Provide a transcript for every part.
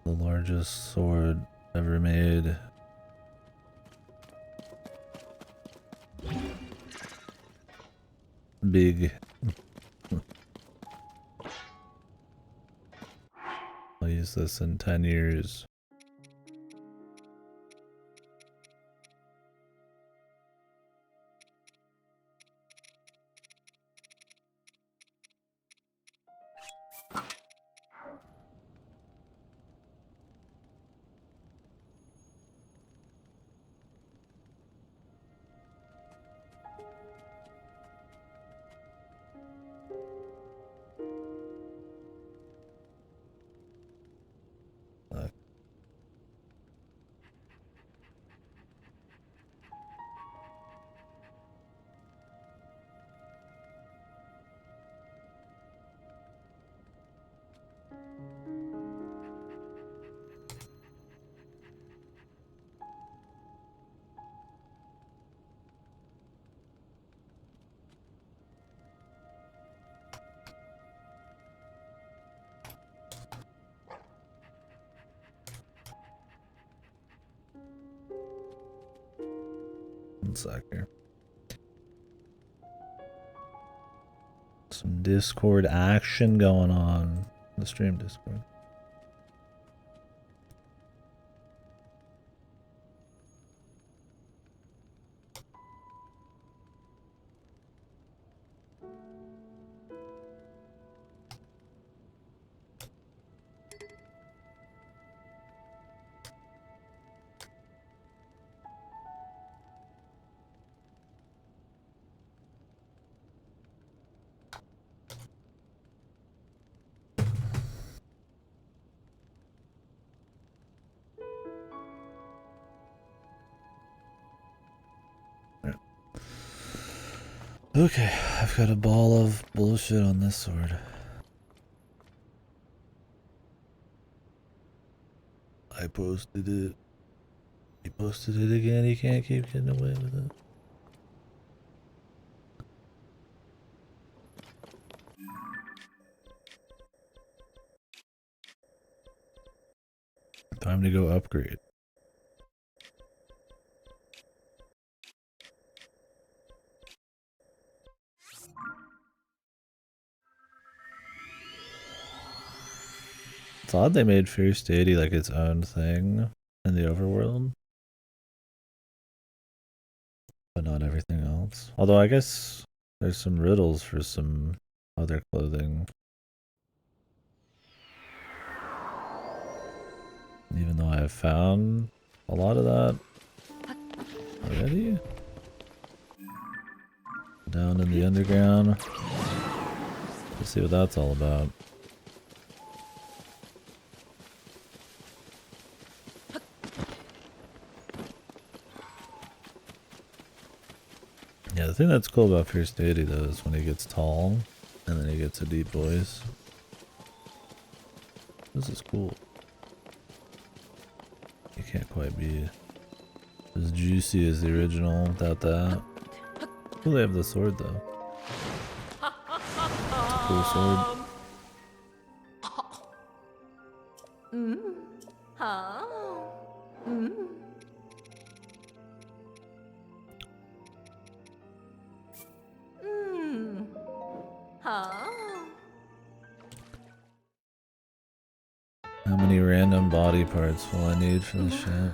The largest sword ever made. Big. I'll use this in 10 years. One sec here. Some Discord action going on. The stream Discord. Okay, I've got a ball of bullshit on this sword. I posted it. He posted it again. He can't keep getting away with it. Time to go upgrade. It's odd they made Fierce Deity like its own thing in the overworld, but not everything else. Although I guess there's some riddles for some other clothing. Even though I have found a lot of that already. Down in the underground. Let's see what that's all about. Yeah, the thing that's cool about Fierce Deity though is when he gets tall and then he gets a deep voice. This is cool. You can't quite be as juicy as the original without that. Ooh, they have the sword though. It's a cool sword. How many random body parts will I need for this shit?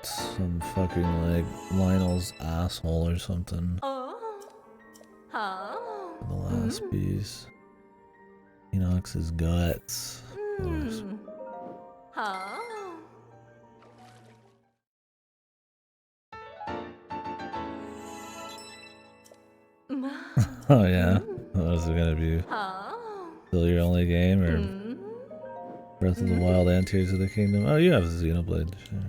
Some fucking like Lionel's asshole or something. The last piece. Enox's guts. Oh yeah? What is it gonna be? Still your only game or Breath of the Wild and Tears of the Kingdom? Oh, you have Xenoblade. Sure.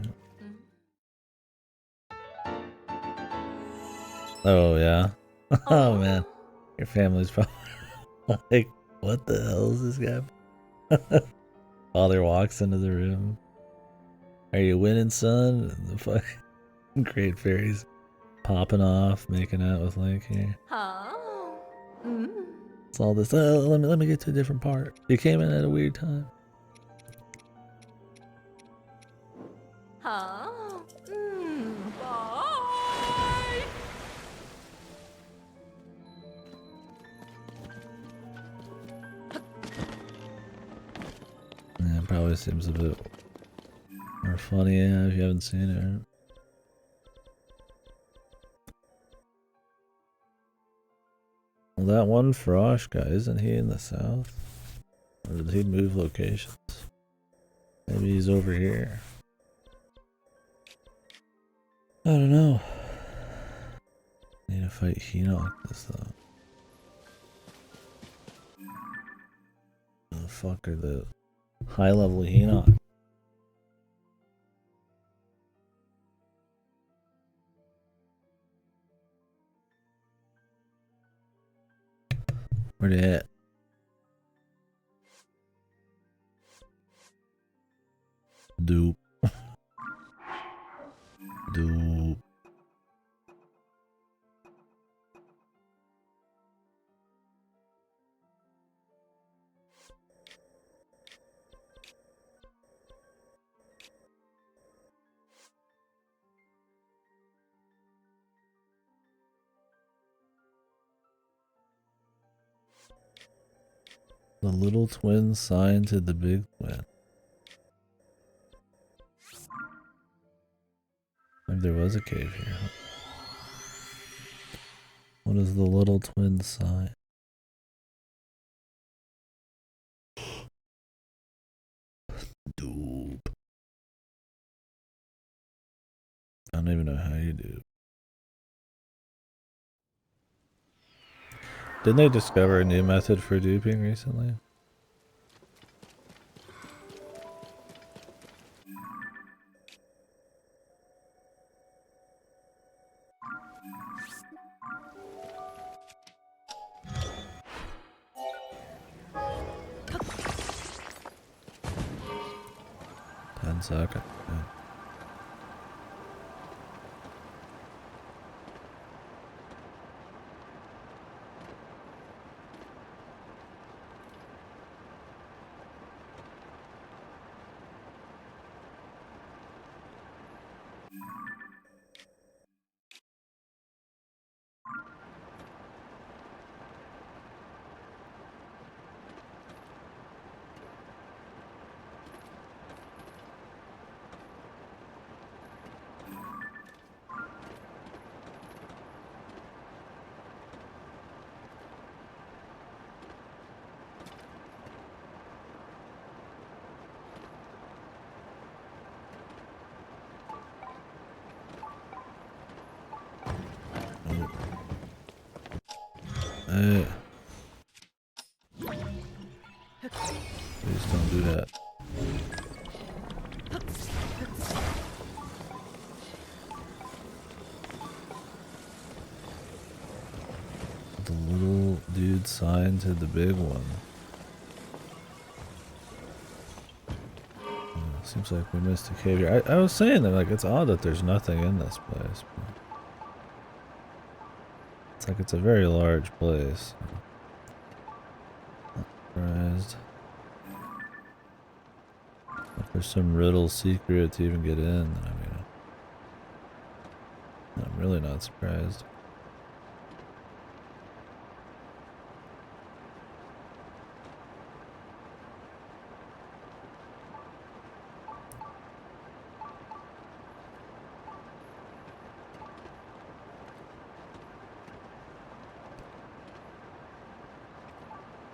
Oh yeah? Oh man. Your family's probably like, what the hell is this guy? Father walks into the room. Are you winning, son? The fucking great fairies popping off, making out with Link here. It's all this. Let me get to a different part. You came in at a weird time. Bye. Yeah, it probably seems a bit more funny, yeah, if you haven't seen it. Right? Well, that one Frosh guy, isn't he in the south? Or did he move locations? Maybe he's over here. I don't know. Need to fight Hinoc this though. Who the fuck are the high level Hinoc? Where they at? Doop. Doop. The little twin signed to the big twin. Maybe there was a cave here. Huh? What is the little twin sign? Doop. I don't even know how you do. Didn't they discover a new method for duping recently? Second. Yeah. Please don't do that. The little dude signed to the big one. Seems like we missed a cave here. I was saying that, like, it's odd that there's nothing in this place. But it's like it's a very large place. Not surprised. If there's some riddle secret to even get in, then I'm really not surprised.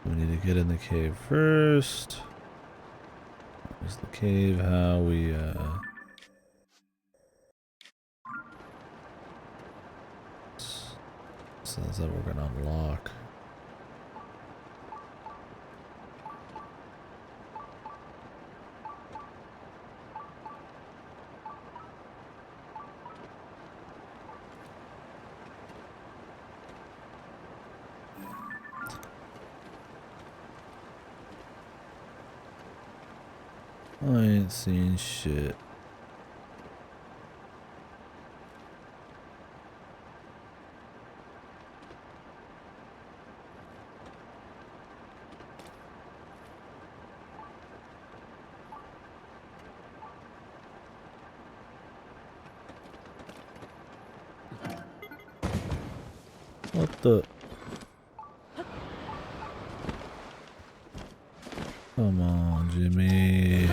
We need to get in the cave first. There's the cave, how we, says that we're gonna unlock. I ain't seen shit. What the? Come on, Jimmy.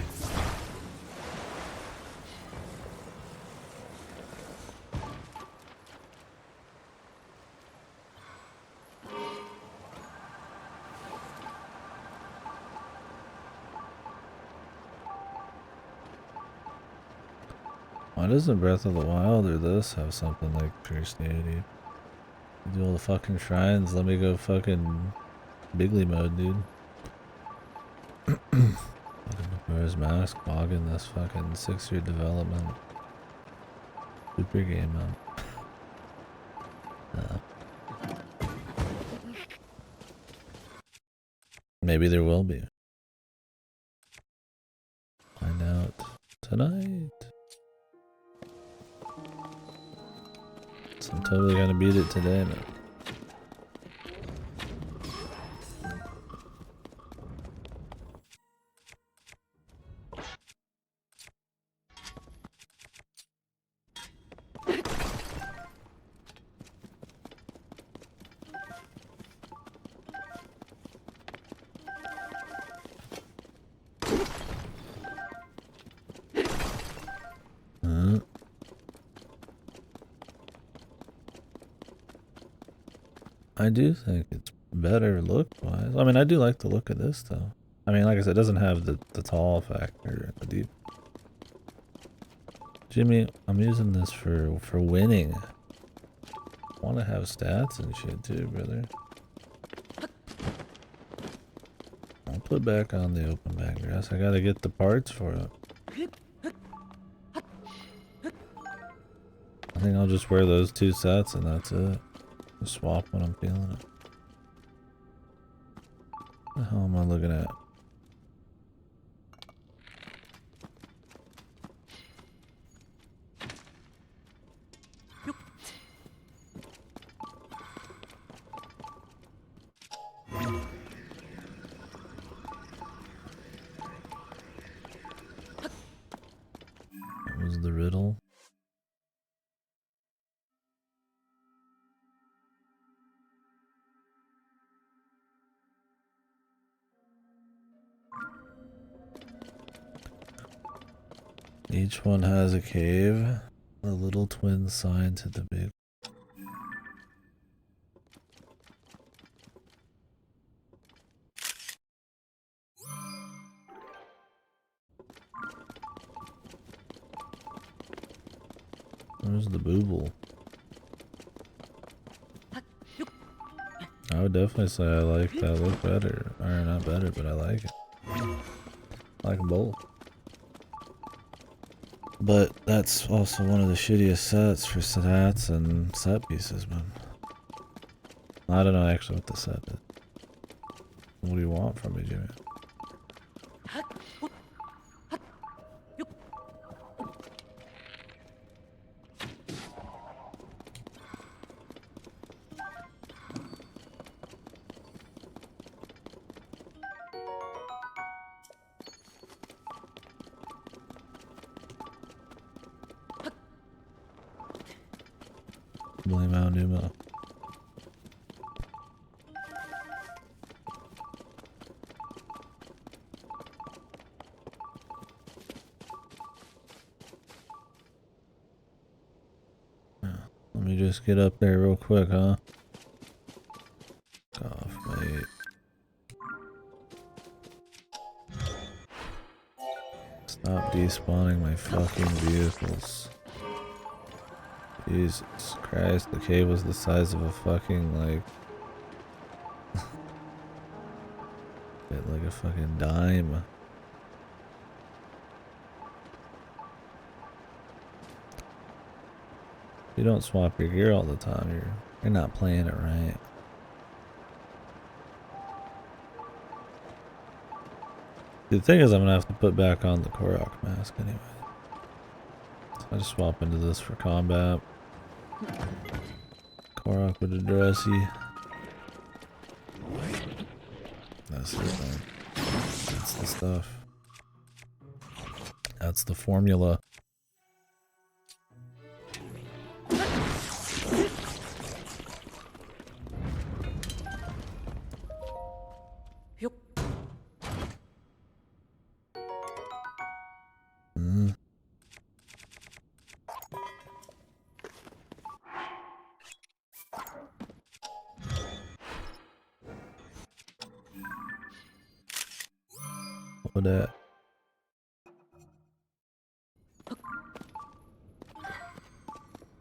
Why doesn't Breath of the Wild or this have something like Fierce Deity? You do all the fucking shrines, let me go fucking Bigly mode, dude. Fucking Majora's Mask bogging this fucking 6-year development. Super game, man. Maybe there will be. Find out tonight. So I'm totally gonna beat it today, man. I do think it's better look-wise. I mean, I do like the look of this, though. I mean, like I said, it doesn't have the tall factor, the deep. Jimmy, I'm using this for winning. I want to have stats and shit too, brother. I'll put back on the open back dress. I gotta get the parts for it. I think I'll just wear those 2 sets and that's it. Just swap when I'm feeling it. What the hell am I looking at? What was the riddle? Each one has a cave. The little twin sign to the big. Where's the booble? I would definitely say I like that look better. Or not better, but I like it. I like them both. But that's also one of the shittiest sets for stats and set pieces, man. I don't know actually what the set is. What do you want from me, Jimmy? Blame Aonuma. Let me just get up there real quick, huh? Off, mate. Stop despawning my fucking vehicles. Jesus Christ, the cave was the size of a fucking, like a fucking dime. You don't swap your gear all the time, you're not playing it right. The thing is, I'm gonna have to put back on the Korok mask anyway. So I just swap into this for combat. Korok with a dressy. That's it, man. That's the stuff. That's the formula. Mm. What that?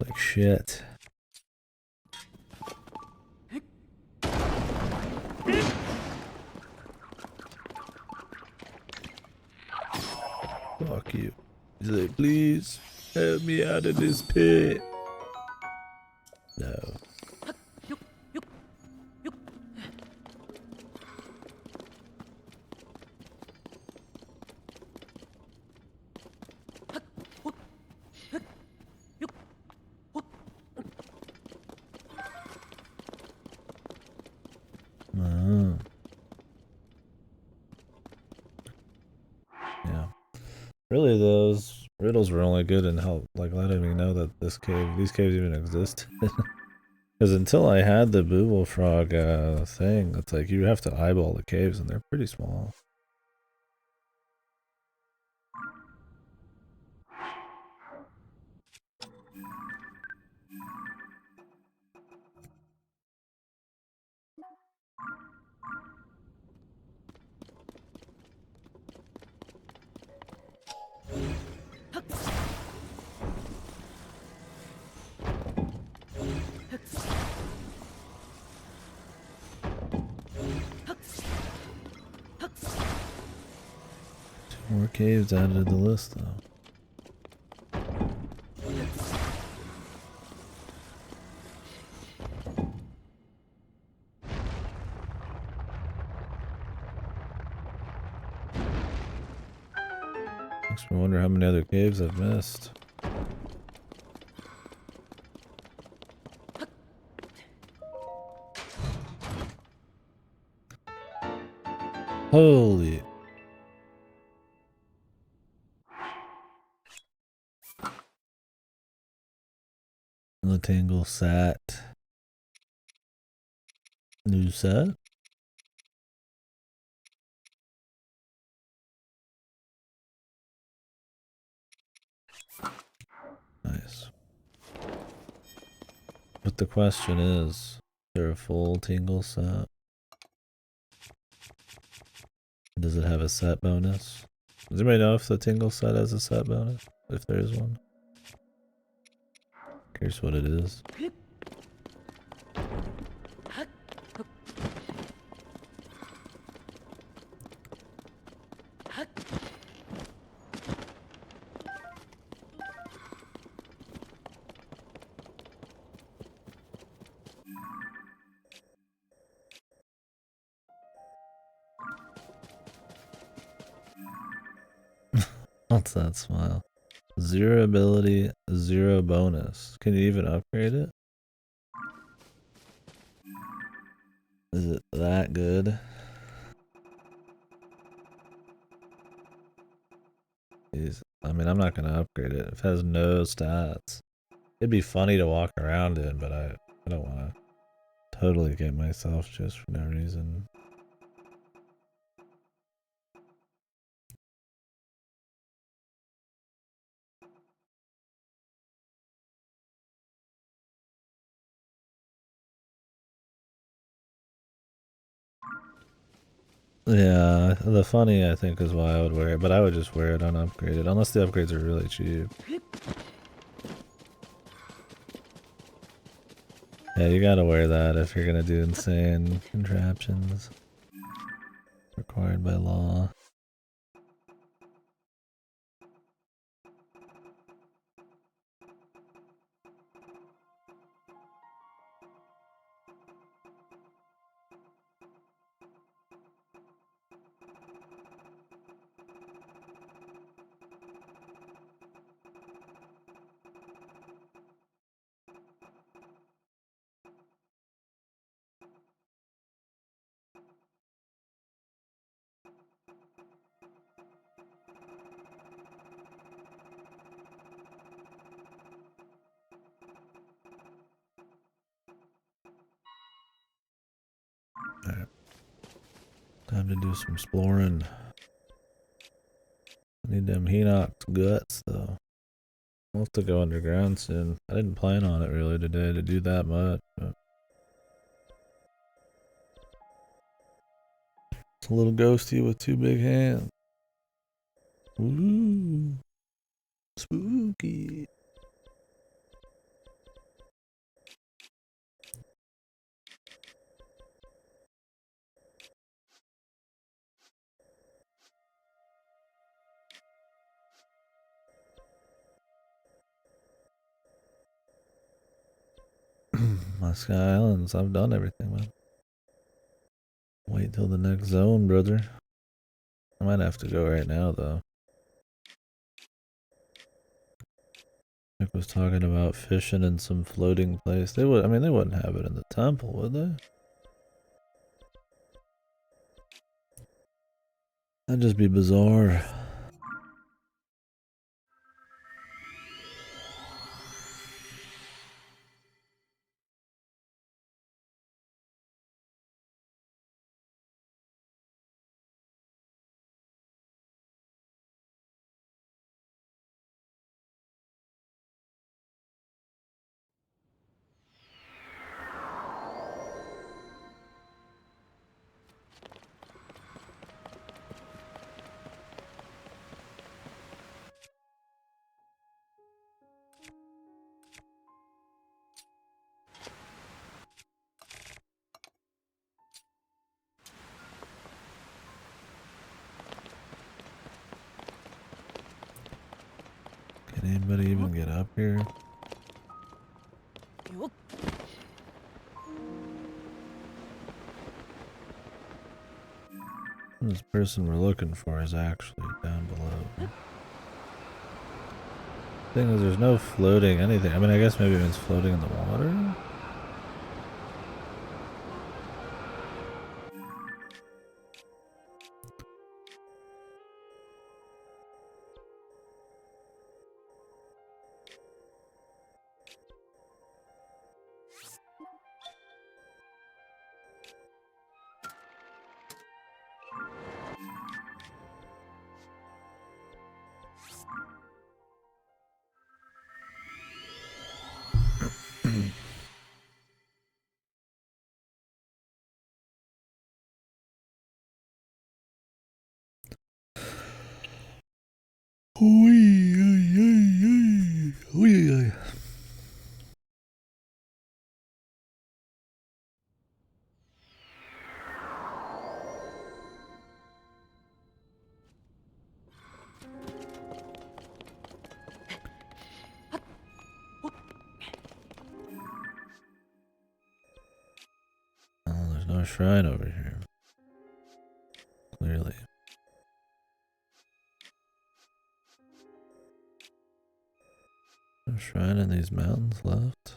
Like shit. Fuck you. He's like, please help me out of this pit. No. Oh. Yeah. Really, those riddles were only good in help, like letting me know that these caves even exist. Because until I had the Booble Frog thing, it's like you have to eyeball the caves and they're pretty small. Two more caves added to the list, though. Makes me wonder how many other caves I've missed. Holy. Latangle Sat. New set? Nice. But the question is there a full Tingle set? Does it have a set bonus? Does anybody know if the Tingle set has a set bonus? If there is one? Here's what it is. What's that smile? 0 ability, 0 bonus. Can you even upgrade it? Is it that good? Jeez. I mean, I'm not gonna upgrade it. If it has no stats. It'd be funny to walk around in, but I don't wanna totally get myself just for no reason. Yeah, the funny I think is why I would wear it, but I would just wear it unupgraded, unless the upgrades are really cheap. Yeah, you gotta wear that if you're gonna do insane contraptions. Required by law. Alright. Time to do some exploring. Need them Hinox guts though. We'll have to go underground soon. I didn't plan on it really today to do that much, but it's a little ghosty with two big hands. Ooh, spooky. My Sky Islands, I've done everything, man. Wait till the next zone, brother. I might have to go right now, though. Nick was talking about fishing in some floating place. They would, I mean, they wouldn't have it in the temple, would they? That'd just be bizarre. Can anybody even get up here? This person we're looking for is actually down below. Thing is, there's no floating anything. I mean, I guess maybe it's floating in the water? Oh, there's no shrine over here. Clearly. No shrine in these mountains left.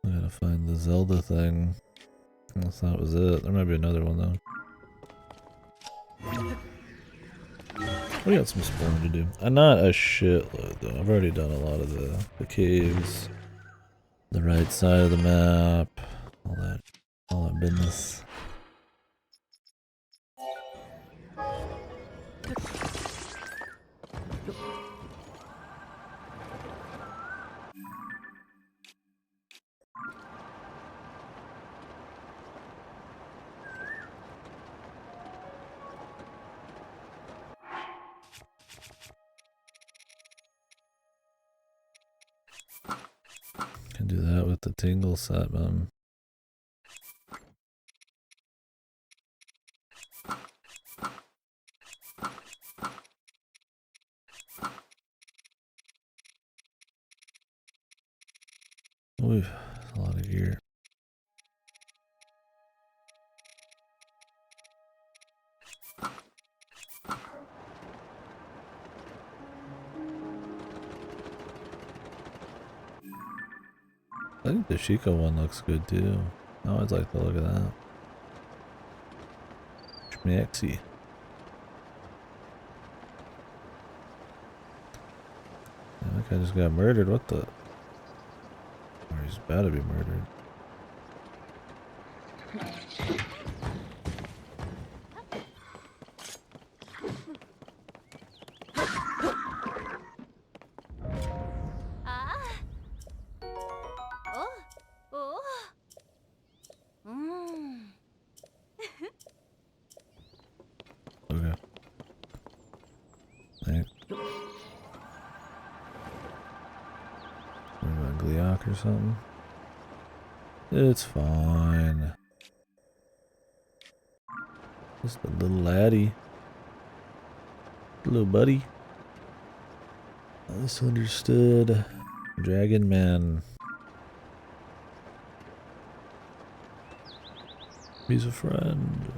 I gotta find the Zelda thing. Unless that was it. There might be another one though. We got some exploring to do. Not a shitload though. I've already done a lot of the caves. The right side of the map. All that business. Can do that with the tingle set, man. Ooh, that's a lot of gear. I think the Sheikah one looks good too. I always like the look of that. Schmexy. Yeah, I guy just got murdered. What the? Or he's about to be murdered. Okay. Thanks. What about Gliok or something? It's fine. Just a little laddie. Little buddy. Misunderstood. Dragon Man. He's a friend.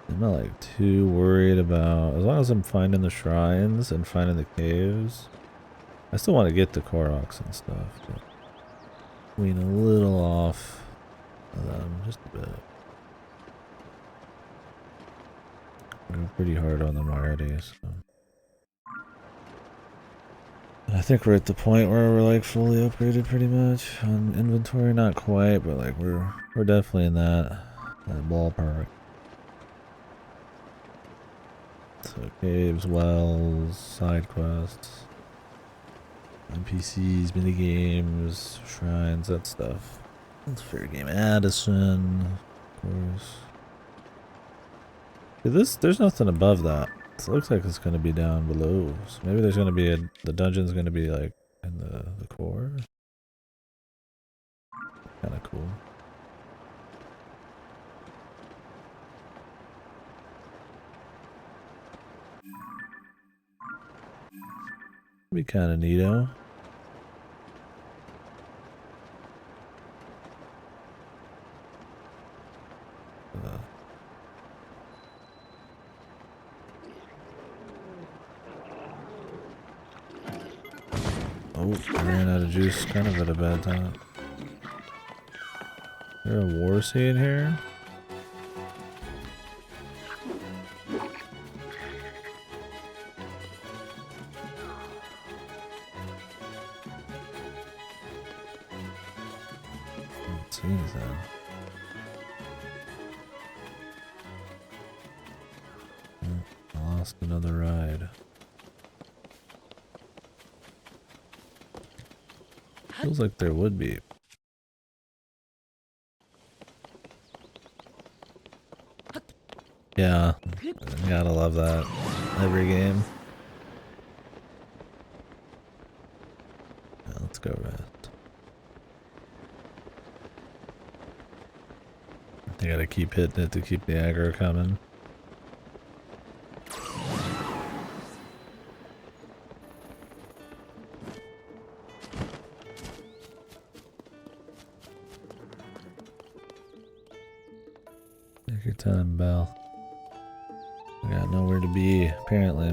I'm not like too worried about, as long as I'm finding the shrines and finding the caves. I still want to get the Koroks and stuff, but wean a little off of them just a bit. I'm pretty hard on them already, so. I think we're at the point where we're like fully upgraded pretty much on inventory. Not quite, but like we're definitely in that ballpark. So caves, wells, side quests, NPCs, minigames, shrines, that stuff. It's fair game. Addison, of course. There's nothing above that. So it looks like it's gonna be down below. So maybe there's gonna be the dungeon's gonna be like in the core. Kinda cool. Be kinda neato. Oh, I ran out of juice kind of at a bad time. Is there a war scene here? What scene is that? I lost another ride. Feels like there would be. Yeah, gotta love that. Every game. Yeah, let's go rest. You gotta keep hitting it to keep the aggro coming. Take your time, Belle. I got nowhere to be, apparently.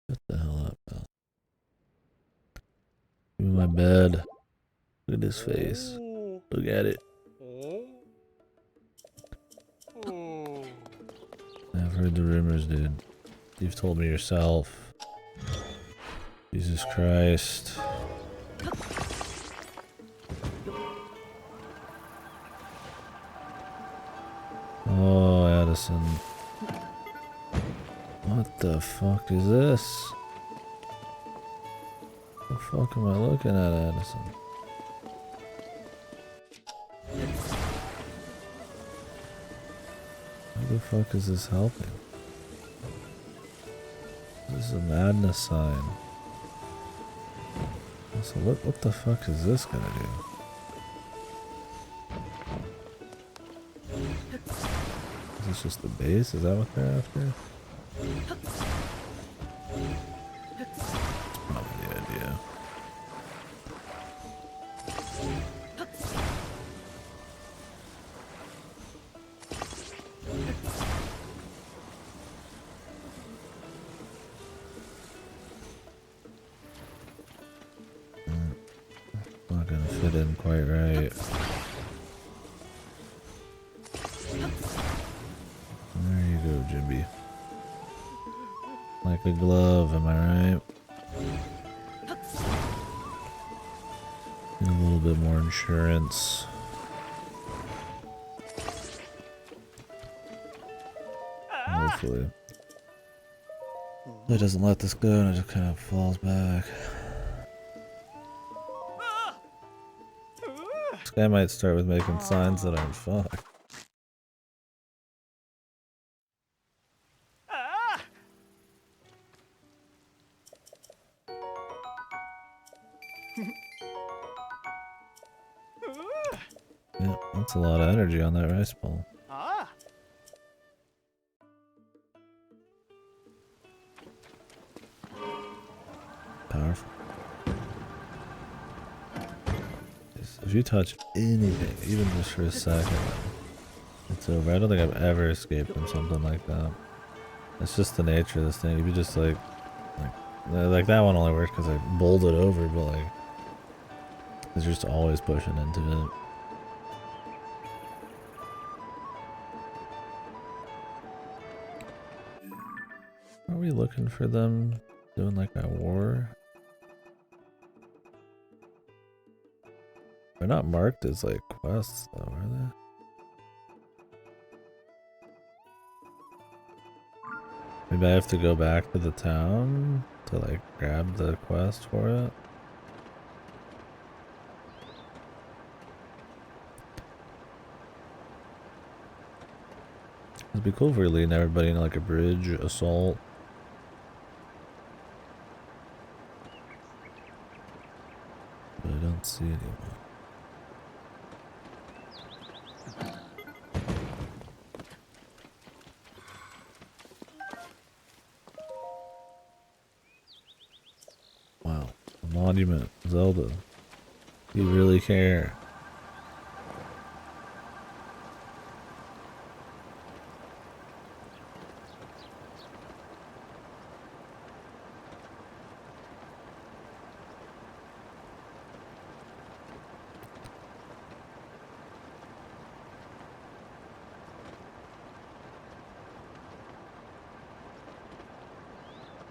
Shut the hell up, Belle. Give me my bed. Look at his face. Look at it. I've heard the rumors, dude. You've told me yourself. Jesus Christ. Oh, Addison. What the fuck is this? What the fuck am I looking at, Addison? How the fuck is this helping? This is a madness sign. So what the fuck is this gonna do? Is this just the base? Is that what they're after? Probably the idea. Not gonna fit in quite right. There you go, Jimby. Like a glove, am I right? Need a little bit more insurance. Hopefully. It doesn't let this go and it just kind of falls back. This guy might start with making signs that aren't fucked. Yeah, that's a lot of energy on that rice bowl. Powerful. If you touch anything, even just for a second, it's over. I don't think I've ever escaped from something like that. It's just the nature of this thing. If you just like that one only worked because I bowled it over, but like, it's just always pushing into it. Are we looking for them doing like a war? They're not marked as like quests though, are they? Maybe I have to go back to the town to like grab the quest for it. It'd be cool if we were leading everybody into like a bridge assault. But I don't see anyone. Wow. A monument. Zelda. You really care.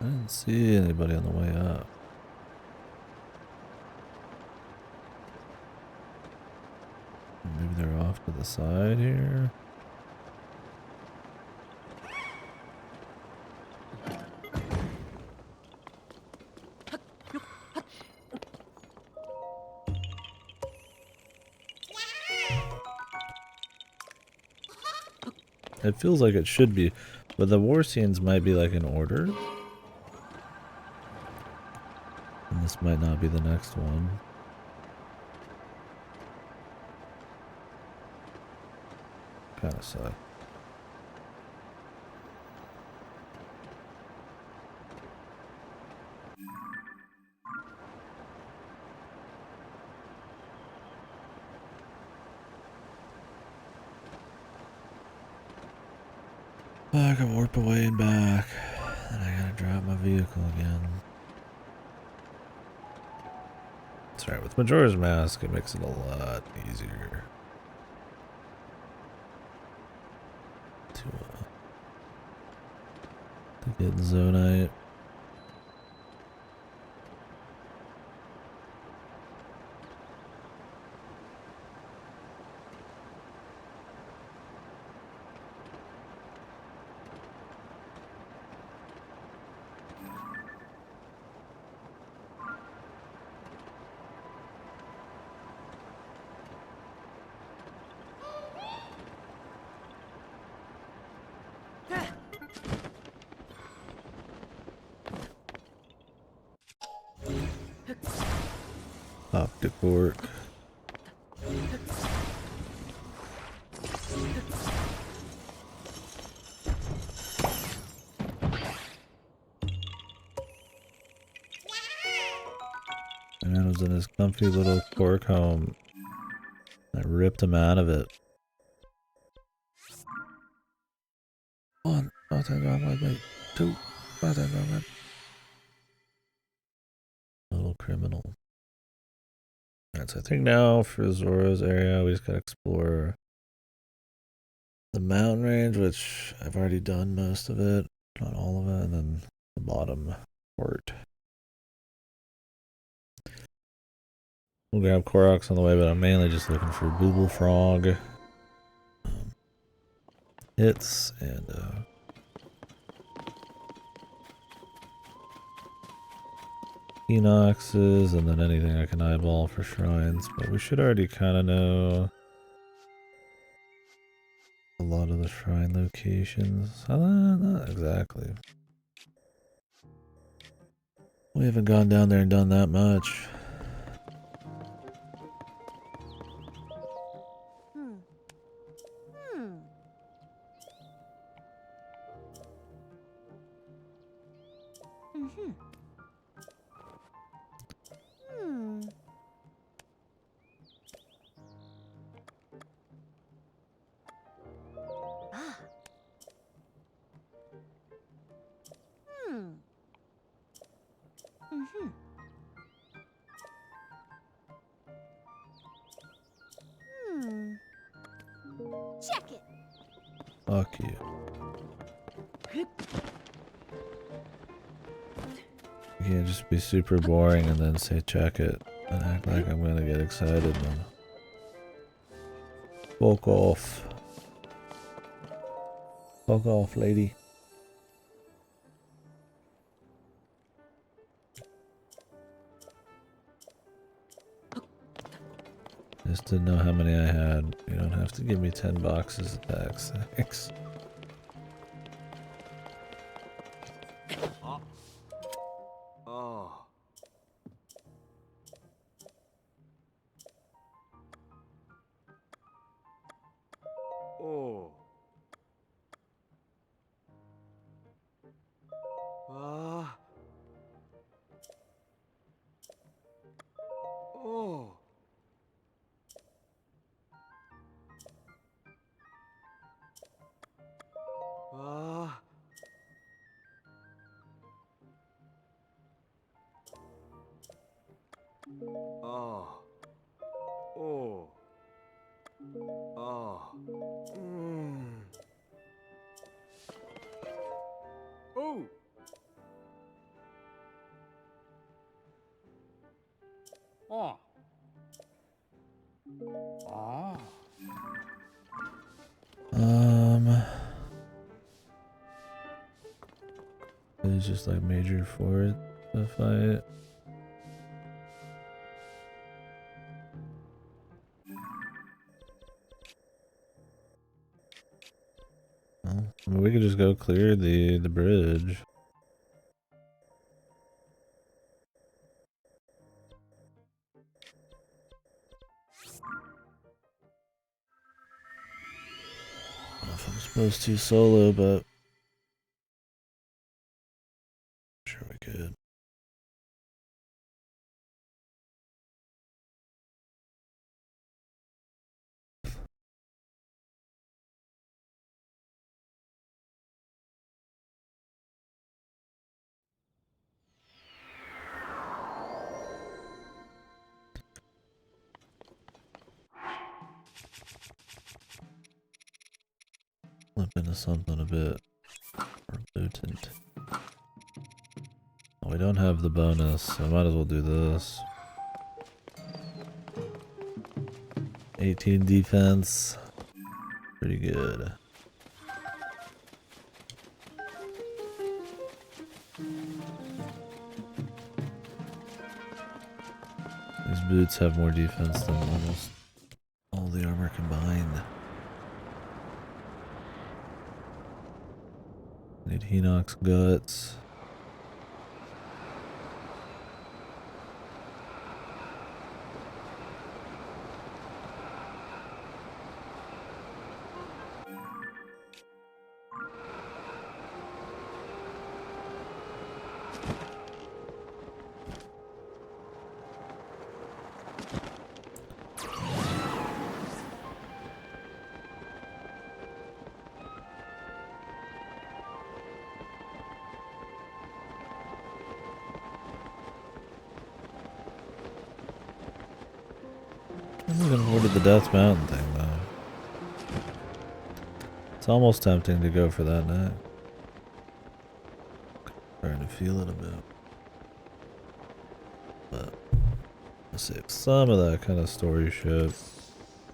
I didn't see anybody on the way up. Maybe they're off to the side here. It feels like it should be, but the war scenes might be like in order. And this might not be the next one. Kinda suck. I can warp away and back. Then I gotta drop my vehicle again. That's right, with Majora's Mask it makes it a lot easier to get Zonite. Optic Orc. was in his comfy little cork home. I ripped him out of it. One, two, little criminal. Alright, so I think now for Zora's area, we just gotta explore the mountain range, which I've already done most of it, not all of it, and then the bottom part. We'll grab Koroks on the way, but I'm mainly just looking for Booble Frog hits and Enoxes, and then anything I can eyeball for shrines. But we should already kind of know a lot of the shrine locations. Not exactly. We haven't gone down there and done that much. Check it. Fuck you. You can't just be super boring and then say check it and act like I'm gonna get excited then. Fuck off. Fuck off, lady. Just didn't know how many I had. You don't have to give me 10 boxes of packs, thanks. It's just like major for it to fight. Well, I mean, we could just go clear the bridge. I don't know if I'm supposed to solo, but sure we could. Flip into something a bit reluctant. Oh, we don't have the bonus, so I might as well do this. 18 defense. Pretty good. These boots have more defense than almost all the armor combined. Need Hinox guts. I'm looking forward to the Death Mountain thing, though. It's almost tempting to go for that next. Starting to feel it a bit. But let's save some of that kind of story shit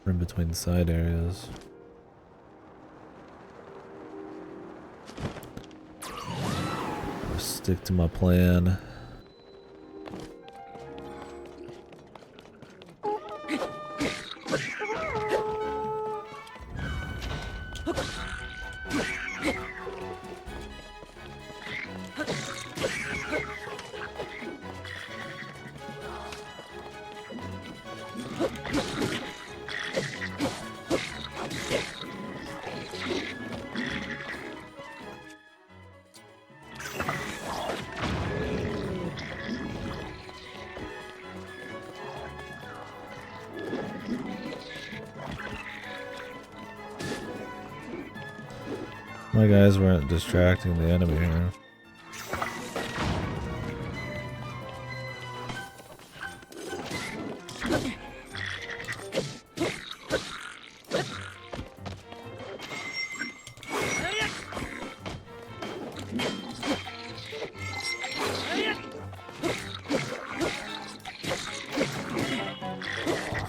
in between side areas. I'll stick to my plan. My guys weren't distracting the enemy here.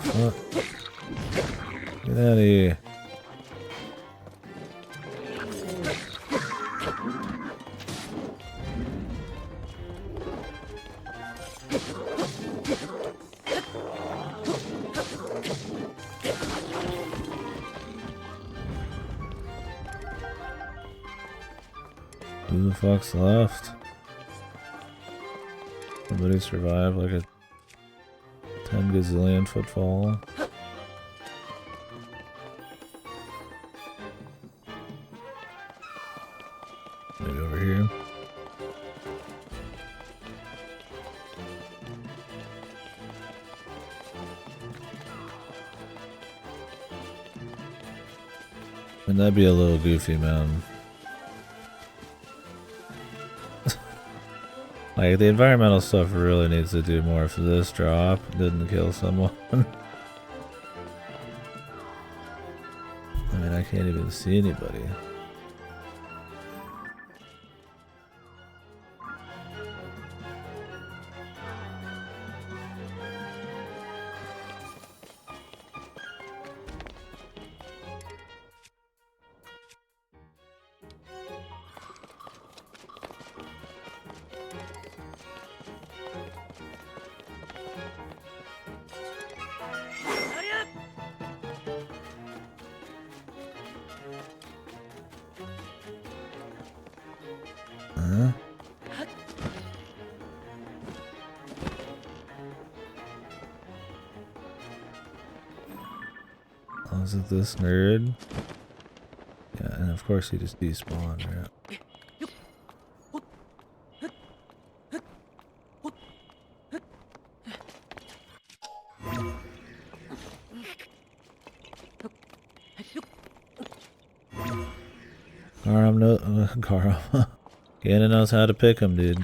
Fuck. Get out of here. Who the fuck's left? Somebody survived like a 10 gazillion foot fall. Maybe over here. And that'd be a little goofy, man. Like, the environmental stuff really needs to do more if this drop didn't kill someone. I mean, I can't even see anybody. Huh? Oh, is it this nerd? Yeah, and of course he just despawned, right? Garam. Ganon knows how to pick him, dude.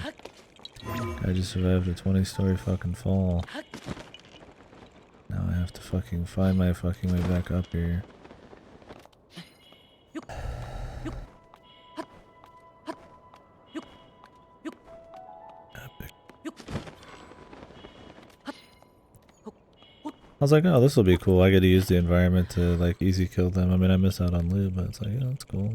I just survived a 20-story fucking fall. Now I have to fucking find my fucking way back up here. Epic. I was like, oh, this will be cool. I get to use the environment to like easy kill them. I mean, I miss out on loot, but it's like, yeah, that's cool.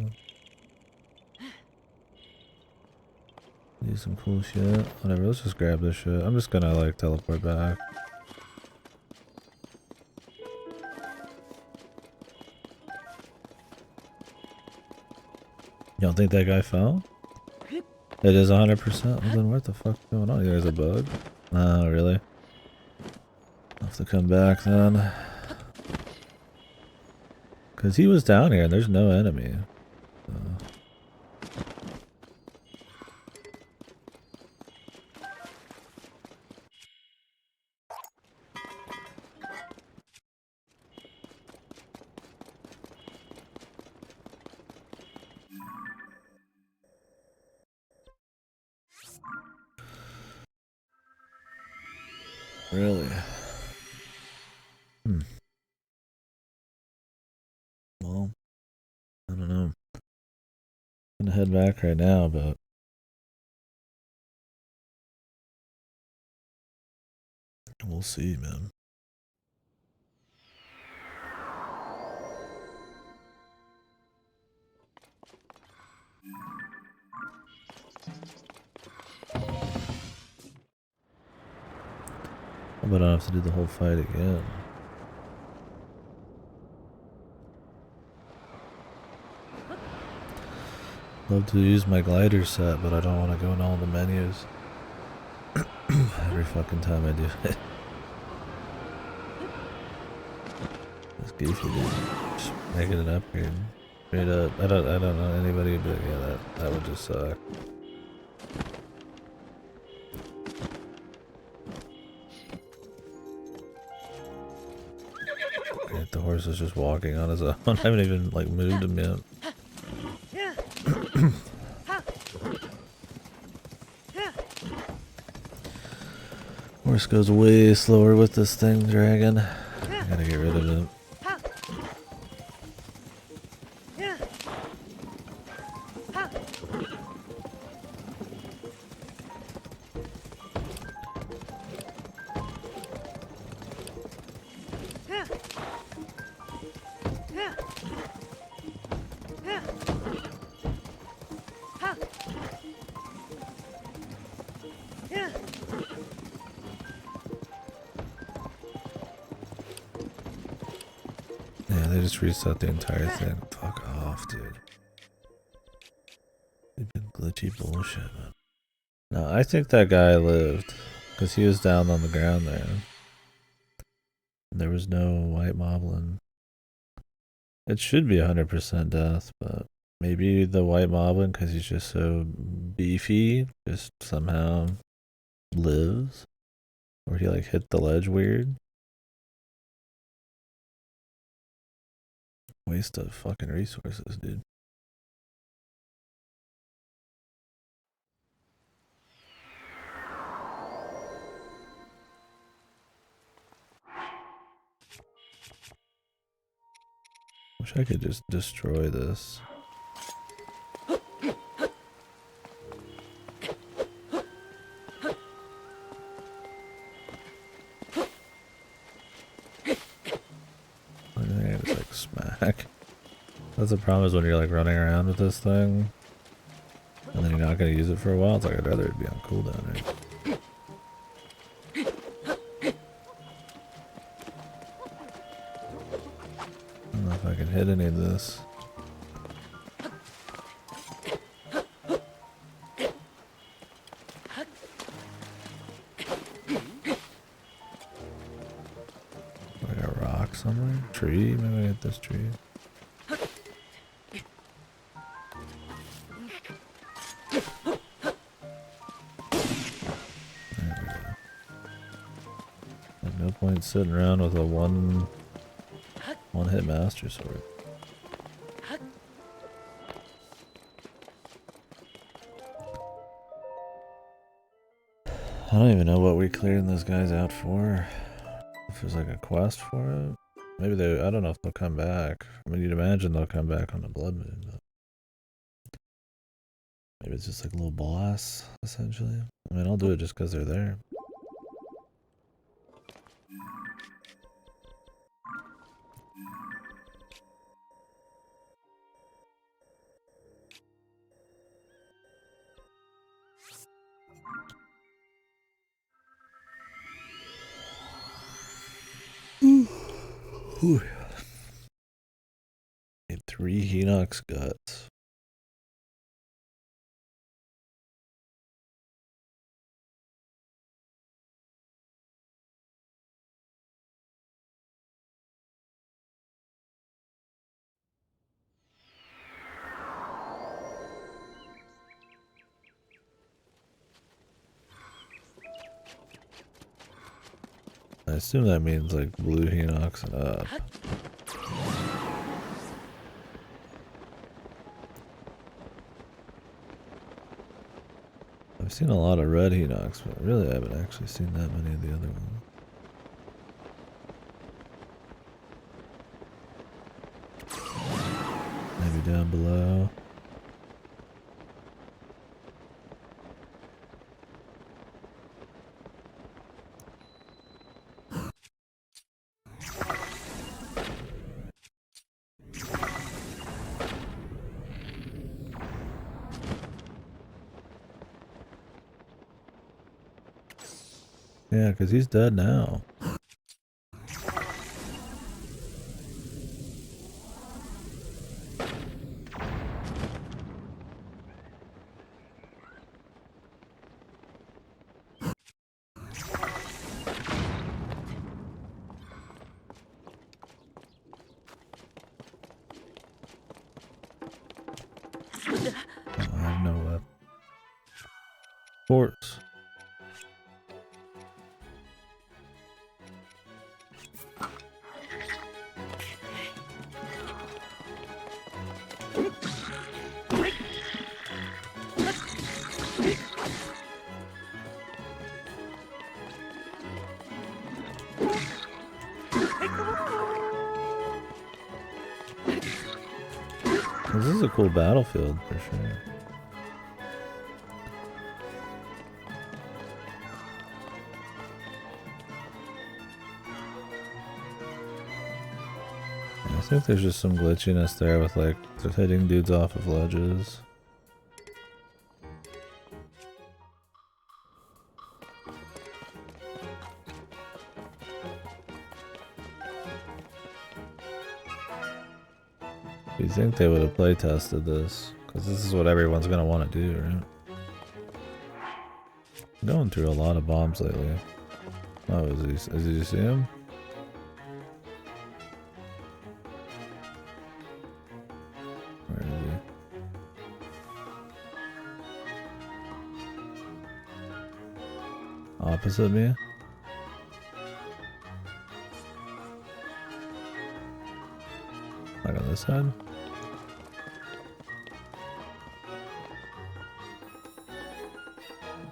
Do some cool shit. Whatever, let's just grab this shit. I'm just gonna like teleport back. You don't think that guy fell? It is 100%. Well, then what the fuck's going on? There's a bug? Oh, really? I'll have to come back then. Cause he was down here and there's no enemy. So. Really? gonna head back right now, but we'll see, man. I bet I have to do the whole fight again. Love to use my glider set, but I don't want to go in all the menus every fucking time I do it. It's goofy, dude. Just making an upgrade. Straight up. I don't know anybody, but yeah, that would just suck. Great, the horse is just walking on his own. I haven't even like moved him yet. Horse goes way slower with this thing, dragon. I gotta get rid of it. Yeah, they just reset the entire thing. Fuck off, dude. Stupid glitchy bullshit, man. No, I think that guy lived. Because he was down on the ground there. There was no white moblin. It should be 100% death, but maybe the white moblin, because he's just so beefy, just somehow lives. Or he like hit the ledge weird. Waste of fucking resources, dude. Wish I could just destroy this. Just like smack. That's the problem is when you're like running around with this thing and then you're not gonna use it for a while. It's like I'd rather it be on cooldown, right? I don't know if I can hit any of this. Like a rock somewhere? Tree? Maybe I hit this tree. There we go. Like no point sitting around with a one hit master sword. I don't even know what we're clearing those guys out for. If there's like a quest for it. Maybe I don't know if they'll come back. I mean, you'd imagine they'll come back on the blood moon, but maybe it's just like a little boss, essentially. I mean, I'll do it just because they're there. Ooh. Need 3 Hinox guts. I assume that means like blue Hinox and up. I've seen a lot of red Hinox, but really I haven't actually seen that many of the other ones. Maybe down below. Yeah, because he's dead now. Oh, I have no weapon. Force. This is a cool battlefield for sure. I think there's just some glitchiness there with like just hitting dudes off of ledges. You think they would have play tested this? Because this is what everyone's gonna want to do, right? I'm going through a lot of bombs lately. Oh, did you see him? Where is he? Opposite me? Like on this side?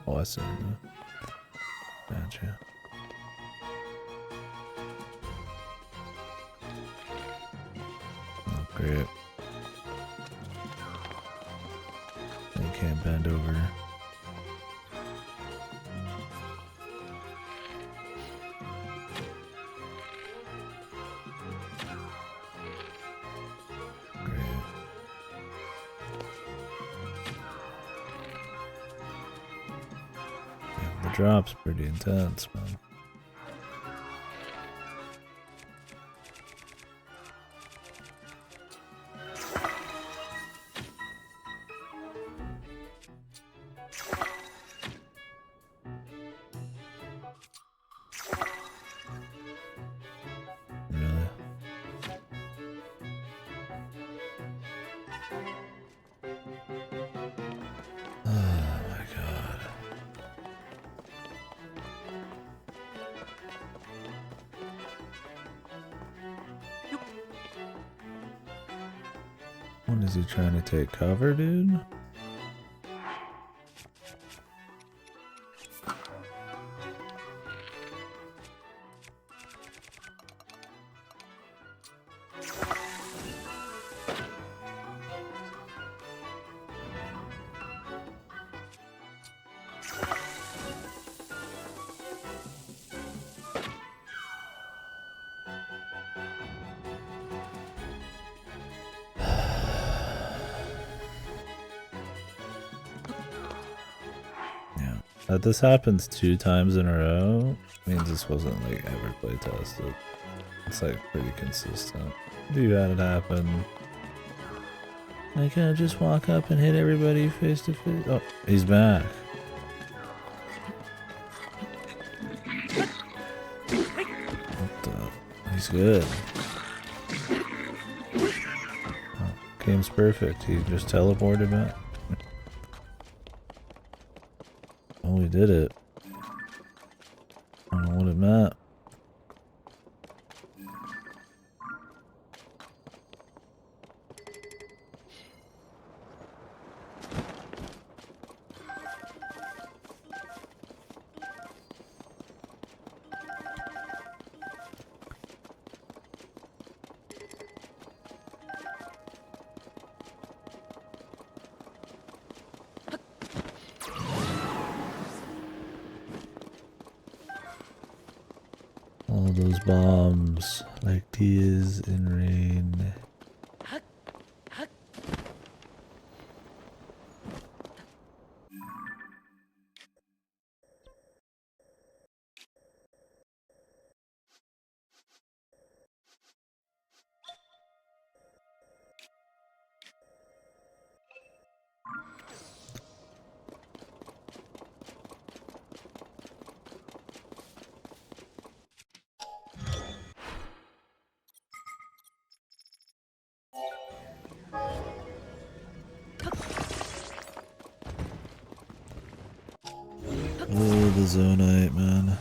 Oh, I see him. Gotcha. Oh, great. They can't bend over. Great. Yeah, the drop's pretty intense, man. Really? Oh my god. When is he trying to take cover, dude? That this happens 2 times in a row means this wasn't like ever play tested. It's like pretty consistent. You had it happen. I can't just walk up and hit everybody face to face. Oh, he's back. What the? He's good. Oh, game's perfect. He just teleported back. Oh, we did it. I don't know what it meant. All those bombs, like tears in rain. the Zonite, man.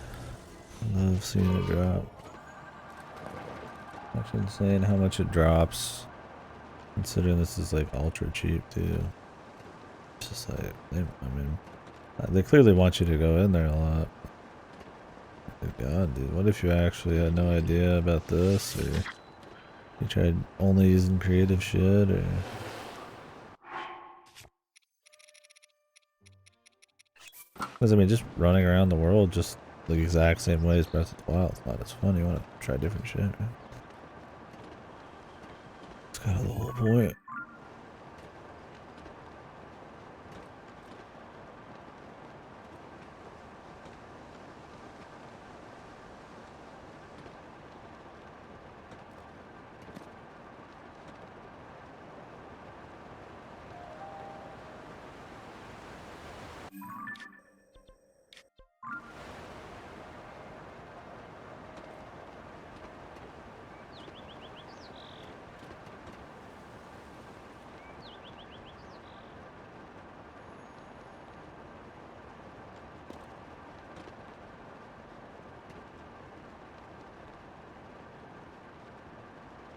I love seeing it drop. It's insane how much it drops. Considering this is like ultra cheap too. It's just like, they clearly want you to go in there a lot. Good God, dude. What if you actually had no idea about this, or you tried only using creative shit, or... Because, I mean, just running around the world just the exact same way as Breath of the Wild, it's not as fun. You want to try different shit, right? That's kind of the whole point.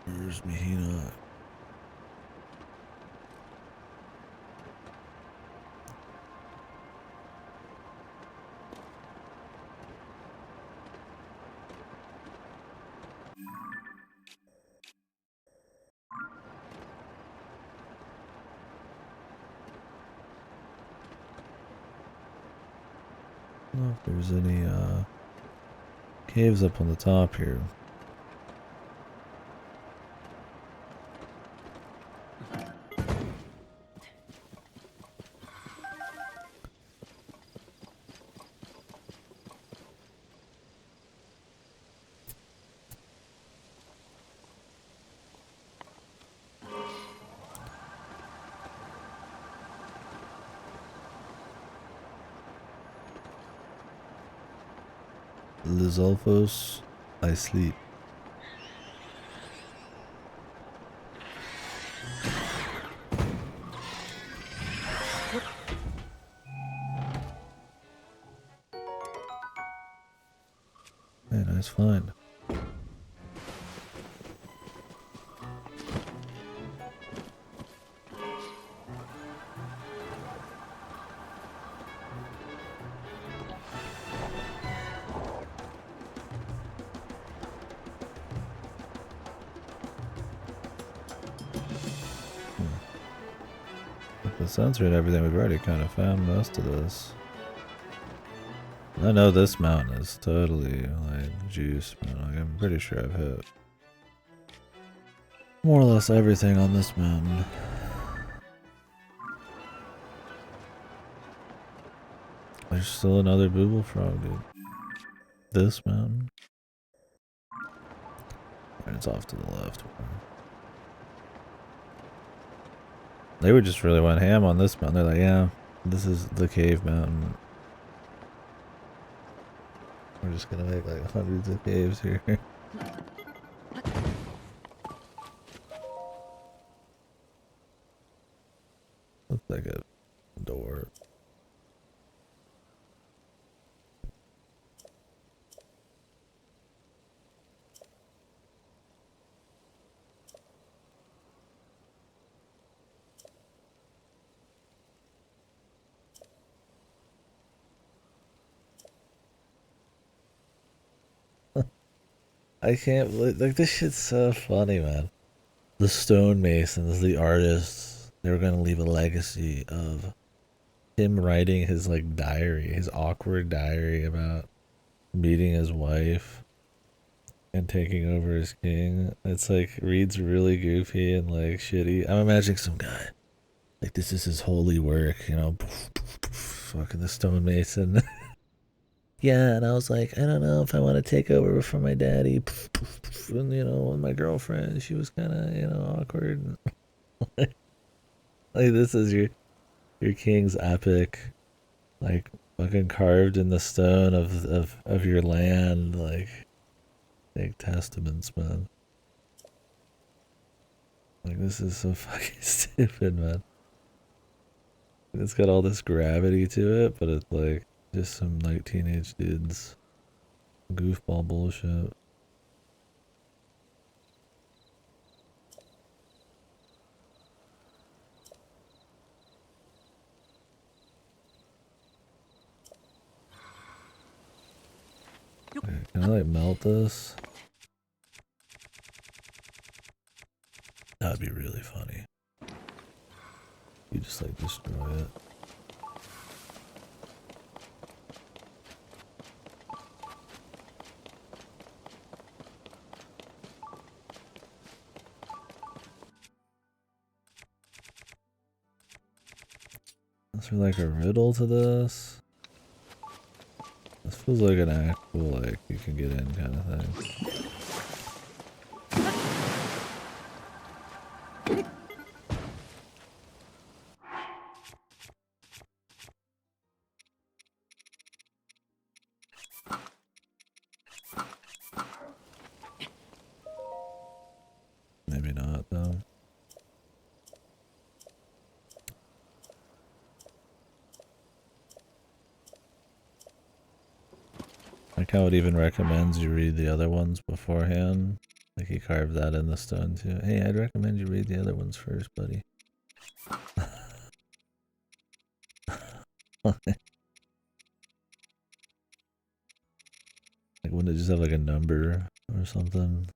Where's Mahina? I don't know if there's any caves up on the top here. Lizalfos, I sleep. Hey, nice find. If it sounds right, everything we've already kind of found most of this. I know this mountain is totally like juice, man. Like, I'm pretty sure I've hit more or less everything on this mountain. There's still another booble frog, dude. This mountain. And it's off to the left. They would just really went ham on this mountain. They're like, yeah, this is the cave mountain. We're just gonna make like hundreds of caves here. Looks like a door. I can't believe, like, this shit's so funny, man. The stonemasons, the artists, they were gonna leave a legacy of him writing his like diary, his awkward diary about meeting his wife and taking over as king. It's like reads really goofy and like shitty. I'm imagining some guy like this is his holy work, you know, fucking the stonemason. Yeah, and I was like, I don't know if I want to take over for my daddy. And you know, my girlfriend, she was kind of, you know, awkward. Like this is your king's epic, like fucking carved in the stone of your land, like testaments, man. Like this is so fucking stupid, man. It's got all this gravity to it, but it's like Just some like teenage dudes. Goofball bullshit. Okay, can I like melt this? That'd be really funny. You just like destroy it. Is there like a riddle to this? This feels like an actual like you can get in kind of thing. Maybe not though. Like how it even recommends you read the other ones beforehand. Like he carved that in the stone too. Hey, I'd recommend you read the other ones first, buddy. Like wouldn't it just have like a number or something?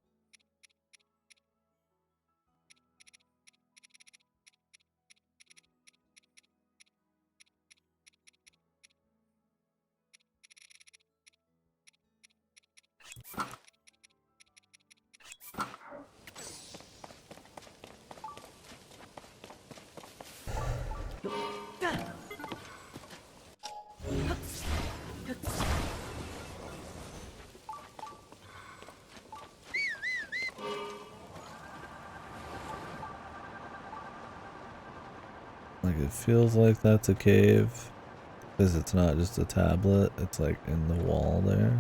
Like it feels like that's a cave. Because it's not just a tablet, it's like in the wall there.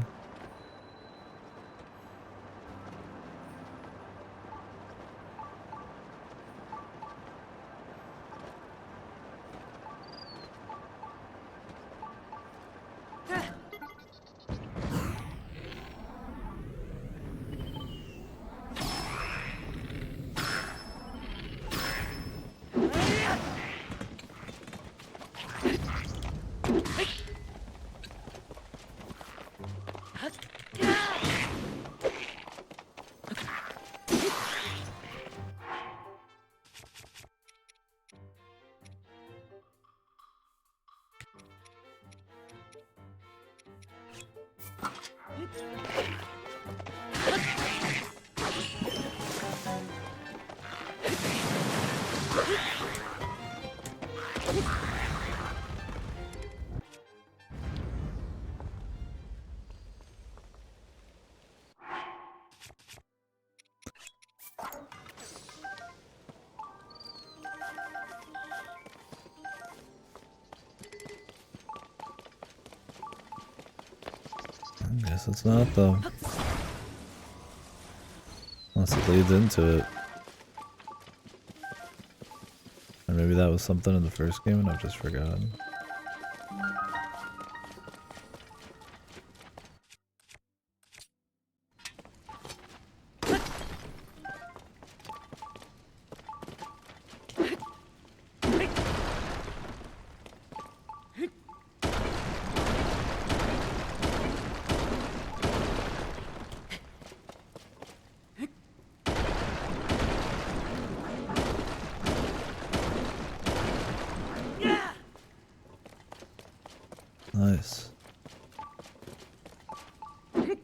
I guess it's not though. Unless it leads into it. Or maybe that was something in the first game and I've just forgotten. Nice. That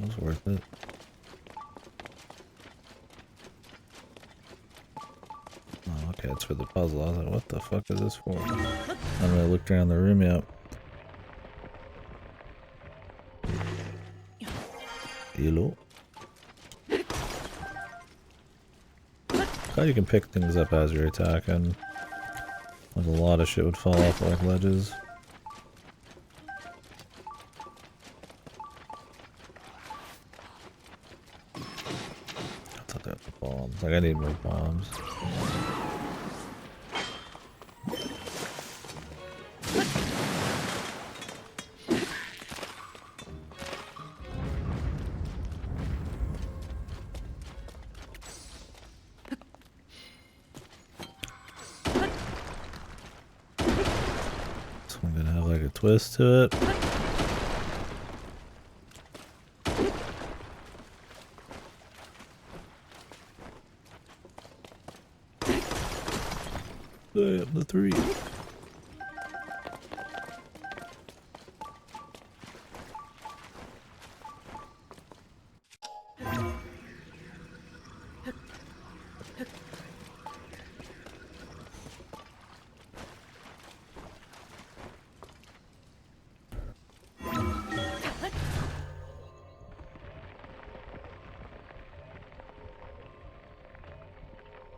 was worth it. Oh, okay, it's for the puzzle. I was like, what the fuck is this for? I haven't really looked around the room yet. Hello? How you can pick things up as you're attacking. Like a lot of shit would fall off like ledges. I thought that was bombs. Like I need more bombs. I'm gonna have like a twist to it. Damn, the 3.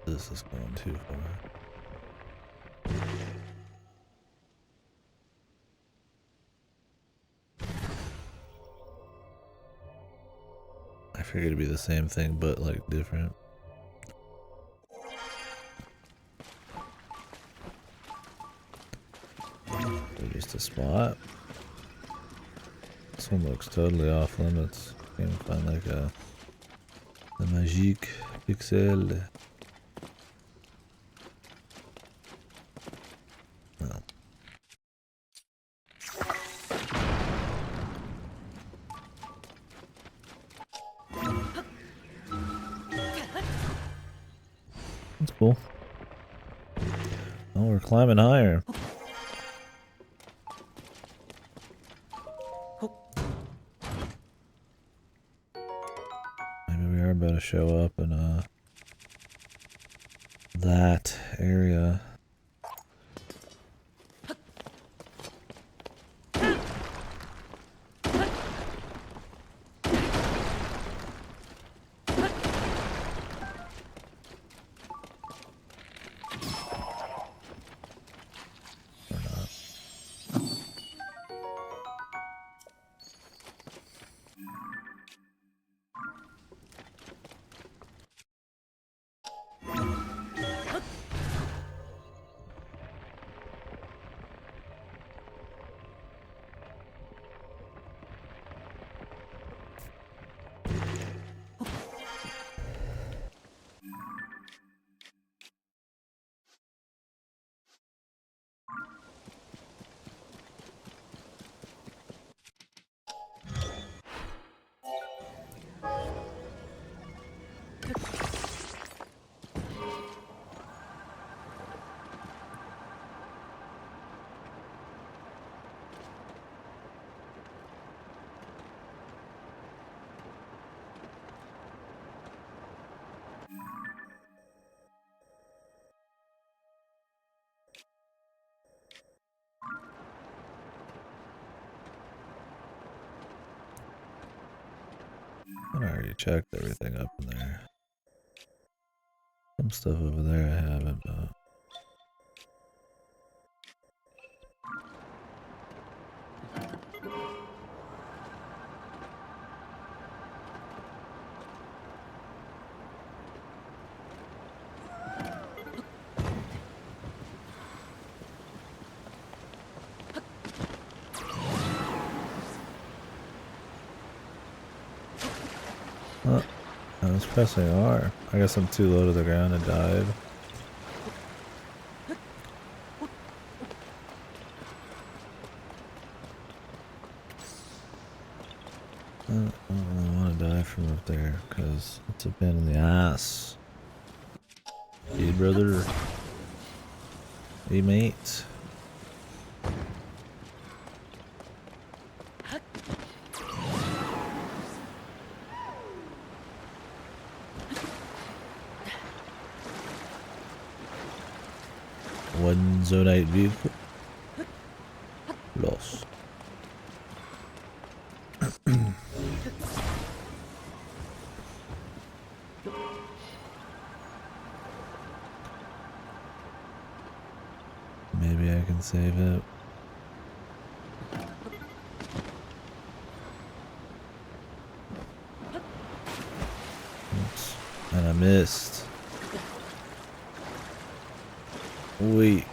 This is going too far. I figured it'd be the same thing, but like different. Just a spot. This one looks totally off limits. Can't even find like a the magique pixel. No. That's cool. Oh, we're climbing higher. Maybe we are about to show up in that area. I already checked everything up in there. Some stuff over there I haven't, but... Oh, I was pressing R. I guess I'm too low to the ground and died. I don't really want to die from up there because it's a pain in the ass. Hey, brother. Hey, mate. One Zonite vehicle. Lost. Maybe I can save it. Oops. And I missed. Wait.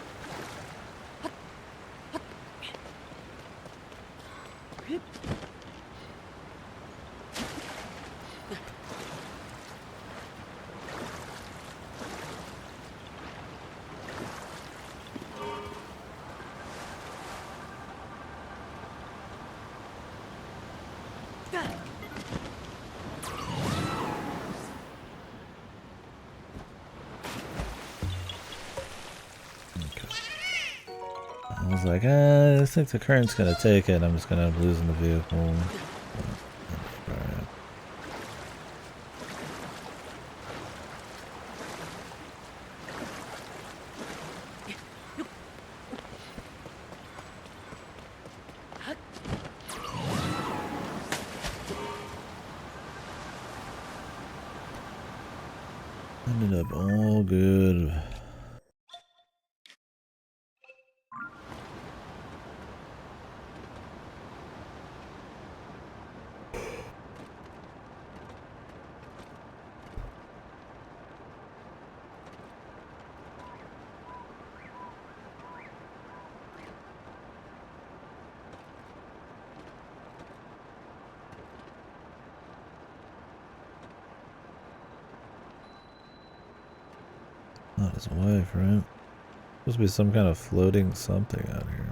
I was like, I think the current's gonna take it. I'm just gonna end up losing the vehicle. Alright. Ended up all good. Not his wife, right? Supposed to be some kind of floating something out here.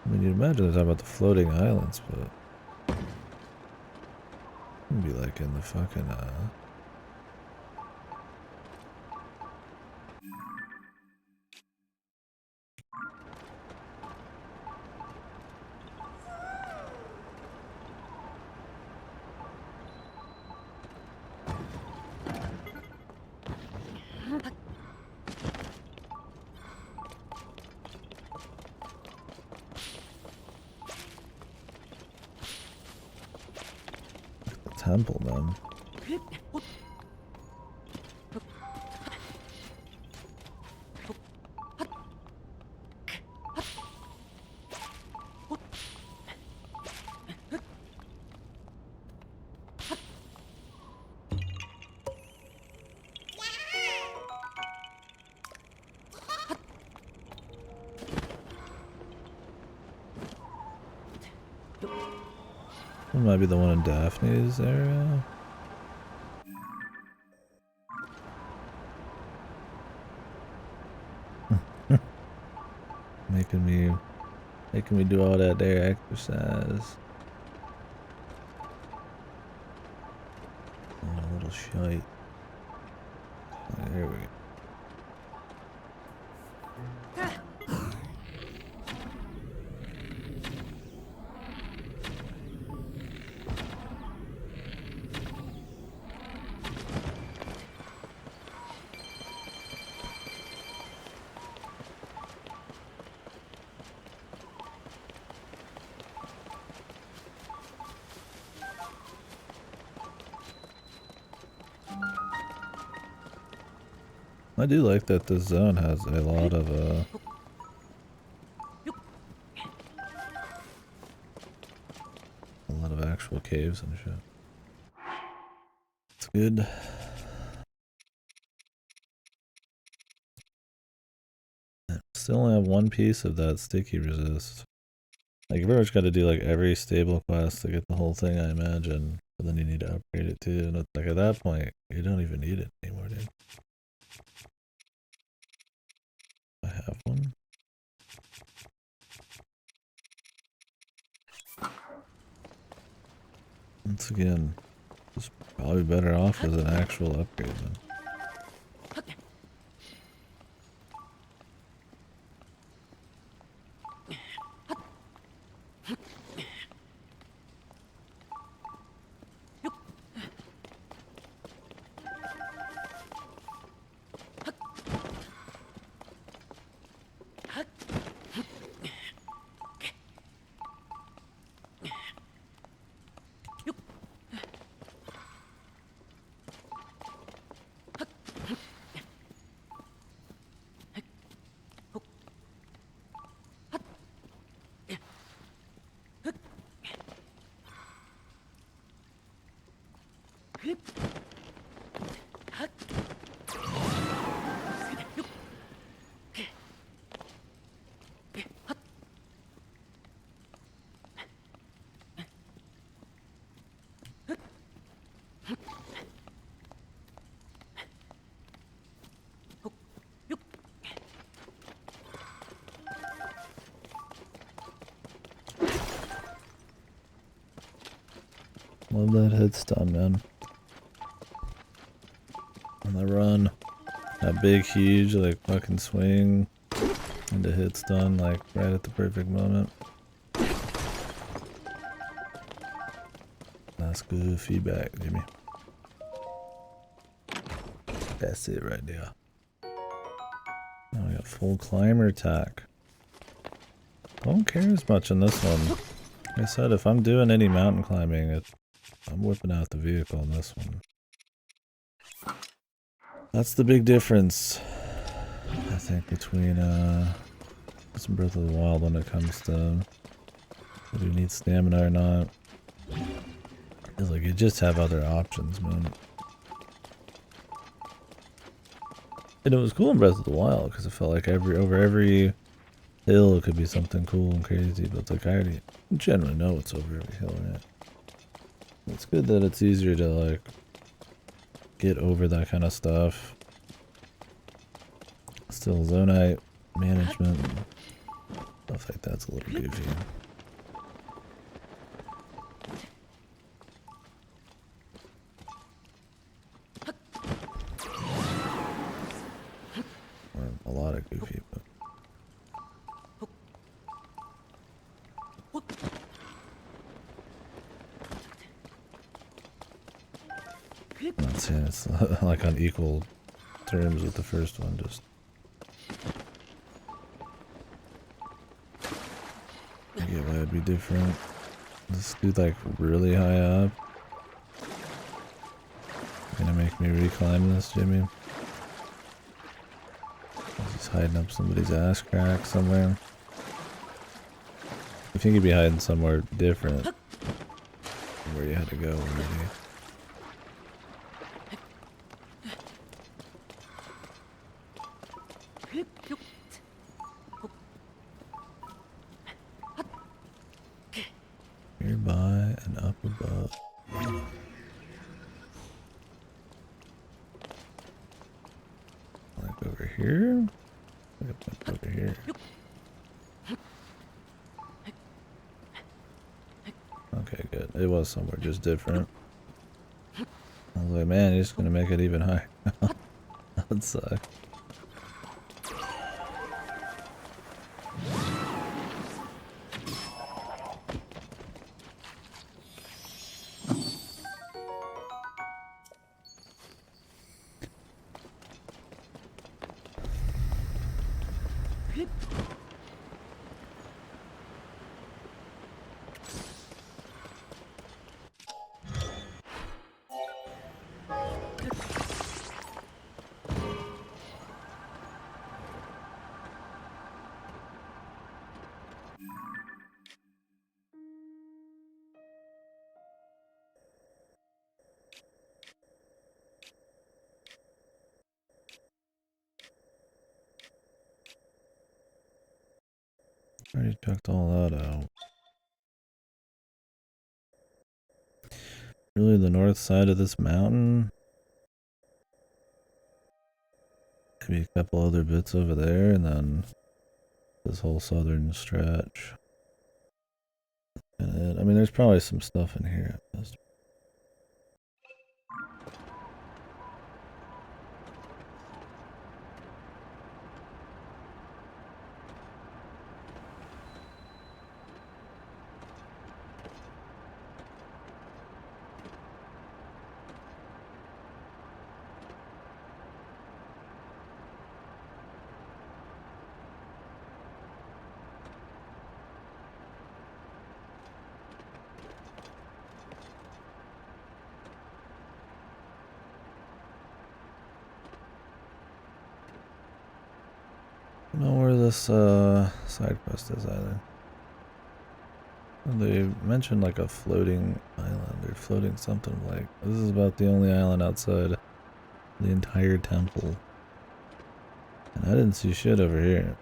I mean, you'd imagine they're talking about the floating islands, but it'd be like in the fucking temple, man. It might be the one in Daphne's area. Making me do all that there exercise. Oh, a little shite. There we go. I do like that this zone has a lot of actual caves and shit. It's good. Still only have one piece of that sticky resist. Like, you pretty much got to do like every stable quest to get the whole thing, I imagine. But then you need to upgrade it too. And like at that point, you don't even need it anymore, dude. I have one. Once again, it's probably better off as an actual upgrade then. Love that head stun, man. On the run. That big, huge, like, fucking swing. And the hit's done like right at the perfect moment. That's good feedback, Jimmy. That's it right there. Now we got full climber attack. Don't care as much on this one. Like I said, if I'm doing any mountain climbing, I'm whipping out the vehicle on this one. That's the big difference, I think, between some Breath of the Wild when it comes to whether you need stamina or not. It's like you just have other options, man. And it was cool in Breath of the Wild because it felt like over every hill it could be something cool and crazy, but like I already generally know what's over every hill, right? It's good that it's easier to like get over that kind of stuff. Still, Zonite management and stuff like that's a little goofy. Or a lot of goofy, but I'm not saying it's like on equal terms with the first one, just I get why it'd be different. This dude like really high up. Gonna make me reclimb this, Jimmy? He's hiding up somebody's ass crack somewhere. I think he'd be hiding somewhere different from where you had to go already. Nearby and up above. Like over here? Like over here. Okay, good. It was somewhere just different. I was like, man, you're just gonna make it even higher. That would suck. Already checked all that out. Really, the north side of this mountain? Maybe a couple other bits over there, and then this whole southern stretch. And I mean, there's probably some stuff in here. I don't know where this side quest is either. They mentioned like a floating island or floating something like this is about the only island outside the entire temple. And I didn't see shit over here.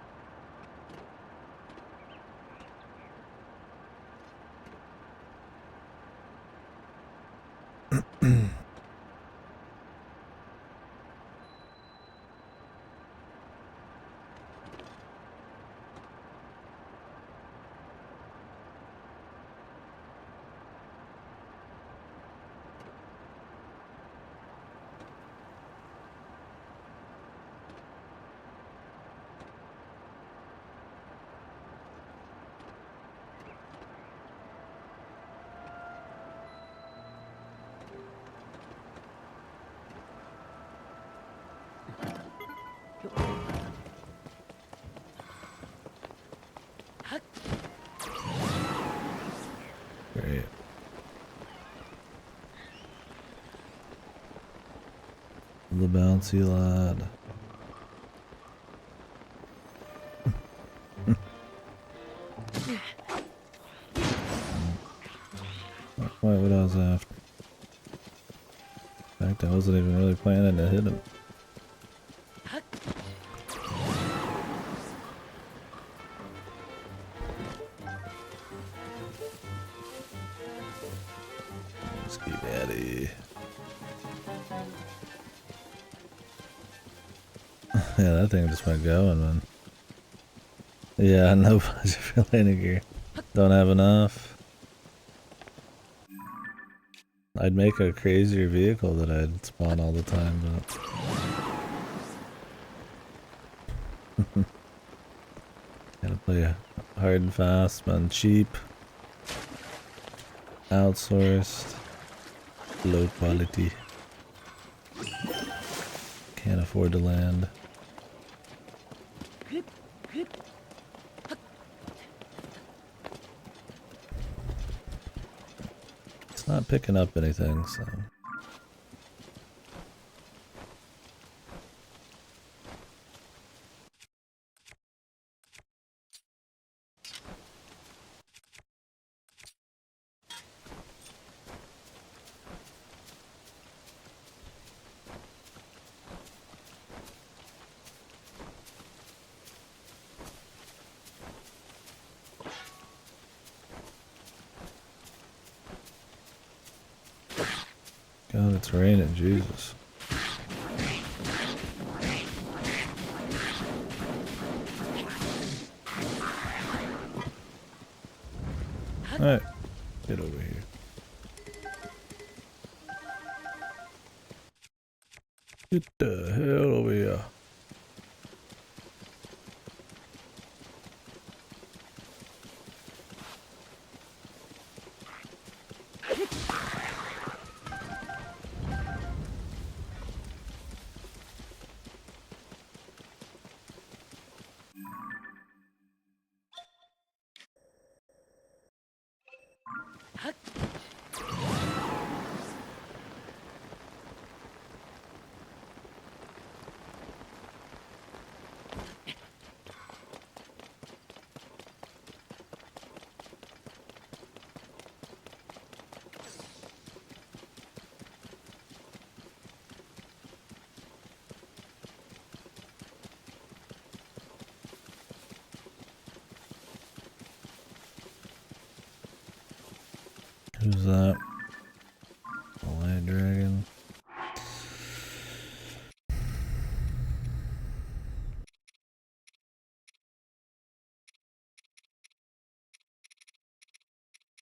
Great. The bouncy lad. Not quite what I was after. In fact, I wasn't even really planning to hit him. Ski daddy. Yeah, that thing just went going, man. Yeah, no budget for landing gear. Don't have enough. I'd make a crazier vehicle that I'd spawn all the time, but gotta play hard and fast, man. Cheap, outsourced, low quality. Can't afford to land. It's not picking up anything, so. God, it's raining, Jesus. Alright, get over here. Get the hell over here. Who's that? A light dragon.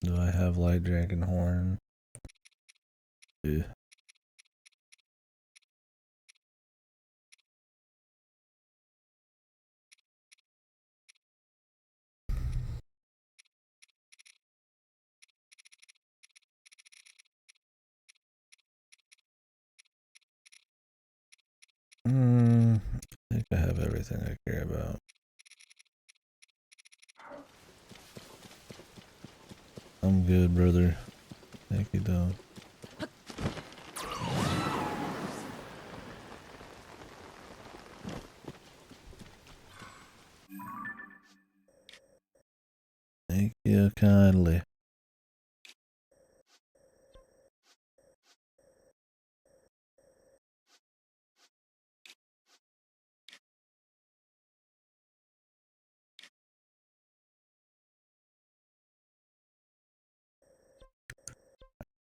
Do I have light dragon horn? Yeah. I think I have everything I care about. I'm good, brother. Thank you, dog. Thank you kindly.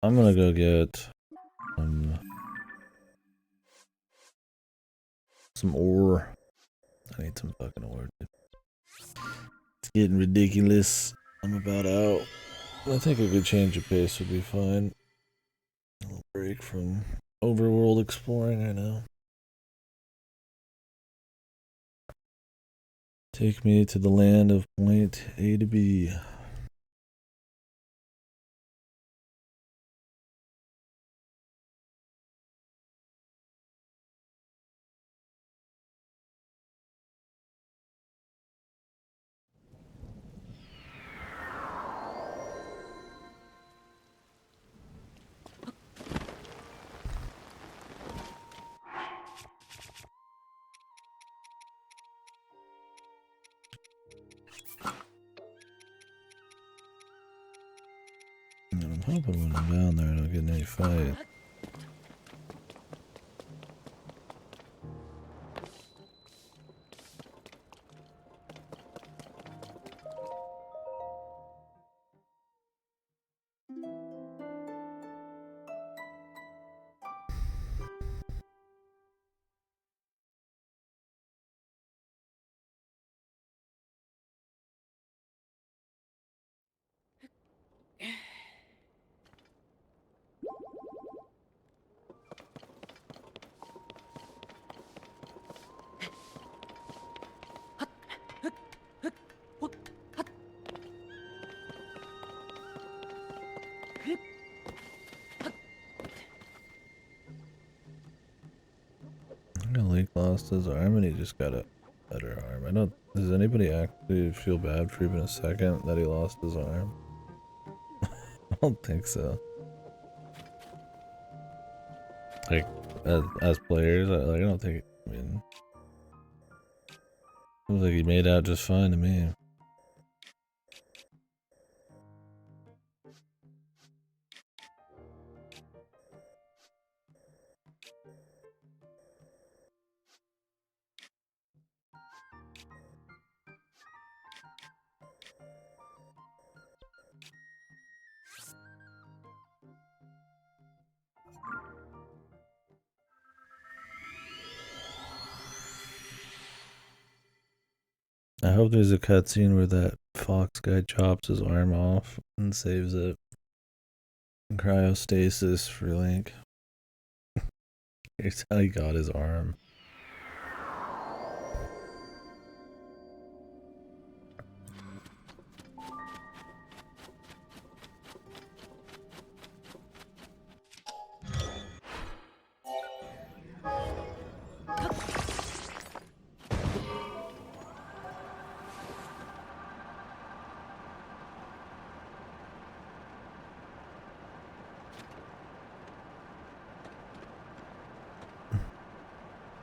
I'm gonna go get some ore. I need some fucking ore, dude. It's getting ridiculous. I'm about out. I think a good change of pace would be fine. A little break from overworld exploring, I know. Take me to the land of point A to B. hoping when I'm down there I don't get in any fight. Link lost his arm and he just got a better arm. I don't. Does anybody actually feel bad for even a second that he lost his arm? I don't think so. Like, as players, I don't think. I mean, seems like he made out just fine to me. I hope there's a cutscene where that fox guy chops his arm off and saves it. Cryostasis for Link. Here's how he got his arm.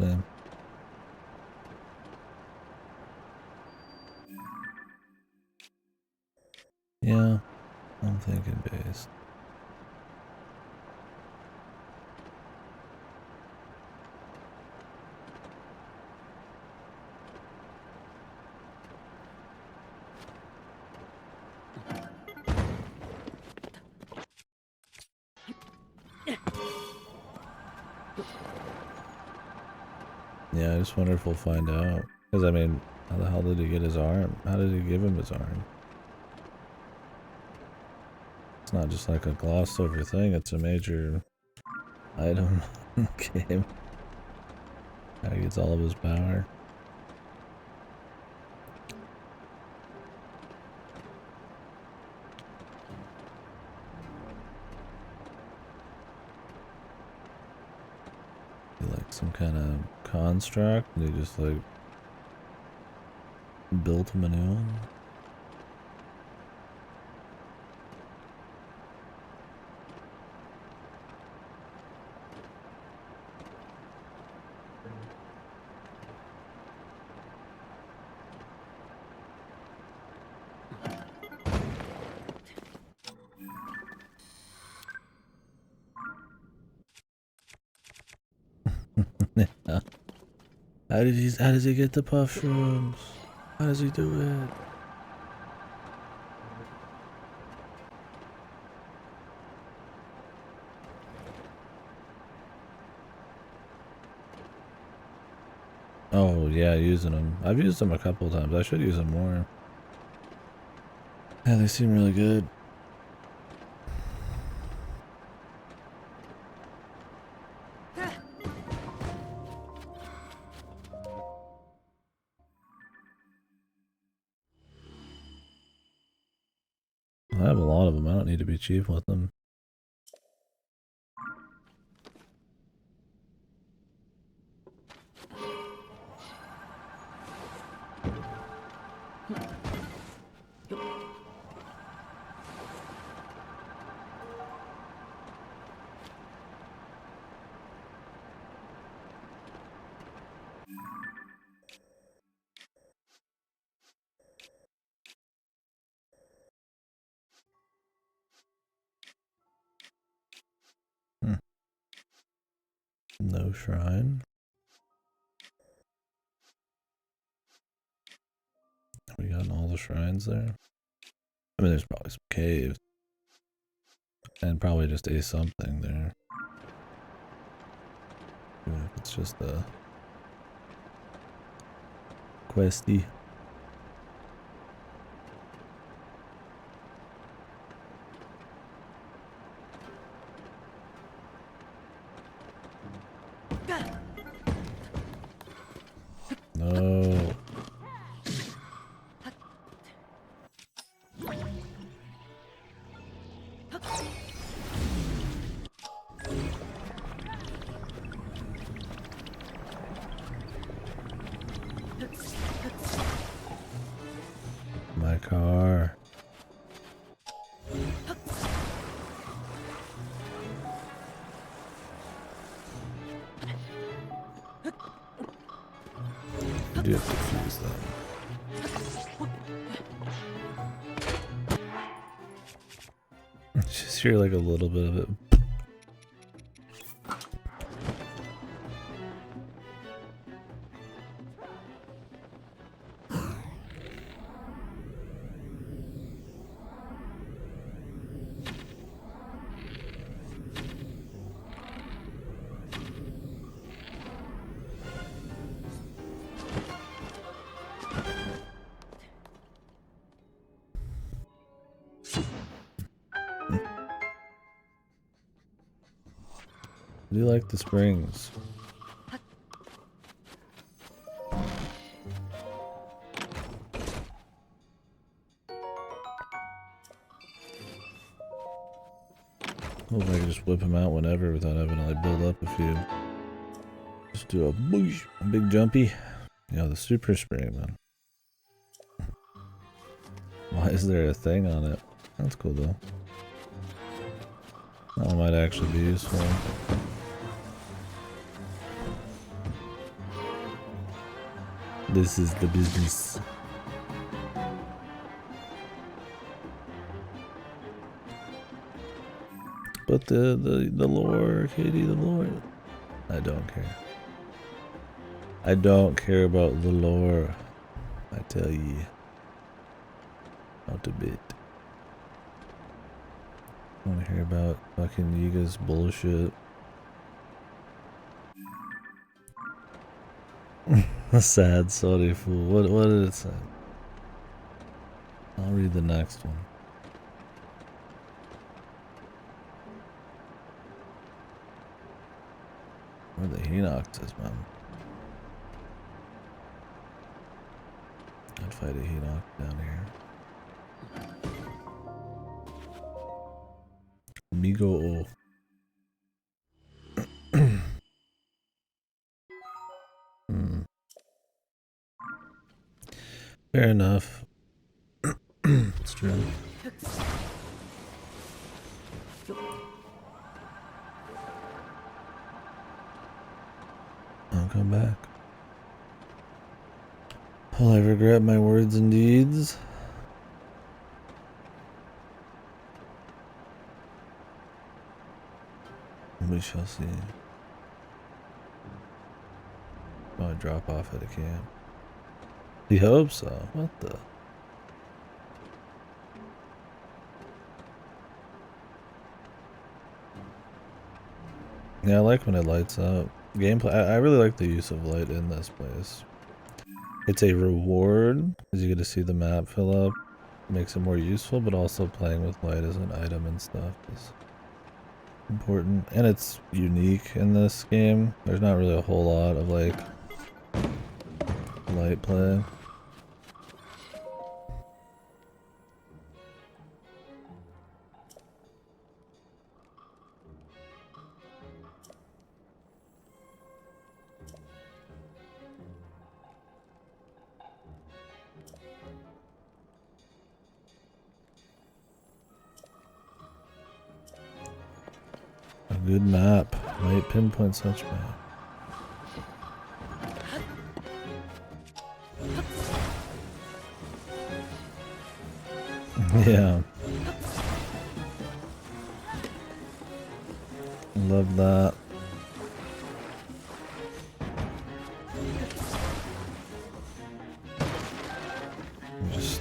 Same. Yeah, I'm thinking based. Yeah, I just wonder if we'll find out. Because, I mean, how the hell did he get his arm? How did he give him his arm? It's not just like a glossed over thing, it's a major item in the game. How he gets all of his power. Like some kind of construct, and he just like built him a new one. Yeah. How does he get the mushrooms? How does he do it? Oh yeah, using them. I've used them a couple times. I should use them more. Yeah, they seem really good. I have a lot of them. I don't need to be cheap with them. No shrine. Have we gotten all the shrines there? I mean, there's probably some caves. And probably just a something there. Even if it's just a questy. No. My car. I do have to fuse them. Just hear like a little bit of it. I do like the springs. Hope I can just whip him out whenever without having to like build up a few. Just do a boosh, a big jumpy. Yeah, the super spring, man. Why is there a thing on it? That's cool though. That one might actually be useful. This is the business. But the lore, Katie, the lore. I don't care. I don't care about the lore. I tell ye. Not a bit. I want to hear about fucking Yiga's bullshit. A sad, sorry fool. What did it say? I'll read the next one. Where the Hinox is, man. I'd fight a Hinox down here. Migo. Fair enough. It's true. I'll come back. Will I regret my words and deeds? We shall see. Oh, I drop off at a camp. He hopes so. What the? Yeah, I like when it lights up. Gameplay. I really like the use of light in this place. It's a reward, as you get to see the map fill up. Makes it more useful, but also playing with light as an item and stuff is important. And it's unique in this game. There's not really a whole lot of like light play. A good map might pinpoint such map. Yeah. Love that.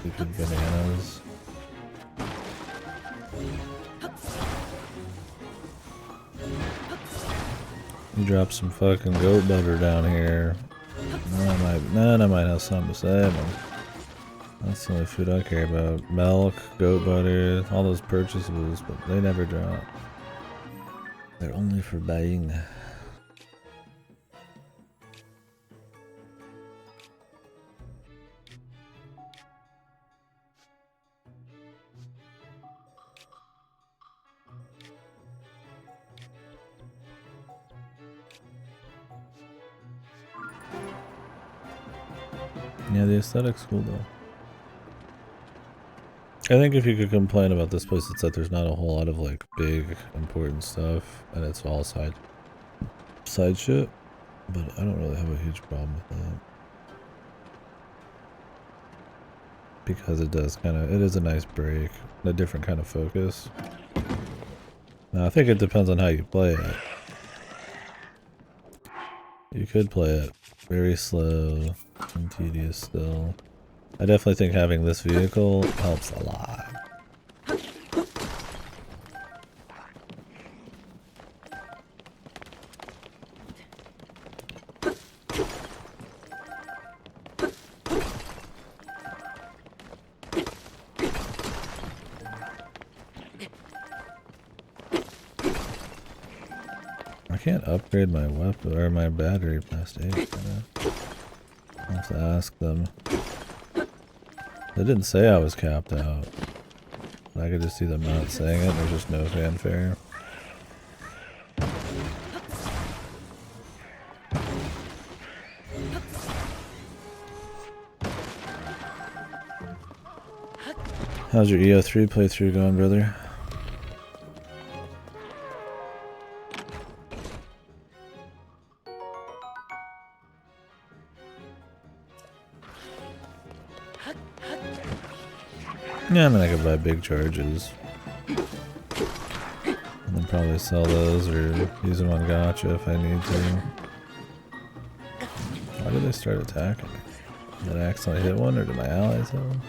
Stupid bananas. You drop some fucking goat butter down here. Then I might have something to say, but that's the only food I care about. Milk, goat butter, all those purchasables, but they never drop. They're only for buying. Yeah, the aesthetic's cool though. I think if you could complain about this place, it's that there's not a whole lot of like big important stuff, and it's all side shit. But I don't really have a huge problem with that, because it is a nice break, a different kind of focus. Now I think it depends on how you play it. You could play it very slow and tedious still. I definitely think having this vehicle helps a lot. I can't upgrade my weapon or my battery past 8. I'll have to ask them. They didn't say I was capped out. I could just see them not saying it. There's just no fanfare. How's your EO3 playthrough going, brother? Yeah, I mean I could buy big charges. And then probably sell those or use them on gacha if I need to. Why did they start attacking me? Did I accidentally hit one or did my allies hit one?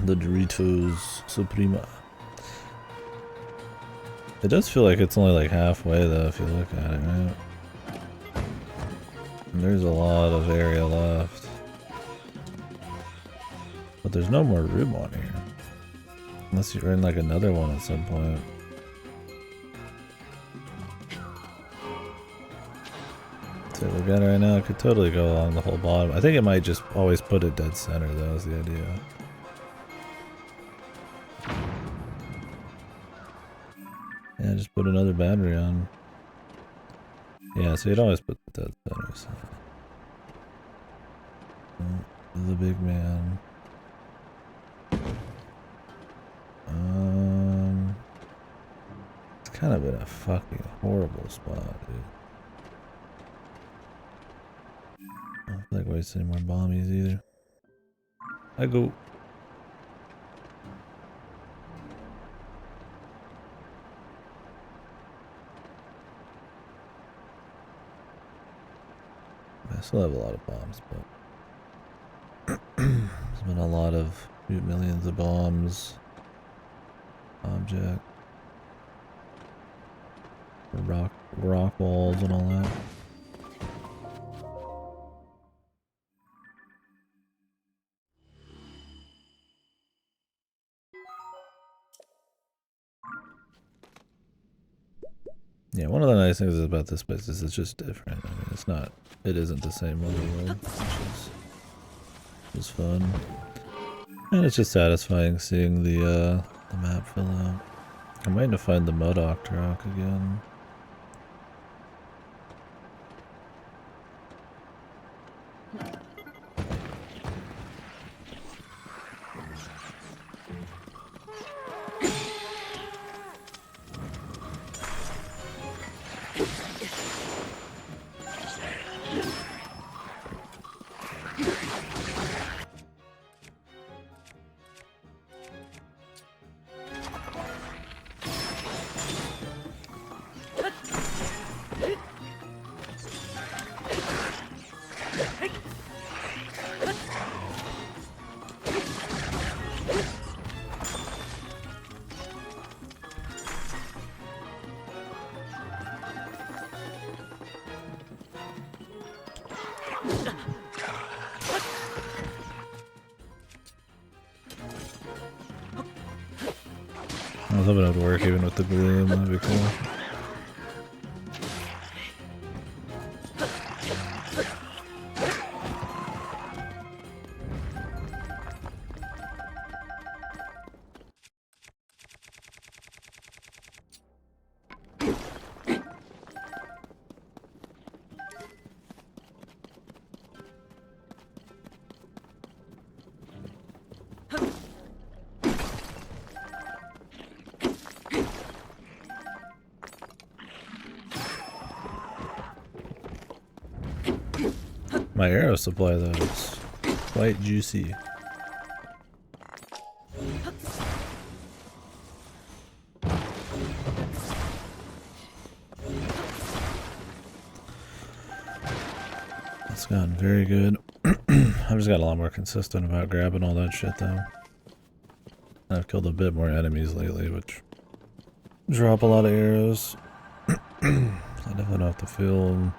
The Doritos Suprema. It does feel like it's only like halfway though if you look at it, right? And there's a lot of area left. But there's no more room on here. Unless you're in like another one at some point. So look at it right now, it could totally go along the whole bottom. I think it might just always put it dead center though, is the idea. Yeah, just put another battery on. Yeah, so you'd always put the dead center. So. The big man. It's kind of in a fucking horrible spot, dude. I don't feel like wasting any more bombies either. I go. I still have a lot of bombs, but there's been a lot of millions of bombs, object, rock walls, and all that. Yeah, one of the nice things about this place is it's just different. I mean, it isn't the same Wonderworld, which is fun. And it's just satisfying seeing the map fill out. I'm waiting to find the Modoc rock again. I was hoping it would work even with the gloom, that'd be cool. My arrow supply though is quite juicy. It's gotten very good. I've just got a lot more consistent about grabbing all that shit though. I've killed a bit more enemies lately, which drop a lot of arrows. I definitely don't have to feel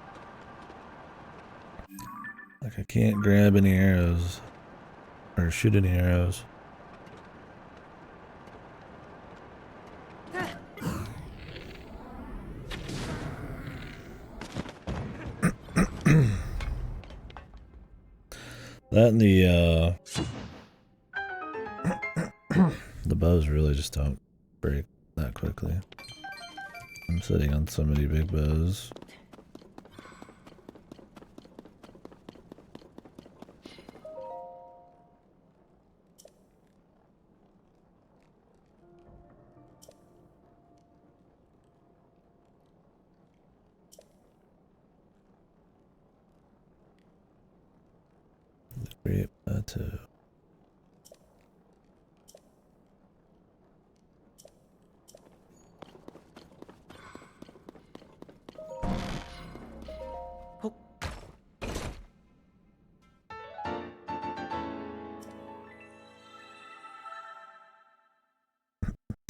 like I can't grab any arrows or shoot any arrows. That and the bows really just don't break that quickly. I'm sitting on so many big bows. The Great Plateau.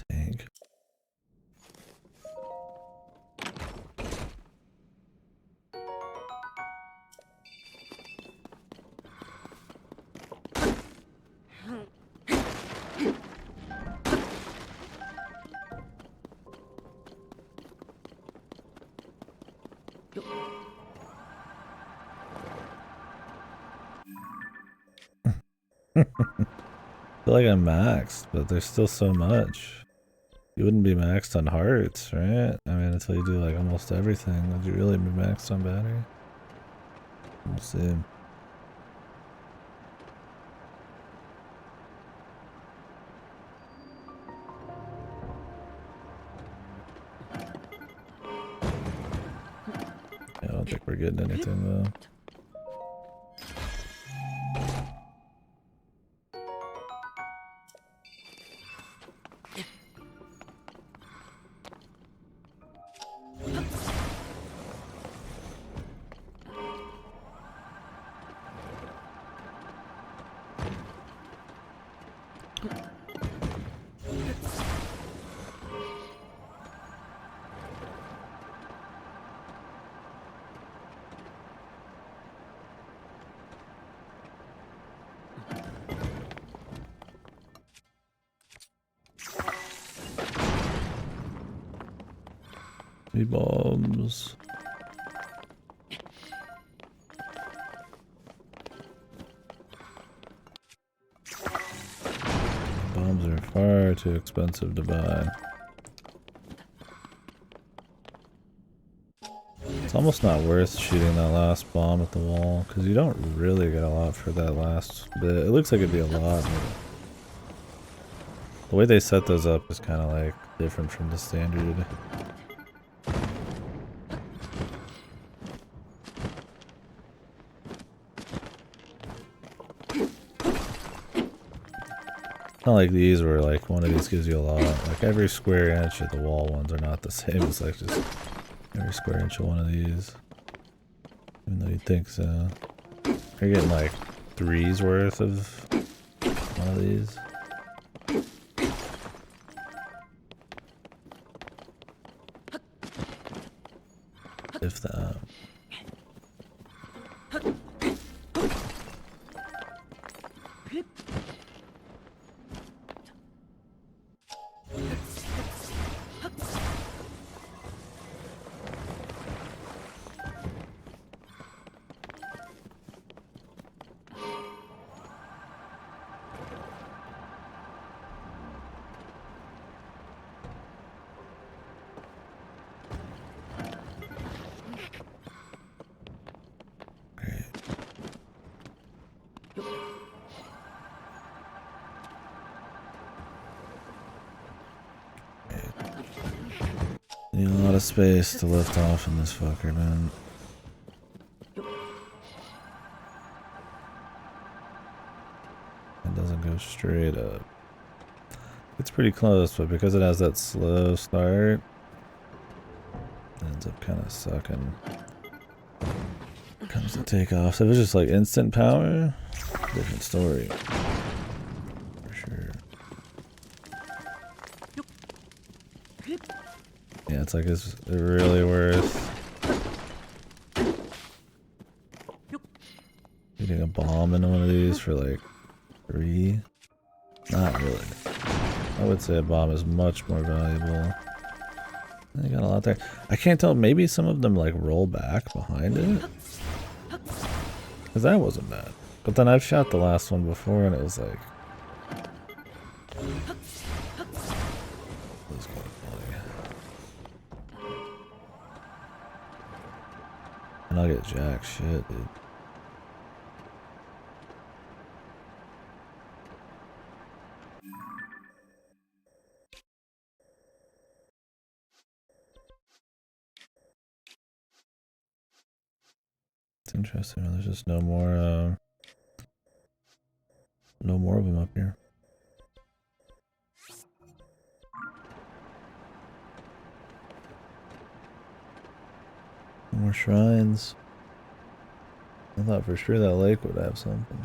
Tank. I feel like I'm maxed, but there's still so much. You wouldn't be maxed on hearts, right? I mean, until you do like almost everything. Would you really be maxed on battery? We'll see. I don't think we're getting anything though. Bombs. Bombs are far too expensive to buy. It's almost not worth shooting that last bomb at the wall because you don't really get a lot for that last bit. It looks like it'd be a lot, but the way they set those up is kind of like different from the standard. Not like these where like one of these gives you a lot. Like every square inch of the wall ones are not the same. It's like just every square inch of one of these. Even though you'd think so. You're getting like 3's worth of one of these. If that. lot of space to lift off in this fucker, man. It doesn't go straight up. It's pretty close, but because it has that slow start, it ends up kind of sucking. Comes to take off. So if it's just like instant power, different story. For sure. Yeah, it's like it's really worth getting a bomb in one of these for like 3. Not really. I would say a bomb is much more valuable. They got a lot there. I can't tell. Maybe some of them like roll back behind it. Because that wasn't bad. But then I've shot the last one before and it was like... Let's go play. And I'll get jack shit, dude. It's interesting. There's just no more of them up here. No more shrines. I thought for sure that lake would have something.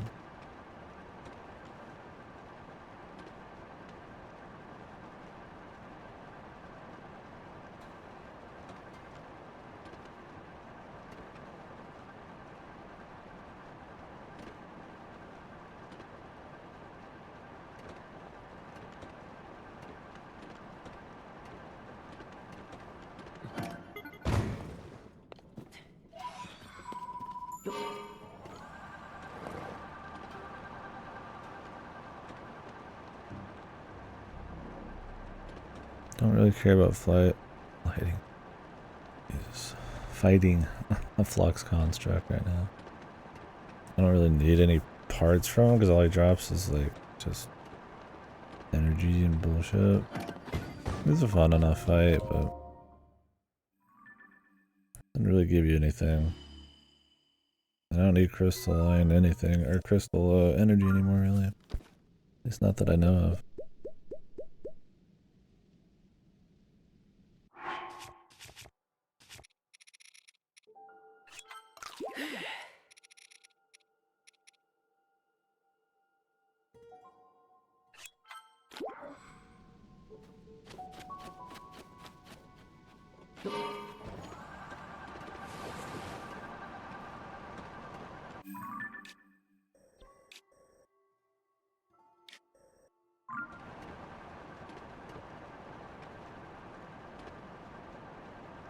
Don't really care about lighting. Jesus. Fighting a flux construct right now. I don't really need any parts from him because all he drops is like just energy and bullshit. It's a fun enough fight, but doesn't really give you anything. I don't need crystalline anything or crystal energy anymore, really. At least not that I know of.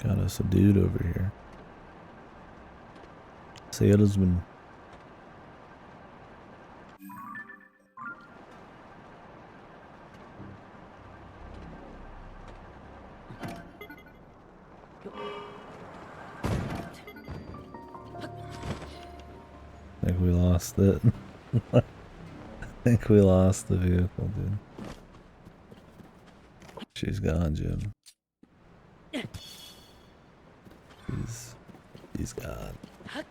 Got us a dude over here. Salesman. I think we lost it. I think we lost the vehicle, dude. She's gone, Jim. He's gone. I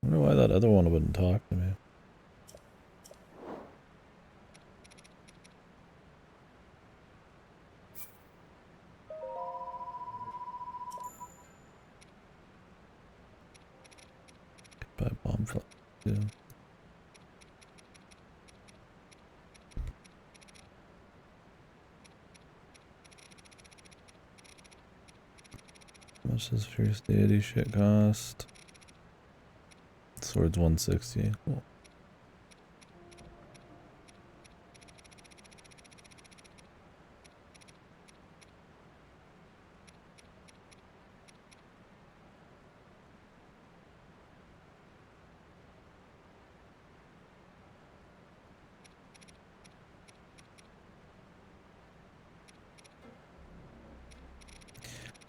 wonder why that other one wouldn't talk to me. By bomb flip, too. How much does Fierce Deity shit cost? Sword's 160. Cool.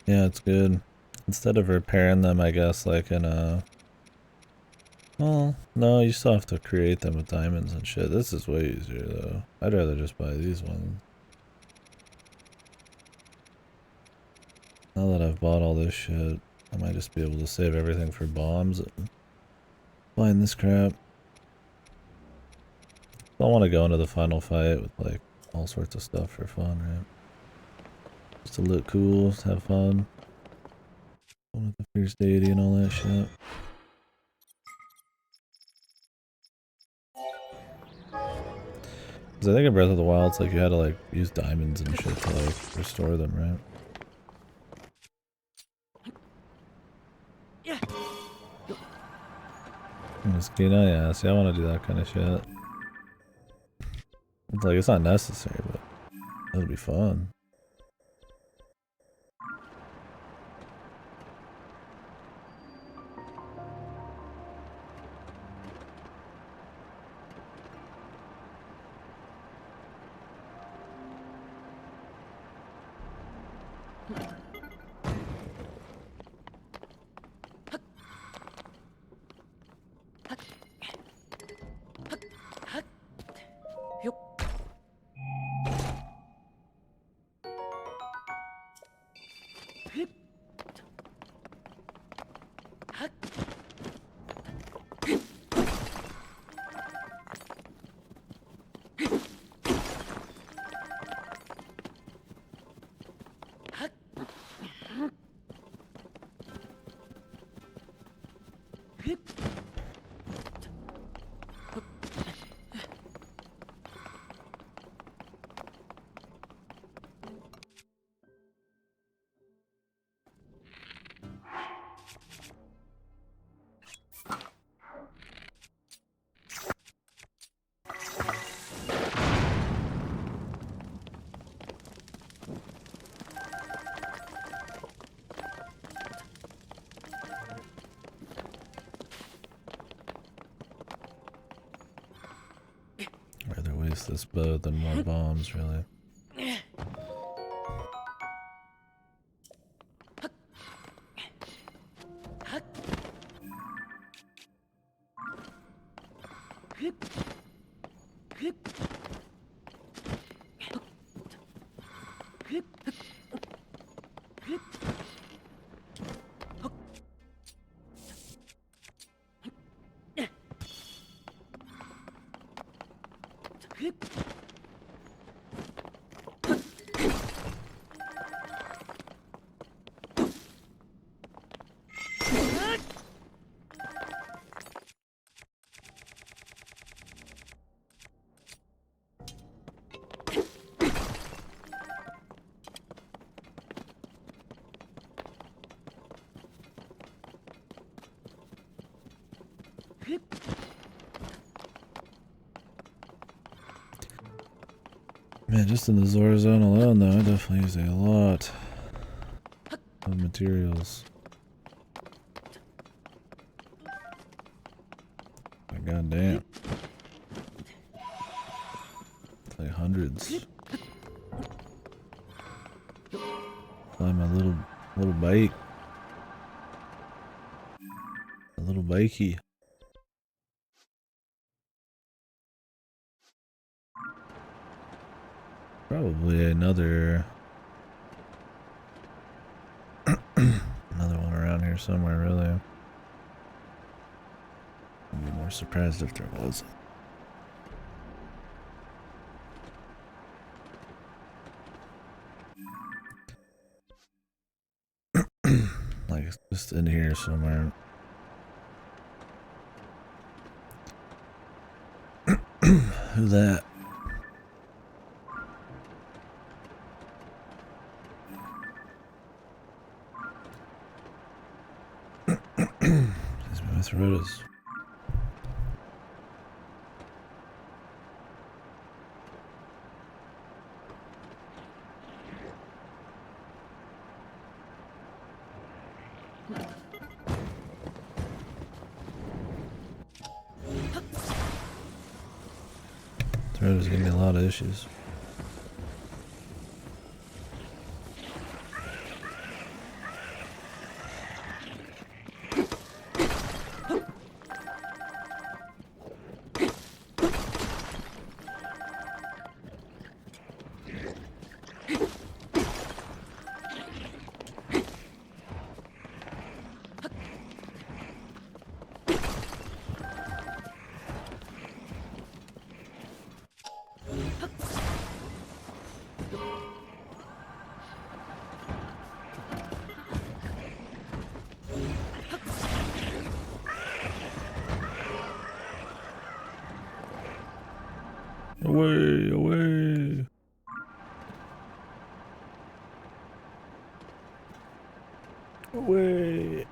Yeah, it's good. Instead of repairing them, I guess, like in a... Well, no, you still have to create them with diamonds and shit. This is way easier, though. I'd rather just buy these ones. Now that I've bought all this shit, I might just be able to save everything for bombs and find this crap. I don't want to go into the final fight with, like, all sorts of stuff for fun, right? Just to look cool, just have fun. Going with the fierce deity and all that shit. Because I think in Breath of the Wild, it's like you had to, like, use diamonds and shit to, like, restore them, right? Mosquito, yeah, see, I want to do that kind of shit. It's like, it's not necessary, but it'll be fun. Rather waste this bow than more bombs, really. Man, just in the Zora Zone alone, though, I definitely use a lot of materials. Like, goddamn. It's like hundreds. Fly my little bike. A little bikey. Probably another one around here somewhere, really. I'd be more surprised if there was. Like, it's just in here somewhere. Who's that? These my throat is. Throat is giving me a lot of issues. Away, away. Away.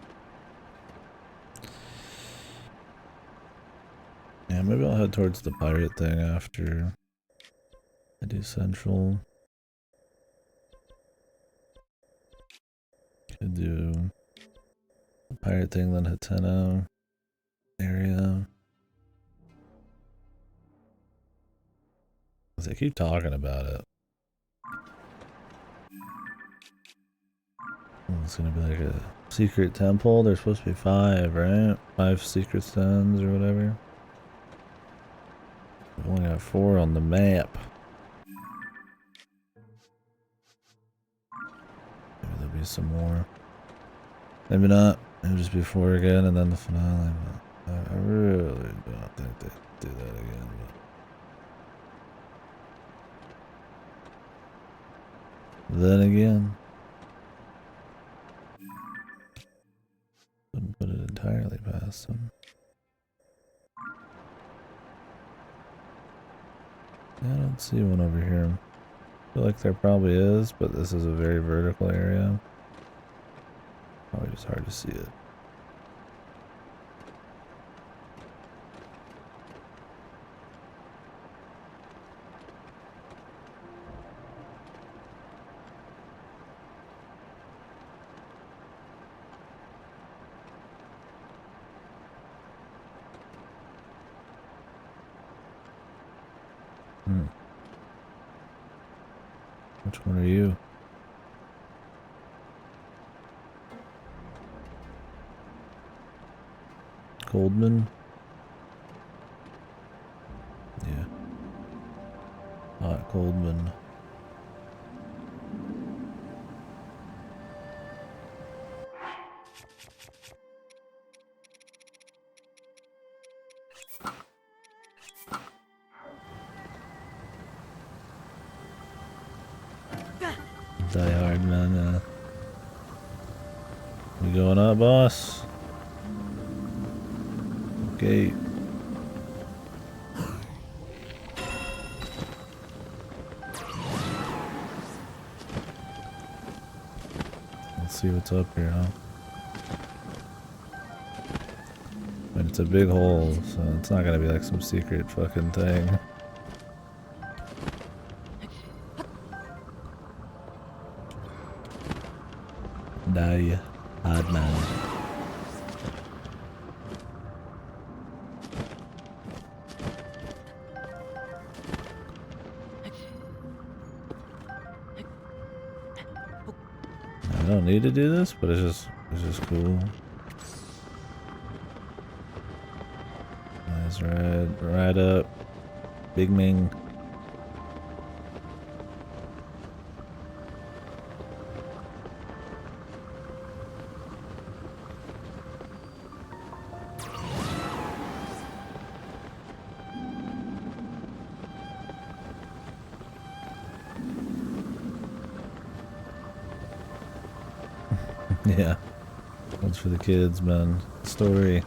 Yeah, maybe I'll head towards the pirate thing after I do Central. Could do the pirate thing, then Hateno area. They keep talking about it. It's gonna be like a secret temple. There's supposed to be 5, right? 5 secret stones or whatever. We've only got 4 on the map. Maybe there'll be some more. Maybe not. It'll just be 4 again and then the finale. But I really don't think they do that again. But then again, wouldn't put it entirely past them. Yeah, I don't see one over here. I feel like there probably is, but this is a very vertical area. Probably just hard to see it. Which one are you? Coldman? Yeah. Hot Coldman. Die hard, man. We going up, boss? Okay. Let's see what's up here, huh? But it's a big hole, so it's not gonna be like some secret fucking thing. Die, hard man. I don't need to do this, but it's just cool. Nice right up. Big Ming. Yeah. That's for the kids, man. Story.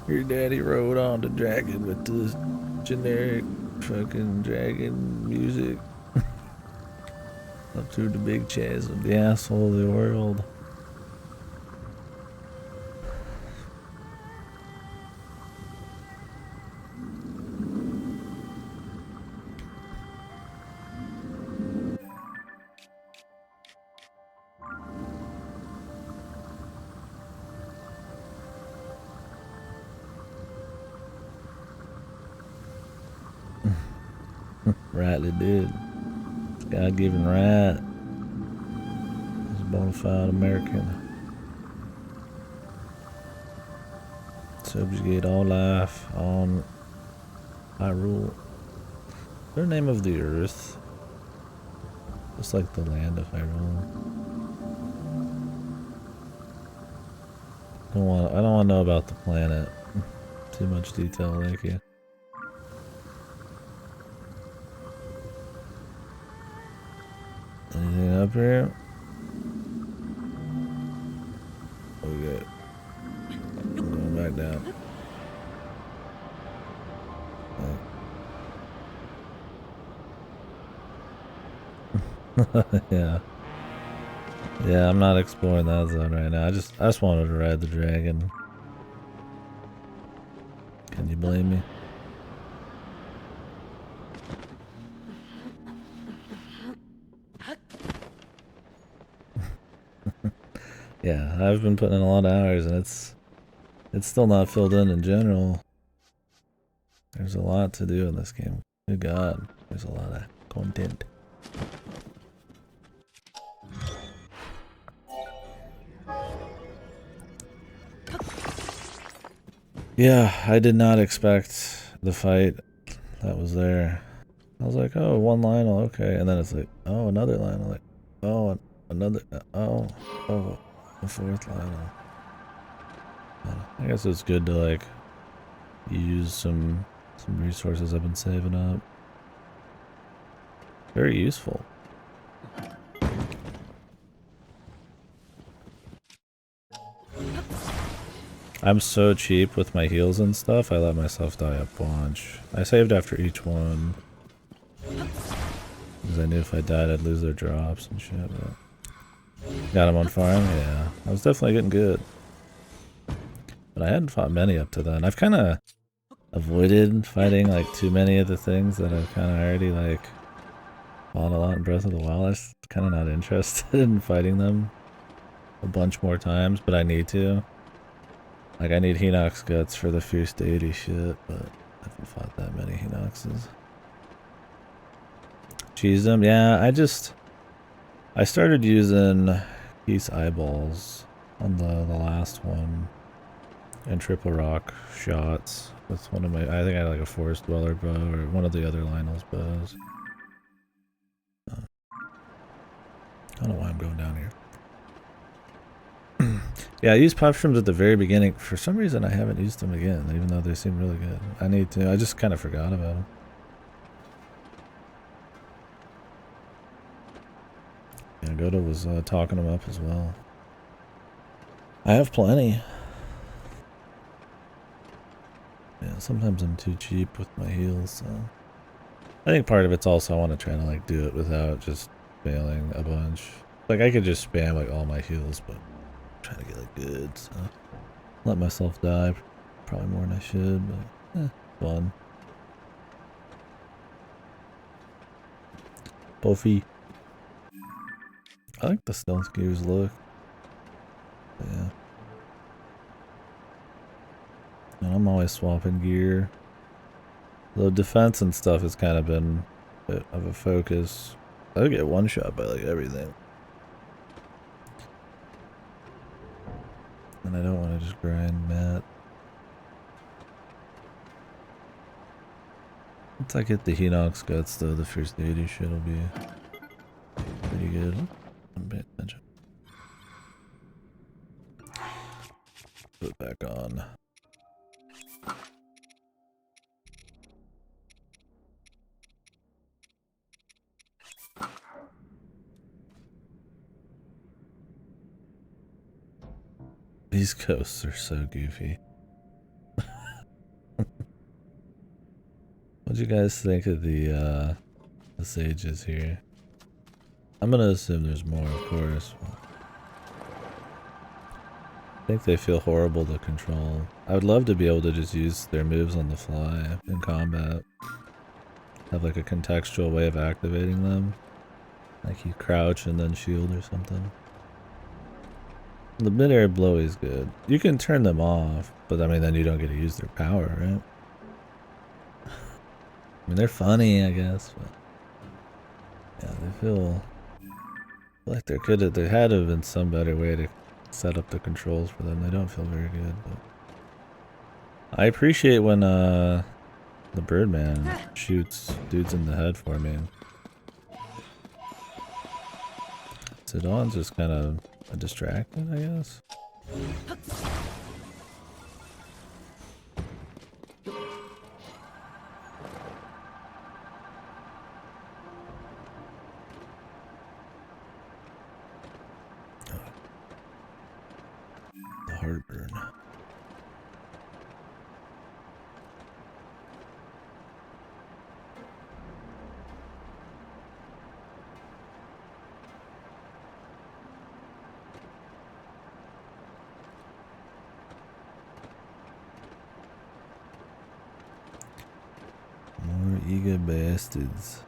Your daddy rode on the dragon with the generic fucking dragon music. Up through the big chasm, the asshole of the world. Rightly did. God-given right. He's a bona fide American. Subjugate all life on Hyrule. the name of the Earth? Just like the land of Hyrule. I don't want to know about the planet. Too much detail, thank you. Anything up here? Okay. I'm going back down. Yeah. Yeah, I'm not exploring that zone right now. I just wanted to ride the dragon. Can you blame me? Yeah, I've been putting in a lot of hours and it's still not filled in general. There's a lot to do in this game. Good God, there's a lot of content. Yeah, I did not expect the fight that was there. I was like, oh, one Lionel, okay. And then it's like, oh, another Lionel. Like, oh, another, oh, a fourth Lionel. I guess it's good to, like, use some resources I've been saving up. Very useful. I'm so cheap with my heals and stuff, I let myself die a bunch. I saved after each one. Because I knew if I died I'd lose their drops and shit. But got them on farm? Yeah. I was definitely getting good. But I hadn't fought many up to then. I've kind of avoided fighting like too many of the things that I've kind of already like fought a lot in Breath of the Wild. I'm just kind of not interested in fighting them a bunch more times, but I need to. Like, I need Hinox guts for the Fierce Deity shit, but I haven't fought that many Hinoxes. Cheese them? Yeah, I started using Peace Eyeballs on the last one. And triple rock shots with one of my, I think I had like a Forest Dweller bow or one of the other Lionel's bows. I don't know why I'm going down here. Yeah, I used pop shrooms at the very beginning. For some reason, I haven't used them again, even though they seem really good. I need to. I just kind of forgot about them. Yeah, Goda was talking them up as well. I have plenty. Yeah, sometimes I'm too cheap with my heals, so... I think part of it's also I want to try to, like, do it without just failing a bunch. Like, I could just spam, like, all my heals, but I'm trying to get, like, good, so... Let myself die, probably more than I should, but... fun. Buffy. I like the stealth gears look. But yeah. And I'm always swapping gear. The defense and stuff has kind of been a bit of a focus. I get one shot by like everything. And I don't want to just grind Matt. Once I get the Hinox guts though, the Fierce Deity shit will be pretty good. I'm paying attention. Put it back on. These coasts are so goofy. What'd you guys think of the sages here? I'm gonna assume there's more, of course. I think they feel horrible to control. I would love to be able to just use their moves on the fly in combat. Have like a contextual way of activating them. Like you crouch and then shield or something. The mid-air blowy is good. You can turn them off, but I mean then you don't get to use their power, right? I mean they're funny, I guess, but yeah, they feel like there had to have been some better way to set up the controls for them. They don't feel very good, but I appreciate when The Birdman shoots dudes in the head for me. Zidon's just kind of a distracted, I guess. The heartburn. More eager bastards.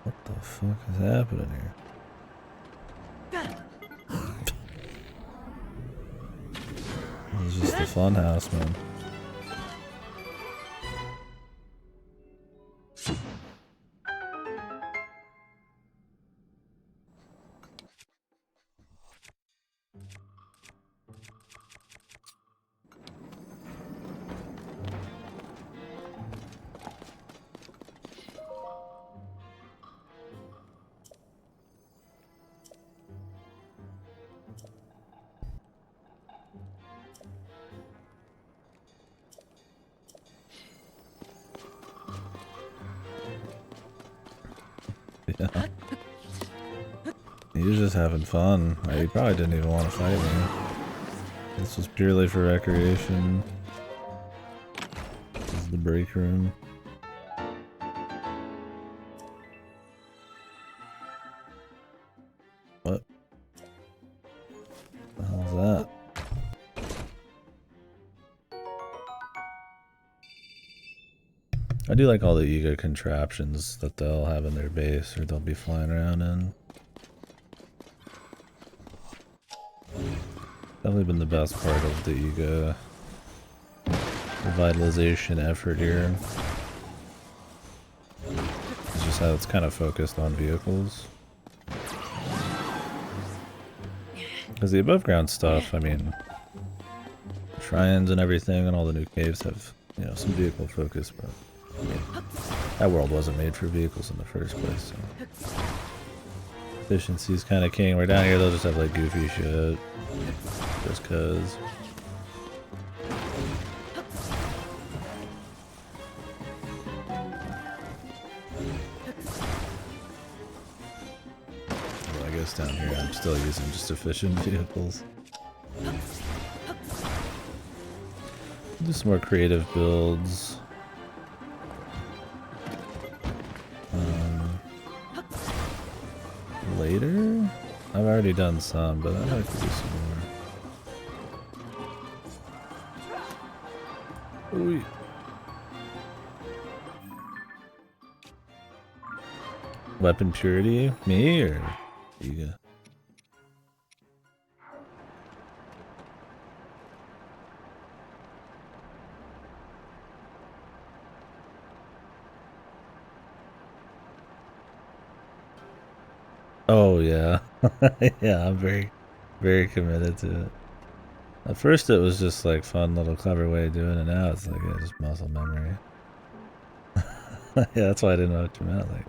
What the fuck is happening here? This is just the fun house, man. Yeah. He was just having fun. He probably didn't even want to fight me. This was purely for recreation. This is the break room. What? The hell's that? I do like all the ego contraptions that they'll have in their base or they'll be flying around in. Definitely been the best part of the ego revitalization effort here. It's just how it's kind of focused on vehicles. Because the above ground stuff, I mean, shrines and everything and all the new caves have, you know, some vehicle focus, but I mean, that world wasn't made for vehicles in the first place, so. Efficiency's kind of king. We're down here, they'll just have like goofy shit. Just cause. Well, I guess down here I'm still using just efficient vehicles. Do some more creative builds. Later? I've already done some, but I'd like to do some more. Ooh. Weapon purity? Me or Giga? Oh yeah. Yeah, I'm very, very committed to it. At first it was just like fun little clever way of doing it, now it's like, yeah, just muscle memory. Yeah, that's why I didn't know what you meant, like,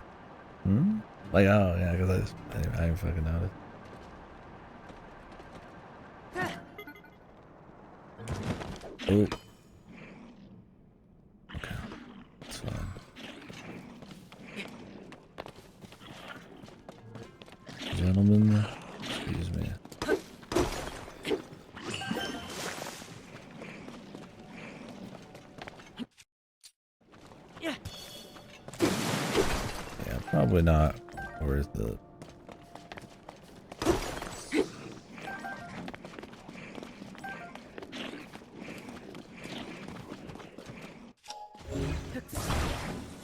Like, oh yeah, because I didn't fucking notice. Oh. Okay, it's fine. Gentlemen, excuse me. Yeah, probably not worth it.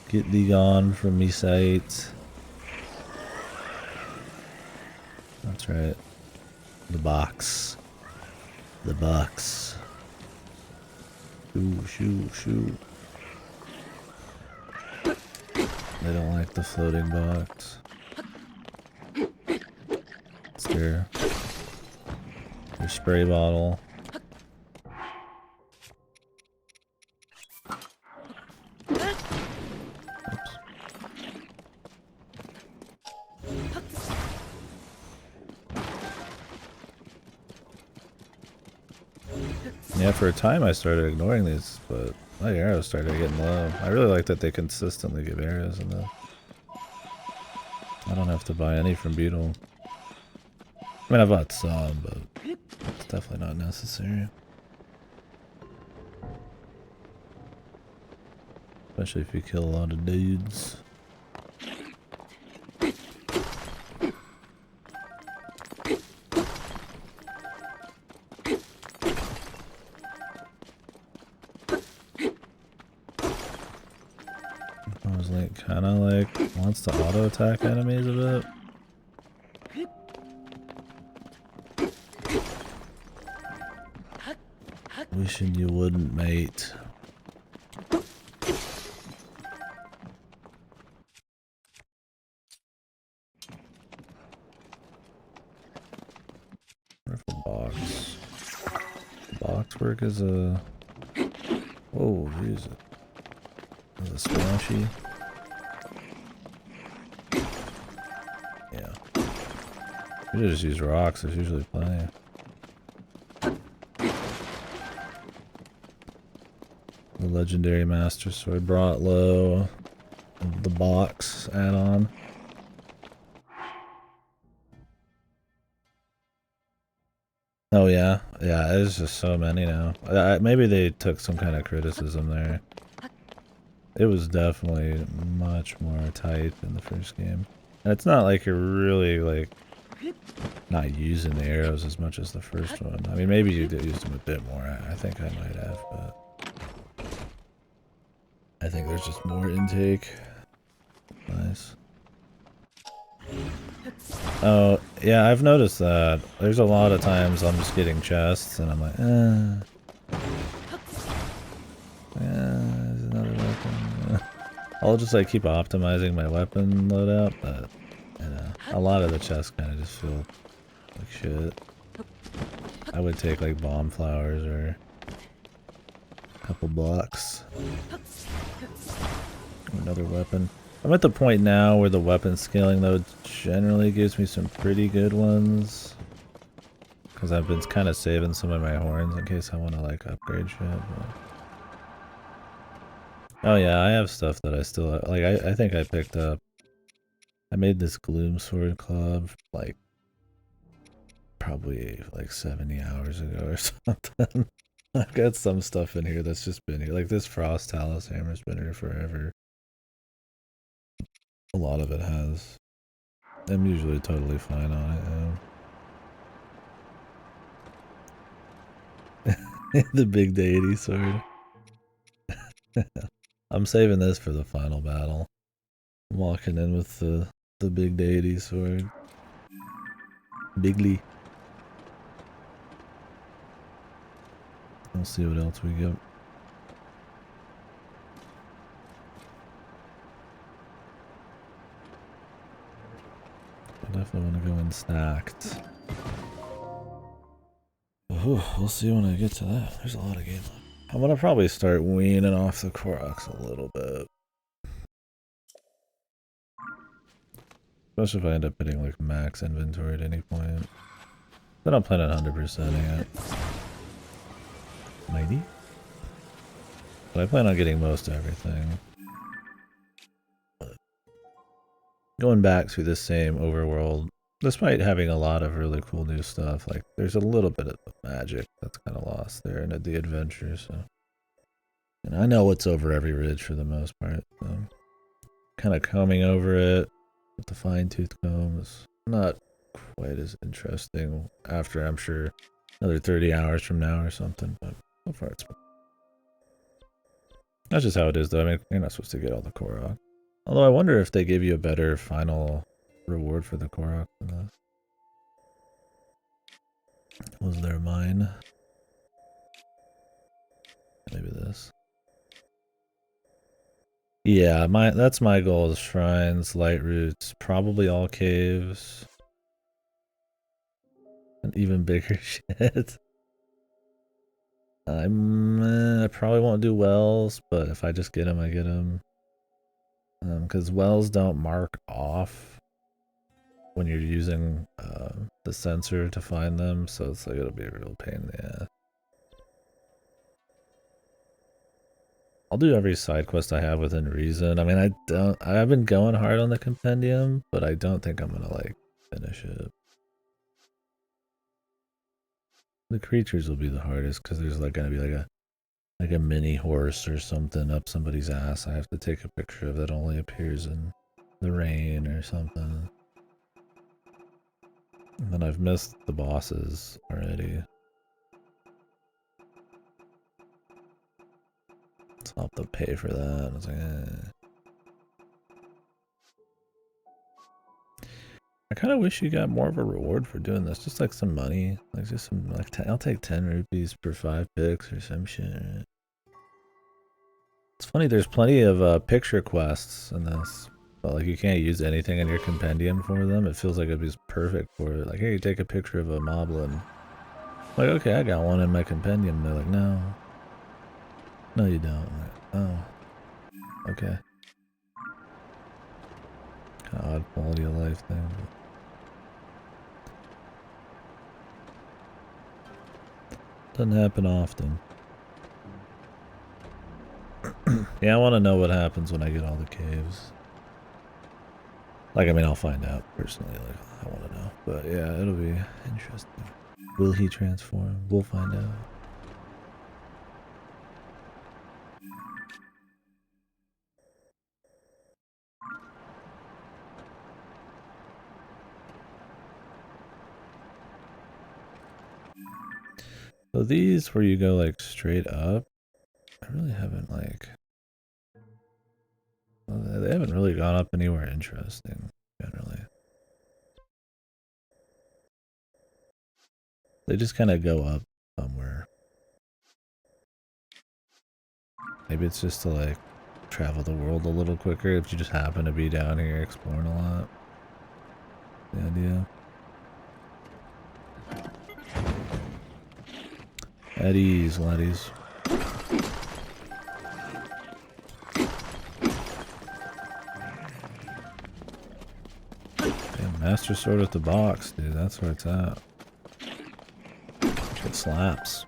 Get thee gone from me sight. That's right. The box. The box. Shoo. They don't like the floating box. It's their spray bottle. Yeah, for a time I started ignoring these, but my arrows started getting low. I really like that they consistently give arrows in this. I don't have to buy any from Beetle. I mean, I bought some, but it's definitely not necessary. Especially if you kill a lot of dudes. I was like, kinda like, wants to auto attack enemies a bit. Wishing you wouldn't, mate. Rifle box. Box work is a. Whoa, Jesus. Is a splashy. Yeah. You just use rocks, there's usually plenty. The legendary master sword brought low. The box add-on. Oh yeah, yeah. There's just so many now. Maybe they took some kind of criticism there. It was definitely much more tight than the first game. And it's not like you're really like not using the arrows as much as the first one. I mean, maybe you did use them a bit more. I think I might have, but I think there's just more intake. Nice. Oh, yeah, I've noticed that. There's a lot of times I'm just getting chests and I'm like, there's another weapon. I'll just like keep optimizing my weapon loadout, but you know, a lot of the chests kind of just feel like shit. I would take like bomb flowers or a couple blocks. Another weapon. I'm at the point now where the weapon scaling though generally gives me some pretty good ones. Because I've been kind of saving some of my horns in case I want to like upgrade shit. But... Oh yeah, I have stuff that I still like. I think I picked up. I made this Gloom Sword Club like probably like 70 hours ago or something. I've got some stuff in here that's just been here. Like this Frost Talus Hammer's been here forever. A lot of it has. I'm usually totally fine on it. The big deity sword. I'm saving this for the final battle. I'm walking in with the big deity sword. Bigly. We'll see what else we get. I definitely want to go in stacked. Ooh, we'll see when I get to that. There's a lot of game left. I'm gonna probably start weaning off the Koroks a little bit. Especially if I end up hitting like max inventory at any point. Then I'm planning 100%ing it. Maybe? But I plan on getting most everything. But going back to the same overworld, despite having a lot of really cool new stuff, like there's a little bit of magic that's kind of lost there in the adventure, so. And I know what's over every ridge for the most part, so. Kind of combing over it with the fine-tooth comb is not quite as interesting after, I'm sure, another 30 hours from now or something, but so far it's fun. That's just how it is though. I mean, you're not supposed to get all the Korok. Although I wonder if they give you a better final reward for the Korok than this. Was there mine? Maybe this. Yeah, that's my goal is shrines, light roots, probably all caves. And even bigger shit. I probably won't do wells, but if I just get them, I get them. Because wells don't mark off when you're using the sensor to find them, so it's like it'll be a real pain in the ass. I'll do every side quest I have within reason. I mean, I've been going hard on the compendium, but I don't think I'm gonna like finish it. The creatures will be the hardest because there's like gonna be like a mini horse or something up somebody's ass. I have to take a picture of that only appears in the rain or something. And then I've missed the bosses already. So I'll have to pay for that. I was like, I kind of wish you got more of a reward for doing this. Just like some money. Like just some, like, I'll take 10 rupees per 5 pics or some shit. It's funny, there's plenty of picture quests in this. But like you can't use anything in your compendium for them. It feels like it'd be perfect for it. Like, hey, you take a picture of a moblin. Like, okay, I got one in my compendium. They're like, no. No, you don't. I'm like, oh. Okay. Kind of odd quality of life thing. Doesn't happen often. Yeah, I want to know what happens when I get all the caves. Like, I mean, I'll find out personally. Like, I want to know. But yeah, it'll be interesting. Will he transform? We'll find out. So these where you go like straight up, I really haven't like, well, they haven't really gone up anywhere interesting generally. They just kind of go up somewhere. Maybe it's just to like travel the world a little quicker if you just happen to be down here exploring a lot. The idea. At ease, laddies. Damn, Master Sword at the box, dude. That's where it's at. Shit slaps.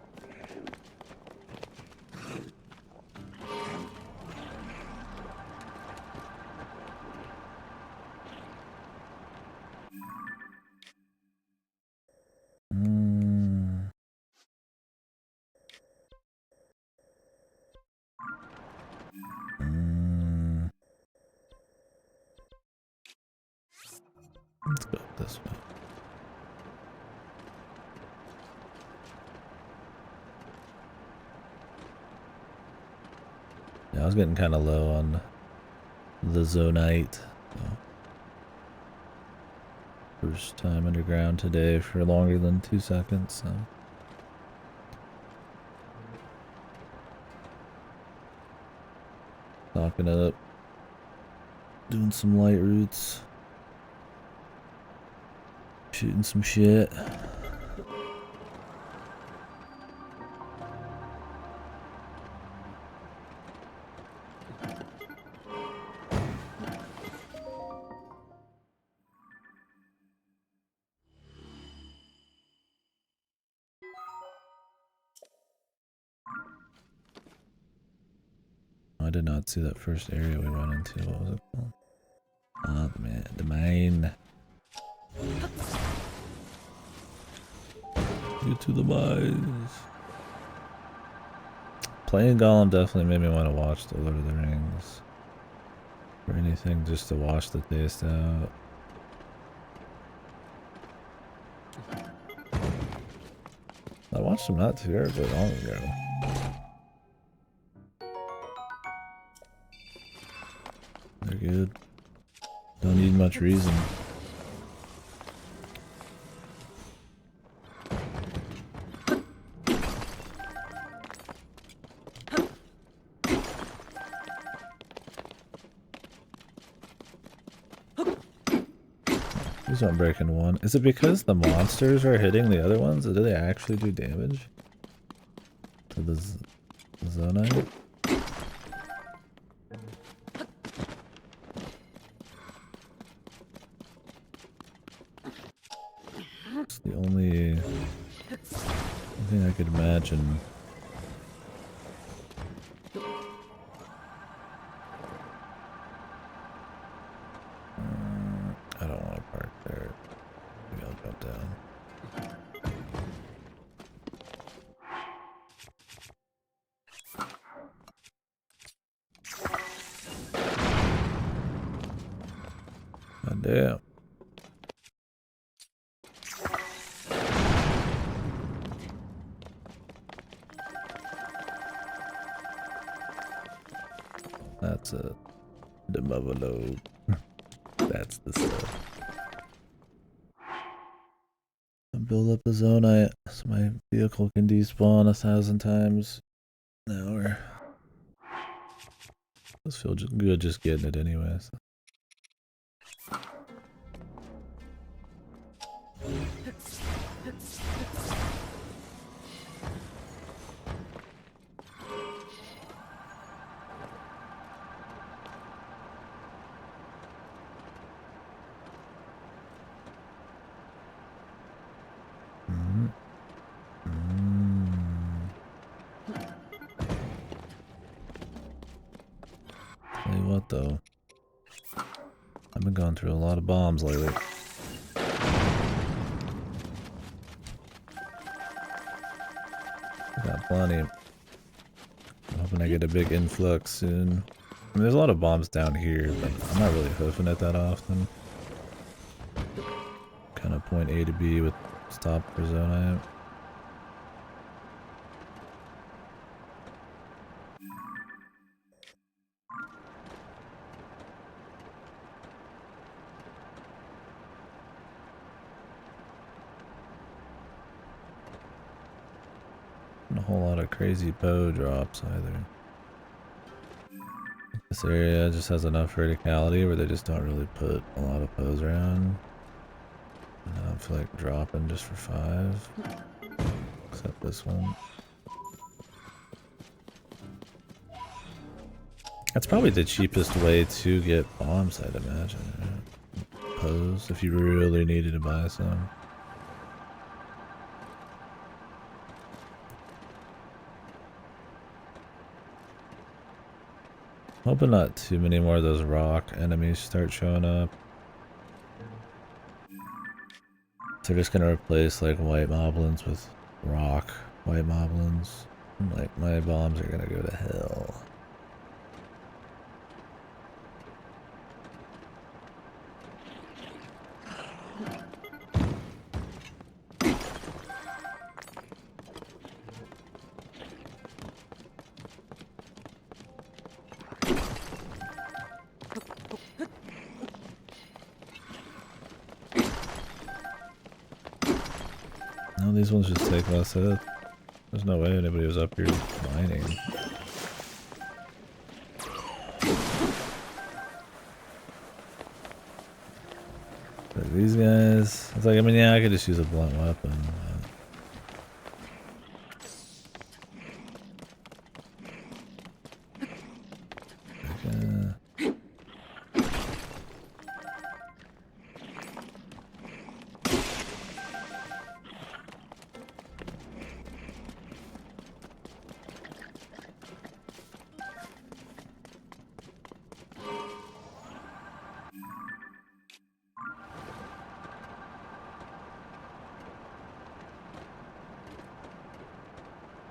Let's go this way. Yeah, I was getting kind of low on the Zonite. So. First time underground today for longer than 2 seconds. So. Knocking it up. Doing some light roots. Shooting some shit. I did not see that first area we went into. What was it called? Ah, the main. Get to the mines. Playing Golem definitely made me want to watch The Lord of the Rings. Or anything just to wash the taste out. I watched them not too terribly long ago. They're good. Don't need much reason. He's not breaking one. Is it because the monsters are hitting the other ones? Or do they actually do damage to the Zonite? It's the only thing I could imagine. God damn. That's it. The mother load. That's the stuff. Build up a zonite so my vehicle can despawn 1,000 times an hour. This feels good just getting it anyway. So. Tell you what though, I've been going through a lot of bombs lately. I got plenty. I'm hoping I get a big influx soon. I mean, there's a lot of bombs down here, but I'm not really hoofing it that often. Kind of point A to B with stop for zonite. A whole lot of crazy bow drops either. This area just has enough verticality where they just don't really put a lot of bows around. And I don't feel like dropping just for 5. Except this one. That's probably the cheapest way to get bombs, I'd imagine. Right? Bows, if you really needed to buy some. Hoping not too many more of those rock enemies start showing up. They're just gonna replace like white moblins with rock white moblins. Like my bombs are gonna go to hell. No, these ones just take less hit. There's no way anybody was up here mining. But these guys, it's like, I mean, yeah, I could just use a blunt weapon.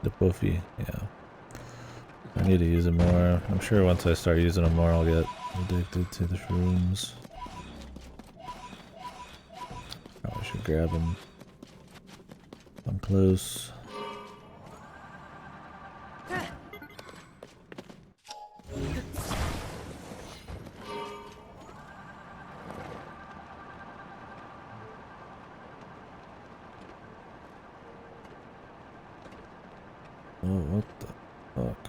The Puffy, yeah. I need to use them more. I'm sure once I start using them more, I'll get addicted to the shrooms. Probably should grab them. I'm close. Oh, what the fuck?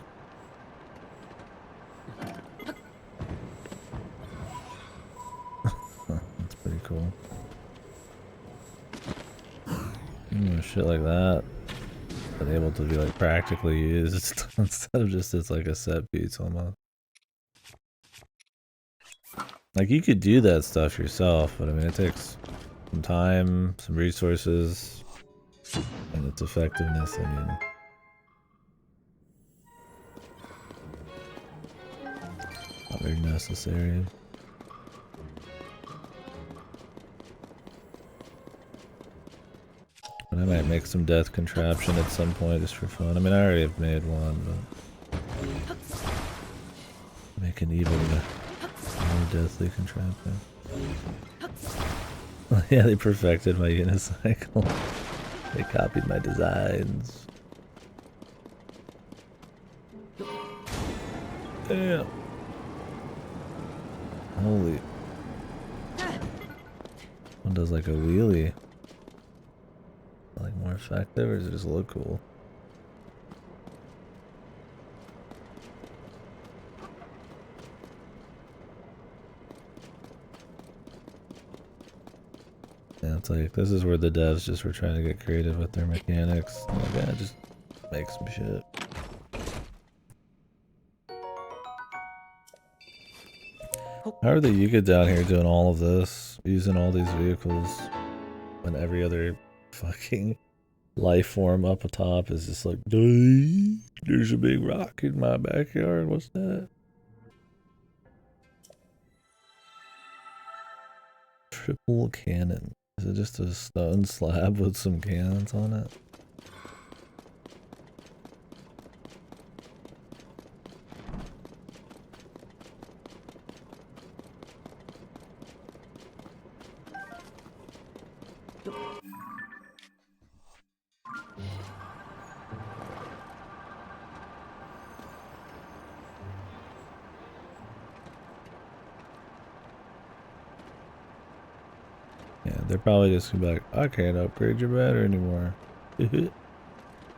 That's pretty cool. Shit like that. Been able to be like practically used instead of just as like a set piece almost. Like you could do that stuff yourself, but I mean it takes some time, some resources, and its effectiveness, I mean. Not very necessary. But I might make some death contraption at some point just for fun. I mean, I already have made one, but make an even more deathly contraption. Yeah, they perfected my unicycle. They copied my designs. Damn. Holy. One does like a wheelie. Like more effective, or does it just look cool? Yeah, it's like, this is where the devs just were trying to get creative with their mechanics. Like, yeah, just make some shit. How are the Yuga down here doing all of this? Using all these vehicles when every other fucking life form up atop is just like, there's a big rock in my backyard, what's that? Triple cannon. Is it just a stone slab with some cannons on it? Yeah, they're probably just gonna be like, I can't upgrade your battery anymore. And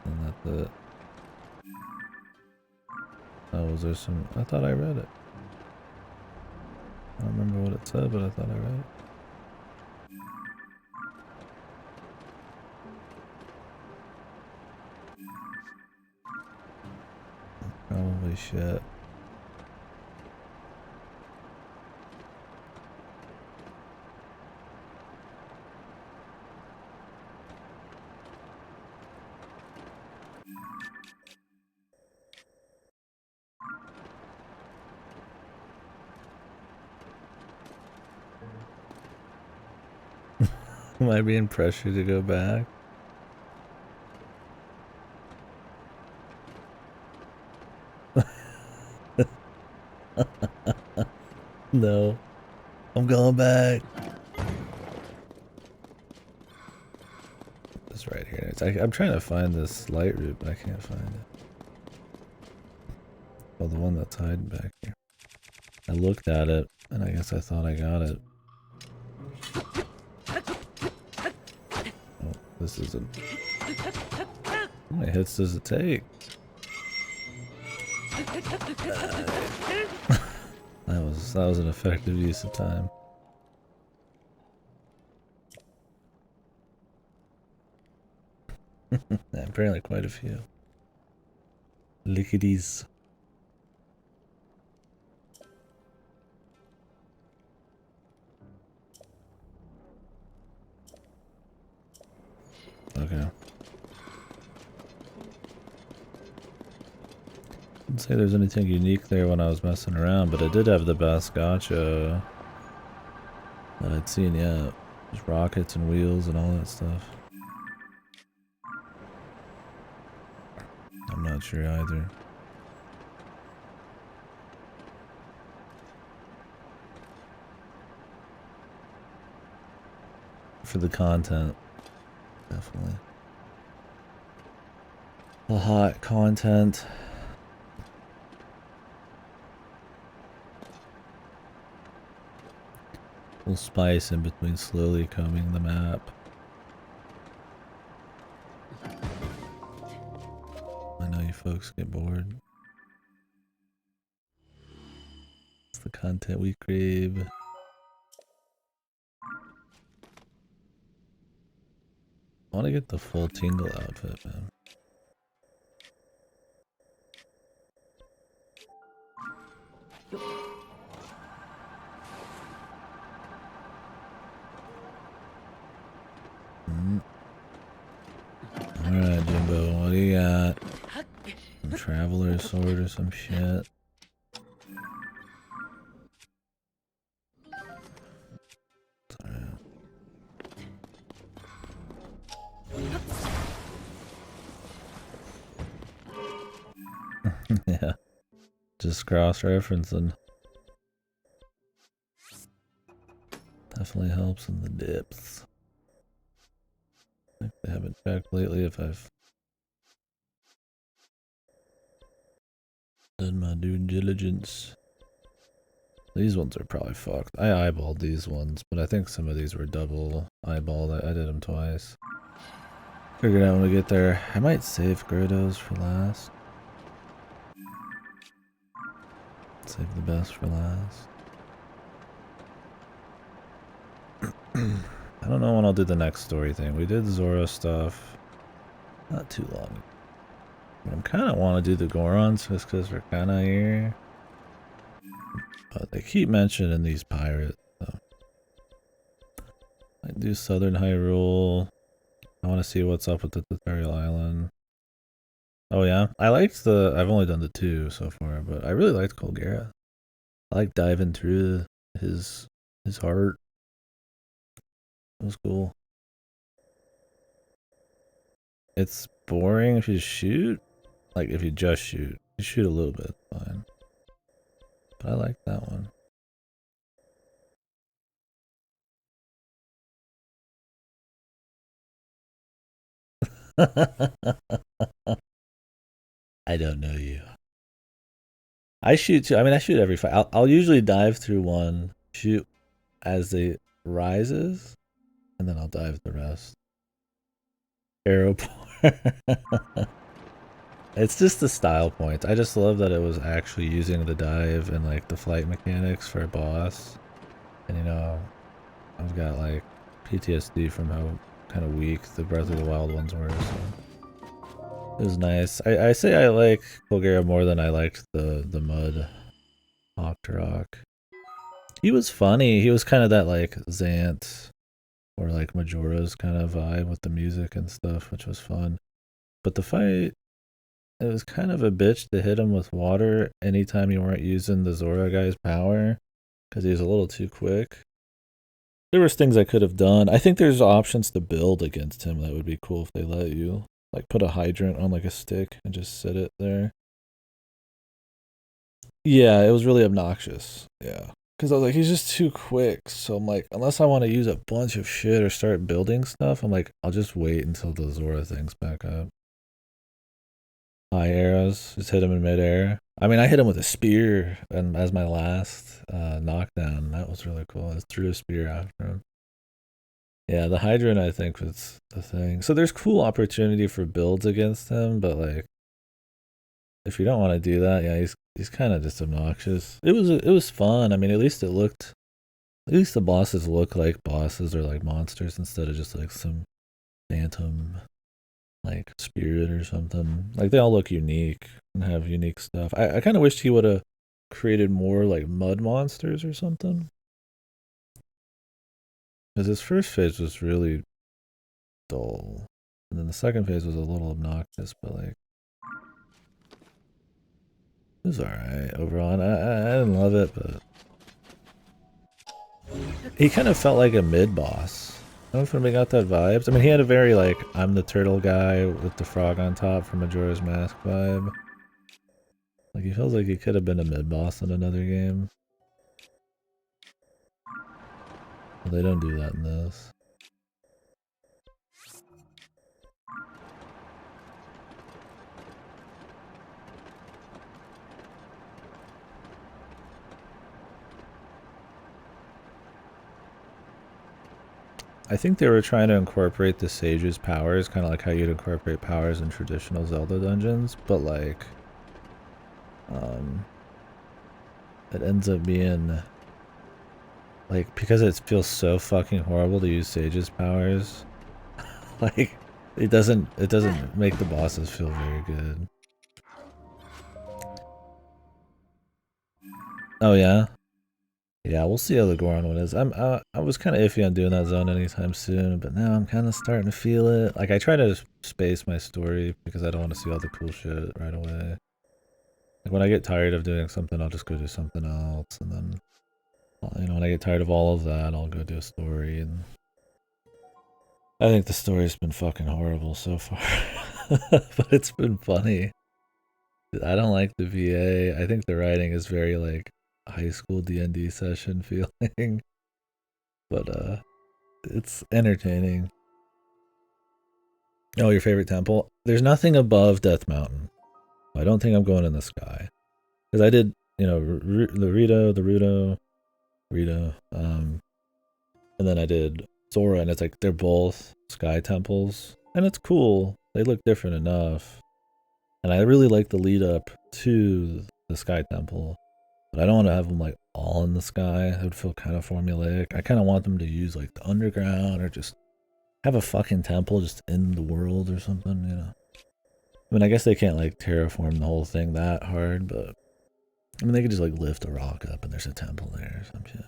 that's it. Oh, was there some... I thought I read it. I don't remember what it said, but I thought I read it. Probably shit. Am I being pressured to go back? No. I'm going back. It's right here. I'm trying to find this light route, but I can't find it. Oh, the one that's hiding back here. I looked at it, and I guess I thought I got it. Oh, this isn't... How many hits does it take? That was an effective use of time. Yeah, apparently quite a few. Lickities. Okay. Didn't say there's anything unique there when I was messing around, but I did have the best gacha that I'd seen yet. Just rockets and wheels and all that stuff. I'm not sure either. For the content, definitely. The hot content. Little spice in between slowly combing the map. I know you folks get bored. It's the content we crave. I want to get the full Tingle outfit, man. Alright, Jimbo, what do you got? Some Traveler's Sword or some shit? Yeah, just cross-referencing. Definitely helps in the depths. I haven't checked lately if I've done my due diligence. These ones are probably fucked. I eyeballed these ones, but I think some of these were double eyeballed. I did them twice. Figured out when we get there. I might save Grottos for last. Save the best for last. I don't know when I'll do the next story thing. We did Zora stuff not too long. But I'm kind of want to do the Gorons just because we're kind of here. But they keep mentioning these pirates. So. I do Southern Hyrule. I want to see what's up with the Tutorial Island. Oh yeah, I liked the. I've only done the 2 so far, but I really liked Colgera. I like diving through his heart. It was cool. It's boring if you shoot. Like if you just shoot. You shoot a little bit, fine. But I like that one. I don't know you. I shoot too. I mean, I shoot every fight. I'll usually dive through one, shoot as it rises, and then I'll dive the rest. Aeroport. It's just the style points. I just love that it was actually using the dive and like the flight mechanics for a boss. And you know, I've got like PTSD from how kind of weak the Breath of the Wild ones were. So it was nice. I say I like Colgera more than I liked the Mud Octorok. He was funny. He was kind of that like Zant or like Majora's kind of vibe with the music and stuff, which was fun. But the fight, it was kind of a bitch to hit him with water anytime you weren't using the Zora guy's power because he was a little too quick. There was things I could have done. I think there's options to build against him that would be cool if they let you. Like put a hydrant on like a stick and just sit it there. Yeah, it was really obnoxious. Yeah. Because I was like, he's just too quick. So I'm like, unless I want to use a bunch of shit or start building stuff, I'm like, I'll just wait until the Zora thing's back up. High arrows, just hit him in midair. I mean, I hit him with a spear and as my last knockdown. That was really cool. I threw a spear after him. Yeah, the hydrant I think was the thing. So there's cool opportunity for builds against him, but like, if you don't want to do that, yeah, he's kind of just obnoxious. It was fun. I mean, at least the bosses look like bosses or like monsters instead of just like some phantom like spirit or something. Like they all look unique and have unique stuff. I kind of wished he would have created more like mud monsters or something. Because his first phase was really dull. And then the second phase was a little obnoxious, but like it was alright overall. And I didn't love it, but he kind of felt like a mid boss. I don't know if anybody got that vibes. I mean, he had a very like I'm the turtle guy with the frog on top from Majora's Mask vibe. Like he feels like he could have been a mid boss in another game. But they don't do that in this. I think they were trying to incorporate the sage's powers, kind of like how you'd incorporate powers in traditional Zelda dungeons, but like, it ends up being like because it feels so fucking horrible to use sage's powers. Like, it doesn't make the bosses feel very good. Oh yeah. Yeah, we'll see how the Goron one is. I was kind of iffy on doing that zone anytime soon, but now I'm kind of starting to feel it. Like I try to space my story because I don't want to see all the cool shit right away. Like when I get tired of doing something, I'll just go do something else, and then you know when I get tired of all of that, I'll go do a story. And I think the story's been fucking horrible so far, but it's been funny. I don't like the VA. I think the writing is very like high school D&D session feeling. but it's entertaining. Oh, your favorite temple? There's nothing above Death Mountain. I don't think I'm going in the sky because I did, you know, Rito, and then I did Zora, and it's like they're both sky temples, and it's cool. They look different enough, and I really like the lead up to the sky temple, but I don't want to have them like all in the sky. It would feel kind of formulaic. I kind of want them to use like the underground or just have a fucking temple just in the world or something, you know. I mean, I guess they can't like terraform the whole thing that hard, but I mean, they could just like lift a rock up and there's a temple there or some shit.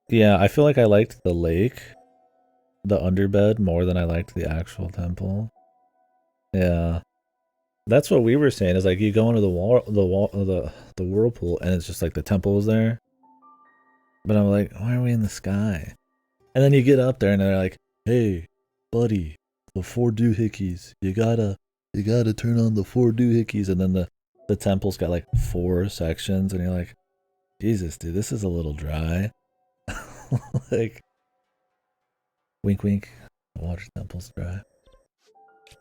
Yeah, I feel like I liked the lake, the underbed, more than I liked the actual temple. Yeah, that's what we were saying. Is like you go into the whirlpool, and it's just like the temple is there. But I'm like, why are we in the sky? And then you get up there, and they're like, hey, buddy, the 4 doohickeys, you gotta turn on the 4 doohickeys, and then the temple's got like 4 sections, and you're like, Jesus, dude, this is a little dry. Like, wink, wink. The water temple's dry.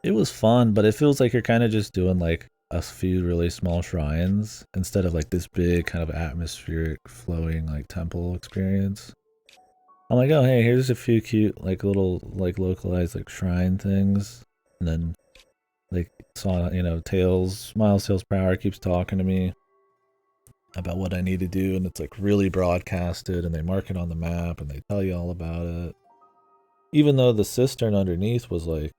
It was fun, but it feels like you're kind of just doing like a few really small shrines instead of like this big kind of atmospheric flowing like temple experience. I'm like, oh hey, here's a few cute like little like localized like shrine things, and then like saw, you know, Miles Tails Power keeps talking to me about what I need to do, and it's like really broadcasted, and they mark it on the map, and they tell you all about it. Even though the cistern underneath was like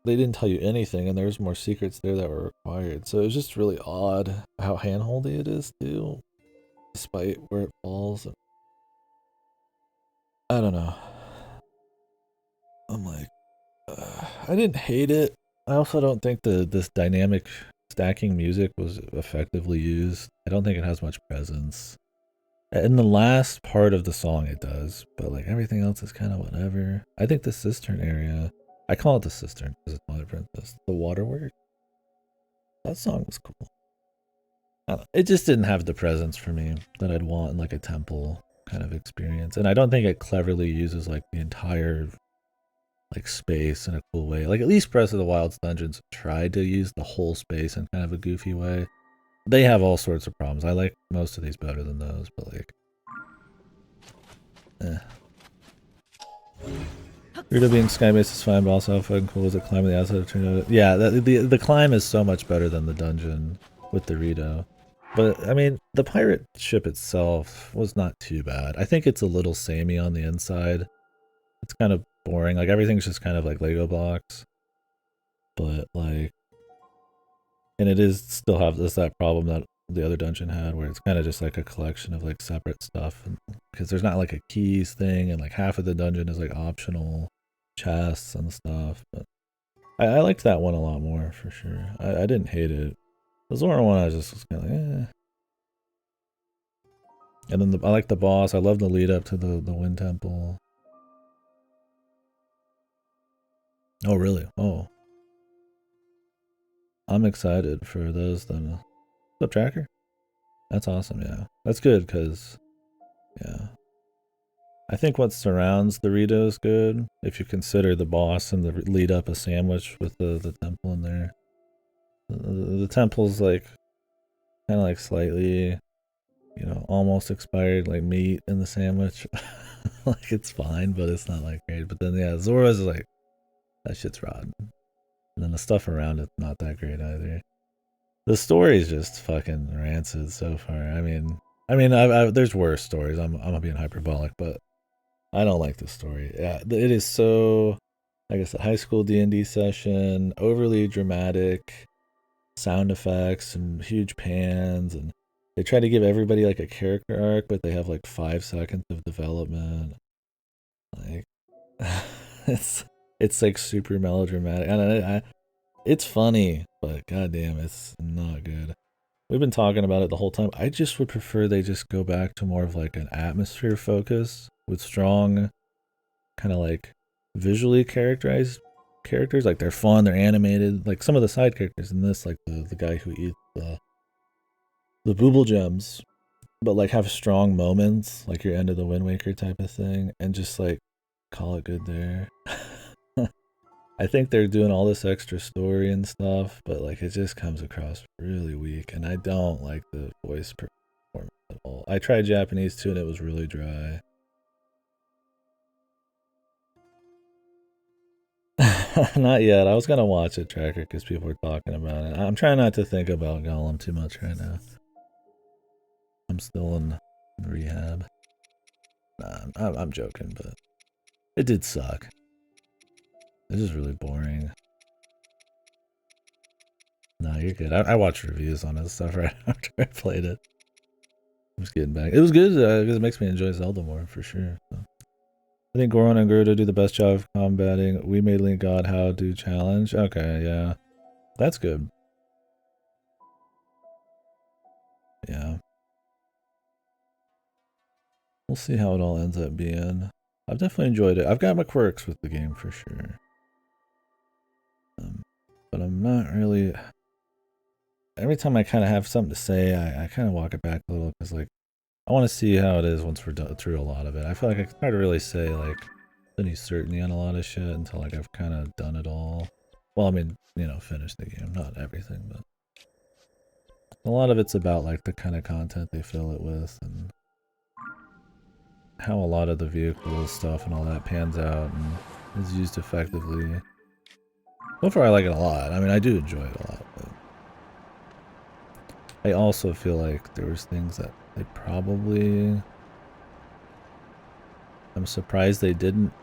they didn't tell you anything, and there's more secrets there that were required. So it was just really odd how handholdy it is too, despite where it falls. I don't know. I'm like, I didn't hate it. I also don't think this dynamic stacking music was effectively used. I don't think it has much presence. In the last part of the song it does, but like everything else is kind of whatever. I think the cistern area, I call it the cistern because it's Twilight Princess. The waterwork, that song was cool. It just didn't have the presence for me that I'd want in like a temple kind of experience. And I don't think it cleverly uses like the entire like space in a cool way. Like at least Breath of the Wild's dungeons tried to use the whole space in kind of a goofy way. They have all sorts of problems. I like most of these better than those, but like, Rito being sky-based is fine, but also how fucking cool is it climbing the outside of Tornado? Yeah, the climb is so much better than the dungeon with the Rito. But, I mean, the pirate ship itself was not too bad. I think it's a little samey on the inside. It's kind of boring. Like, everything's just kind of like Lego blocks. But, like, and it is still have that problem that the other dungeon had, where it's kind of just like a collection of like separate stuff, because there's not like a keys thing, and like half of the dungeon is like optional chests and stuff. But I liked that one a lot more for sure. I didn't hate it. The Zora one I just was kind of like, eh. And then I like the boss. I love the lead up to the Wind Temple. Oh really? Oh, I'm excited for those then. What's up, Tracker? That's awesome. Yeah, that's good because, yeah, I think what surrounds the Rito is good if you consider the boss and the lead up a sandwich with the temple in there. The temple's like kind of like slightly, you know, almost expired like meat in the sandwich. Like it's fine, but it's not like great. But then yeah, Zora's is like, that shit's rotten. And then the stuff around it's not that great either. The story's just fucking rancid so far. I mean, there's worse stories. I'm being hyperbolic, but I don't like this story. Yeah, it is so, like I said, high school D&D session, overly dramatic sound effects and huge pans, and they try to give everybody like a character arc, but they have like 5 seconds of development. Like, it's like super melodramatic, and it's funny, but goddamn, it's not good. We've been talking about it the whole time. I just would prefer they just go back to more of like an atmosphere focus with strong, kind of like visually characterized characters. Like they're fun, they're animated. Like some of the side characters in this, like the guy who eats the Booble gems, but like have strong moments, like your end of the Wind Waker type of thing, and just like call it good there. I think they're doing all this extra story and stuff, but like it just comes across really weak, and I don't like the voice performance at all. I tried Japanese too, and it was really dry. Not yet. I was gonna watch it, Tracker, because people were talking about it. I'm trying not to think about Gollum too much right now. I'm still in rehab. Nah, I'm joking, but it did suck. This is really boring. No, you're good. I watched reviews on this stuff right after I played it. I'm just getting back. It was good because it makes me enjoy Zelda more, for sure. So. I think Goron and Gerudo do the best job of combating. We made Link God How Do challenge. Okay, yeah. That's good. Yeah. We'll see how it all ends up being. I've definitely enjoyed it. I've got my quirks with the game for sure. But I'm not really... Every time I kind of have something to say, I kind of walk it back a little because, like, I want to see how it is once we're done through a lot of it. I feel like it's hard to really say, like, any certainty on a lot of shit until, like, I've kind of done it all. Well, I mean, you know, finished the game. Not everything, but... A lot of it's about, like, the kind of content they fill it with and how a lot of the vehicle stuff and all that pans out and is used effectively. So far, I like it a lot. I mean, I do enjoy it a lot, but... I also feel like there was things that they probably... I'm surprised they didn't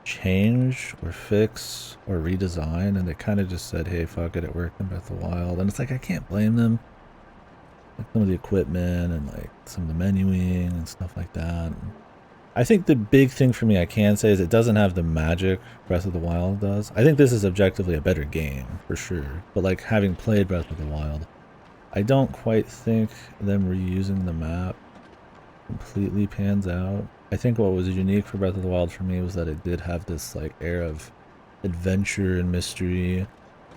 change or fix or redesign, and they kind of just said, hey, fuck it, it worked in Breath of the Wild. And it's like, I can't blame them. Like some of the equipment and like some of the menuing and stuff like that. And I think the big thing for me I can say is it doesn't have the magic Breath of the Wild does. I think this is objectively a better game, for sure. But like having played Breath of the Wild, I don't quite think them reusing the map completely pans out. I think what was unique for Breath of the Wild for me was that it did have this like air of adventure and mystery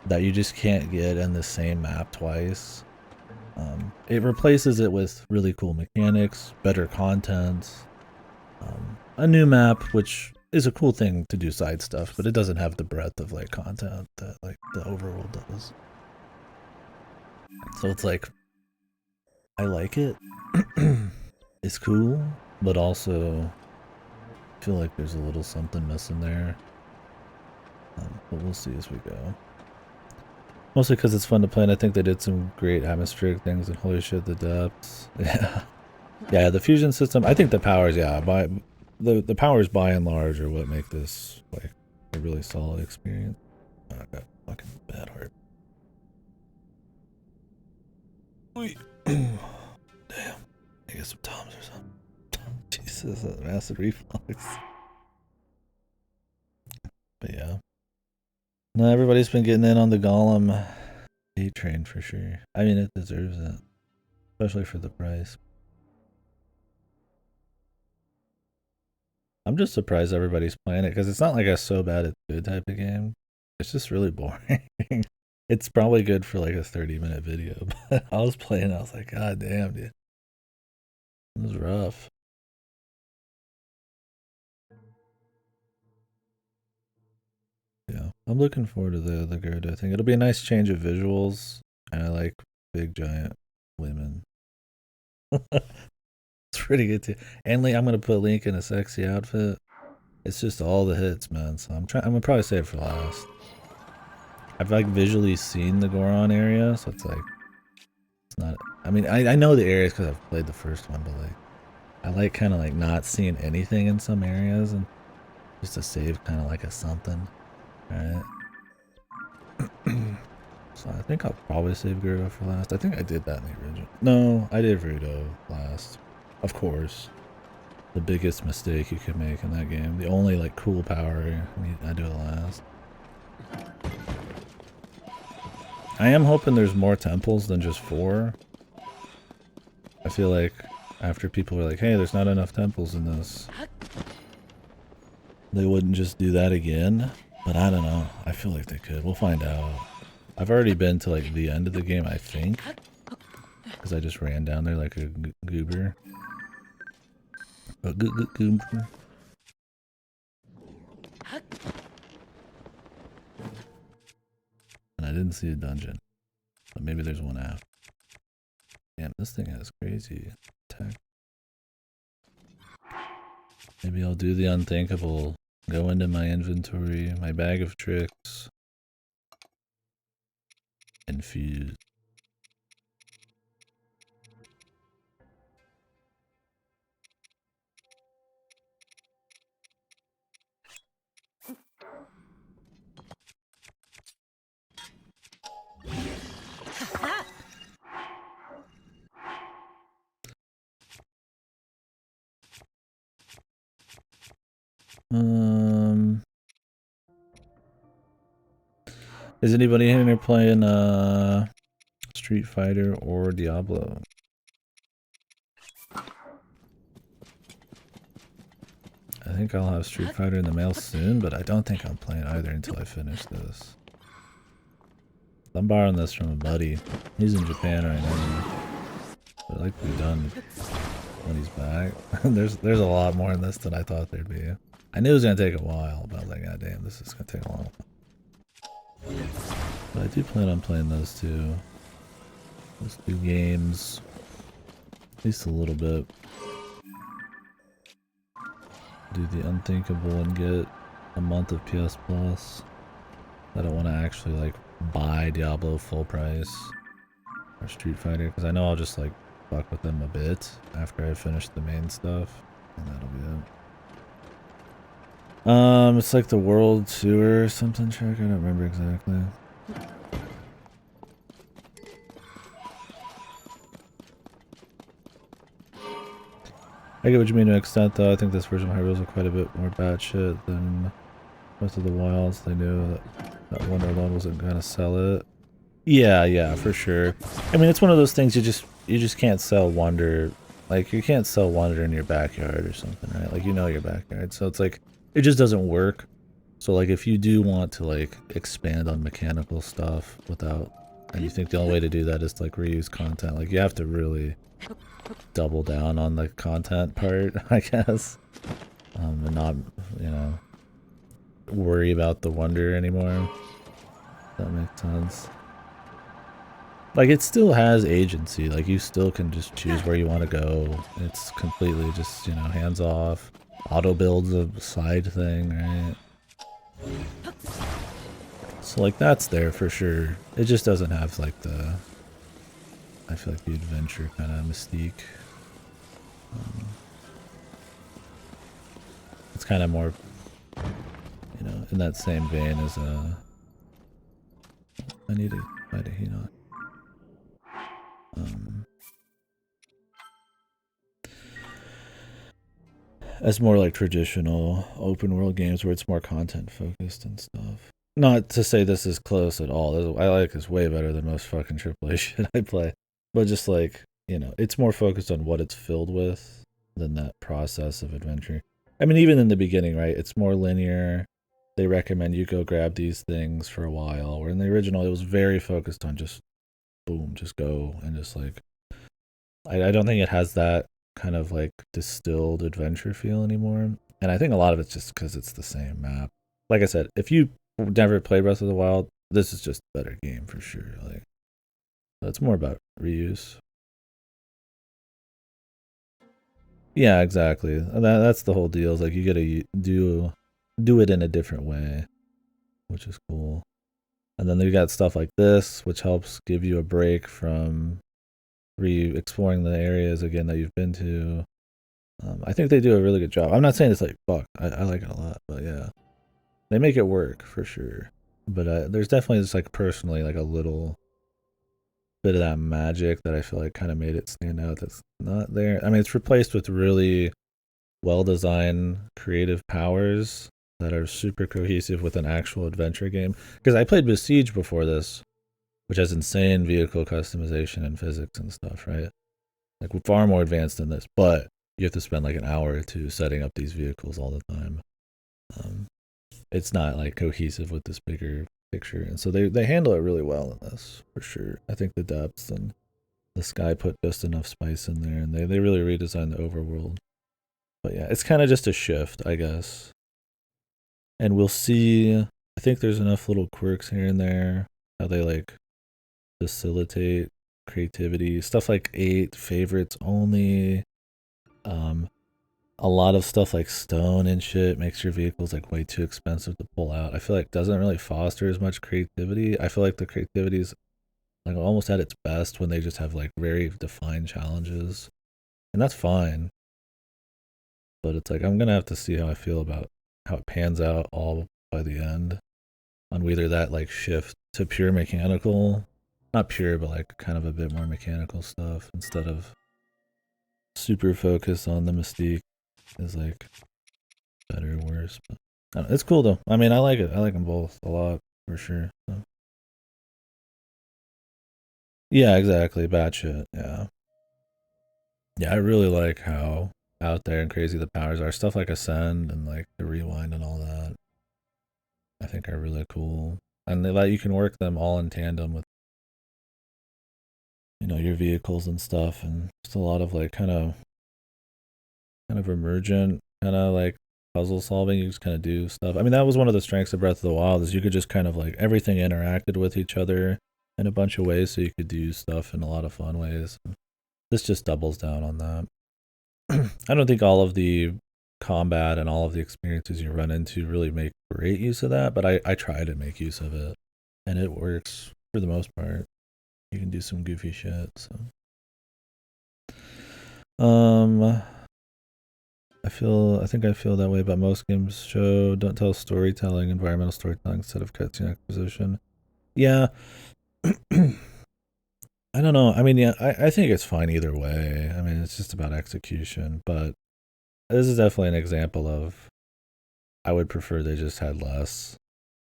that you just can't get in the same map twice. It replaces it with really cool mechanics, better content, a new map, which is a cool thing to do side stuff, but it doesn't have the breadth of like content that like the overworld does. So it's like, I like it. It's cool, but also I feel like there's a little something missing there. But we'll see as we go. Mostly because it's fun to play, and I think they did some great atmospheric things, and holy shit, the depths. Yeah. Yeah, the fusion system, I think the powers, yeah, the powers by and large are what make this like a really solid experience. Oh, I got fucking bad heart. Wait. Damn. I get some Toms or something. Jesus, that massive reflux. But yeah. No, everybody's been getting in on the Gollum hate train for sure. I mean, it deserves it. Especially for the price. I'm just surprised everybody's playing it because it's not like a so bad it's good type of game. It's just really boring. It's probably good for like a 30-minute video, but I was playing, I was like, God damn, dude. It was rough. Yeah, I'm looking forward to the Gerudo thing. It'll be a nice change of visuals, and I like big giant women. It's pretty good too. And I'm gonna put Link in a sexy outfit. It's just all the hits, man. So I'm gonna probably save it for last. I've like visually seen the Goron area, so it's like it's not. I mean, I know the areas because I've played the first one, but like I like kind of like not seeing anything in some areas and just to save kind of like a something. Alright. So I think I'll probably save Gerudo for last. I think I did that in the original. No, I did Gerudo last. Of course. The biggest mistake you could make in that game. The only like cool power, I do it last. I am hoping there's more temples than just 4. I feel like after people were like, hey, there's not enough temples in this, they wouldn't just do that again. But I don't know. I feel like they could. We'll find out. I've already been to like the end of the game, I think. because I just ran down there like a goober. A goober. And I didn't see a dungeon. But maybe there's one after. Damn, this thing has crazy attack. Maybe I'll do the unthinkable. Go into my inventory, my bag of tricks. Infuse. Is anybody in here playing Street Fighter or Diablo? I think I'll have Street Fighter in the mail soon, but I don't think I'm playing either until I finish this. I'm borrowing this from a buddy. He's in Japan right now. But I'd like to be done when he's back. there's a lot more in this than I thought there'd be. I knew it was gonna take a while, but I was like, God damn, this is gonna take a while. But I do plan on playing those two. Those two games. At least a little bit. Do the unthinkable and get a month of PS Plus. I don't want to actually like buy Diablo full price or Street Fighter because I know I'll just like fuck with them a bit after I finish the main stuff, and that'll be it. It's like the World Tour or something track. I don't remember exactly. I get what you mean to an extent, though. I think this version of Hyrule's are quite a bit more batshit than most of the Wilds. They knew that Wonder alone wasn't gonna sell it. Yeah, for sure. I mean, it's one of those things you just can't sell Wonder. Like, you can't sell Wonder in your backyard or something, right? Like, you know your backyard. So it's like, it just doesn't work. So, like, if you do want to, like, expand on mechanical stuff without... And you think the only way to do that is to, like, reuse content. Like, you have to really double down on the content part, I guess. And not, you know, worry about the Wonder anymore. If that makes sense. Like, it still has agency. Like, you still can just choose where you want to go. It's completely just, you know, hands off. Auto build's a side thing, right? So, like, that's there for sure. It just doesn't have, like, the... I feel like the adventure kind of mystique. It's kind of more, you know, in that same vein as I need to fight a Hinoc. As more like traditional open world games where it's more content focused and stuff. Not to say this is close at all. I like this way better than most fucking AAA shit I play. But just like, you know, it's more focused on what it's filled with than that process of adventure. I mean, even in the beginning, right? It's more linear. They recommend you go grab these things for a while. Where in the original, it was very focused on just, boom, just go and just like... I don't think it has that kind of like distilled adventure feel anymore. And I think a lot of it's just because it's the same map. Like I said, if you never played Breath of the Wild, this is just a better game for sure. Like, so it's more about reuse. Yeah, exactly. That's the whole deal. Is like you gotta do it in a different way, which is cool. And then you got stuff like this, which helps give you a break from exploring the areas again that you've been to. I think they do a really good job. I'm not saying it's like fuck. I like it a lot, but yeah, they make it work for sure. But there's definitely just like personally like a little bit of that magic that I feel like kind of made it stand out. That's not there. I mean, it's replaced with really well-designed creative powers that are super cohesive with an actual adventure game. Because I played Besiege before this, which has insane vehicle customization and physics and stuff, right? Like far more advanced than this, but you have to spend like an hour or two setting up these vehicles all the time. It's not like cohesive with this bigger picture, and so they handle it really well in this for sure. I think the depths and this guy put just enough spice in there, and they really redesigned the overworld. But yeah, it's kind of just a shift, I guess. And we'll see. I think there's enough little quirks here and there, how they like facilitate creativity. Stuff like 8 favorites only. A lot of stuff like stone and shit makes your vehicles like way too expensive to pull out. I feel like doesn't really foster as much creativity. I feel like the creativity is like almost at its best when they just have like very defined challenges. And that's fine. But it's like I'm gonna have to see how I feel about how it pans out all by the end. On whether that like shift to pure mechanical, not pure, but like kind of a bit more mechanical stuff instead of super focus on the mystique is like better or worse. But I don't know, it's cool though. I mean, I like it. I like them both a lot for sure. So. Yeah, exactly. Batshit. Yeah. Yeah, I really like how out there and crazy the powers are. Stuff like Ascend and like the Rewind and all that. I think are really cool. And they let you can work them all in tandem with your vehicles and stuff, and just a lot of like kind of emergent kind of like puzzle solving. You just kind of do stuff. I mean, that was one of the strengths of Breath of the Wild is you could just kind of like everything interacted with each other in a bunch of ways, so you could do stuff in a lot of fun ways. This just doubles down on that. I don't think all of the combat and all of the experiences you run into really make great use of that, but I try to make use of it, and it works for the most part. You can do some goofy shit. So, I think I feel that way about most games. Show don't tell storytelling, environmental storytelling instead of cutscene exposition. Yeah. I don't know. I mean, yeah, I think it's fine either way. I mean, it's just about execution, but this is definitely an example of I would prefer they just had less.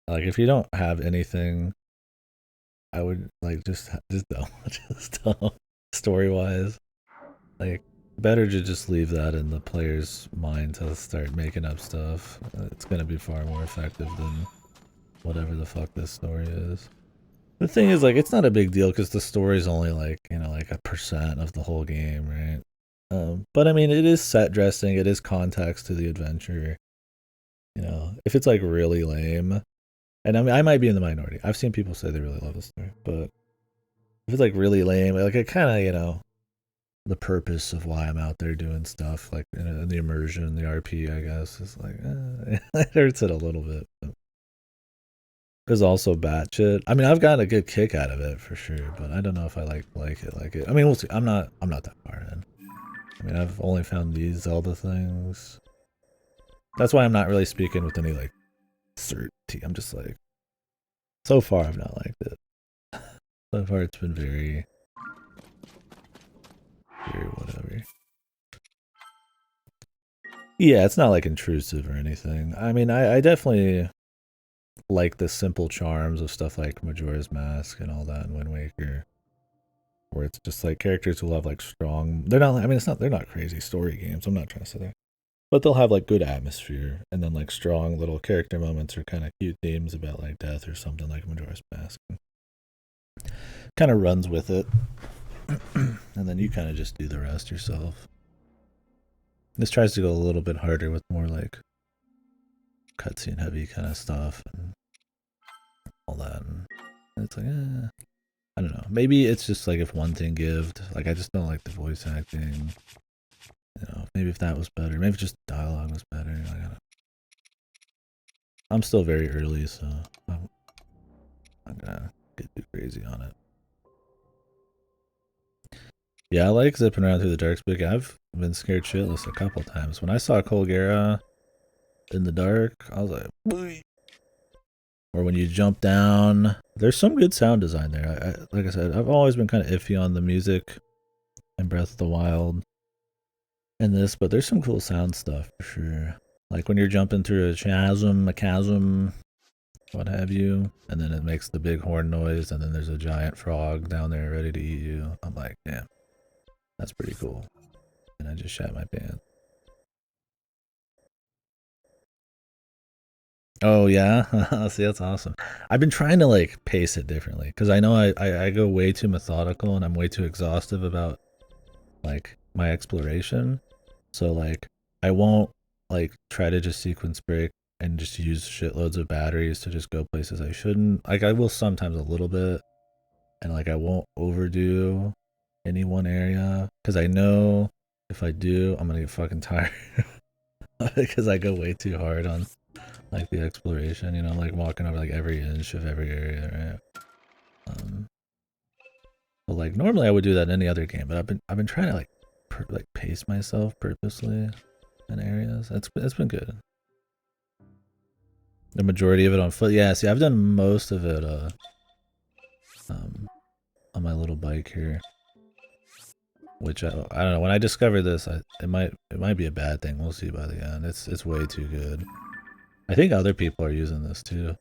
Like if you don't have anything, I would like just don't just don't story wise. Like better to just leave that in the player's mind to start making up stuff. It's gonna be far more effective than whatever the fuck this story is. The thing is, like, it's not a big deal because the story's only like like 1% of the whole game, right? But I mean, it is set dressing. It is context to the adventure. If it's like really lame, and I mean, I might be in the minority. I've seen people say they really love the story, but if it's like really lame, like it kind of the purpose of why I'm out there doing stuff, like in the immersion, the RP, I guess, is like it hurts it a little bit. But there's also batshit. I mean, I've gotten a good kick out of it for sure, but I don't know if I like it. I mean, we'll see. I'm not that far in. I mean, I've only found these Zelda things. That's why I'm not really speaking with any like certainty. I'm just like, so far I've not liked it. So far it's been very whatever. Yeah, it's not like intrusive or anything. I mean, I definitely like the simple charms of stuff like Majora's Mask and all that in Wind Waker, where it's just like characters who have like strong. They're not. I mean, they're not crazy story games. I'm not trying to say that, but they'll have like good atmosphere and then like strong little character moments or kind of cute themes about like death or something like Majora's Mask. Kind of runs with it, and then you kind of just do the rest yourself. This tries to go a little bit harder with more like cutscene heavy kind of stuff and all that. And it's like, I don't know. Maybe it's just like if one thing gived. Like I just don't like the voice acting. Maybe if that was better. Maybe just the dialogue was better. I'm still very early, so I'm gonna get too crazy on it. Yeah, I like zipping around through the dark spooky. I've been scared shitless a couple times. When I saw Colgera in the dark, I was like, boy. Or when you jump down, there's some good sound design there. Like I said, I've always been kind of iffy on the music in Breath of the Wild and this, but there's some cool sound stuff for sure. Like when you're jumping through a chasm, what have you, and then it makes the big horn noise, and then there's a giant frog down there ready to eat you. I'm like, damn, that's pretty cool. And I just shat my pants. Oh yeah, see that's awesome. I've been trying to like pace it differently because I know I go way too methodical and I'm way too exhaustive about like my exploration. So like I won't like try to just sequence break and just use shitloads of batteries to just go places I shouldn't. Like I will sometimes a little bit, and like I won't overdo any one area because I know if I do, I'm gonna get fucking tired because I go way too hard on like the exploration. You know, like walking over like every inch of every area. Right? But like normally I would do that in any other game, but I've been trying to like pace myself purposely in areas. It's been good. The majority of it on foot. Yeah, see, I've done most of it um, on my little bike here. Which I don't know. When I discovered this, it might be a bad thing. We'll see by the end. It's way too good. I think other people are using this too.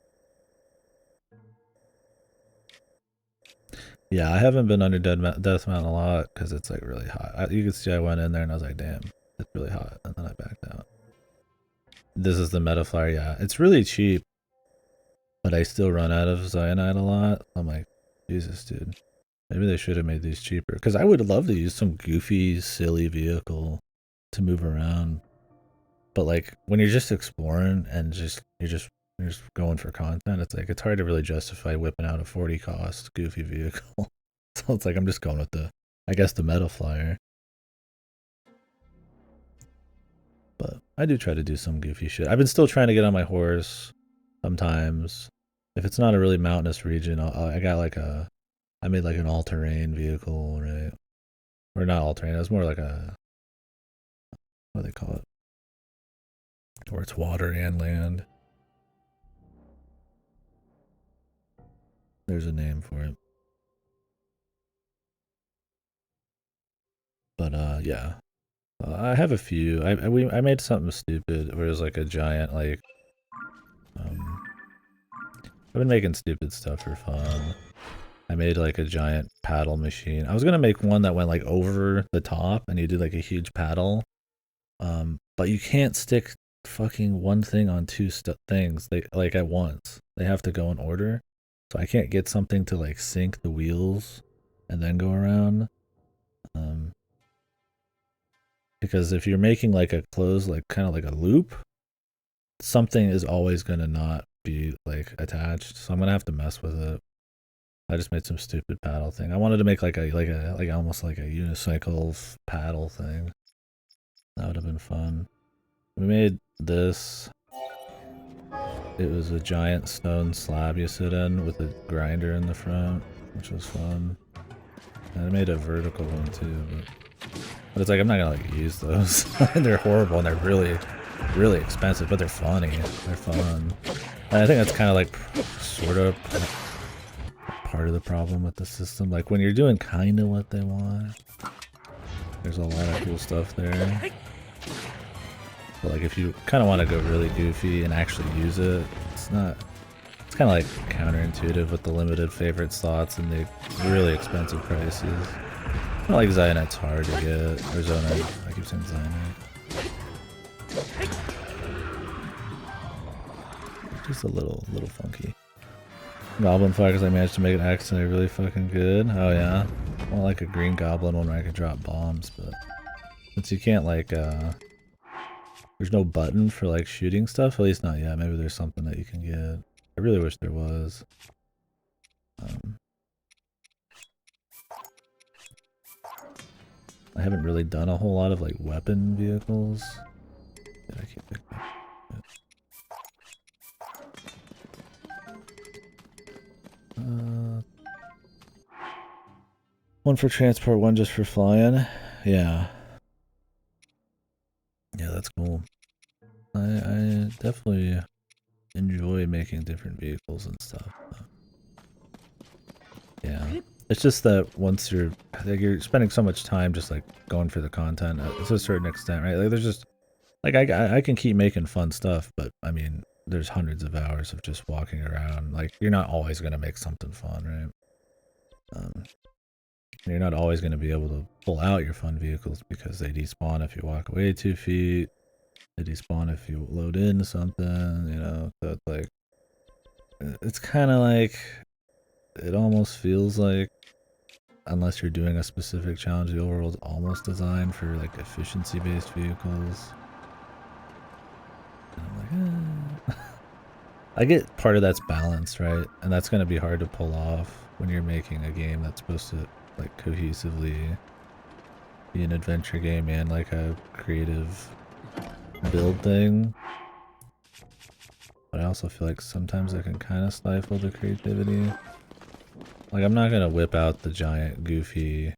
Yeah, I haven't been under Death Mountain a lot because it's like really hot. You can see I went in there and I was like, damn, it's really hot, and then I backed out. This is the Metaflyer. Yeah, it's really cheap, but I still run out of Cyanide a lot. I'm like, Jesus, dude. Maybe they should have made these cheaper. Because I would love to use some goofy, silly vehicle to move around. But like when you're just exploring and you're just going for content, it's like it's hard to really justify whipping out a 40 cost goofy vehicle. So it's like I'm just going with I guess the Metaflyer. But I do try to do some goofy shit. I've been still trying to get on my horse sometimes. If it's not a really mountainous region, I got like I made like an all-terrain vehicle, right? Or not all-terrain, it was more like what do they call it? Where it's water and land. There's a name for it. But yeah. I have a few. I made something stupid where it was like a giant like I've been making stupid stuff for fun. I made like a giant paddle machine. I was gonna make one that went like over the top and you did like a huge paddle. But you can't stick fucking one thing on two things they like at once. They have to go in order. So I can't get something to like sync the wheels and then go around. Because if you're making like a closed, like kind of like a loop, something is always gonna not be like attached. So I'm gonna have to mess with it. I just made some stupid paddle thing. I wanted to make like almost like a unicycle paddle thing. That would have been fun. We made this. It was a giant stone slab you sit in with a grinder in the front, which was fun. And I made a vertical one too, but it's like I'm not gonna like use those. They're horrible and they're really, really expensive, but they're funny. They're fun. And I think that's kind of like sort of part of the problem with the system. Like when you're doing kind of what they want, there's a lot of cool stuff there. But like if you kind of want to go really goofy and actually use it, it's not. It's kind of like counterintuitive with the limited favorite slots and the really expensive prices. Not like Zionite's hard to get, or Zonite. I keep saying Zionite. Just a little funky. Goblin fighters, I managed to make it accidentally really fucking good. Oh yeah. Well, like a green goblin one where I could drop bombs, but since you can't like there's no button for like shooting stuff, at least not yet. Maybe there's something that you can get. I really wish there was. I haven't really done a whole lot of like weapon vehicles. Yeah, I keep picking up. One for transport, one just for flying. Yeah. Yeah, that's cool. I definitely enjoy making different vehicles and stuff. Yeah. It's just that once you're spending so much time just like going for the content to a certain extent, right? Like there's just like I can keep making fun stuff, but I mean there's hundreds of hours of just walking around. Like you're not always gonna make something fun, right? You're not always gonna be able to pull out your fun vehicles because they despawn if you walk away 2 feet. they despawn if you load in something, you know, so it's like, it's kind of like, it almost feels like, unless you're doing a specific challenge, the overworld's almost designed for like efficiency-based vehicles. And I'm like, I get part of that's balance, right? And that's going to be hard to pull off when you're making a game that's supposed to like cohesively be an adventure game and like a creative build thing. But I also feel like sometimes it can kind of stifle the creativity. Like, I'm not going to whip out the giant goofy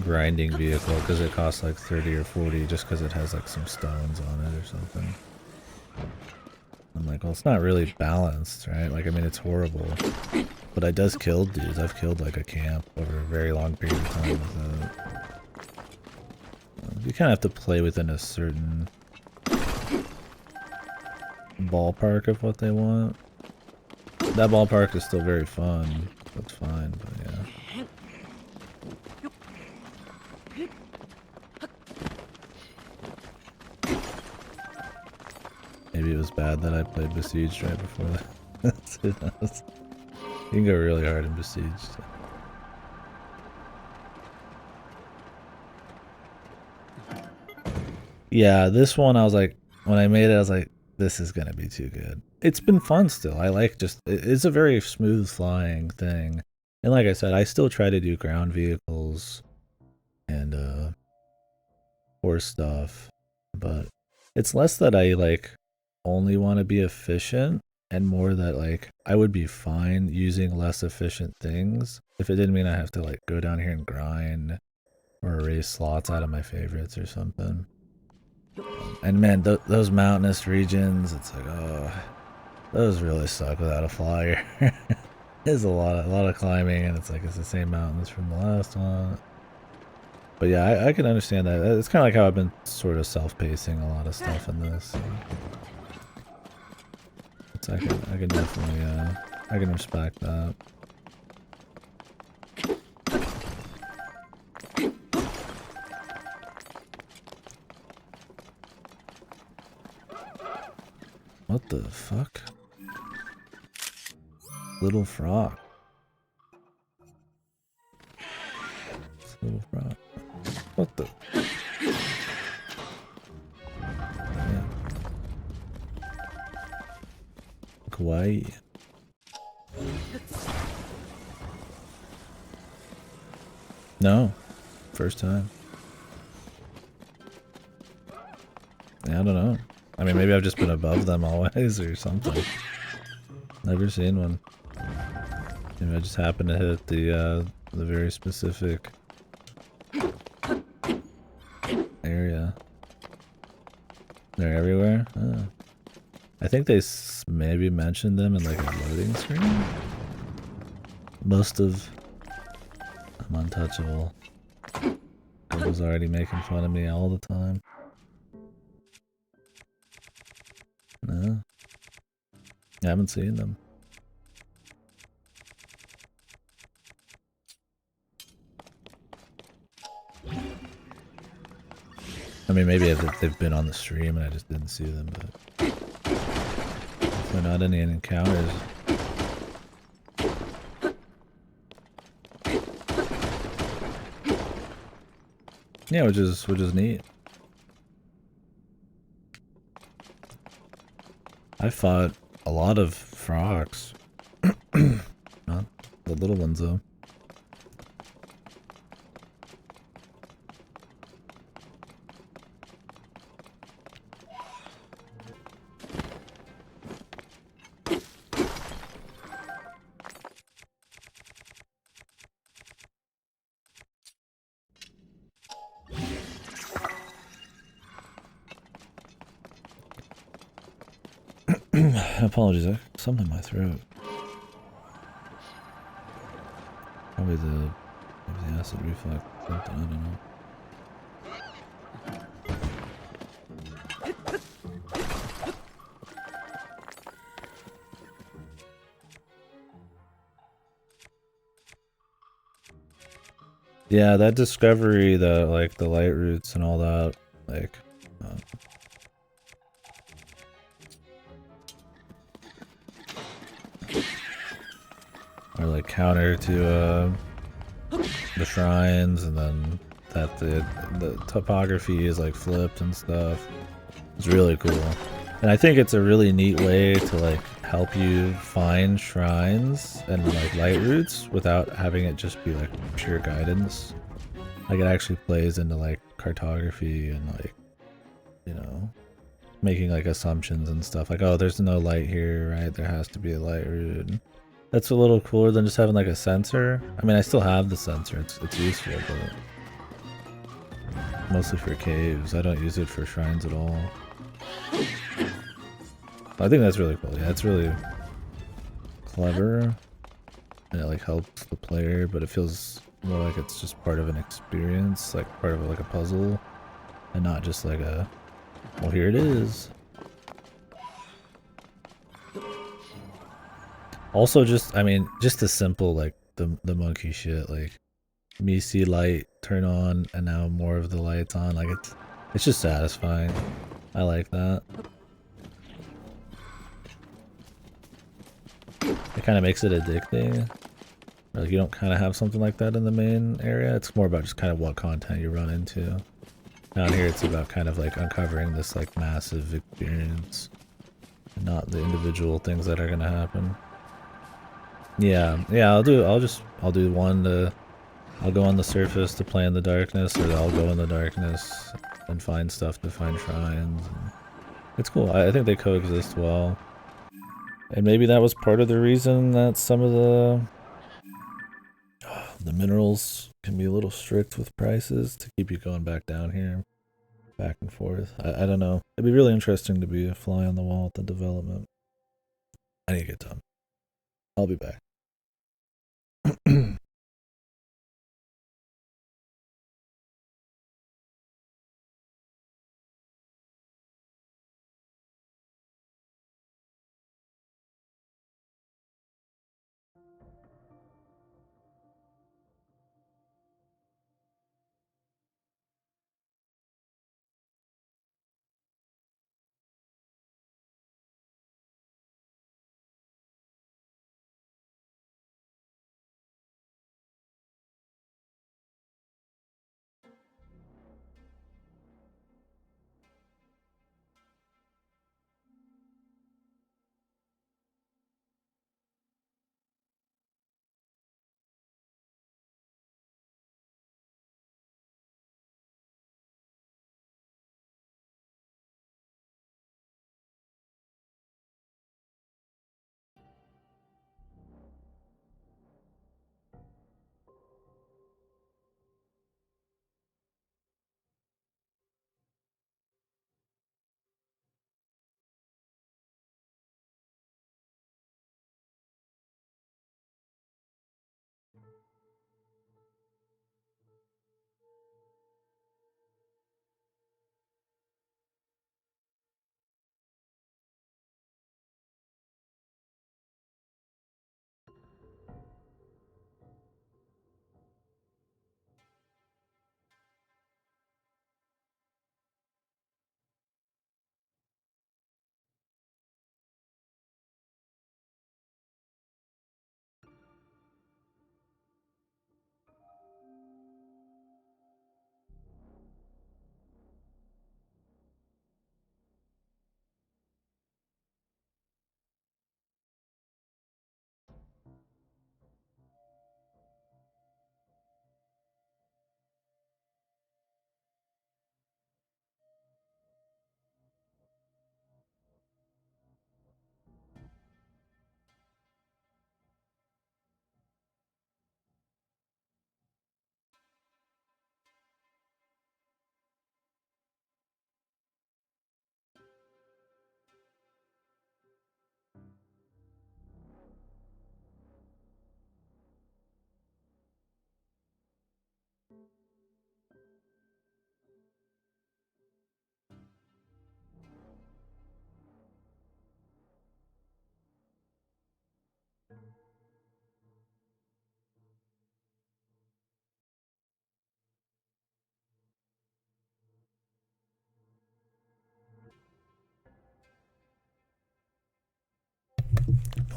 grinding vehicle because it costs like 30 or 40 just because it has like some stones on it or something. I'm like, well, it's not really balanced, right? Like, I mean, it's horrible. But I does kill dudes. I've killed like a camp over a very long period of time with it. You kind of have to play within a certain ballpark of what they want. That ballpark is still very fun. That's fine, but yeah. Maybe it was bad that I played Besieged right before that. Who knows? You can go really hard in Besieged. Yeah, this one I was like, when I made it, I was like, this is gonna be too good. It's been fun still. I like just, it's a very smooth flying thing. And like I said, I still try to do ground vehicles and horse stuff, but it's less that I like only want to be efficient and more that like I would be fine using less efficient things if it didn't mean I have to like go down here and grind or erase slots out of my favorites or something. And man, those mountainous regions, it's like, oh, those really suck without a flyer. There's a lot of climbing, and it's like it's the same mountains from the last one. But yeah, I can understand that. It's kind of like how I've been sort of self-pacing a lot of stuff in this. So. It's, I can definitely, I can respect that. What the fuck? Little frog. It's a little frog. What the? Yeah. Kawaii. No. First time. Yeah, I don't know. I mean, maybe I've just been above them always or something. Never seen one. Maybe I just happened to hit the very specific area. They're everywhere? Oh. I think they maybe mentioned them in like a loading screen. Most of I'm untouchable. Google's already making fun of me all the time. No. I haven't seen them. I mean, maybe they've been on the stream and I just didn't see them, but definitely not any encounters. Yeah, which is neat. I fought a lot of frogs. Not the little ones though. Apologies, I have something in my throat. Probably the acid reflux, something, I don't know. Yeah, that discovery, the like the light roots and all that, like, uh, are like counter to the shrines, and then that the topography is like flipped and stuff. It's really cool, and I think it's a really neat way to like help you find shrines and like light roots without having it just be like pure guidance. Like it actually plays into like cartography and like, you know, making like assumptions and stuff. Like, oh, there's no light here, right? There has to be a light route. That's a little cooler than just having like a sensor. I mean, I still have the sensor. It's useful, but mostly for caves. I don't use it for shrines at all. I think that's really cool. Yeah, it's really clever, and it like helps the player, but it feels more like it's just part of an experience, like part of like a puzzle, and not just like a, well, here it is. Also, just, I mean, just the simple like the monkey shit, like me see light turn on and now more of the lights on, like it's just satisfying. I like that. It kind of makes it addicting. Like you don't kind of have something like that in the main area. It's more about just kind of what content you run into. Down here, it's about kind of like uncovering this like massive experience, and not the individual things that are gonna happen. Yeah, yeah. I'll do one to. I'll go on the surface to play in the darkness, or I'll go in the darkness and find stuff to find shrines. And it's cool. I think they coexist well. And maybe that was part of the reason that some of the minerals can be a little strict with prices to keep you going back down here, back and forth. I don't know. It'd be really interesting to be a fly on the wall at the development. I need to get done. I'll be back.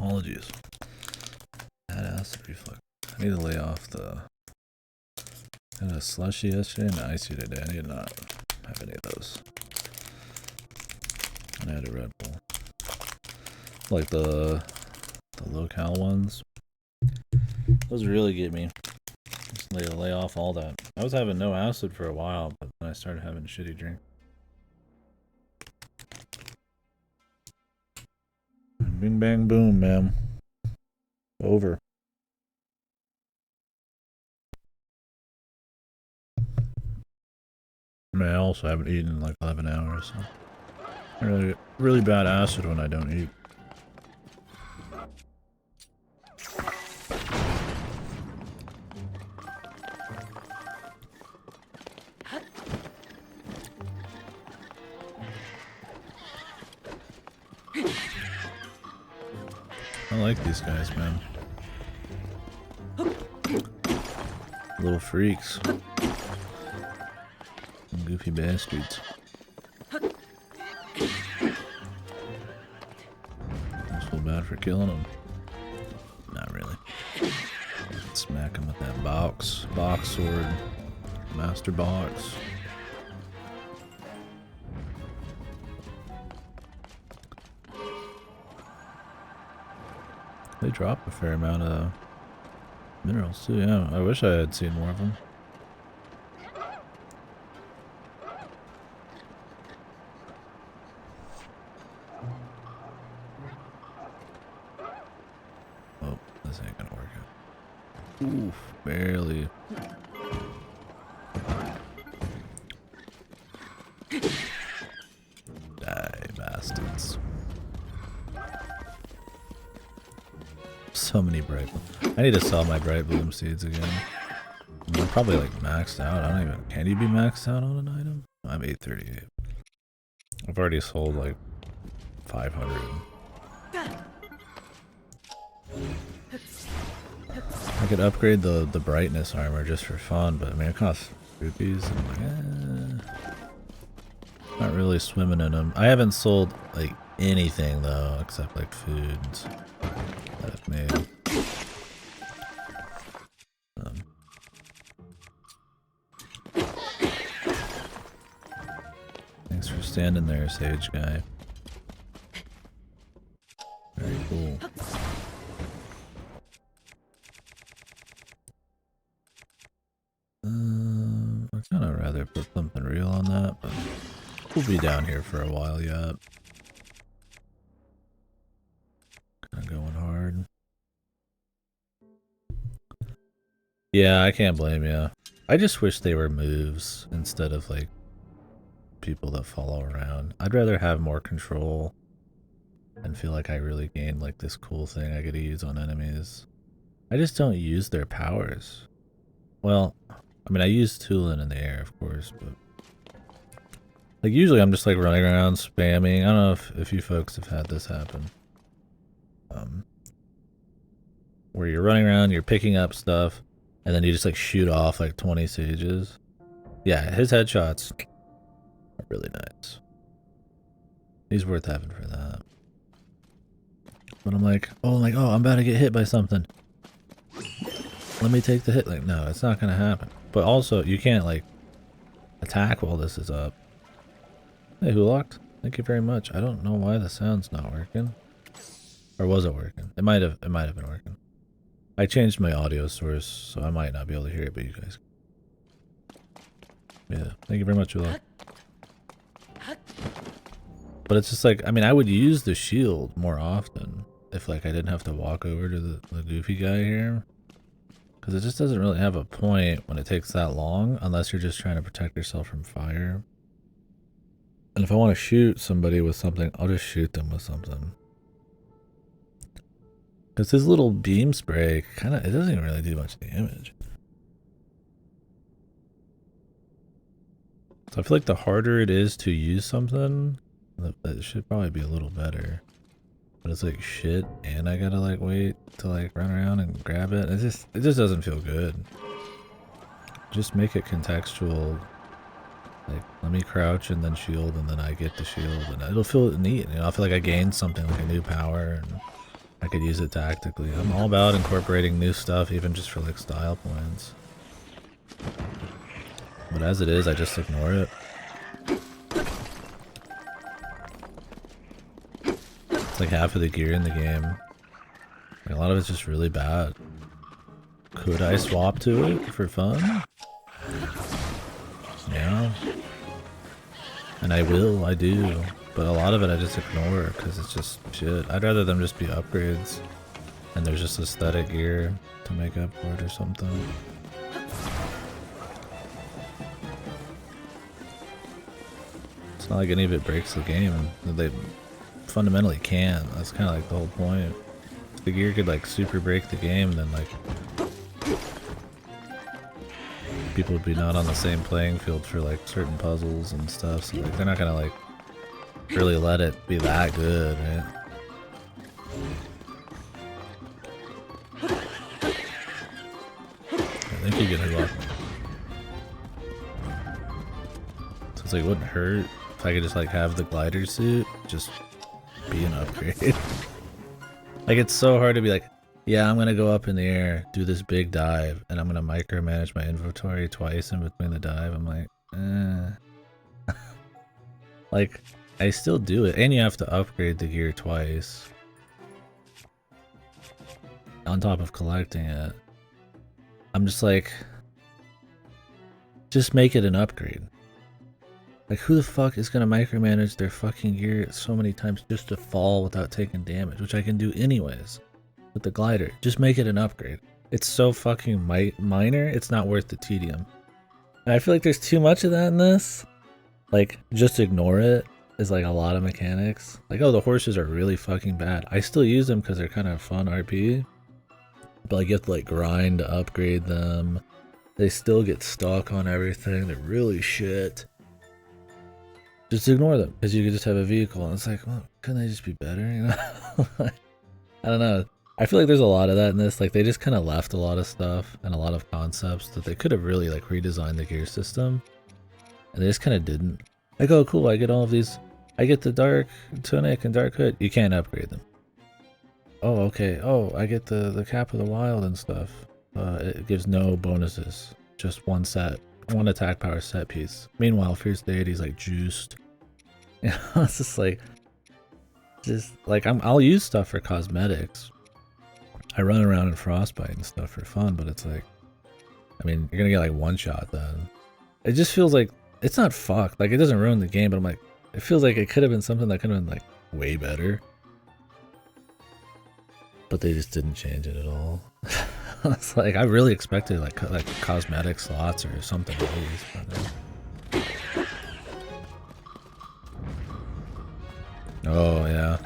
Apologies. Bad acid reflux. I need to lay off the... I had a slushy yesterday and an icy today. I need to not have any of those. And I had a Red Bull. Like the low-cal ones. Those really get me. Just lay off all that. I was having no acid for a while, but then I started having a shitty drink. Bing bang boom, man. Over. I mean, I also haven't eaten in like 11 hours. So. Really bad acid when I don't eat. I like these guys, man. Little freaks. Goofy bastards. I feel bad for killing them. Not really. Smack him with that box sword. Master box. They drop a fair amount of minerals too, yeah. I wish I had seen more of them. Oh, this ain't gonna work out. Oof, barely. Die, bastards. So many bright bloom. I need to sell my bright bloom seeds again. I'm probably like maxed out. I don't even. Can you be maxed out on an item? I'm 838. I've already sold like 500. I could upgrade the brightness armor just for fun, but I mean it costs rupees. I'm like, not really swimming in them. I haven't sold like anything though, except like foods that I've made. Thanks for standing there, Sage Guy. Very cool. I'd kind of rather put something real on that, but we'll be down here for a while yet. Kind of going hard. Yeah, I can't blame you. I just wish they were moves instead of like people that follow around. I'd rather have more control and feel like I really gained like this cool thing I could use on enemies. I just don't use their powers. Well, I mean I use Tulin in the air of course, but like usually I'm just like running around spamming. I don't know if you folks have had this happen. Where you're running around, you're picking up stuff, and then you just like shoot off like 20 sages. Yeah, his headshots are really nice. He's worth having for that. But I'm like, oh, I'm about to get hit by something. Let me take the hit. Like, no, it's not gonna happen. But also, you can't like attack while this is up. Hey, Hulocked, thank you very much. I don't know why the sound's not working. Or was it working? It might have been working. I changed my audio source, so I might not be able to hear it, but you guys. Yeah, thank you very much, Hulocked. But it's just like, I mean, I would use the shield more often if like I didn't have to walk over to the goofy guy here. Because it just doesn't really have a point when it takes that long, unless you're just trying to protect yourself from fire. And if I want to shoot somebody with something, I'll just shoot them with something. Because his little beam spray, it doesn't even really do much damage. So I feel like the harder it is to use something, that should probably be a little better. But it's like shit, and I gotta like wait to like run around and grab it. It just doesn't feel good. Just make it contextual. Like, let me crouch and then shield, and then I get the shield, and it'll feel neat. You know, I feel like I gained something like a new power. And I could use it tactically. I'm all about incorporating new stuff, even just for like style points. But as it is, I just ignore it. It's like half of the gear in the game. Like, a lot of it's just really bad. Could I swap to it for fun? Yeah. And I will, I do. But a lot of it I just ignore because it's just shit. I'd rather them just be upgrades. And there's just aesthetic gear to make up for it or something. It's not like any of it breaks the game. They fundamentally can. That's kind of like the whole point. If the gear could like super break the game, then like people would be not on the same playing field for like certain puzzles and stuff. So like they're not gonna like really let it be that good, right? I think you get a lot. So it's like, it wouldn't hurt if I could just like have the glider suit just be an upgrade. Like, it's so hard to be like, yeah, I'm gonna go up in the air, do this big dive, and I'm gonna micromanage my inventory twice in between the dive. I'm like, like, I still do it, and you have to upgrade the gear twice on top of collecting it. I'm just like, just make it an upgrade. Like, who the fuck is gonna micromanage their fucking gear so many times just to fall without taking damage, which I can do anyways with the glider? Just make it an upgrade. It's so fucking minor, it's not worth the tedium. And I feel like there's too much of that in this. Like, just ignore it is like a lot of mechanics. Like, oh, the horses are really fucking bad. I still use them because they're kind of fun RP. But like, you have to like grind to upgrade them. They still get stuck on everything. They're really shit. Just ignore them because you could just have a vehicle. And it's like, well, couldn't they just be better? You know? I don't know. I feel like there's a lot of that in this. Like, they just kind of left a lot of stuff and a lot of concepts that they could have really like redesigned the gear system. And they just kind of didn't. Like, oh cool, I get all of these. I get the dark tunic and dark hood. You can't upgrade them. Oh, okay. Oh, I get the cap of the wild and stuff. It gives no bonuses. Just one attack power set piece. Meanwhile, Fierce Deity's like juiced. You know, it's just like I'll use stuff for cosmetics. I run around in Frostbite and stuff for fun, but it's like, I mean, you're gonna get like one shot then. It just feels like it's not fucked. Like, it doesn't ruin the game, but I'm like, it feels like it could have been something that could have been like way better. But they just didn't change it at all. It's like, I really expected like cosmetic slots or something at least. But, oh yeah.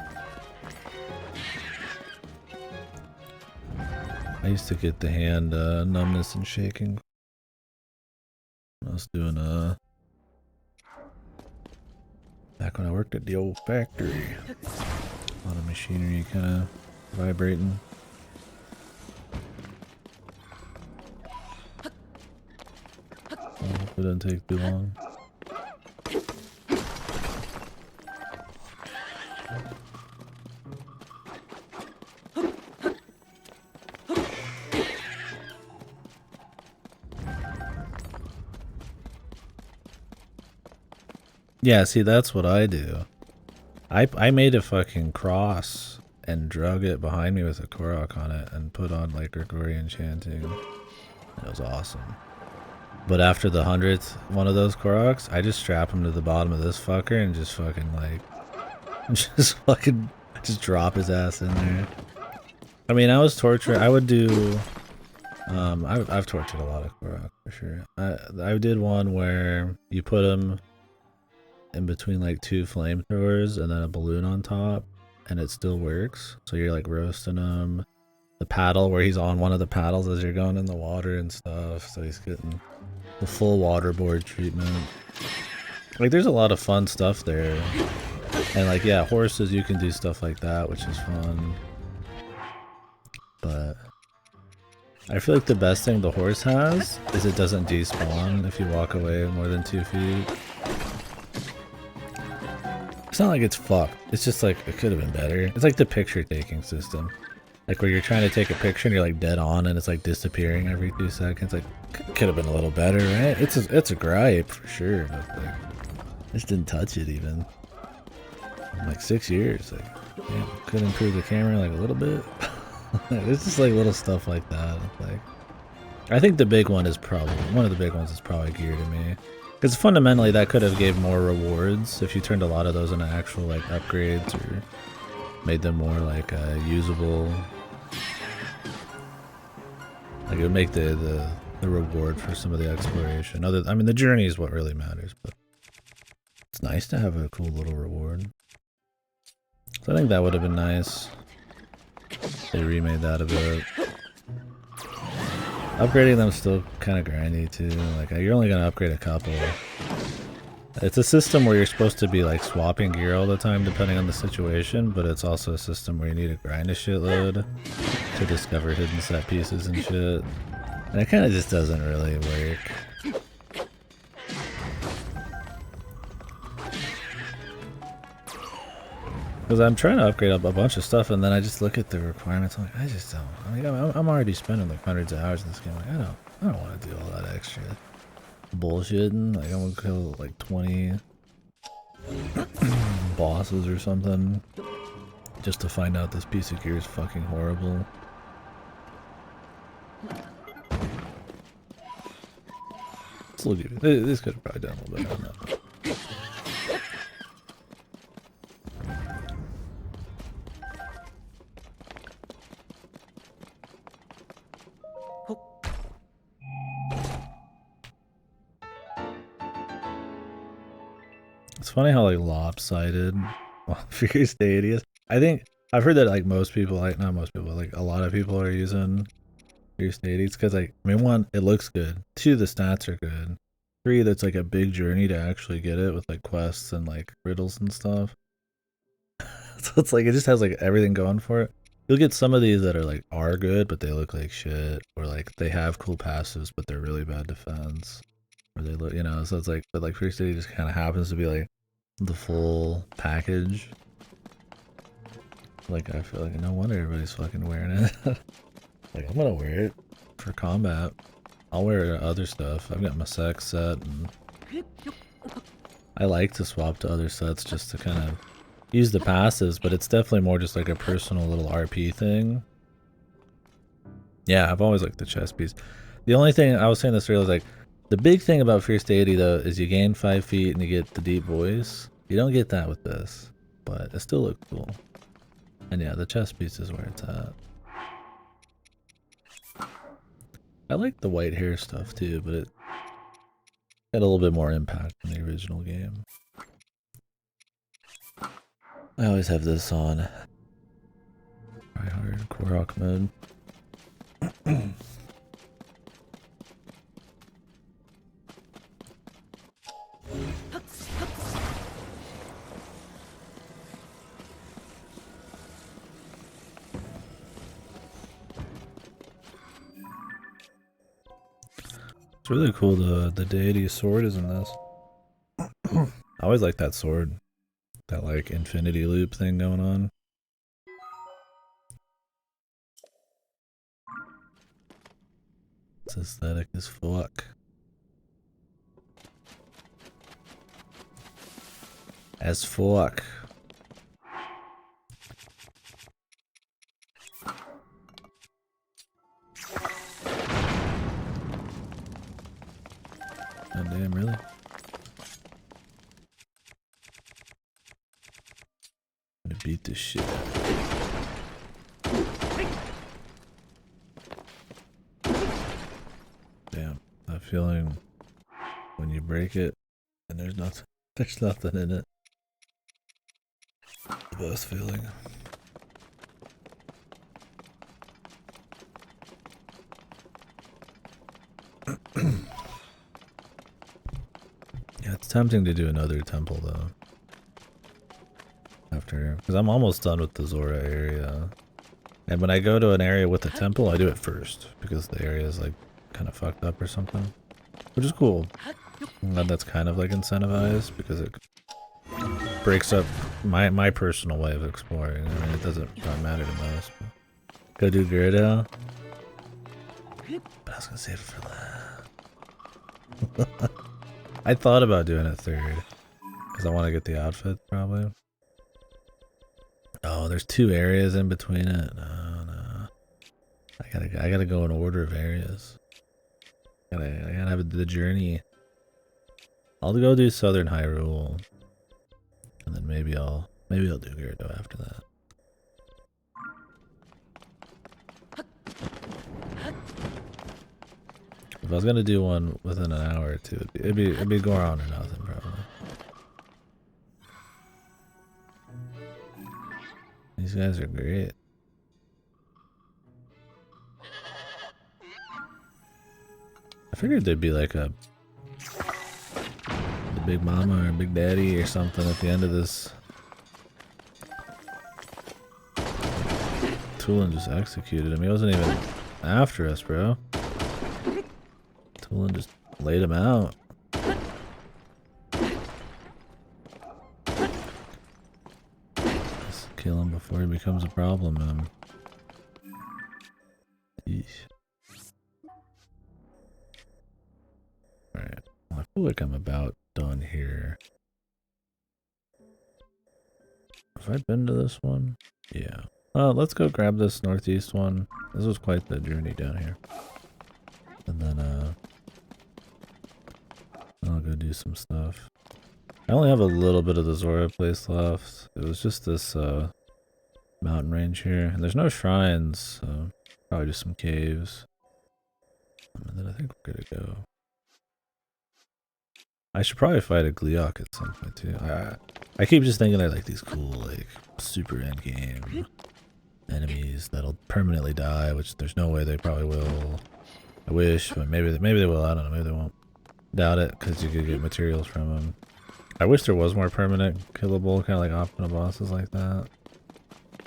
I used to get the hand numbness and shaking. I was doing back when I worked at the old factory. A lot of machinery kind of vibrating. I hope it doesn't take too long. Yeah, see, that's what I do. I made a fucking cross and drug it behind me with a Korok on it and put on like Gregorian chanting. It was awesome. But after the 100th one of those Koroks, I just strap him to the bottom of this fucker and just fucking like, just drop his ass in there. I mean, I was torturing. I would do. I've tortured a lot of Korok for sure. I did one where you put him in between like two flamethrowers and then a balloon on top, and it still works. So you're like roasting him. The paddle where he's on one of the paddles as you're going in the water and stuff, so he's getting the full waterboard treatment. Like, there's a lot of fun stuff there. And like, yeah, horses, you can do stuff like that, which is fun. But I feel like the best thing the horse has is it doesn't despawn if you walk away more than 2 feet. It's not like it's fucked. It's just like, it could have been better. It's like the picture taking system. Like where you're trying to take a picture and you're like dead on and it's like disappearing every 2 seconds. Like, could have been a little better, right? It's a gripe for sure. But like, I just didn't touch it even. In like 6 years. Like, damn, could improve the camera like a little bit. It's just like little stuff like that. Like, I think the big one is probably, one of the big ones is probably Gear to me. Because fundamentally that could have gave more rewards if you turned a lot of those into actual like upgrades or made them more like usable. Like it would make the reward for some of the exploration. I mean the journey is what really matters, but it's nice to have a cool little reward. So I think that would have been nice. They remade that a bit. Upgrading them still kind of grindy too. Like you're only gonna upgrade a couple. It's a system where you're supposed to be like swapping gear all the time depending on the situation, but it's also a system where you need to grind a shitload to discover hidden set pieces and shit. And it kind of just doesn't really work. Because I'm trying to upgrade up a bunch of stuff, and then I just look at the requirements. I'm like, I just don't. I mean, I'm already spending like hundreds of hours in this game. Like, I don't want to do all that extra bullshitting. Like, I'm gonna kill like 20 bosses or something just to find out this piece of gear is fucking horrible. Still give this could have probably done a little better on that. It's funny how like lopsided Furious Deity is. I think I've heard that like most people, like not most people, like a lot of people are using Furious Deities because like I mean 1, it looks good. 2, the stats are good. 3, that's like a big journey to actually get it with like quests and like riddles and stuff. So it's like it just has like everything going for it. You'll get some of these that are good, but they look like shit, or like they have cool passives, but they're really bad defense, or they look, you know. So it's like, but like Furious Deity just kind of happens to be like the full package. Like I feel like no wonder everybody's fucking wearing it. Like I'm gonna wear it for combat. I'll wear other stuff. I've got my sex set, and I like to swap to other sets just to kind of use the passives, but it's definitely more just like a personal little RP thing. Yeah, I've always liked the chest piece. The only thing, I was saying this earlier, like, the big thing about Fierce Deity though is you gain 5 feet and you get the deep voice. You don't get that with this, but it still looks cool. And yeah, the chest piece is where it's at. I like the white hair stuff too, but it had a little bit more impact in the original game. I always have this on try hard Korok mode. It's really cool the deity sword is in this. I always like that sword. That like infinity loop thing going on. It's aesthetic as fuck. As fuck. Oh damn, really? I'm gonna beat this shit. Damn, that feeling when you break it and there's nothing in it. The best feeling. Yeah, it's tempting to do another temple though. After, because I'm almost done with the Zora area. And when I go to an area with a temple, I do it first because the area is like kind of fucked up or something, which is cool. And that's kind of like incentivized because it breaks up my personal way of exploring. I mean, it doesn't probably matter to most. But go do Gyarados. But I was gonna save it for that. I thought about doing it third because I want to get the outfit probably. Oh, there's 2 areas in between it. No. I gotta go in order of areas. I gotta have the journey. I'll go do Southern Hyrule, and then maybe I'll do Gyarados after that. If I was gonna do one within an hour or two, it'd be Goron or nothing probably. These guys are great. I figured there'd be like the Big Mama or Big Daddy or something at the end of this. Tulin just executed him. He wasn't even after us, bro. Tulin just laid him out. Let's kill him before he becomes a problem, man. Yeesh. Alright. Well, I feel like I'm about done here. Have I been to this one? Yeah. Let's go grab this northeast one. This was quite the journey down here. And then, I'll go do some stuff. I only have a little bit of the Zora place left. It was just this, mountain range here. And there's no shrines, so probably just some caves. And then I think we're good to go. I should probably fight a Gleeok at some point too. I keep just thinking they're like these cool, like, super endgame enemies that'll permanently die, which there's no way they probably will. I wish, but maybe they will. I don't know. Maybe they won't. Doubt it, because you could get materials from them. I wish there was more permanent killable, kind of like optional bosses like that.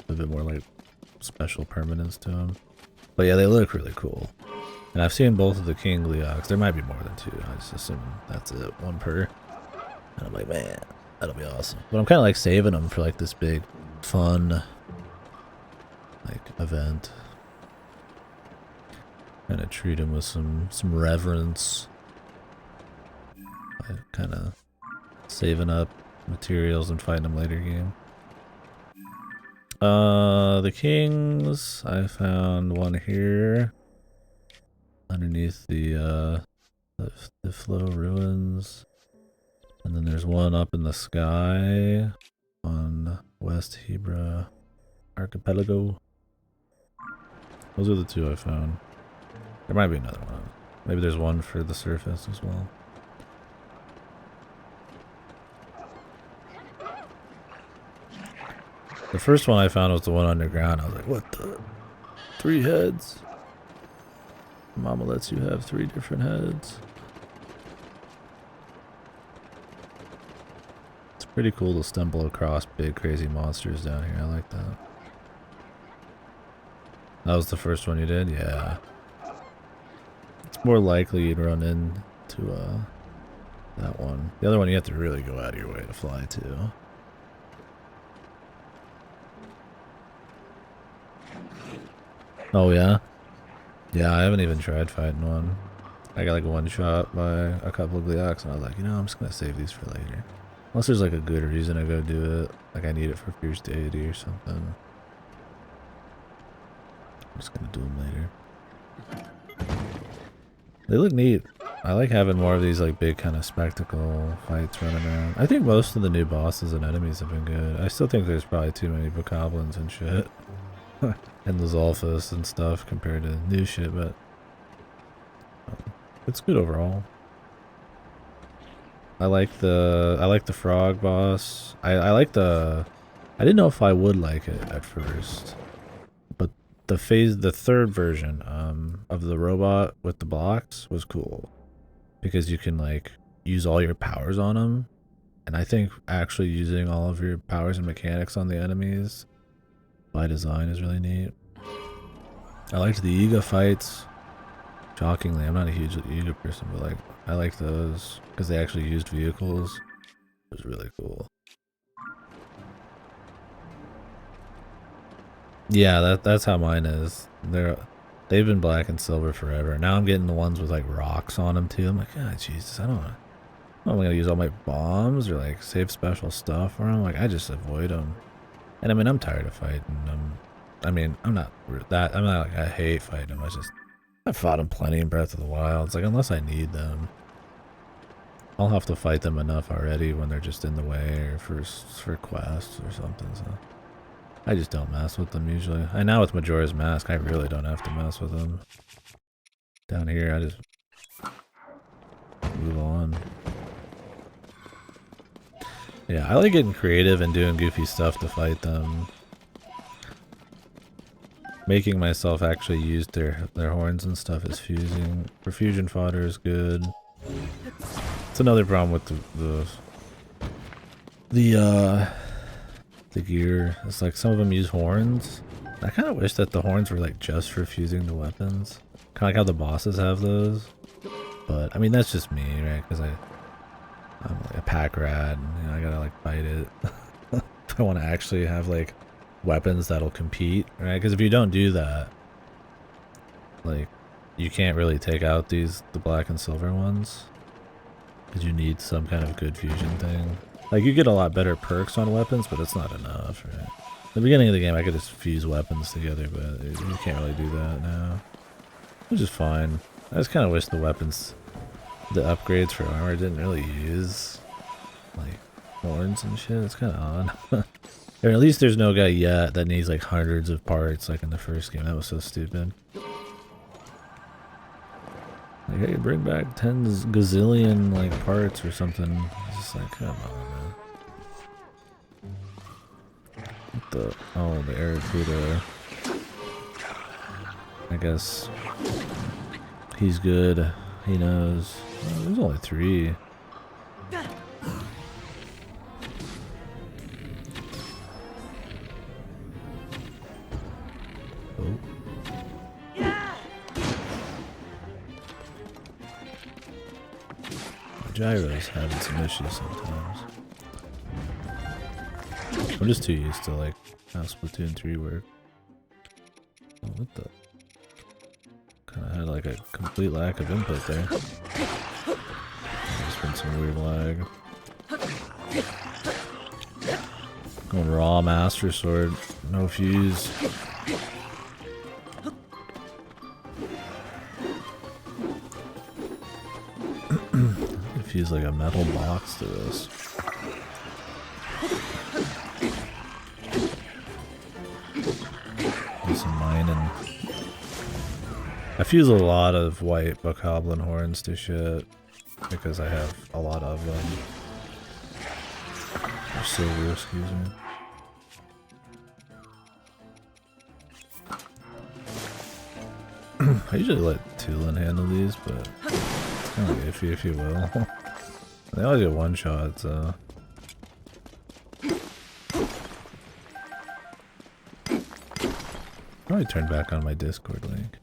A bit more like special permanence to them. But yeah, they look really cool. And I've seen both of the King Gleeoks. There might be more than 2. I just assume that's it, 1 per. And I'm like, man, that'll be awesome. But I'm kind of like saving them for like this big, fun, like event. Kind of treat them with some reverence. Kind of saving up materials and fighting them later game. The kings, I found one here underneath the Flow ruins, and then there's one up in the sky on West Hebra Archipelago. Those are the 2 I found. There might be another one. Maybe there's one for the surface as well. The first one I found was the one underground. I was like, what the? 3 heads? Mama lets you have 3 different heads. It's pretty cool to stumble across big crazy monsters down here. I like that. That was the first one you did? Yeah. It's more likely you'd run into that one. The other one you have to really go out of your way to fly to. Oh yeah? Yeah, I haven't even tried fighting one. I got like 1 shot by a couple of Gleeoks and I was like, you know, I'm just gonna save these for later. Unless there's like a good reason to go do it. Like I need it for Fierce Deity or something. I'm just gonna do them later. They look neat. I like having more of these like big kind of spectacle fights running around. I think most of the new bosses and enemies have been good. I still think there's probably too many bokoblins and shit. And the Zolfus and stuff compared to new shit, but it's good overall. I like the frog boss. I like the. I didn't know if I would like it at first, but the 3rd version of the robot with the blocks was cool because you can like use all your powers on them, and I think actually using all of your powers and mechanics on the enemies by design is really neat. I liked the Yiga fights. Shockingly, I'm not a huge Yiga person, but like I like those because they actually used vehicles. It was really cool. Yeah, that's how mine is. They've been black and silver forever. Now I'm getting the ones with like rocks on them too. I'm like, ah, Jesus, I don't know. I'm gonna use all my bombs or like save special stuff for them. Like I just avoid them. And I mean, I'm tired of fighting them. I mean, I'm not like I hate fighting them. I've fought them plenty in Breath of the Wild. It's like unless I need them, I'll have to fight them enough already when they're just in the way or for quests or something. So I just don't mess with them usually. And now with Majora's Mask, I really don't have to mess with them. Down here, I just move on. Yeah, I like getting creative and doing goofy stuff to fight them. Making myself actually use their horns and stuff is fusing. For fusion fodder is good. It's another problem with the gear. It's like some of them use horns. I kind of wish that the horns were like just for fusing the weapons. Kind of like how the bosses have those. But I mean that's just me, right? Because I'm like a pack rat, and you know, I gotta like fight it. If I want to actually have like weapons that'll compete, right? Because if you don't do that, like you can't really take out the black and silver ones. Because you need some kind of good fusion thing. Like you get a lot better perks on weapons, but it's not enough, right? At the beginning of the game, I could just fuse weapons together, but you can't really do that now. Which is fine. I just kind of wish the weapons, the upgrades for armor didn't really use like horns and shit. It's kind of odd. Or at least there's no guy yet that needs like hundreds of parts like in the first game. That was so stupid. Like, hey, bring back 10 gazillion like parts or something. It's just like, come on, man. What the? Oh, the Aracuda. I guess he's good. He knows. Oh, there's only 3. Oh. Gyro's having some issues sometimes. I'm just too used to like how Splatoon 3 work. Oh, what the? Kinda had like a complete lack of input there. There's been some weird lag. Going raw Master Sword, no fuse. Fuse like a metal box to this. Do some mining. I fuse a lot of white bokoblin horns to shit because I have a lot of them. Or silver, excuse me. I usually let Tulin handle these, but it's kind of iffy if you will. They always get one shot, so. Probably turn back on my Discord link.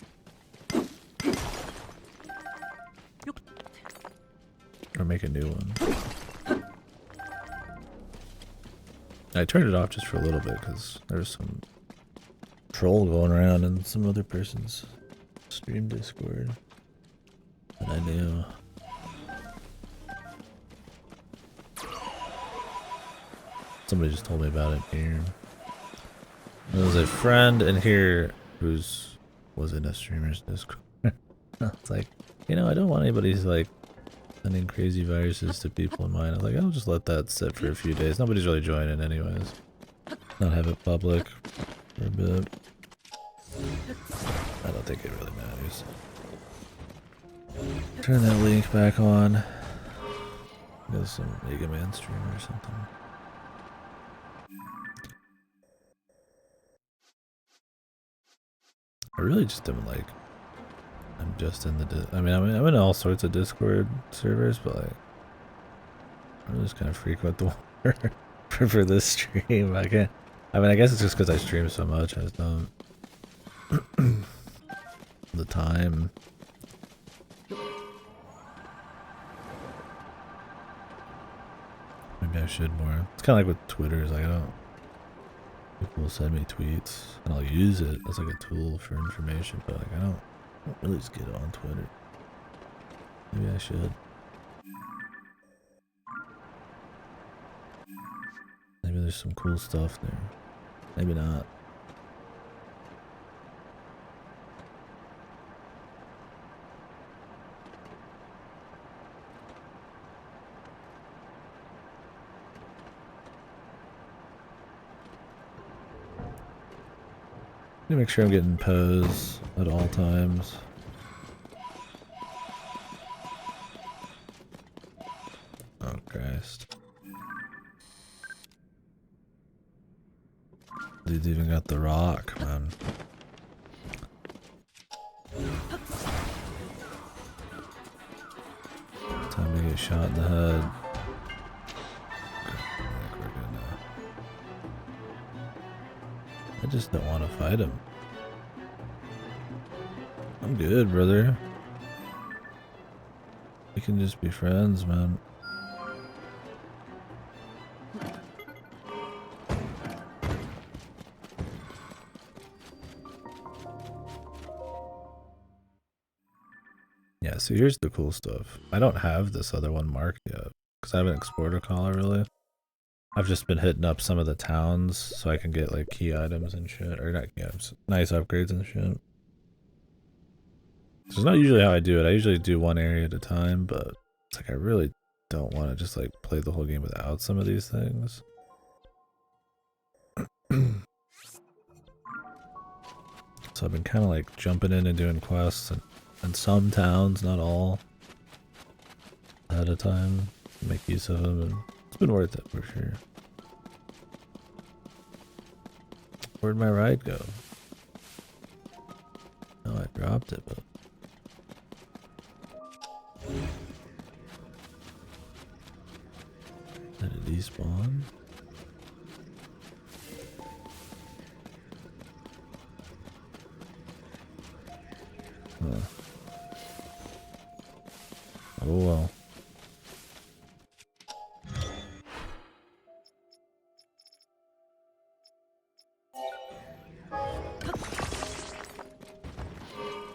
Or make a new one. I turned it off just for a little bit because there's some troll going around in some other person's stream Discord. And I knew. Somebody just told me about it here. There was a friend in here was in a streamer's Discord. It's like, you know, I don't want anybody like sending crazy viruses to people in mine. I was like, I'll just let that sit for a few days. Nobody's really joining anyways. Not have it public for a bit. I don't think it really matters. Turn that link back on. There's some Mega Man streamer or something. I really just am like, I'm just in the, I'm in all sorts of Discord servers, but like, I'm just kind of frequent the one for this stream. I can't, I mean, I guess it's just because I stream so much, I just don't, the time. Maybe I should more. It's kind of like with Twitter, it's like I don't, People will send me tweets, and I'll use it as like a tool for information. But like, I don't really just get on Twitter. Maybe I should. Maybe there's some cool stuff there. Maybe not. Make sure I'm getting pose at all times. Oh Christ. Dude's even got the rock, man. Time to get shot in the head. I just don't want to fight him. I'm good, brother. We can just be friends, man. Yeah, so here's the cool stuff. I don't have this other one marked yet, because I haven't explored a collar really. I've just been hitting up some of the towns so I can get like key items and shit, or not key items, nice upgrades and shit. So it's not usually how I do it. I usually do one area at a time, but it's like I really don't want to just like play the whole game without some of these things. So I've been kind of like jumping in and doing quests and some towns, not all, at a time. Make use of them, and it's been worth it for sure. Where'd my ride go? Oh, I dropped it, but... Did it despawn? Huh. Oh well.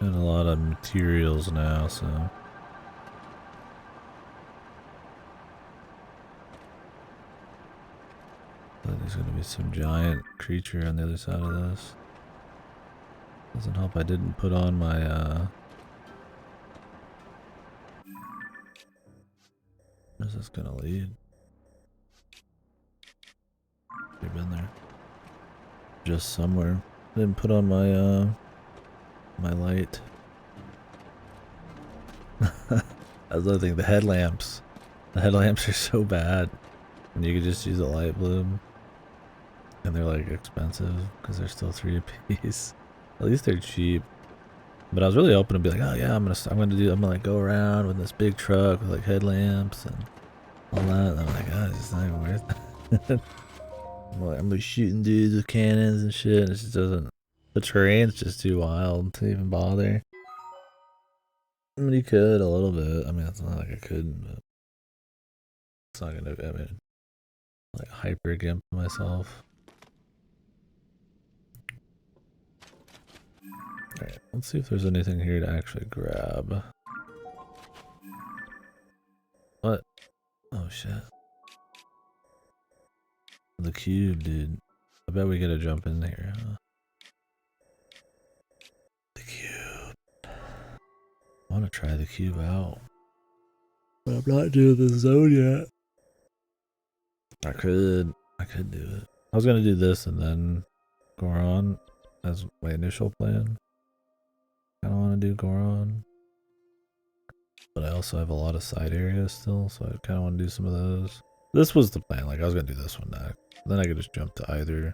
Got a lot of materials now, so... But there's gonna be some giant creature on the other side of this. Doesn't help I didn't put on my, Where's this gonna lead? You've been there. Just somewhere. I didn't put on my, my light. I was looking at the headlamps. The headlamps are so bad. And you could just use a light bulb. And they're like expensive because they're still 3 a piece. At least they're cheap. But I was really hoping to be like, oh yeah, I'm gonna like go around with this big truck with like headlamps and all that. And I'm like, oh, it's just not even worth it. I'm gonna be shooting dudes with cannons and shit. It just doesn't. The terrain's just too wild to even bother. I mean, you could a little bit. I mean, it's not like I couldn't, but it's not gonna. I mean, like hyper gimp myself. Alright, let's see if there's anything here to actually grab. What? Oh shit. The cube, dude. I bet we gotta jump in here, huh? The cube. I wanna try the cube out. But I'm not doing the zone yet. I could do it. I was gonna do this and then Goron as my initial plan. I don't want to do Goron. But I also have a lot of side areas still, so I kind of want to do some of those. This was the plan, like I was going to do this one next. Then I could just jump to either.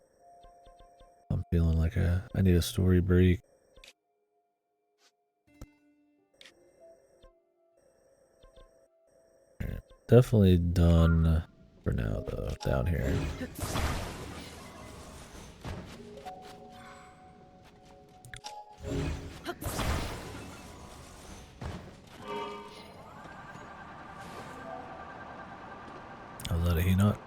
I'm feeling like I need a story break. Right. Definitely done for now though, down here. Oh, is that a Hinoc?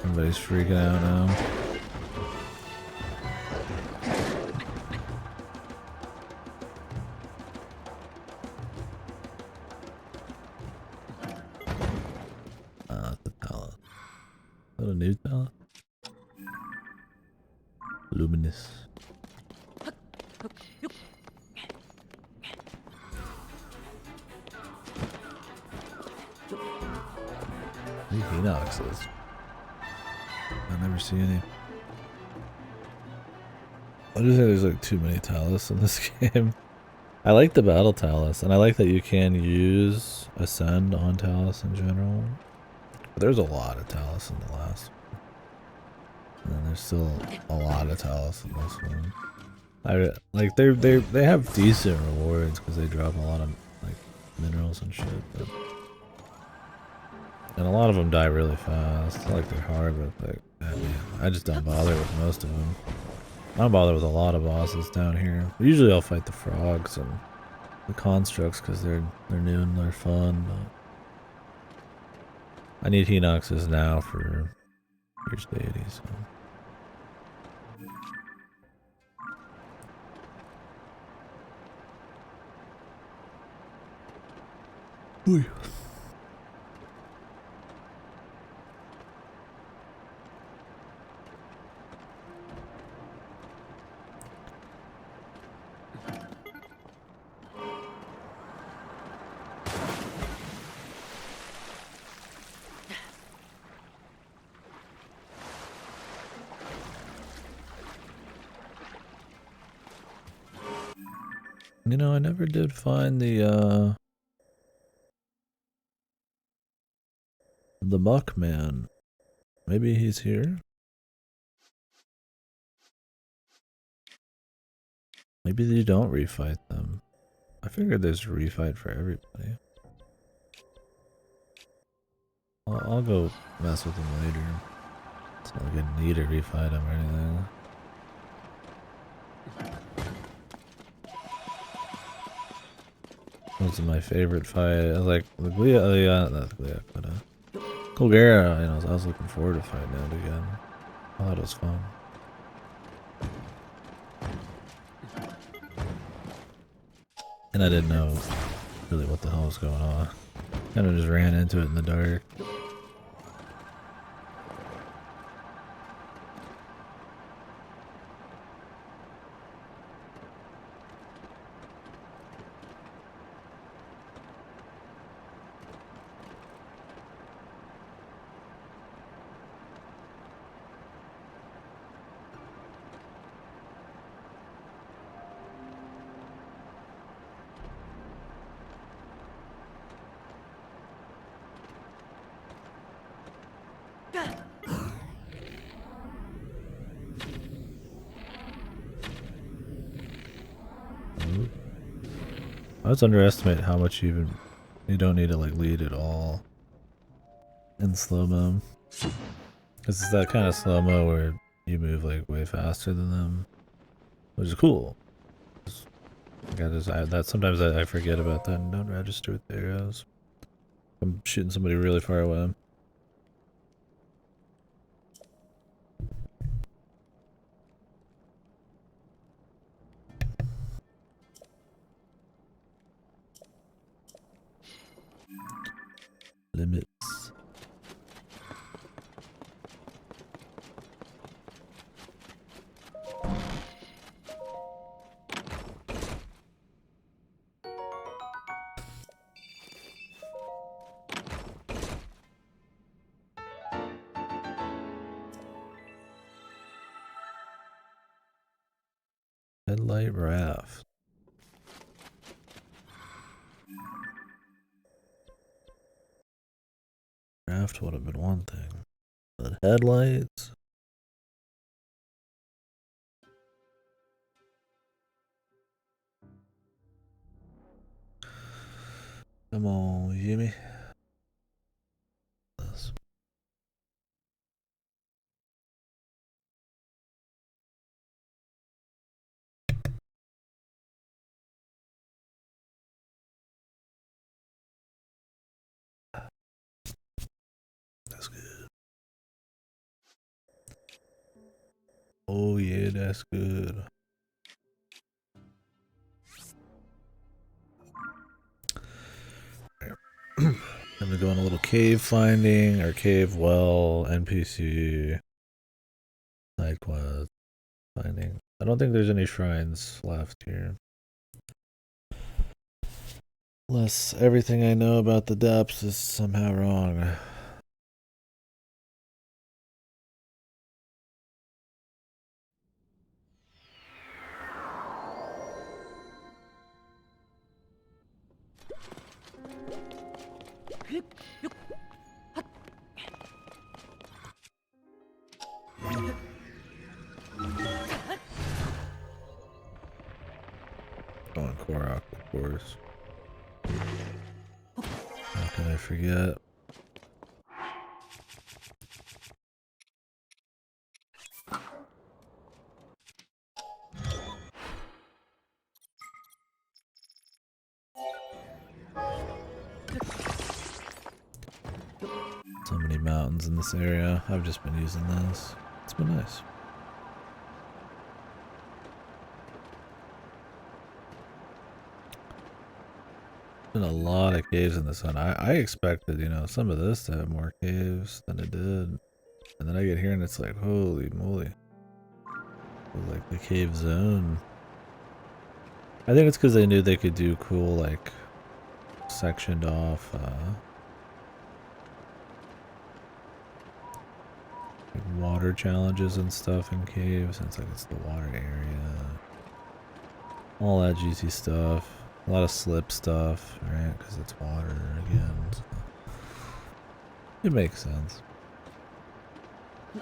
Somebody's freaking out now. It's a talent. Is that a new talent? Luminous. Any Hinoxes? I never see any. I just think there's like too many Talus in this game. I like the battle Talus, and I like that you can use Ascend on Talus in general. But there's a lot of Talus in the last one. And then there's still a lot of Talus in this one. I like they have decent rewards because they drop a lot of like minerals and shit. But, and a lot of them die really fast. It's not like they're hard, but like I just don't bother with most of them. I don't bother with a lot of bosses down here. Usually I'll fight the frogs and the constructs because they're new and they're fun. But I need Hinoxes now for Fierce Deity. So. Ooh. You know, I never did find the Buckman. Maybe he's here? Maybe you don't refight them. I figured there's a refight for everybody. I'll go mess with him later. It's not like I need to refight him or anything. This is my favorite fight. I was like, not Glia, but Colgera, you know, I was looking forward to fighting it again. I thought it was fun. And I didn't know really what the hell was going on. Kind of just ran into it in the dark. I was underestimate how much you don't need to like lead at all in slow-mo. Cause it's that kind of slow-mo where you move like way faster than them, which is cool. Sometimes I forget about that and don't register with the arrows. I'm shooting somebody really far away. Limits. Headlight raft. Raft would have been one thing, but headlights. Come on, you hear me? This. That's good. Oh yeah, that's good. I'm gonna go on a little cave finding or cave well NPC side quest finding. I don't think there's any shrines left here. Unless everything I know about the depths is somehow wrong. On Korok, of course. How can I forget? So many mountains in this area. I've just been using this. It's been nice. Been a lot of caves in this one. I expected, you know, some of this to have more caves than it did. And then I get here and it's like, holy moly. Like the cave zone. I think it's because they knew they could do cool, like, sectioned off, like water challenges and stuff in caves. And it's like, it's the water area. All that juicy stuff. A lot of slip stuff, right? Because it's water again. So it makes sense.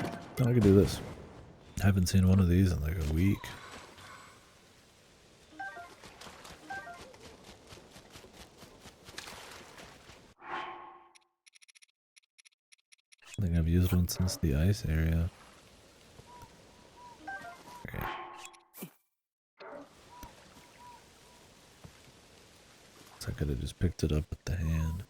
I could do this. Haven't seen one of these in like a week. I think I've used one since the ice area. Okay. So I could have just picked it up with the hand.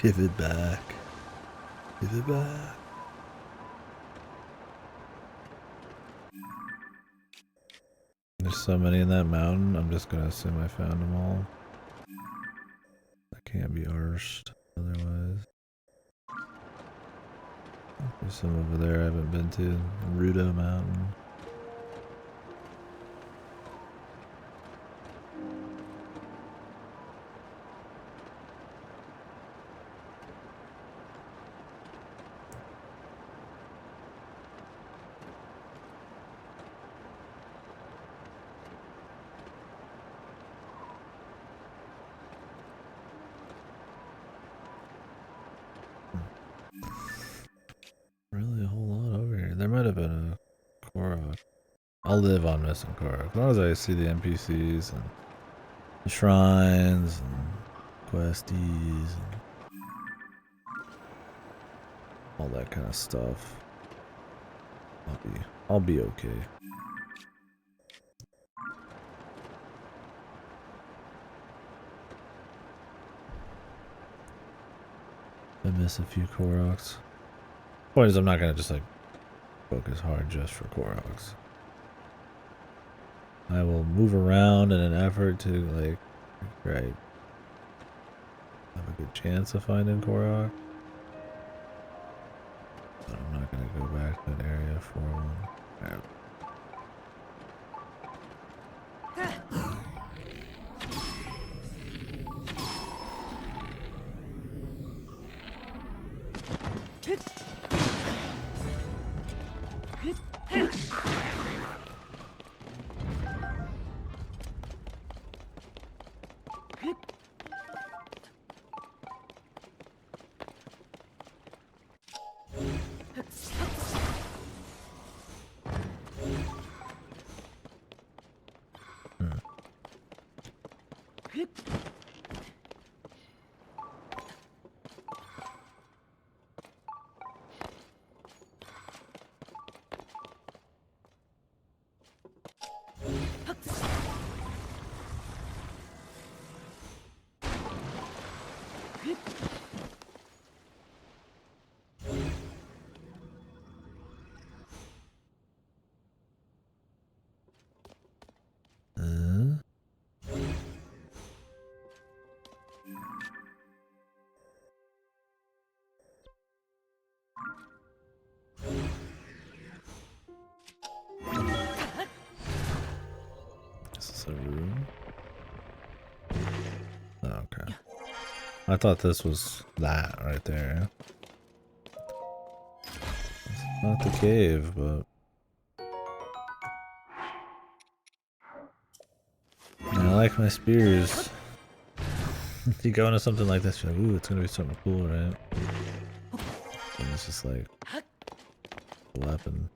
Give it back. Give it back. There's so many in that mountain, I'm just gonna assume I found them all. I can't be arsed otherwise. There's some over there I haven't been to. Rudo Mountain. Really a whole lot over here. There might have been a Korok. I'll live on missing Korok. As long as I see the NPCs and the shrines and questies and all that kind of stuff. I'll be okay. I miss a few Koroks. Point is, I'm not gonna just like focus hard just for Koroks. I will move around in an effort to like, right, have a good chance of finding Korok. But I'm not gonna go back to an area for one. Right. Is this a room? Oh, okay. I thought this was that right there. It's not the cave, but I like my spears. You go into something like this, you're like, ooh, it's gonna be something cool, right? And it's just like a weapon.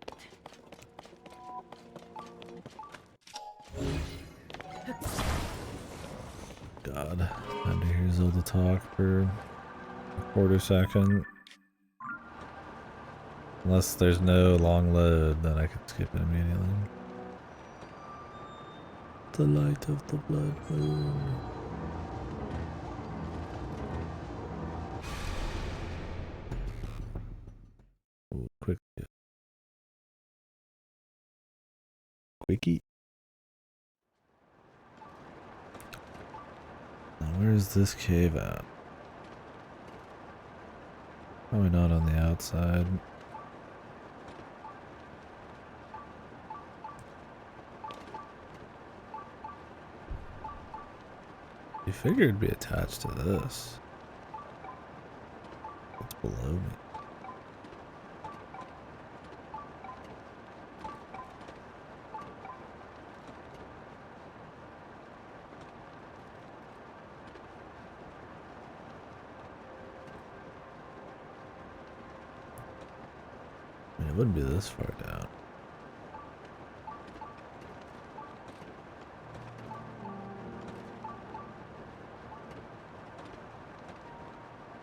God, time to hear Zelda talk for a quarter second. Unless there's no long load, then I can skip it immediately. The light of the blood moon. Ooh, quickie. Now where's this cave at? Probably not on the outside. You figured it'd be attached to this. It's below me. I mean, it wouldn't be this far down.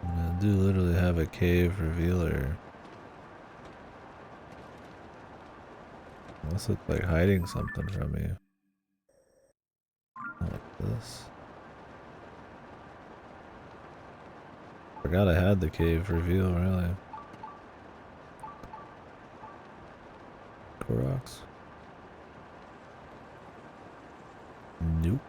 I do literally have a cave revealer. Unless it's like hiding something from me. Not like this. Forgot I had the cave reveal, really. Koroks. Nope.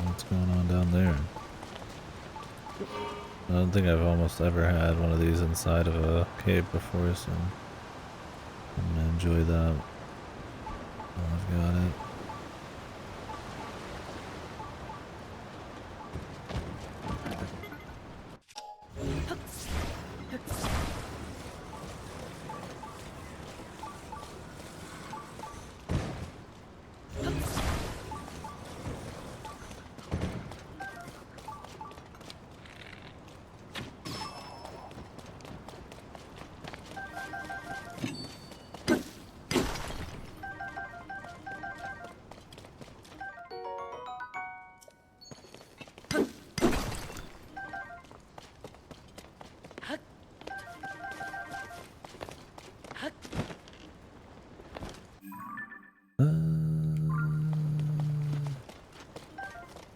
What's going on down there? I don't think I've almost ever had one of these inside of a cave before, so I'm gonna enjoy that while I've got it.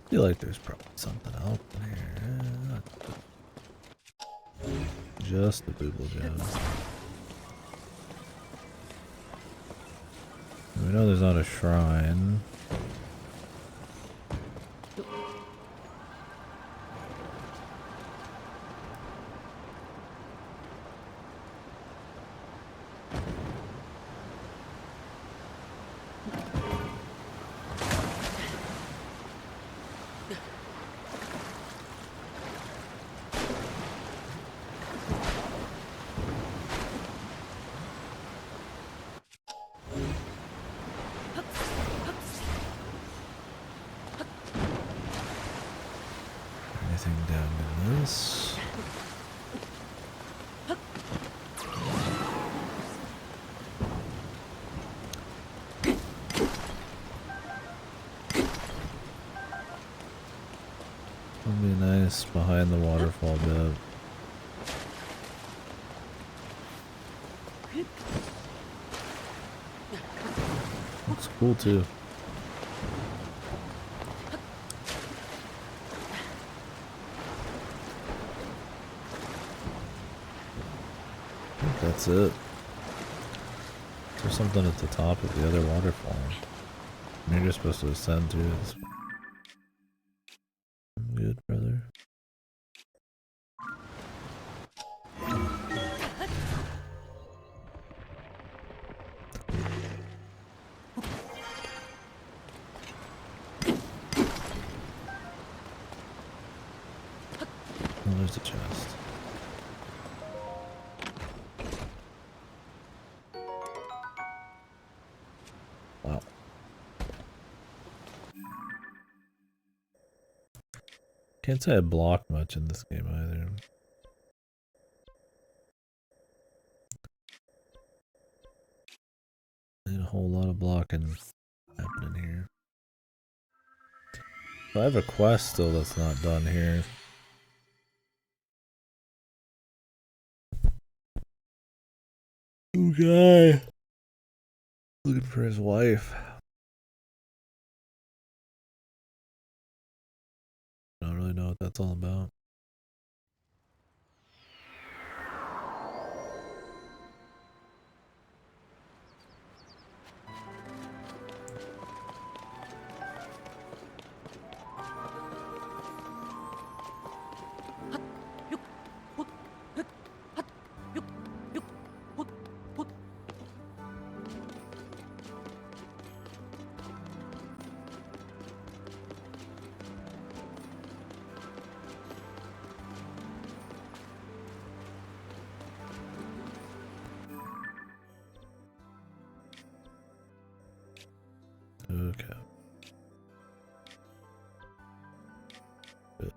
I feel like there's probably something out there. Just the Booble Gem. We know there's not a shrine. behind the waterfall bit. Looks cool too. I think that's it. There's something at the top of the other waterfall. You're just supposed to ascend to it. Good, brother. Oh, there's a chest. Wow. Can't say I blocked much in this game either. Ain't a whole lot of blocking happening here. So I have a quest still that's not done here. Okay. Looking for his wife. I don't really know what that's all about. Okay. Good.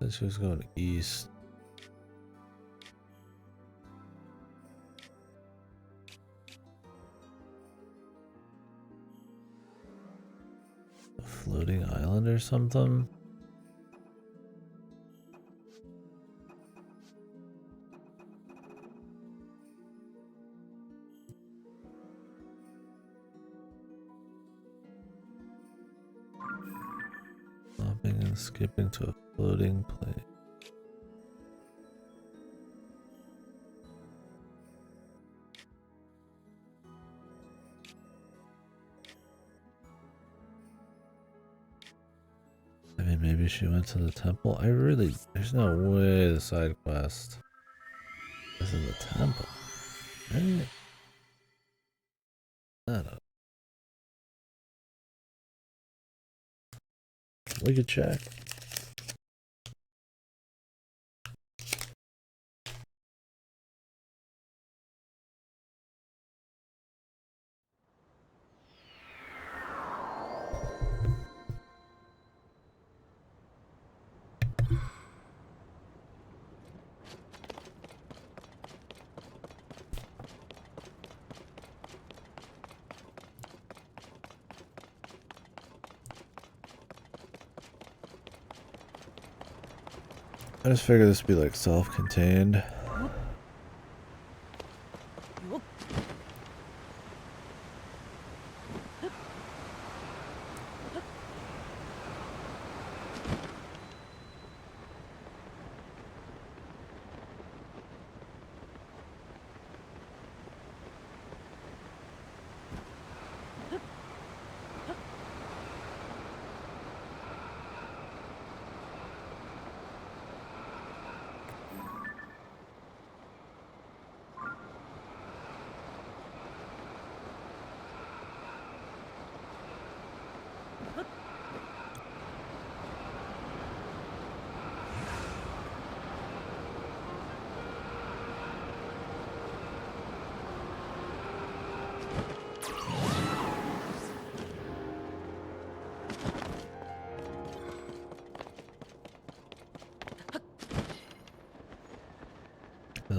Let's just go east. A floating island or something? Hopping and skipping to a floating place. I mean, maybe she went to the temple. There's no way the side quest is in the temple. Right? I don't know. We could check. I just figured this would be like self-contained.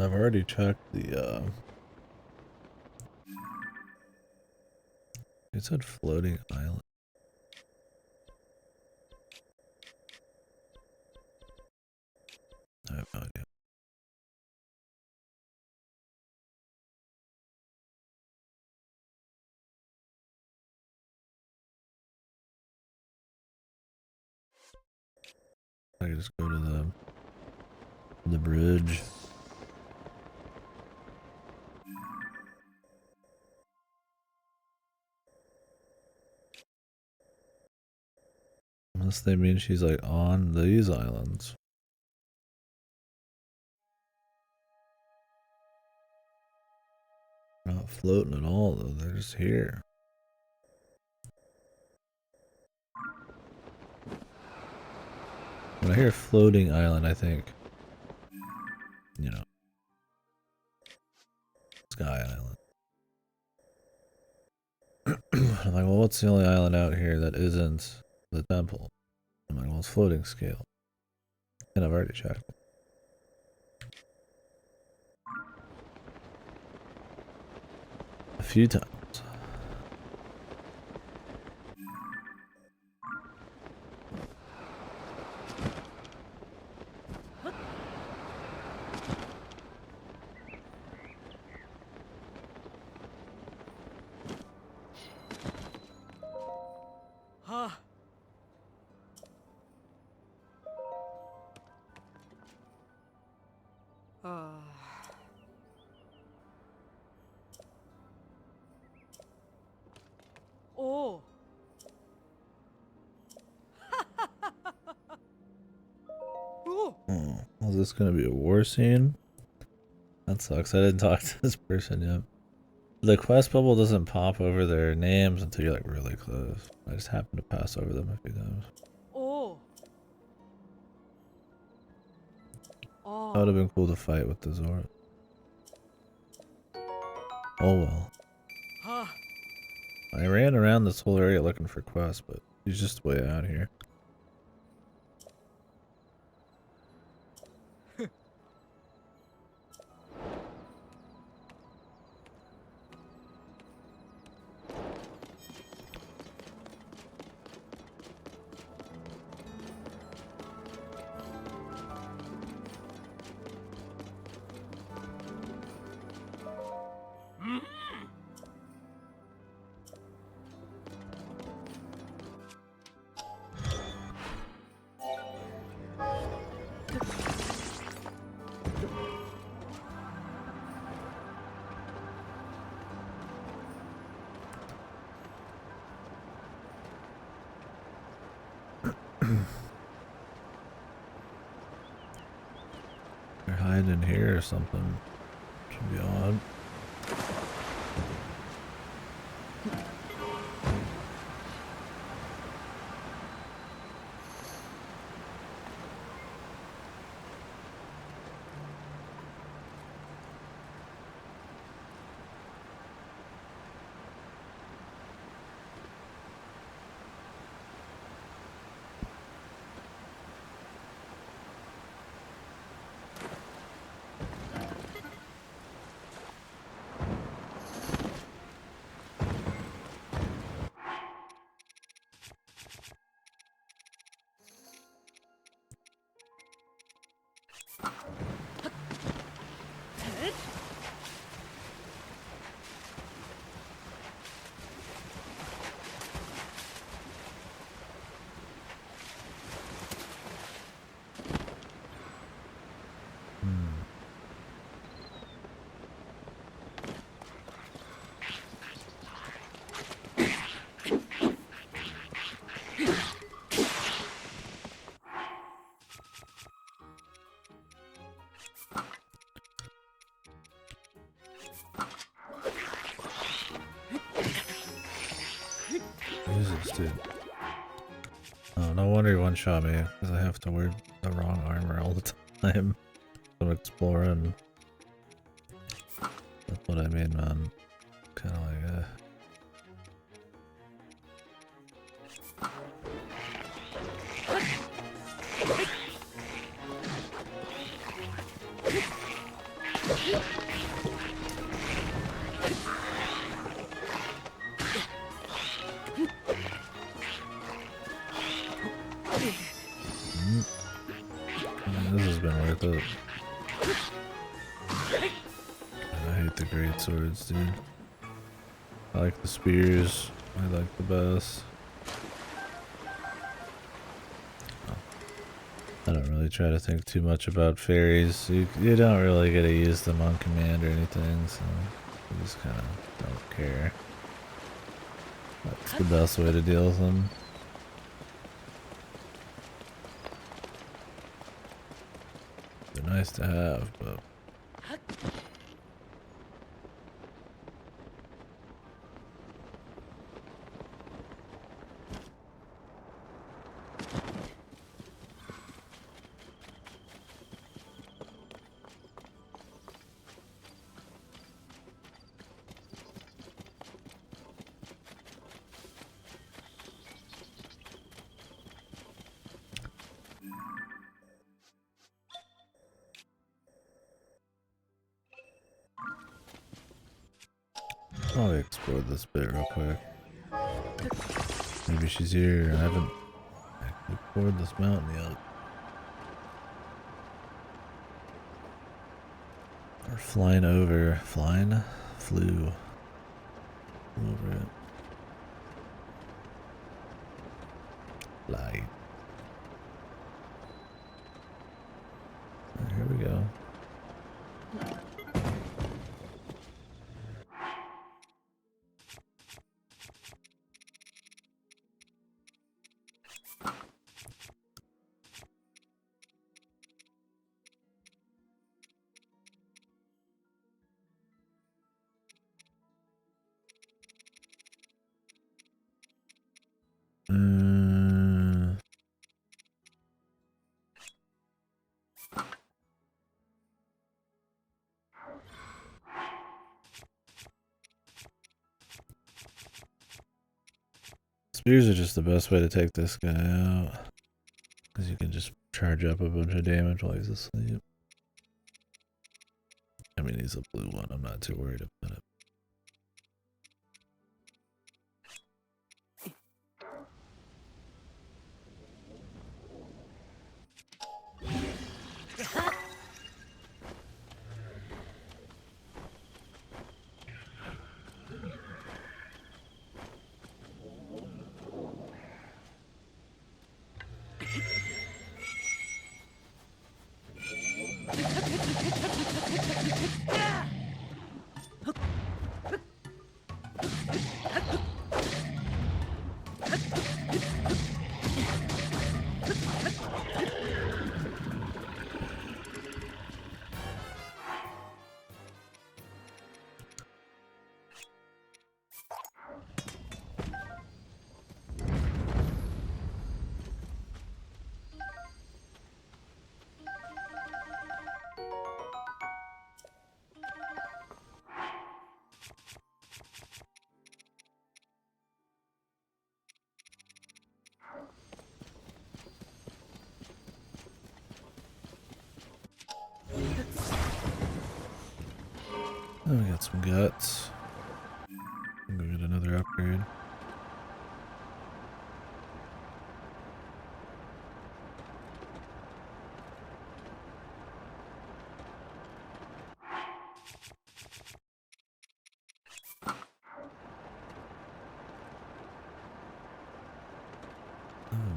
I've already checked the it said floating island. I have no idea. I can just go to the bridge. Unless they mean she's like on these islands. Not floating at all though, they're just here. When I hear floating island, I think, you know, Sky Island. I'm like, well, what's the only island out here that isn't the temple? I'm like, well, it's floating scale. And I've already checked. A few times. Oh. Oh. Oh, is this gonna be a war scene? That sucks. I didn't talk to this person yet. The quest bubble doesn't pop over their names until you're like really close. I just happened to pass over them a few times. Oh. That would have been cool to fight with the Zora. Oh well. Huh. I ran around this whole area looking for quests, but he's just way out here. They're hiding in here or something. Should be odd. Jesus, dude. Oh, no wonder you one-shot me, because I have to wear the wrong armor all the time. I'm exploring. That's what I mean, man. Kinda like, the. I hate the great swords, dude. I like the spears. I like the best. I don't really try to think too much about fairies. You don't really get to use them on command or anything, so you just kind of don't care. That's the best way to deal with them. They're nice to have, but I'll explore this bit real quick. Maybe she's here. I haven't actually explored this mountain yet. Or flying over. Flying? Flew over it. Fly. Here we go. Spears are just the best way to take this guy out. Because you can just charge up a bunch of damage while he's asleep. I mean, he's a blue one. I'm not too worried about it. Oh, we got some guts. I'm gonna get another upgrade.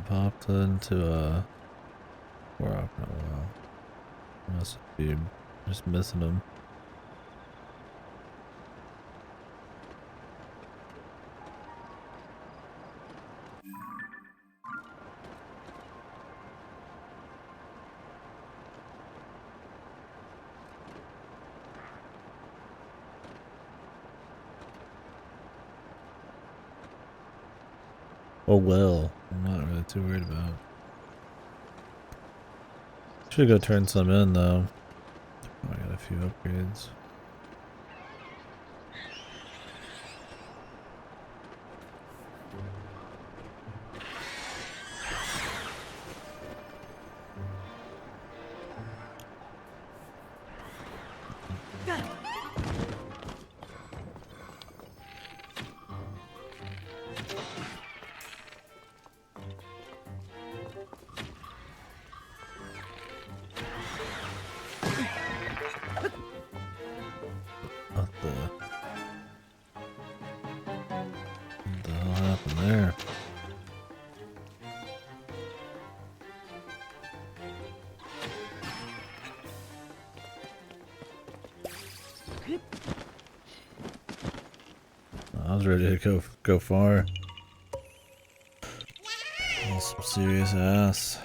Popped into a rock in a while. Must be just missing him. Oh well, I'm not really too worried about it. Should go turn some in though. Oh, I got a few upgrades. happened there? I was ready to go far. That's some serious ass.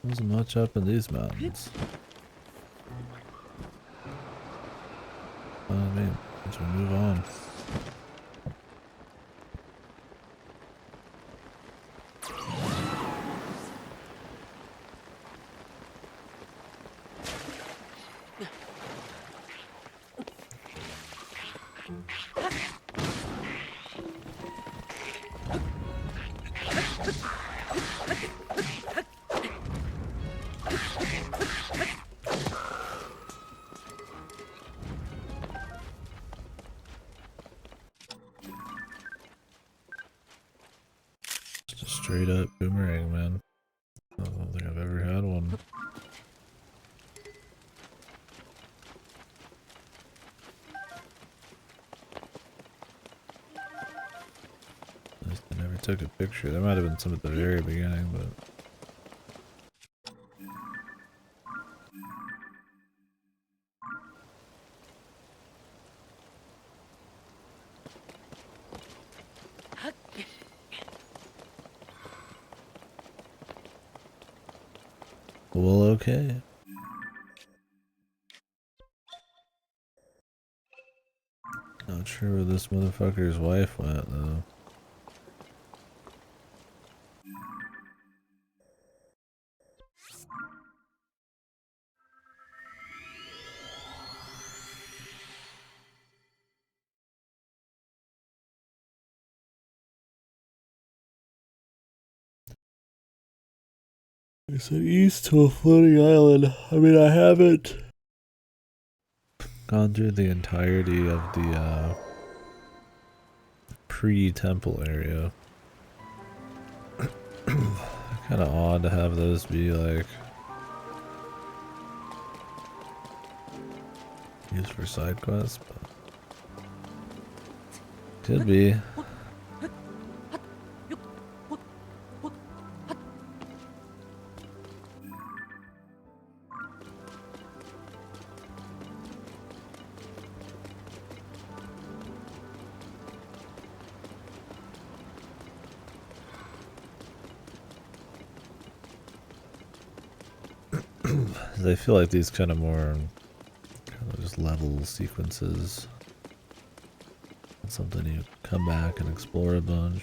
Wasn't much up in these mountains. I mean, let's move on. Just a straight up boomerang, man. I don't think I've ever had one. At least I never took a picture. There might have been some at the very beginning, but... Well, okay. Not sure where this motherfucker's wife went, though. I said east to a floating island. I mean, I haven't gone through the entirety of the pre-temple area. Kind of odd to have those be like used for side quests, but could be. I feel like these kind of more kind of just level sequences. It's something you come back and explore a bunch.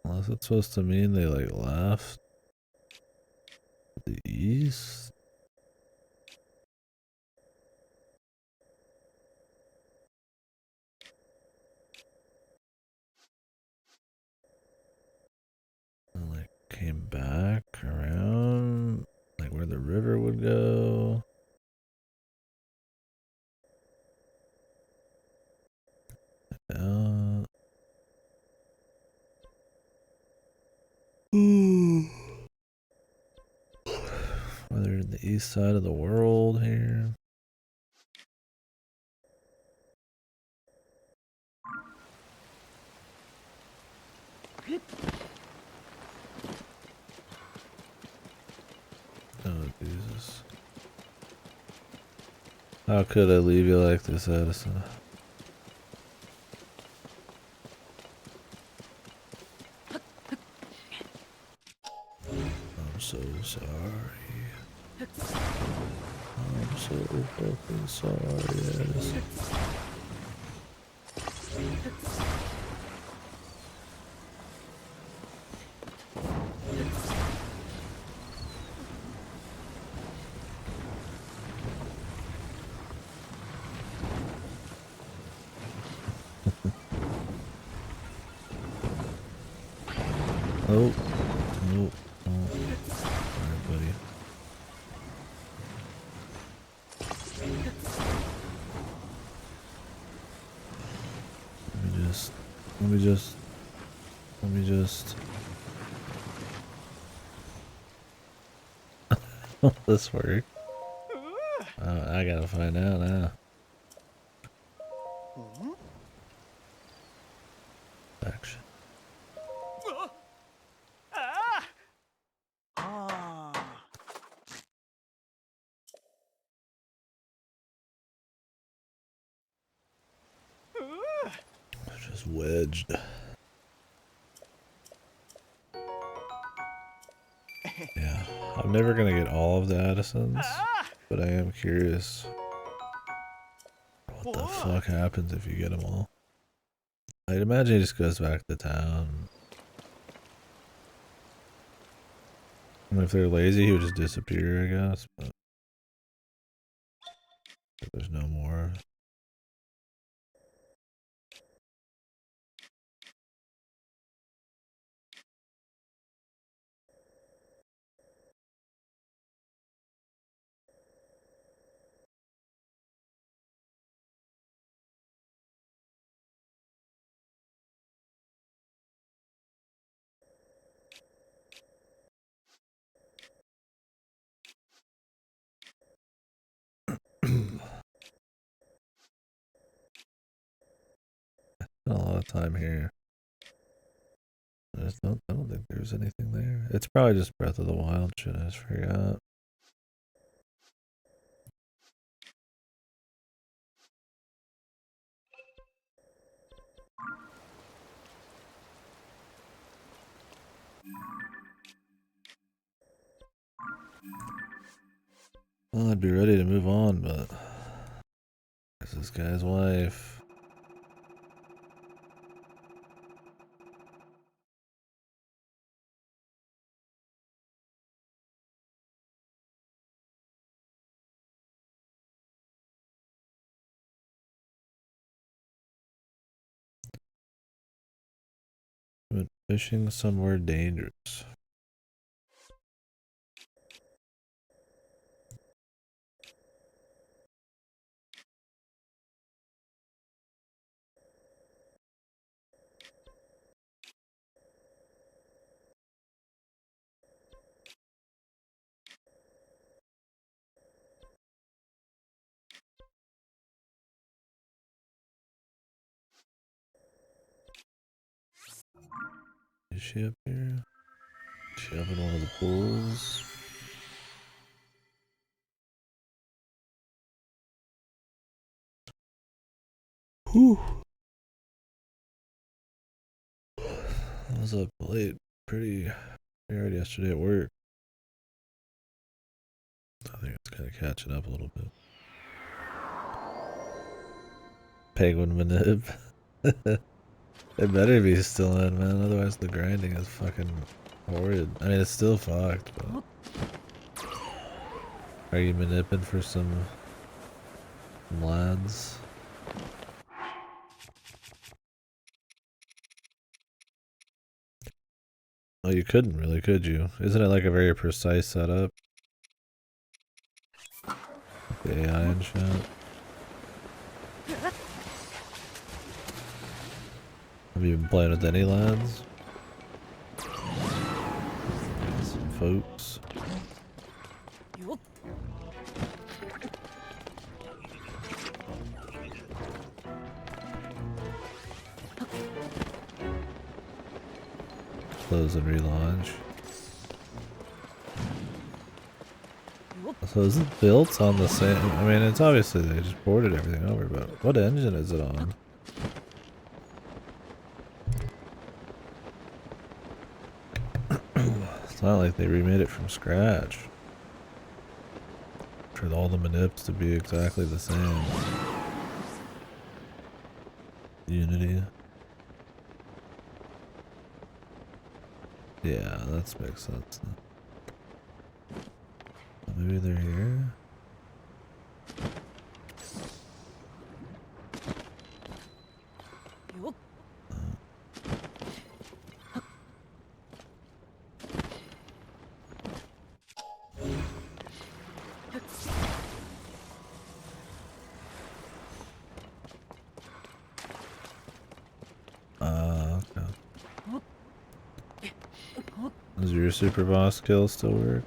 Unless it's supposed to mean they like left. the east. And like came back around, like where the river would go. Uh, whether in the east side of the world here. Oh Jesus! How could I leave you like this, Addison? I'm so sorry. I'm so fucking sorry, Addison. Oh, no, oh. Alright, buddy. Let me just. Will this work? I gotta find out now. Action. Just wedged. Yeah, I'm never gonna get all of the Addisons, but I am curious what the fuck happens if you get them all. I'd imagine he just goes back to town. I mean, if they're lazy, he would just disappear, I guess, but if there's no more. Spent a lot of time here. I don't think there's anything there. It's probably just Breath of the Wild shit, I just forgot. Well, I'd be ready to move on, but it's this guy's wife. Went fishing somewhere dangerous. Is she up here? Is she up in one of the pools? Whew. I was up late, pretty hard yesterday at work. I think it's kind of catching up a little bit. Penguin Manib. It better be still in, man. Otherwise, the grinding is fucking horrid. I mean, it's still fucked, but Are you maniping for some lads? Oh, you couldn't really, could you? Isn't it like a very precise setup? The AI and shit. Have you been playing with any lads? Some folks. Close and relaunch. So is it built on the same? I mean, it's obviously they just ported everything over, but what engine is it on? It's not like they remade it from scratch. For all the manips to be exactly the same. Unity. Yeah, that makes sense. Maybe they're here? Okay. Does your super boss kill still work?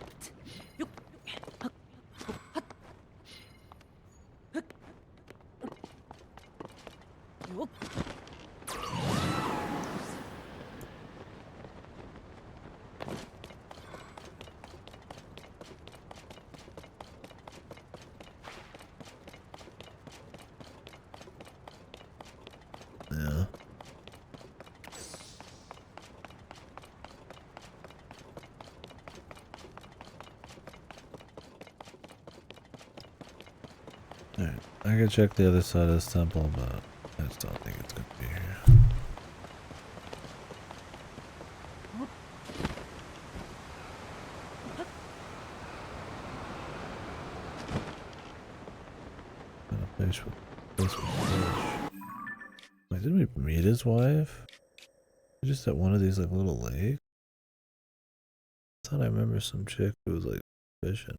Yeah. Alright, I can check the other side of this temple, but I just don't think it's gonna be here. Got a place with fish. Wait, didn't we meet his wife? We're just at one of these like little lakes? I thought I remember some chick who was like fishing.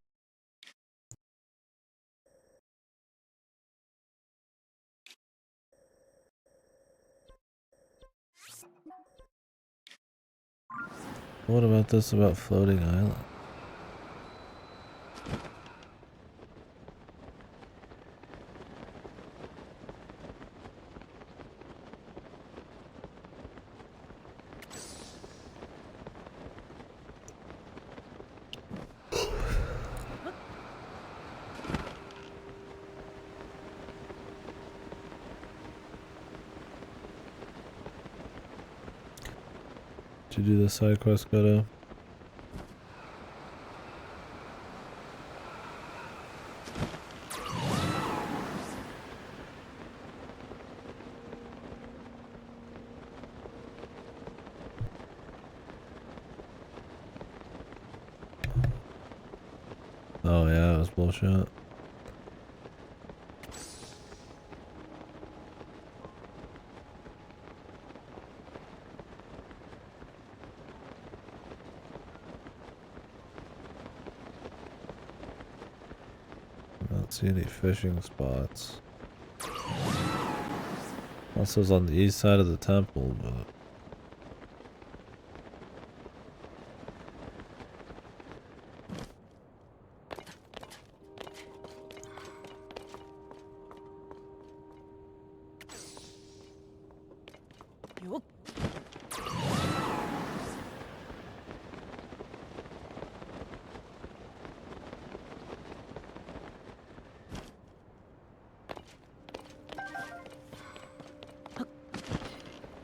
What about this about floating island? Did you do the side quest, Goto? Oh yeah, it was bullshit. I don't see any fishing spots. Also, it's on the east side of the temple, but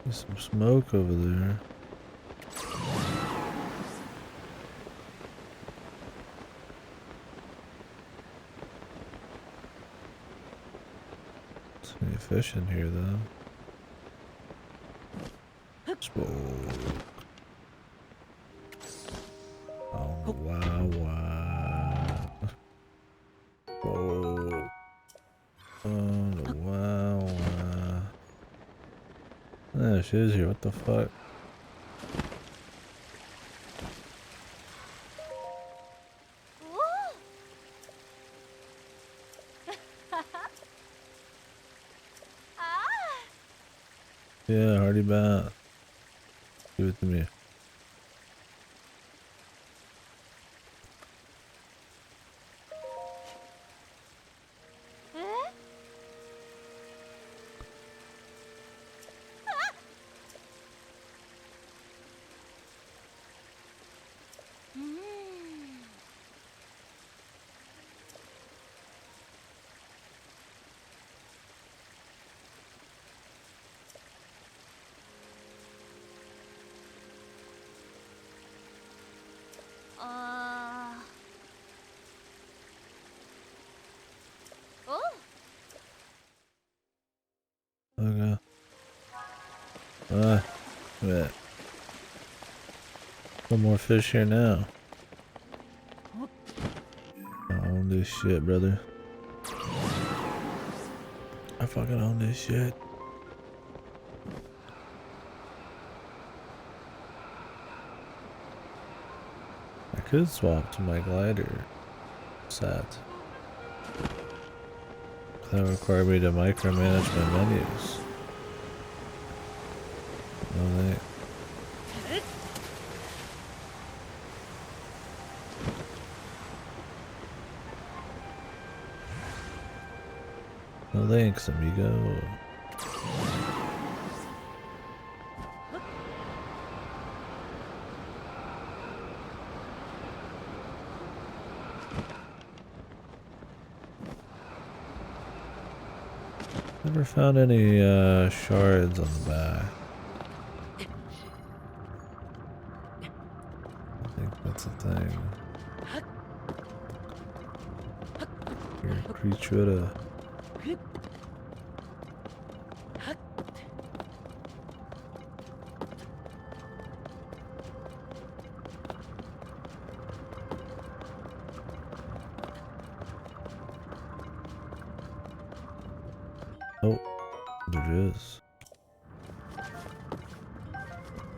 there's some smoke over there. There's any fish in here though. Smoke. Oh wow, wow. yeah, she is here. What the fuck? Whoa. Ah. Yeah, Hardy Bat. Give it to me. Eh? Ah. Mm. Oh. Okay. Ah, yeah. One more fish here now. I own this shit, brother. I fucking own this shit. I could swap to my glider set. That would require me to micromanage my menus. No, they. No thanks, amigo. Never found any shards on the back. I think that's a thing. Here, creature. Oh, there is.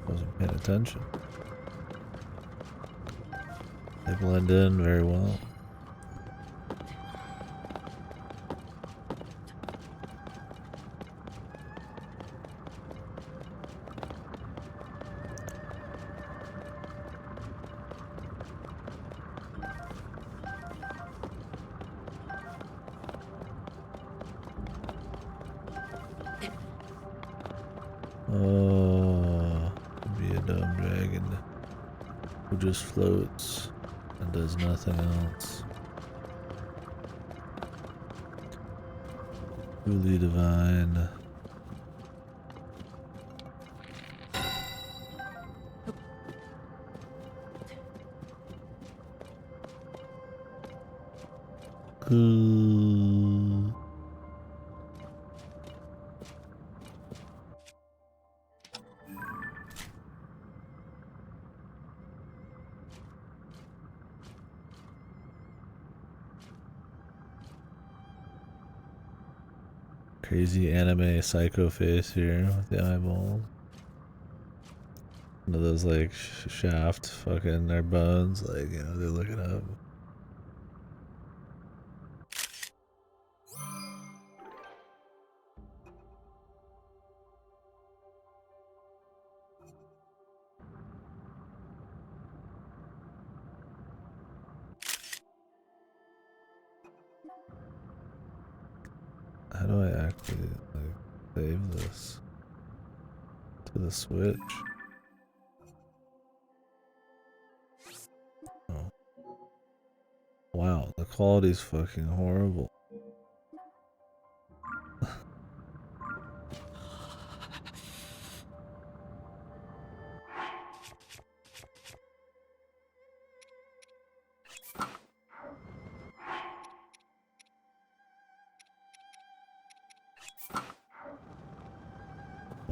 Wasn't paying attention. They blend in very well. Oh, be a dumb dragon who just floats and does nothing else. Truly divine. Cool. Crazy anime psycho face here with the eyeballs. One of those like shaft fucking their bones, like, you know, they're looking up. How do I actually like save this to the Switch? Oh. Wow, the quality's fucking horrible.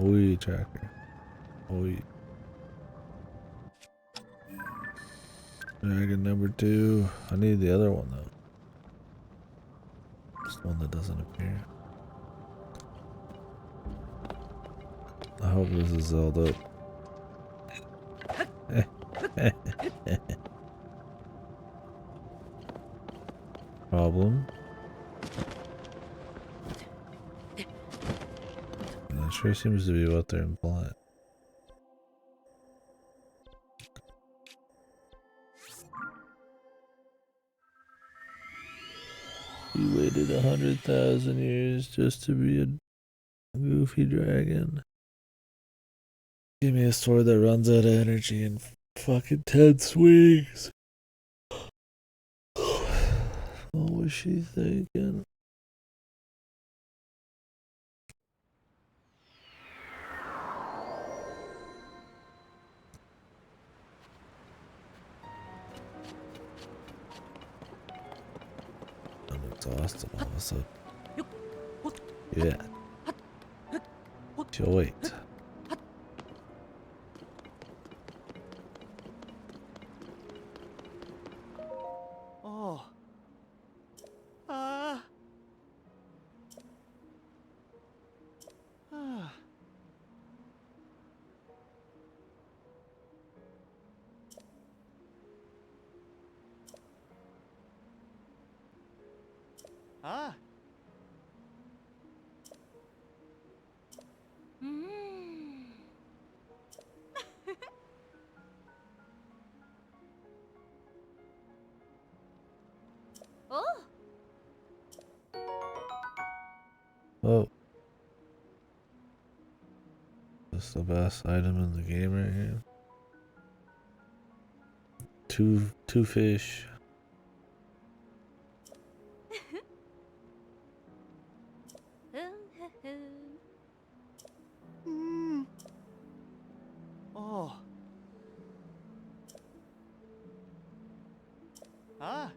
Oi, tracker. Oi. Dragon number 2. I need the other one though. This one that doesn't appear. I hope this is Zelda. Problem? That sure seems to be what they're implying. You waited 100,000 years just to be a goofy dragon. Give me a sword that runs out of energy in fucking 10 swings. What was she thinking? I'm exhausted all of a sudden. Yeah. Wait. Oh. Ah. Ah. Ah. Mm. Oh. Oh. That's the best item in the game right here. Two fish. Mm. Oh. Ah.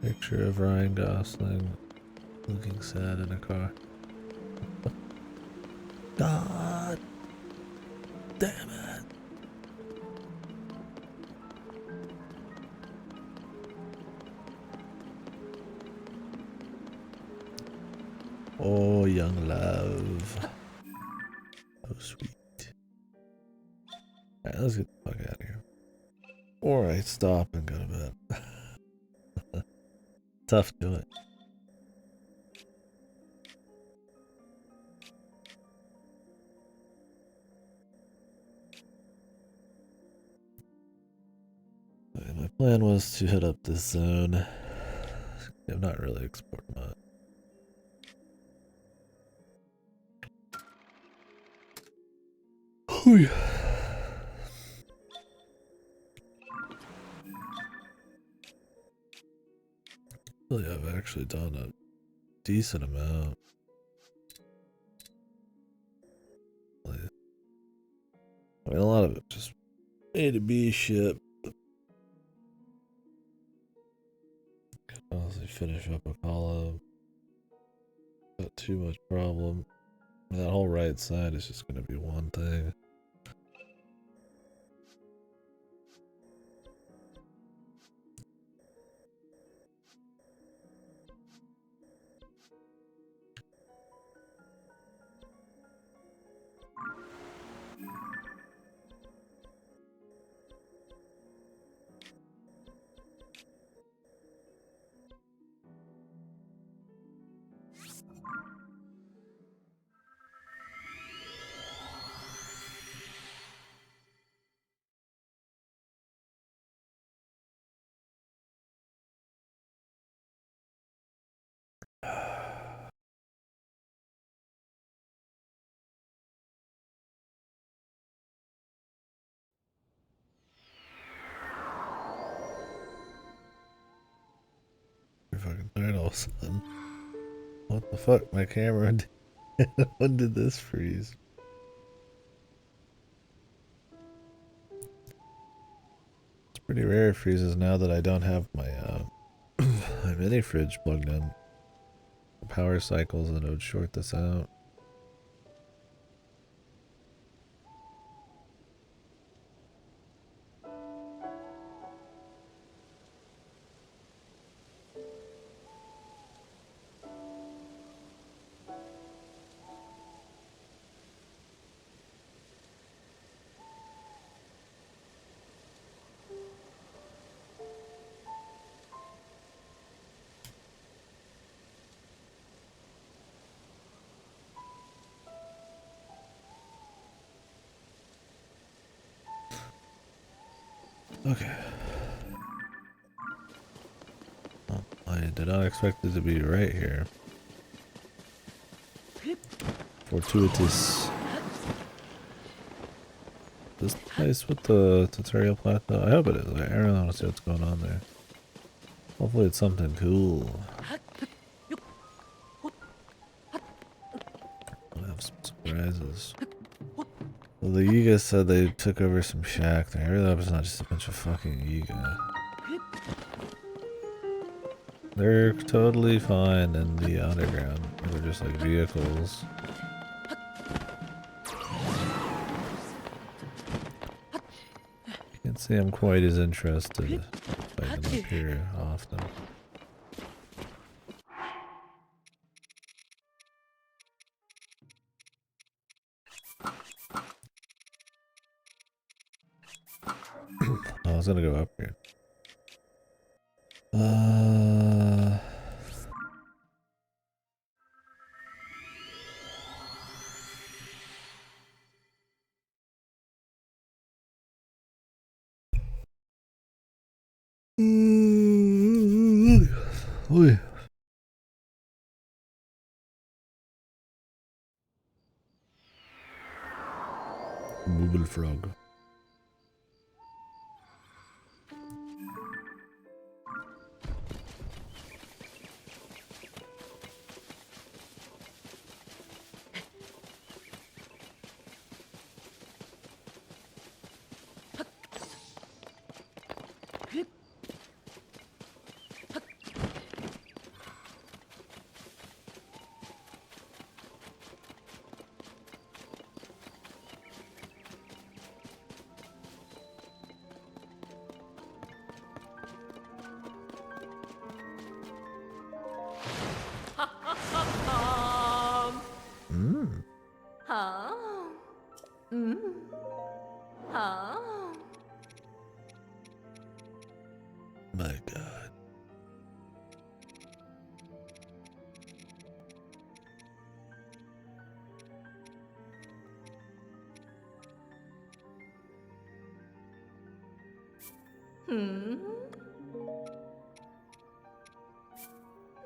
Picture of Ryan Gosling looking sad in a car. God damn it. Oh, young love. Oh, sweet. Alright, let's get the fuck out of here. Alright, stop and go to bed. Tough to it. My plan was to hit up this zone. I'm not really exploring much. Oh yeah. Really, I've actually done a decent amount. Like, I mean, a lot of it just A to B shit. Honestly, finish up Apollo. Not too much problem. That whole right side is just gonna be one thing. You're fucking tired all of a sudden. What the fuck? My camera. When did this freeze? It's pretty rare it freezes now that I don't have my my mini fridge plugged in. The power cycles and it would short this out. Okay. Oh, I did not expect it to be right here. Fortuitous. This place with the tutorial plateau? I hope it is. I really want to see what's going on there. Hopefully it's something cool. I'll have some surprises. Well, the Yiga said they took over some shack there. I really hope it's not just a bunch of fucking Yiga. They're totally fine in the underground. They're just like vehicles. You can see I'm quite as interested fighting up here often. I was gonna go up here. Oy. Bubble frog. Mmm. Huh? Mm. Huh? My god. Hmm?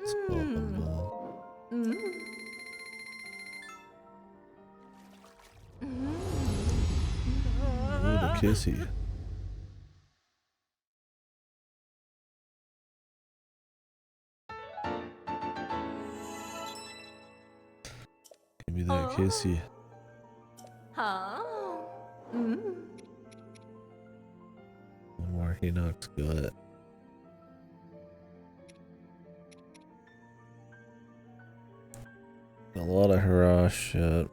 It's humble. Mm. Ooh, the kissy. Give me that kissy. Huh? Mm. One more Hinox gut. A lot of hurrah shit.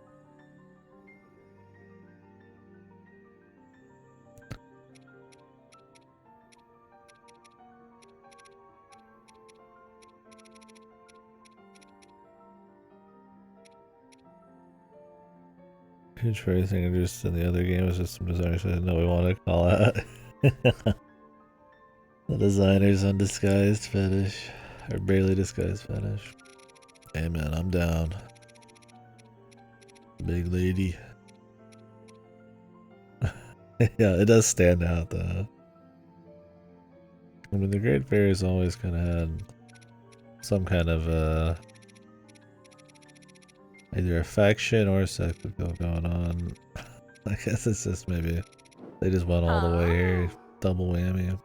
Huge for anything just in the other game was just some designers I didn't know we want to call out. The designer's undisguised fetish. Or barely disguised fetish. Hey man, I'm down. Big lady. Yeah, it does stand out though. I mean, the Great Fairy's always kind of had some kind of either affection or sex appeal going on. I guess it's just maybe they just went all the way here. Double whammy.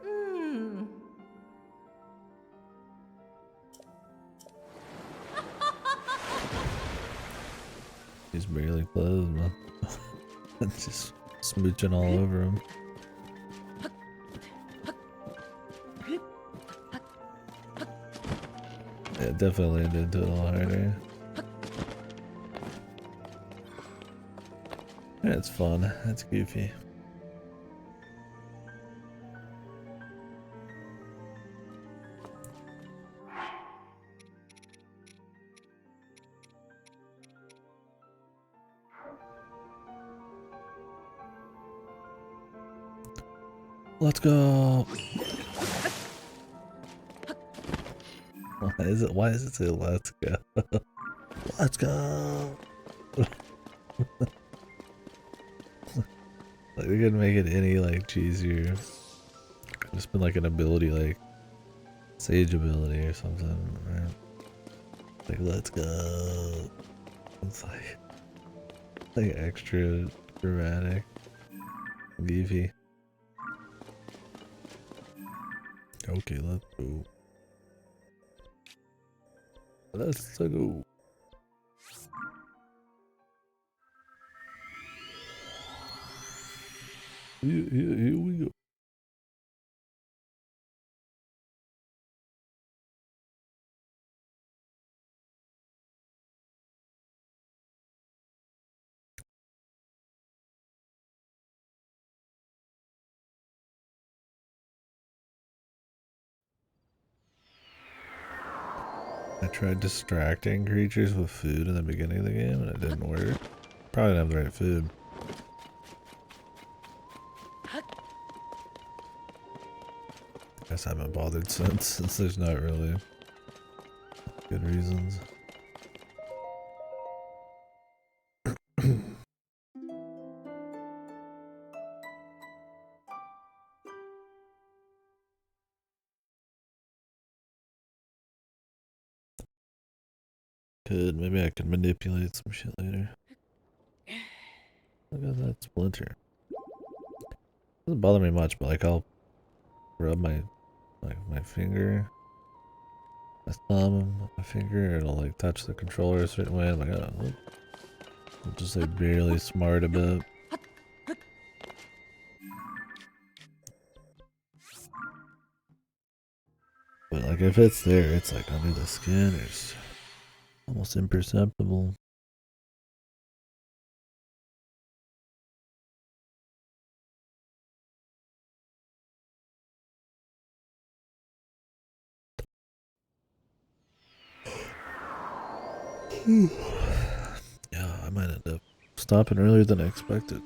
Mm. He's barely clothed, man. Just smooching all over him. Yeah, definitely leaned into it a lot harder. Yeah, it's fun. It's goofy. Let's go. Why is it say let's go? Let's go. Like we could make it any like cheesier. Just been like an ability like sage ability or something, right? Like let's go. It's like extra dramatic. Leafy. Okay, let's go. Let's go. Here we go. I tried distracting creatures with food in the beginning of the game and it didn't work. Probably didn't have the right food. Guess I haven't bothered since there's not really good reasons. Maybe I could manipulate some shit later. Look at that splinter. Doesn't bother me much, but like I'll rub my finger, my thumb, my finger, it'll like touch the controller a certain way. I'm like, oh, look. I'm just like barely smart a bit. But like if it's there, it's like under the skin, it's almost imperceptible. Yeah, I might end up stopping earlier than I expected.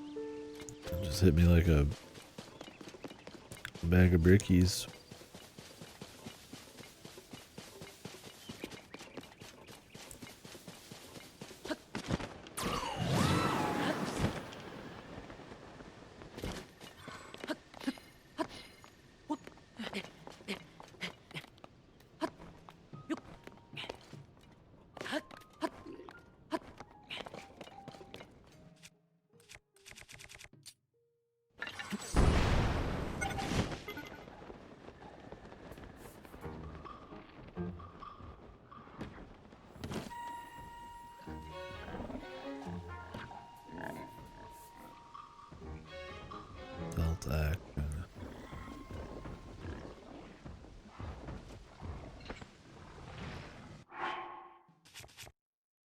It just hit me like a bag of brickies. Belt action.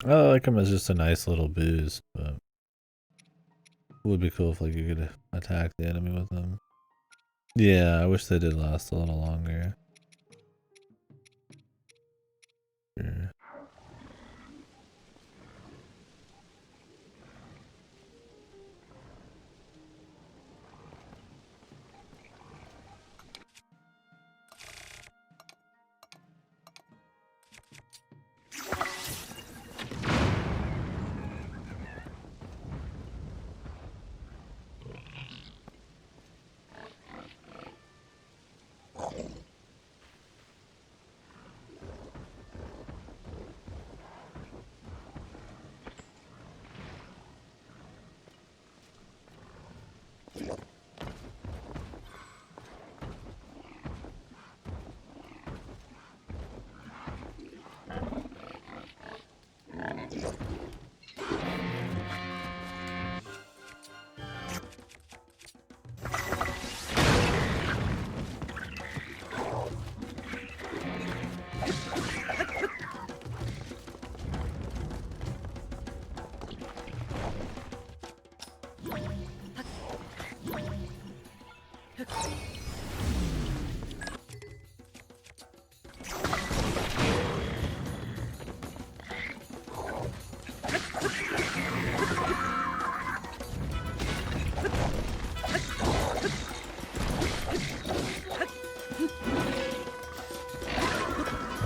I like him as just a nice little boost, but it would be cool if like you could attack the enemy with them. Yeah, I wish they did last a little longer. Sure.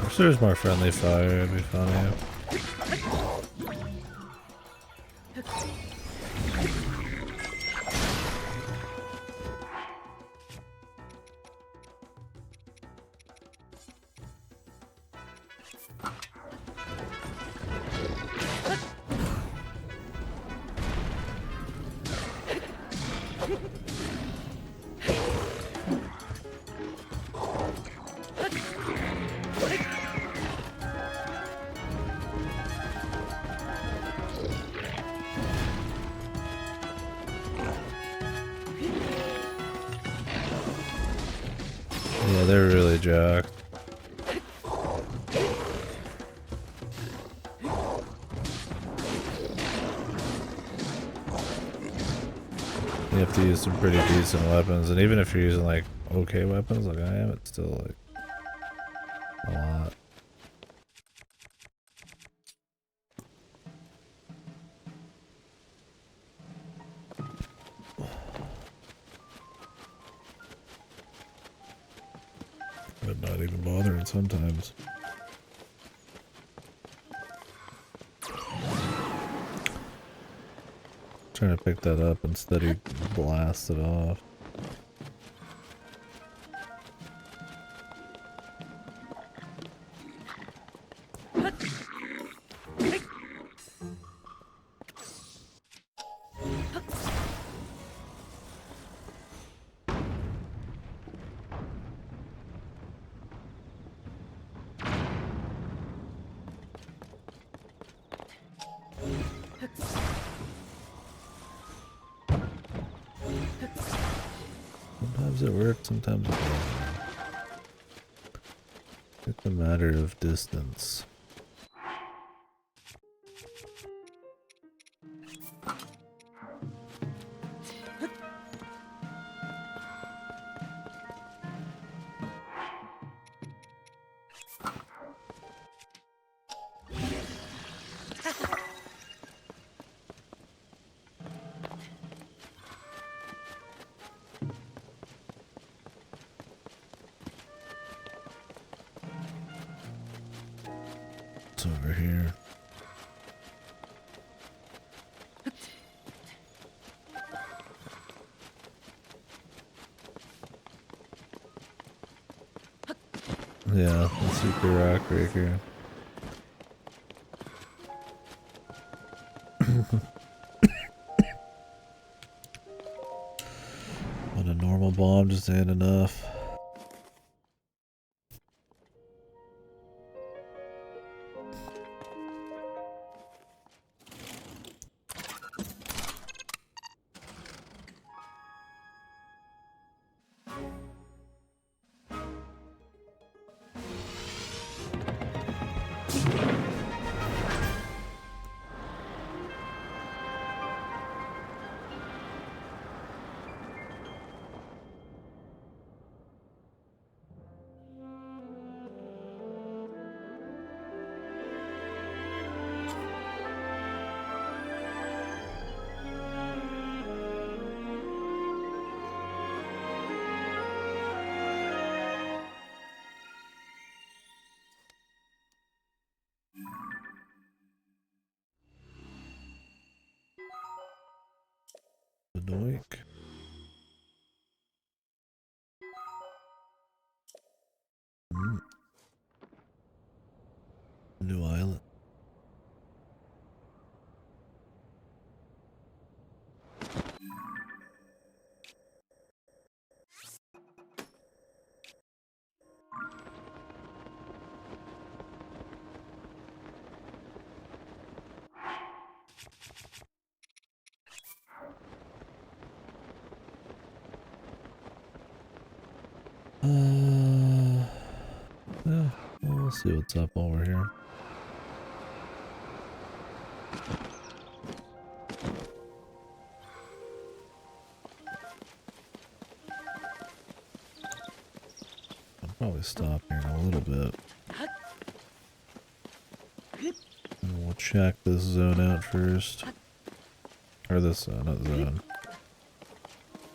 If there's more friendly fire, it'd be funny. Yeah, they're really jacked. You have to use some pretty decent weapons, and even if you're using like okay weapons like I am, it's still like a lot. But not even bothering sometimes. Trying to pick that up instead he blast it off. Sometimes it works, sometimes it doesn't. It's a matter of distance. It's over here. Yeah, the super rock breaker. But a normal bomb just ain't enough. Doink. New island. Yeah, we'll see what's up while we're here. I'll probably stop here in a little bit. And we'll check this zone out first. Or this, not zone.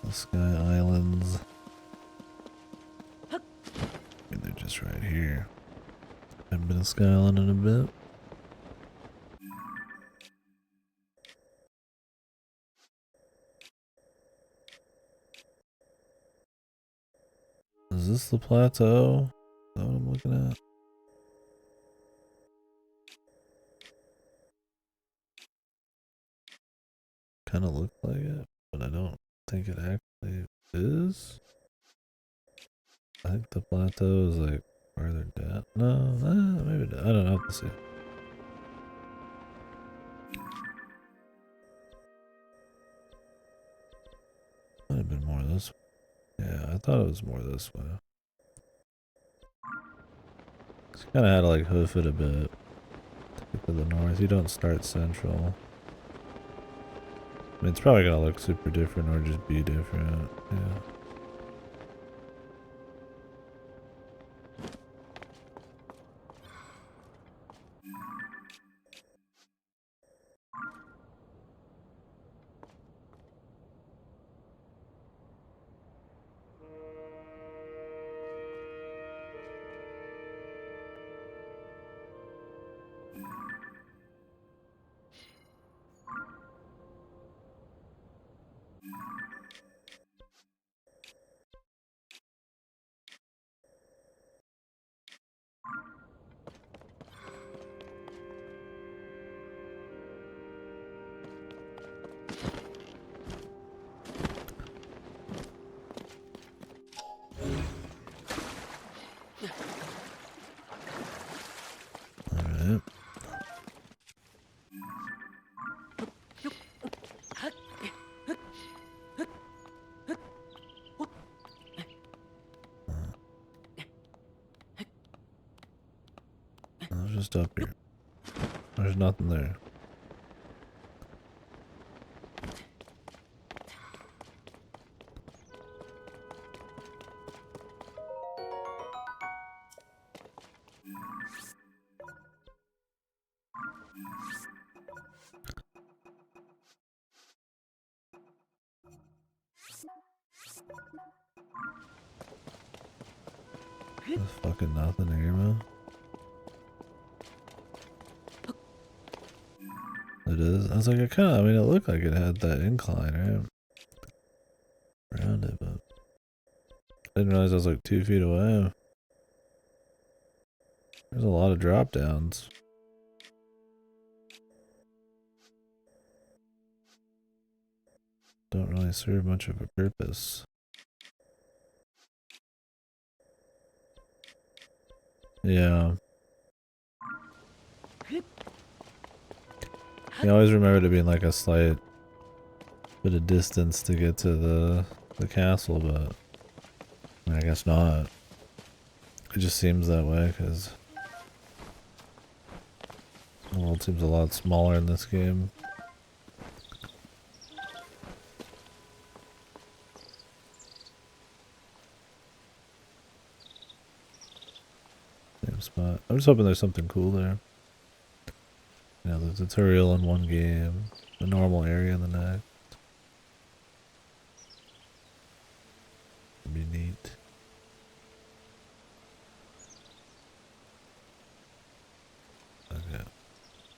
The Sky Islands. And they're just right here. Haven't been to Sky Island in a bit. Is this the plateau? Is that what I'm looking at? Kind of looked like it, but I don't think it actually is. I think the plateau is like farther down. No, maybe not. I don't know. Have to see. Might have been more this way. Yeah, I thought it was more this way. Kind of had to like hoof it a bit to get to the north. You don't start central. I mean, it's probably gonna look super different or just be different. Yeah. Alright. I was just up here. There's nothing there. There's fucking nothing here, man. It is. I was like, I mean, it looked like it had that incline, right? Around it, but I didn't realize I was like 2 feet away. There's a lot of drop downs. Don't really serve much of a purpose. Yeah. You always remember to be in like a slight bit of distance to get to the castle, but I guess not. It just seems that way because the world seems a lot smaller in this game. Same spot. I'm just hoping there's something cool there. You know, the tutorial in one game, the normal area in the next. It'd be neat. Okay.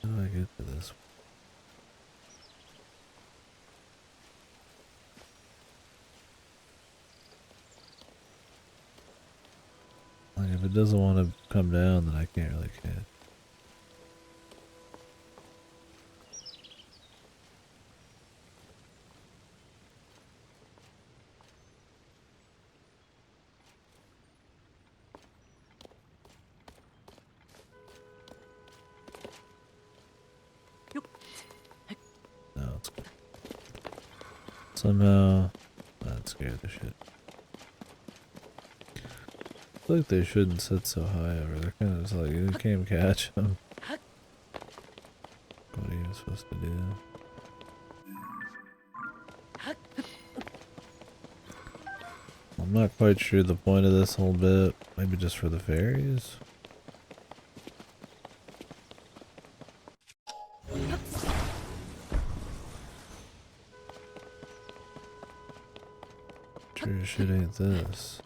How do I get to this? Like, if it doesn't want to come down, then I can't really catch. No, it's good. Somehow, that scared the shit. I feel like they shouldn't sit so high over. They're kind of just like, you can't catch them. What are you supposed to do? I'm not quite sure the point of this whole bit. Maybe just for the fairies? Sure as shit ain't this.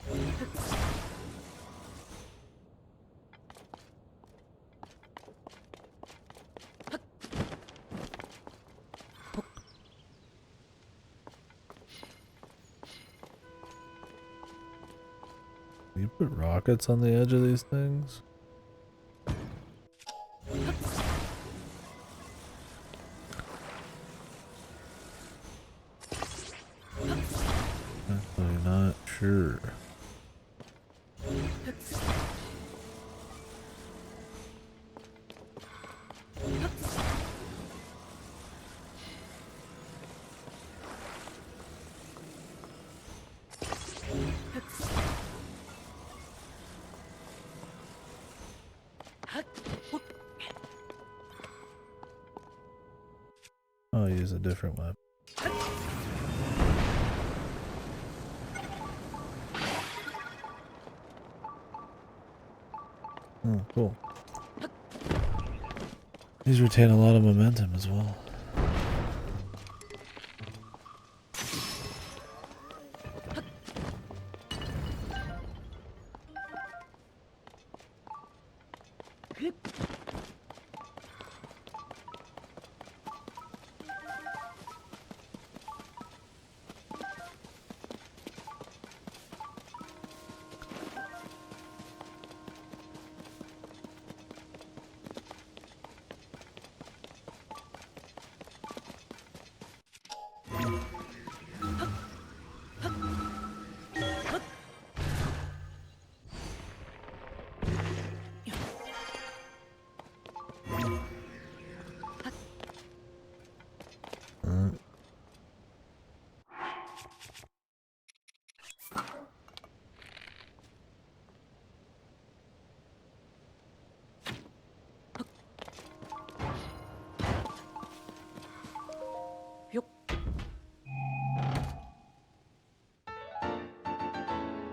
You put rockets on the edge of these things? Actually not sure. I'll use a different weapon. Oh, cool. These retain a lot of momentum as well.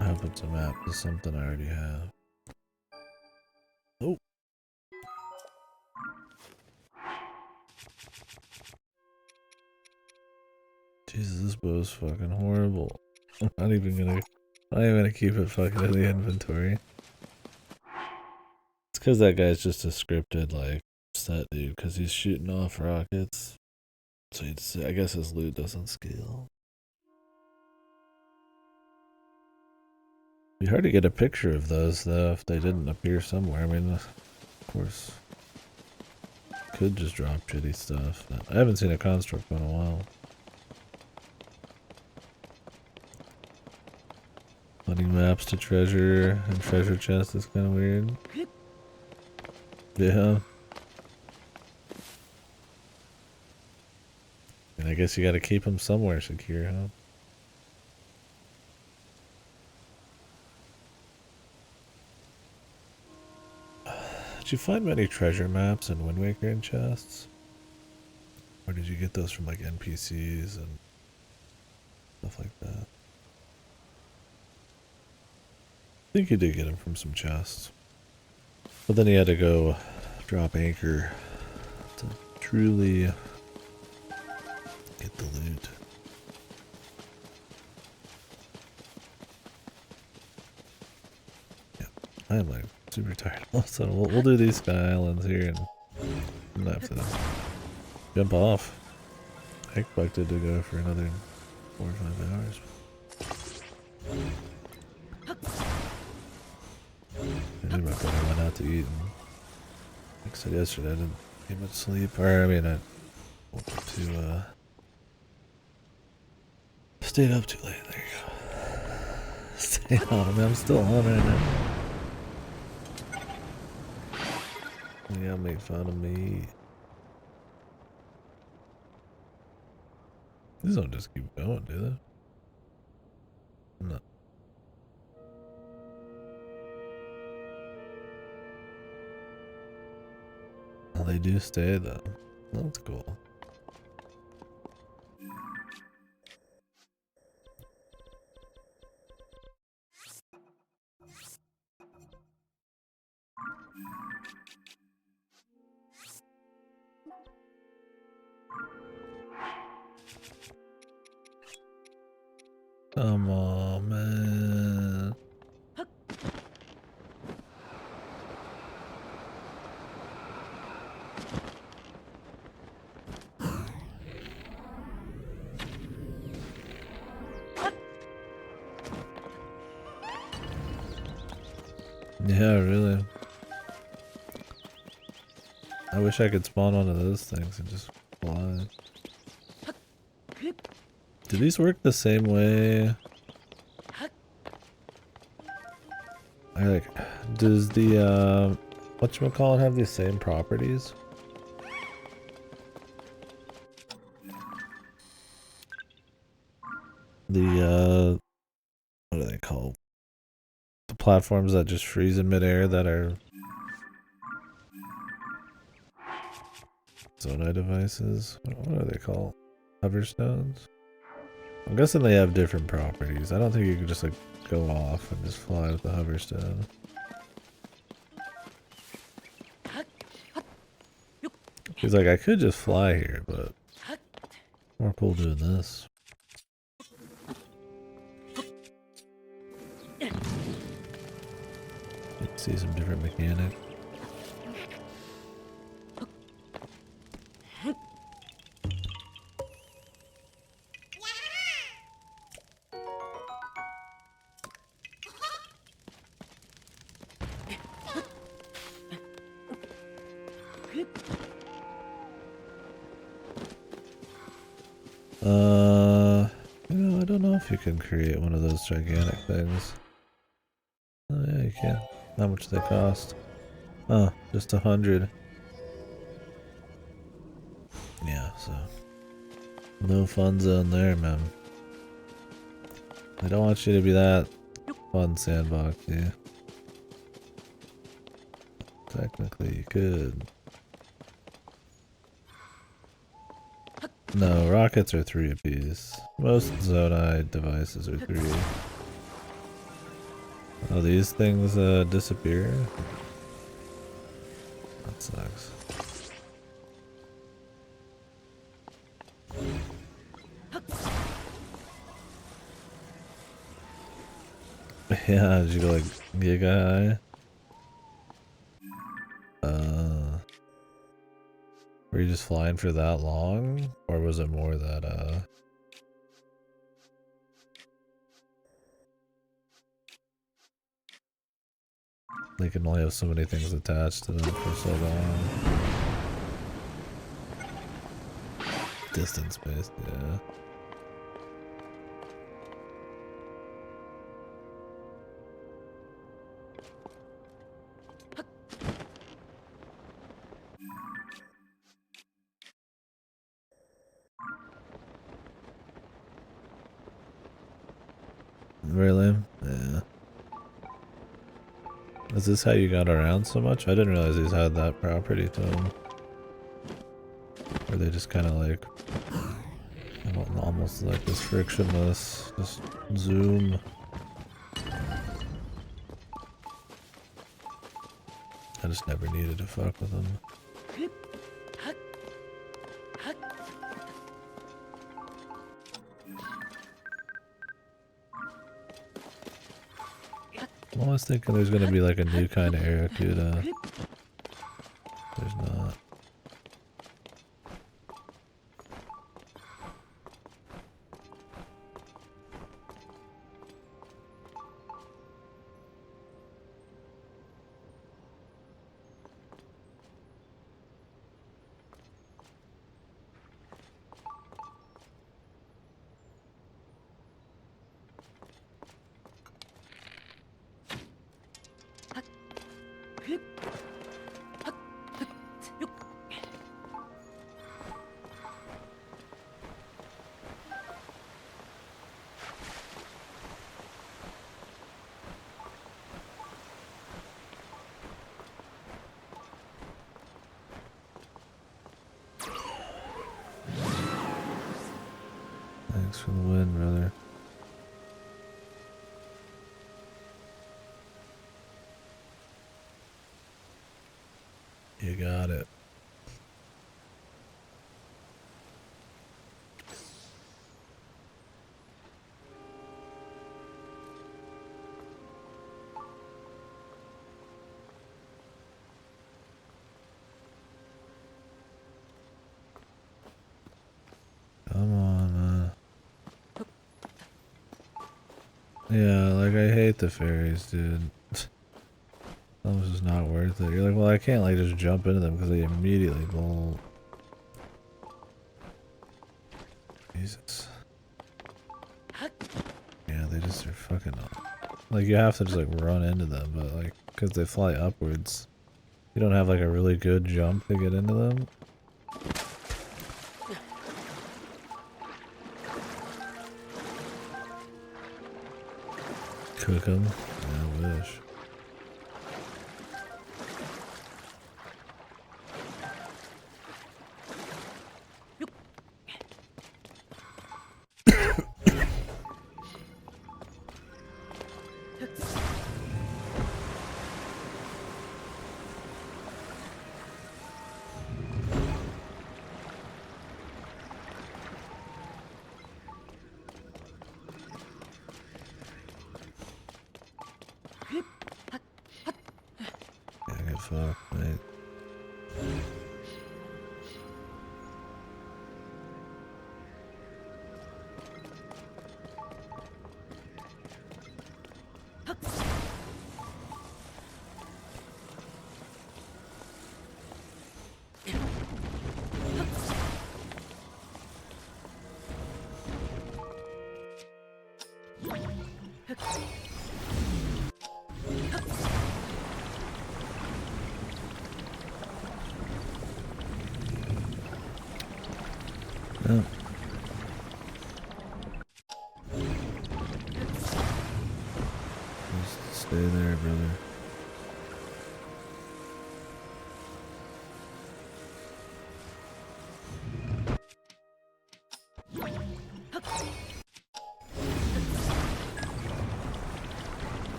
I hope it's a map to something I already have. Oh. Jesus, this bow is fucking horrible. I'm not even gonna keep it fucking in the inventory. It's cause that guy's just a scripted, like, set dude, cause he's shooting off rockets. So I guess his loot doesn't scale. It'd be hard to get a picture of those, though, if they didn't appear somewhere. I mean, of course, could just drop shitty stuff. I haven't seen a construct in a while. Putting maps to treasure and treasure chest is kind of weird. Yeah. And I guess you gotta keep them somewhere secure, huh? Did you find many treasure maps in Wind Waker and chests? Or did you get those from like NPCs and stuff like that? I think you did get them from some chests. But then you had to go drop anchor to truly get the loot. Yeah, I am like super tired. So we'll do these sky islands here and I'm gonna have to jump off. I expected to go for another 4 or 5 hours. I knew my brother went out to eat and like I said yesterday I didn't get much sleep. Or I mean I woke up to stayed up too late. There you go. Stay on. I mean, I'm still on right now. Yeah, make fun of me. These don't just keep going, do they? No. Well, they do stay though. That's cool. Come on, man. Yeah, really. I wish I could spawn onto those things and just fly. Do these work the same way? I like, does the whatchamacallit have the same properties? The what are they called? The platforms that just freeze in midair that are Zonai devices. What are they called? Hoverstones? I'm guessing they have different properties. I don't think you can just like go off and just fly with the hoverstone. He's like, I could just fly here, but more cool doing this. You can see some different mechanics. I don't know if you can create one of those gigantic things. Oh yeah, you can. How much do they cost? Oh, just 100. Yeah, so no fun zone there, man. I don't want you to be that fun sandboxy. Technically, you could. No, rockets are 3 apiece. Most Zonai devices are 3. Oh, these things disappear? That sucks. Yeah, did you go like giga high? Were you just flying for that long? Or was it more that they can only have so many things attached to them for so long? Distance based, yeah. Really? Yeah. Is this how you got around so much? I didn't realize these had that property to them. Or they just kind of like, almost like this frictionless, just zoom. I just never needed to fuck with them. I was thinking there's gonna be like a new kind of Aracuda. There's not. Thanks for the win, brother. You got it. Come on, man. Yeah, like I hate the fairies, dude. That was just not worth it. You're like, well, I can't like just jump into them because they immediately bolt. Jesus. Yeah, they just are fucking up. Like you have to just like run into them, but like because they fly upwards, you don't have like a really good jump to get into them. Cook them? Yeah, I wish. Yeah. Just stay there, brother.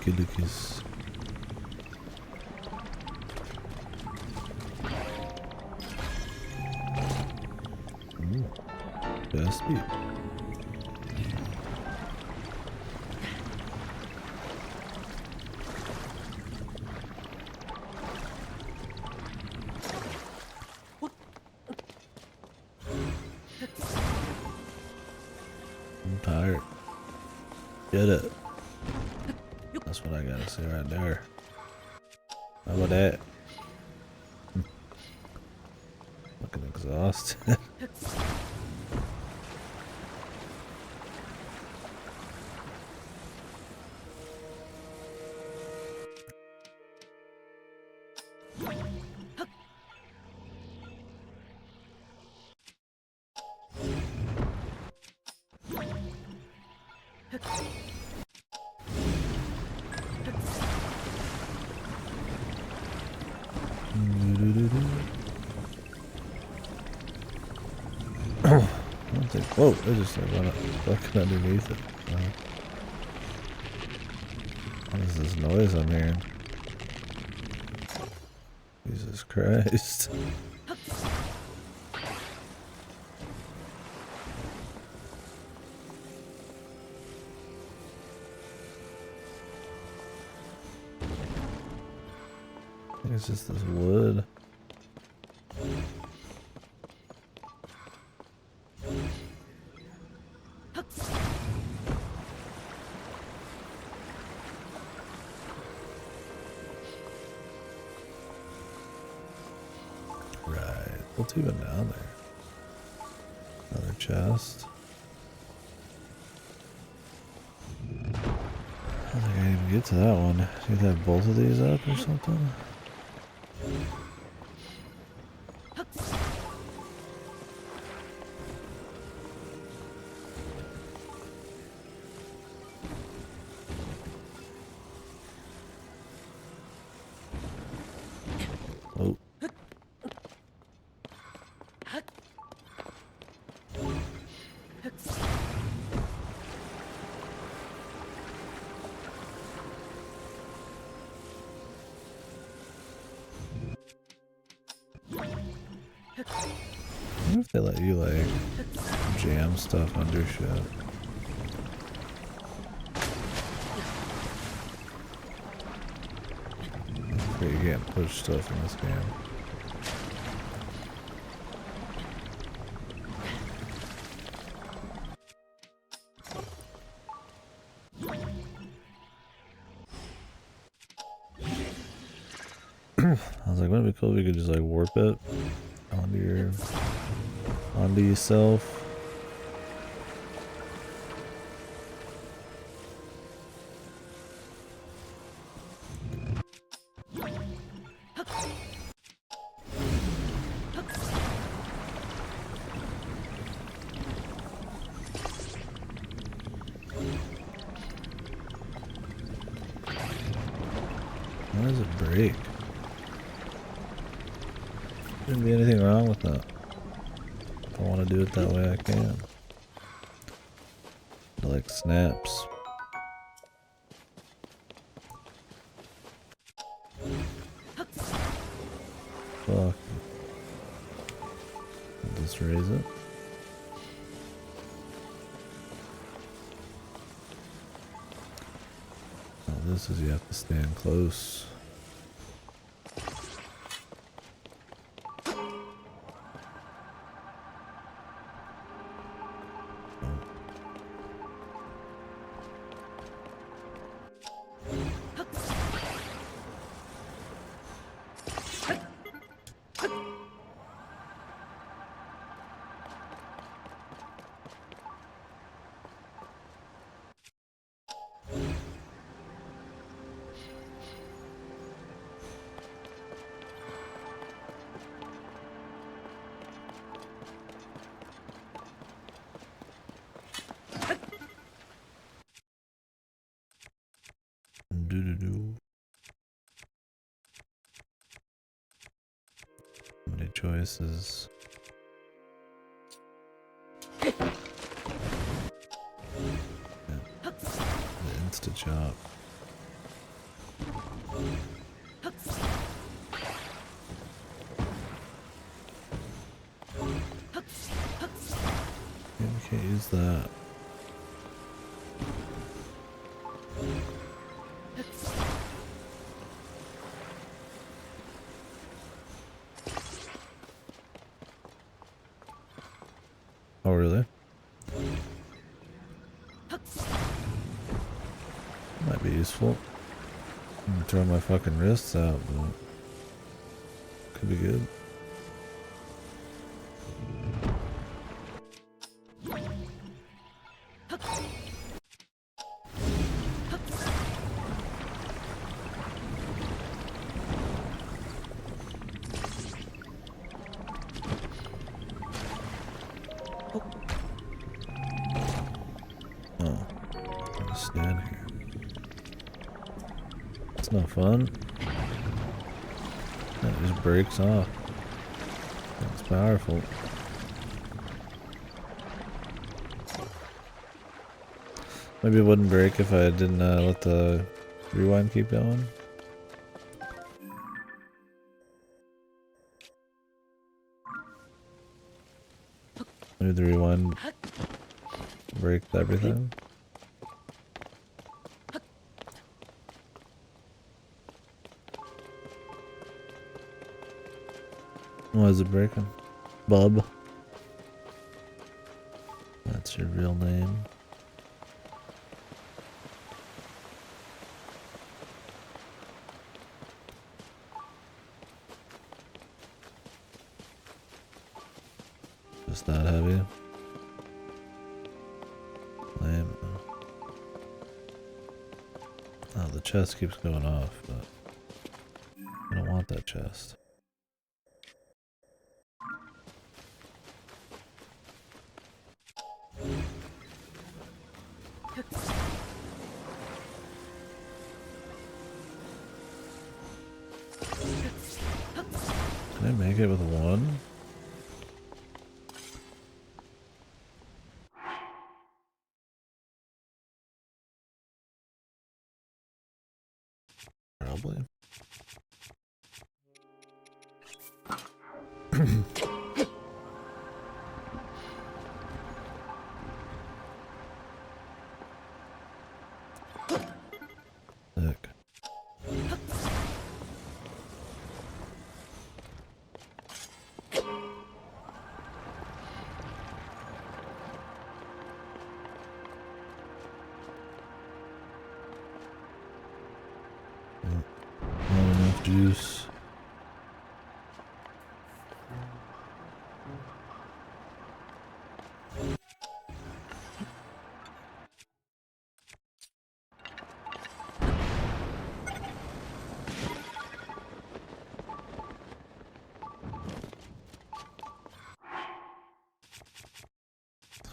Ridiculous. Ooh, fast speed. I'm tired. Get it. That's what I gotta say right there. How about that? Fucking exhausted. I don't think. Whoa! I just like went up fucking underneath it. What is this noise I'm hearing? Jesus Christ! I think it's just this wood. Right. What's even down there? Another chest. I don't think I can even get to that one. Do you have both of these up or something? Oh. I wonder if they let you like jam stuff under shit. Okay, you can't push stuff in this game. I was like, wouldn't it be cool if you could just like warp it onto yourself? Why does it break? Shouldn't be anything wrong with that. If I want to do it that way, I can. It like snaps. Fuck. I'll just raise it. Oh, this is you have to stand close. Do-do-do-do. How many choices? Yeah. The insta chop. Yeah, we can't use that. Oh, really? Might be useful. I'm gonna throw my fucking wrists out, but could be good. Oh, I'll just stand here. It's not fun. It just breaks off. It's powerful. Maybe it wouldn't break if I didn't let the rewind keep going. Maybe the rewind breaks everything. Why is it breaking? Bub. That's your real name. Just that heavy. Lame. Oh, the chest keeps going off, but I don't want that chest. Can I make it with one? Probably. Sick. Not enough juice.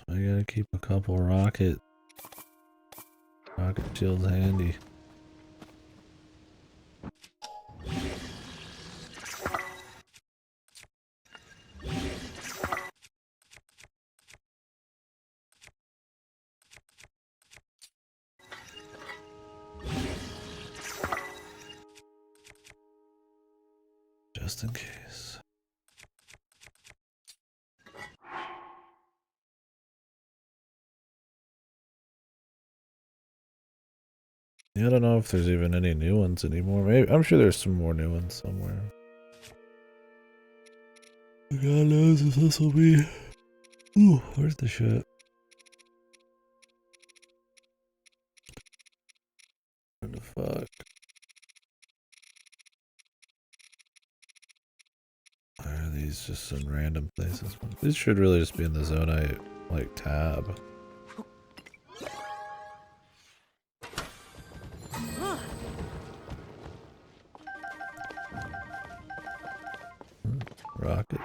I gotta keep a couple rocket shields handy. Just in case. Yeah, I don't know if there's even any new ones anymore. Maybe I'm sure there's some more new ones somewhere. God knows if this will be. Ooh, where's the shit? Where the fuck? Why are these just in random places? These should really just be in the zone I like tab. Rocket.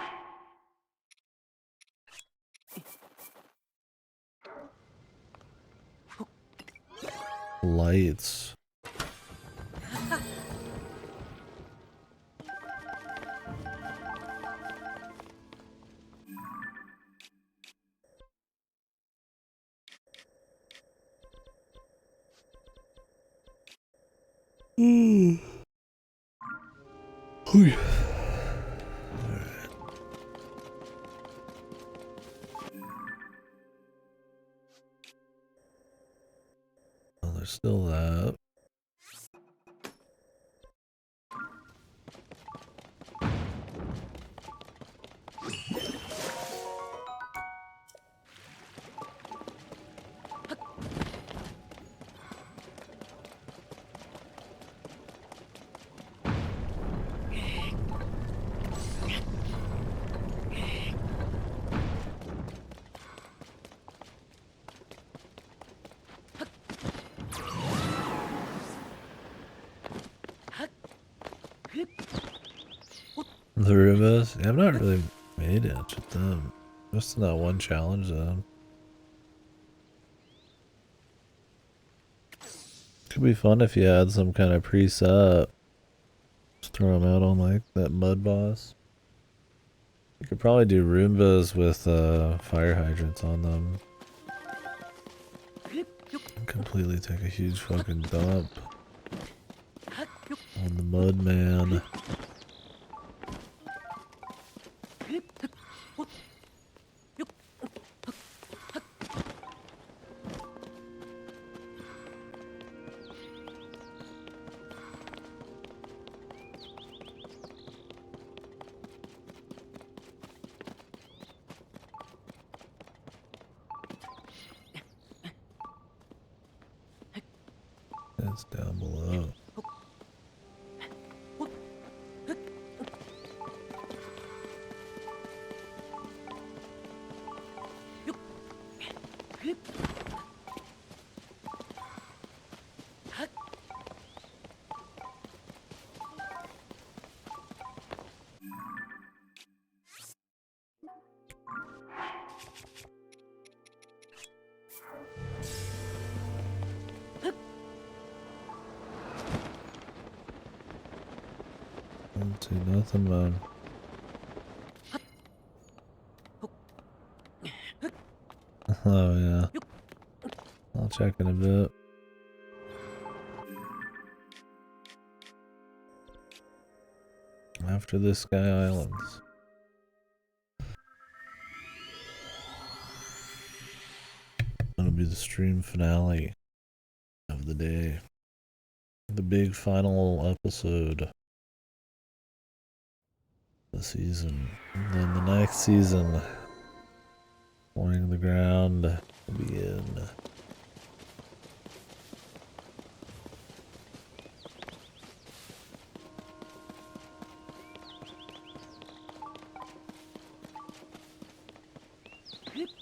Lights. Oh, there's still that. The Roombas? Yeah, I've not really made it with them. Just in that one challenge though. Could be fun if you had some kind of preset. Just throw them out on like that mud boss. You could probably do Roombas with fire hydrants on them. And completely take a huge fucking dump on the mud man. It's down below. Don't see nothing, man. Oh yeah. I'll check in a bit. After the Sky Islands. That'll be the stream finale of the day. The big final episode of the season. And then the next season, Pouring the Ground, will begin.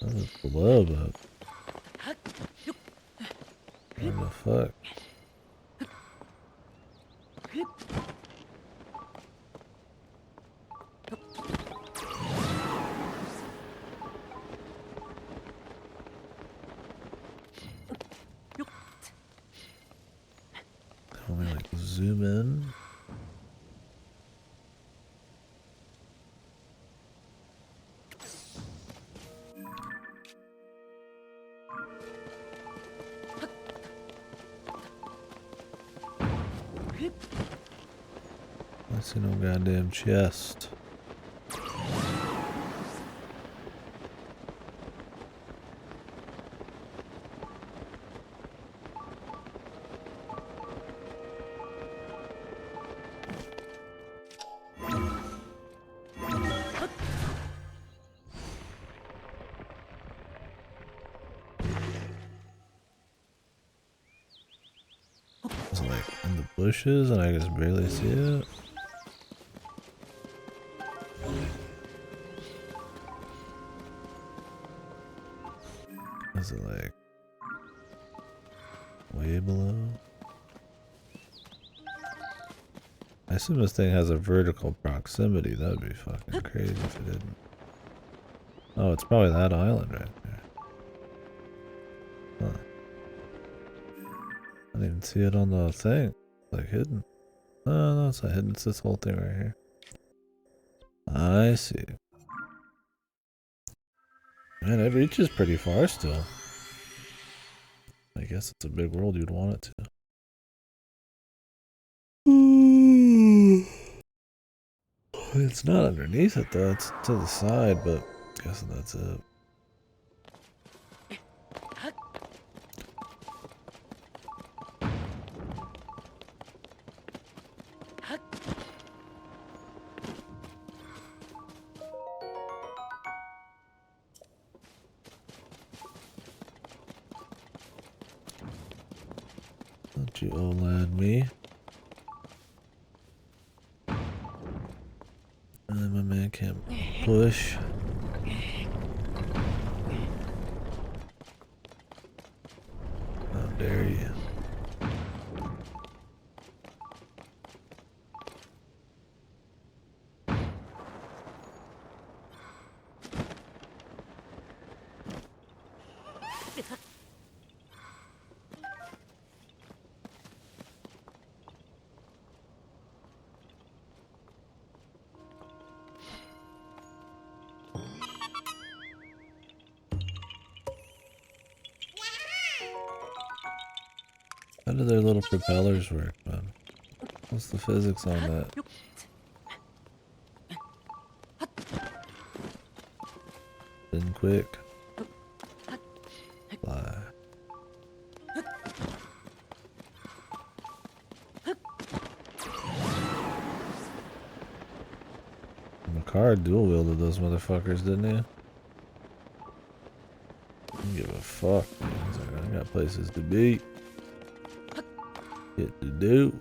Oh, it's below, but what the fuck? Let me like zoom in. I see no goddamn chest. Is it like in the bushes and I can just barely see it? Is it like way below? I assume this thing has a vertical proximity. That would be fucking crazy if it didn't. Oh, it's probably that island right there. Huh. I didn't even see it on the thing. Like hidden. Oh, no, it's not hidden. It's this whole thing right here. I see. Man, it reaches pretty far still. I guess it's a big world you'd want it to. It's not underneath it though, it's to the side, but I'm guessing that's it. Don't you OLED me. And then my man can't push. How dare you. How do their little propellers work, man? What's the physics on that? Spin quick. Fly. Makar dual wielded those motherfuckers, didn't he? Don't give a fuck, man. He's like, I got places to be. Shit to do.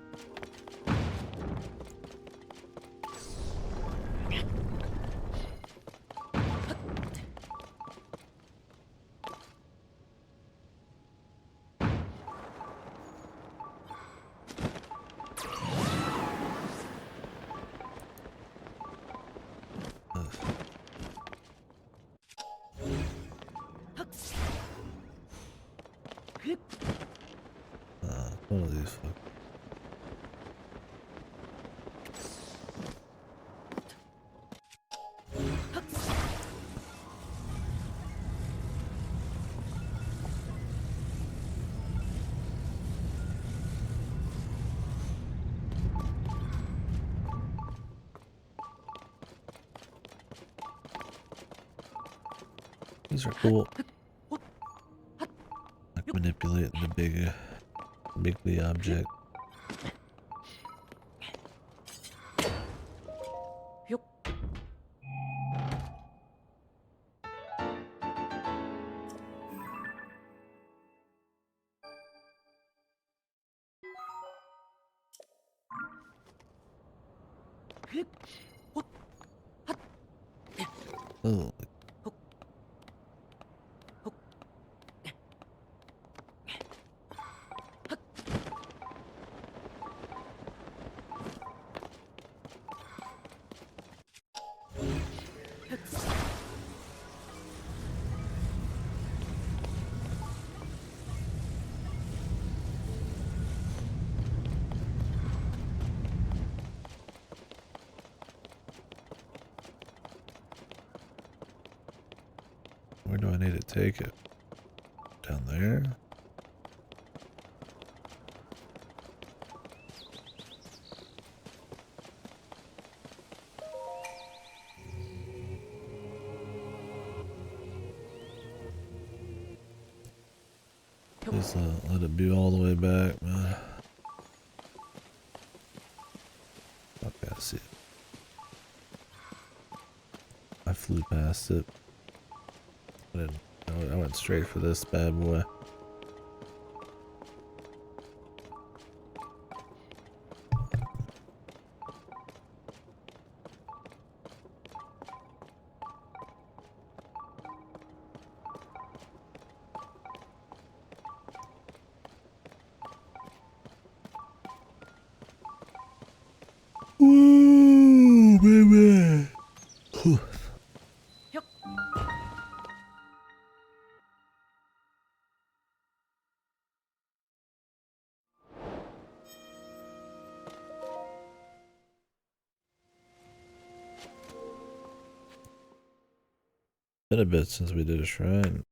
One of these fuck. These are cool. Like manipulating the big object. Oh. Where do I need to take it? Down there? Just let it be all the way back, man. Okay, I see it. I flew past it. I went straight for this bad boy. Ooh, baby. Whew. Been a bit since we did a shrine.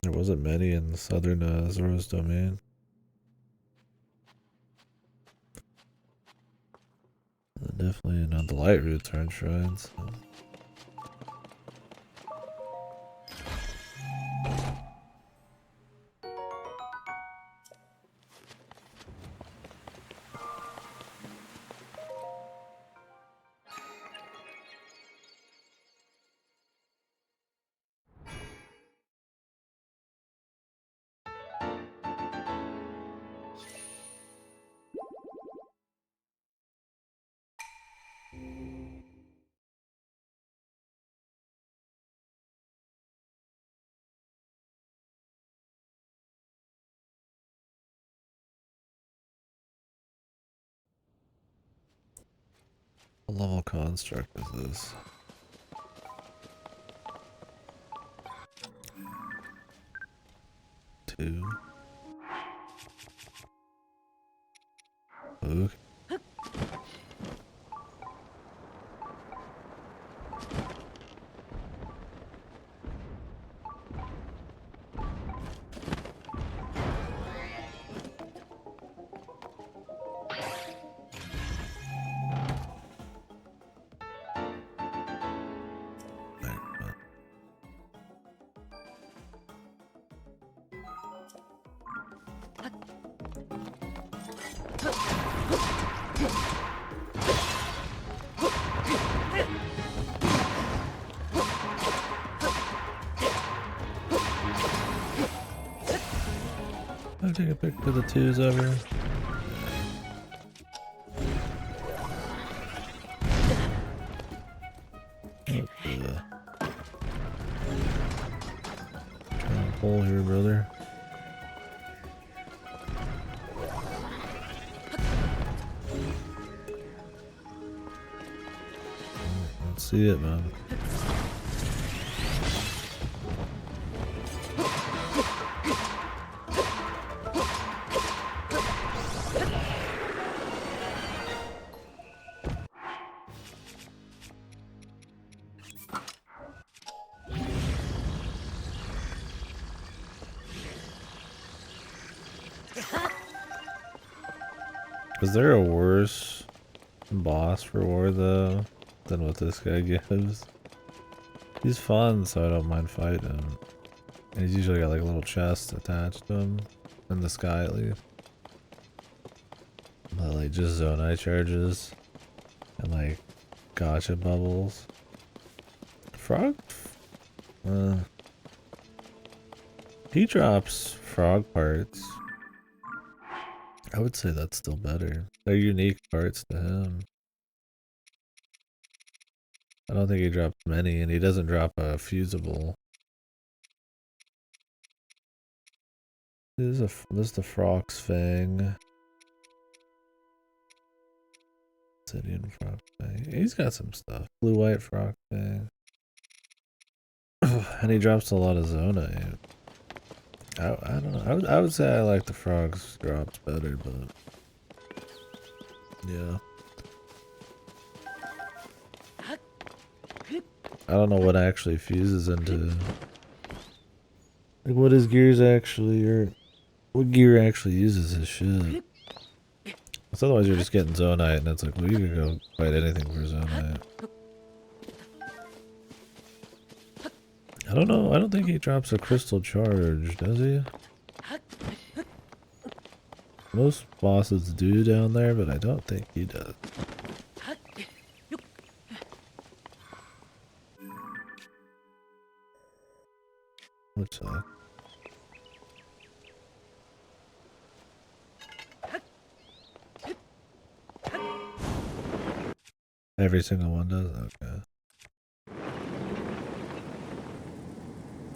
There wasn't many in the southern Zoro's domain. Definitely not the light roots are enshrined. So. What level construct is this? Two. Okay. I'll take a pic of the twos over. What the? Trying to pull here, brother. Let's see it, man. Is there a worse boss reward though than what this guy gives? He's fun, so I don't mind fighting him. And he's usually got like a little chest attached to him, in the sky at least. But like just Zonai charges and like gotcha bubbles. Frog? He drops frog parts. I would say that's still better. They're unique parts to him. I don't think he drops many, and he doesn't drop a fusible. This is the Frog's Fang. Obsidian Frog Fang. He's got some stuff. Blue-white Frog Fang. And he drops a lot of Zonite. I don't know. I would say I like the Frog's drops better, but yeah. I don't know what actually fuses into. Like what his gears actually, or what gear actually uses his shit. Because otherwise you're just getting Zonite, and it's like, well, you can go fight anything for Zonite. I don't know. I don't think he drops a crystal charge, does he? Most bosses do down there, but I don't think he does. What's that? Every single one does? Okay.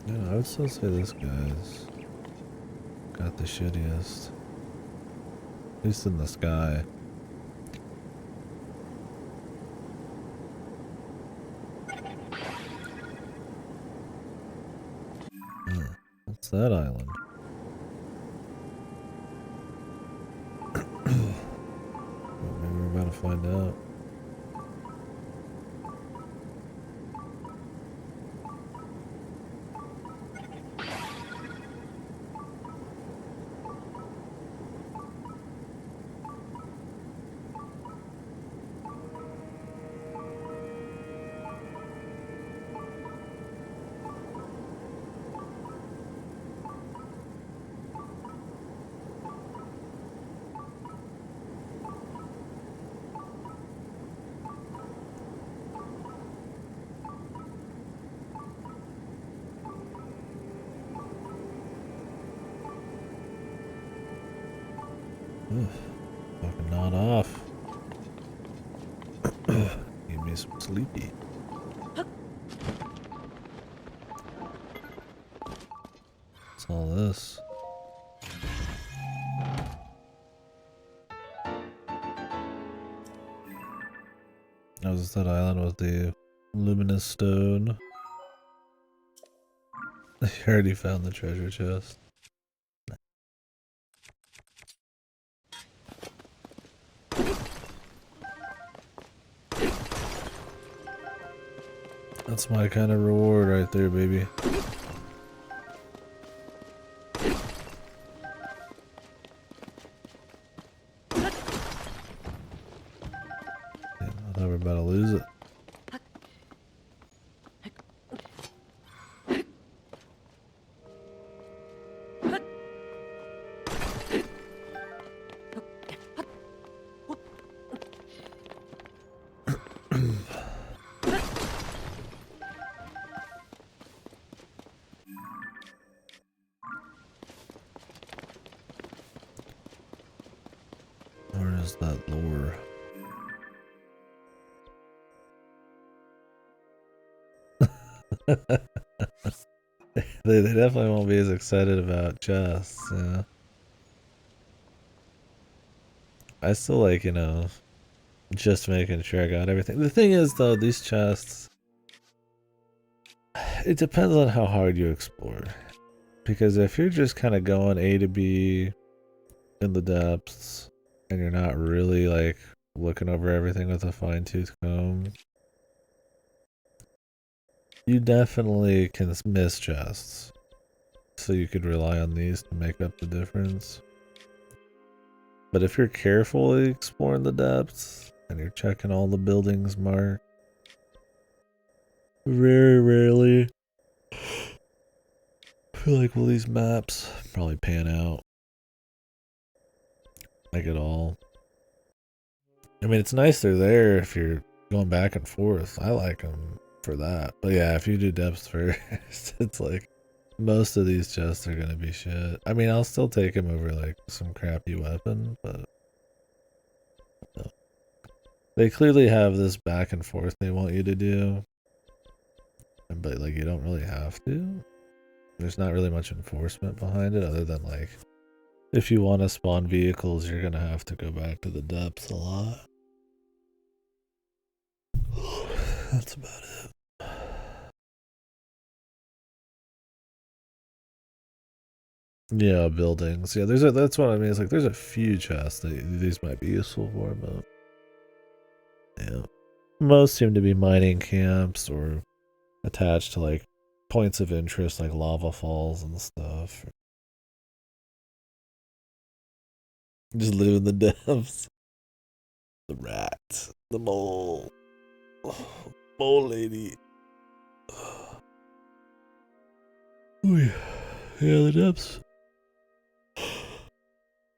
Yeah, I would still say this guy's got the shittiest. At least in the sky. What's that island? Well, maybe we're about to find out. Oof, fucking nod off. Give me some sleepy. What's all this? Oh, is that island with the luminous stone? I already found the treasure chest. That's my kind of reward right there, baby. Yeah, I thought we were about to lose it. Where is that lure? They definitely won't be as excited about chests, yeah. I still like, you know, just making sure I got everything. The thing is, though, these chests, it depends on how hard you explore. Because if you're just kind of going A to B in the depths, and you're not really, like, looking over everything with a fine-tooth comb, you definitely can miss chests. So you could rely on these to make up the difference. But if you're carefully exploring the depths, and you're checking all the buildings marked, very rarely I feel like will these maps probably pan out like at all. I mean, it's nice they're there if you're going back and forth. I like them for that. But yeah, if you do depths first, it's like most of these chests are gonna be shit. I mean, I'll still take them over like some crappy weapon, but no. They clearly have this back and forth they want you to do, but like you don't really have to. There's not really much enforcement behind it other than like if you want to spawn vehicles, you're gonna have to go back to the depths a lot. That's about it. Yeah, buildings. Yeah, that's what I mean. It's like there's a few chests that these might be useful for, but yeah, most seem to be mining camps or attached to like points of interest, like lava falls and stuff. Just live in the depths. The rat, the mole, mole lady. Oh yeah, yeah, the depths.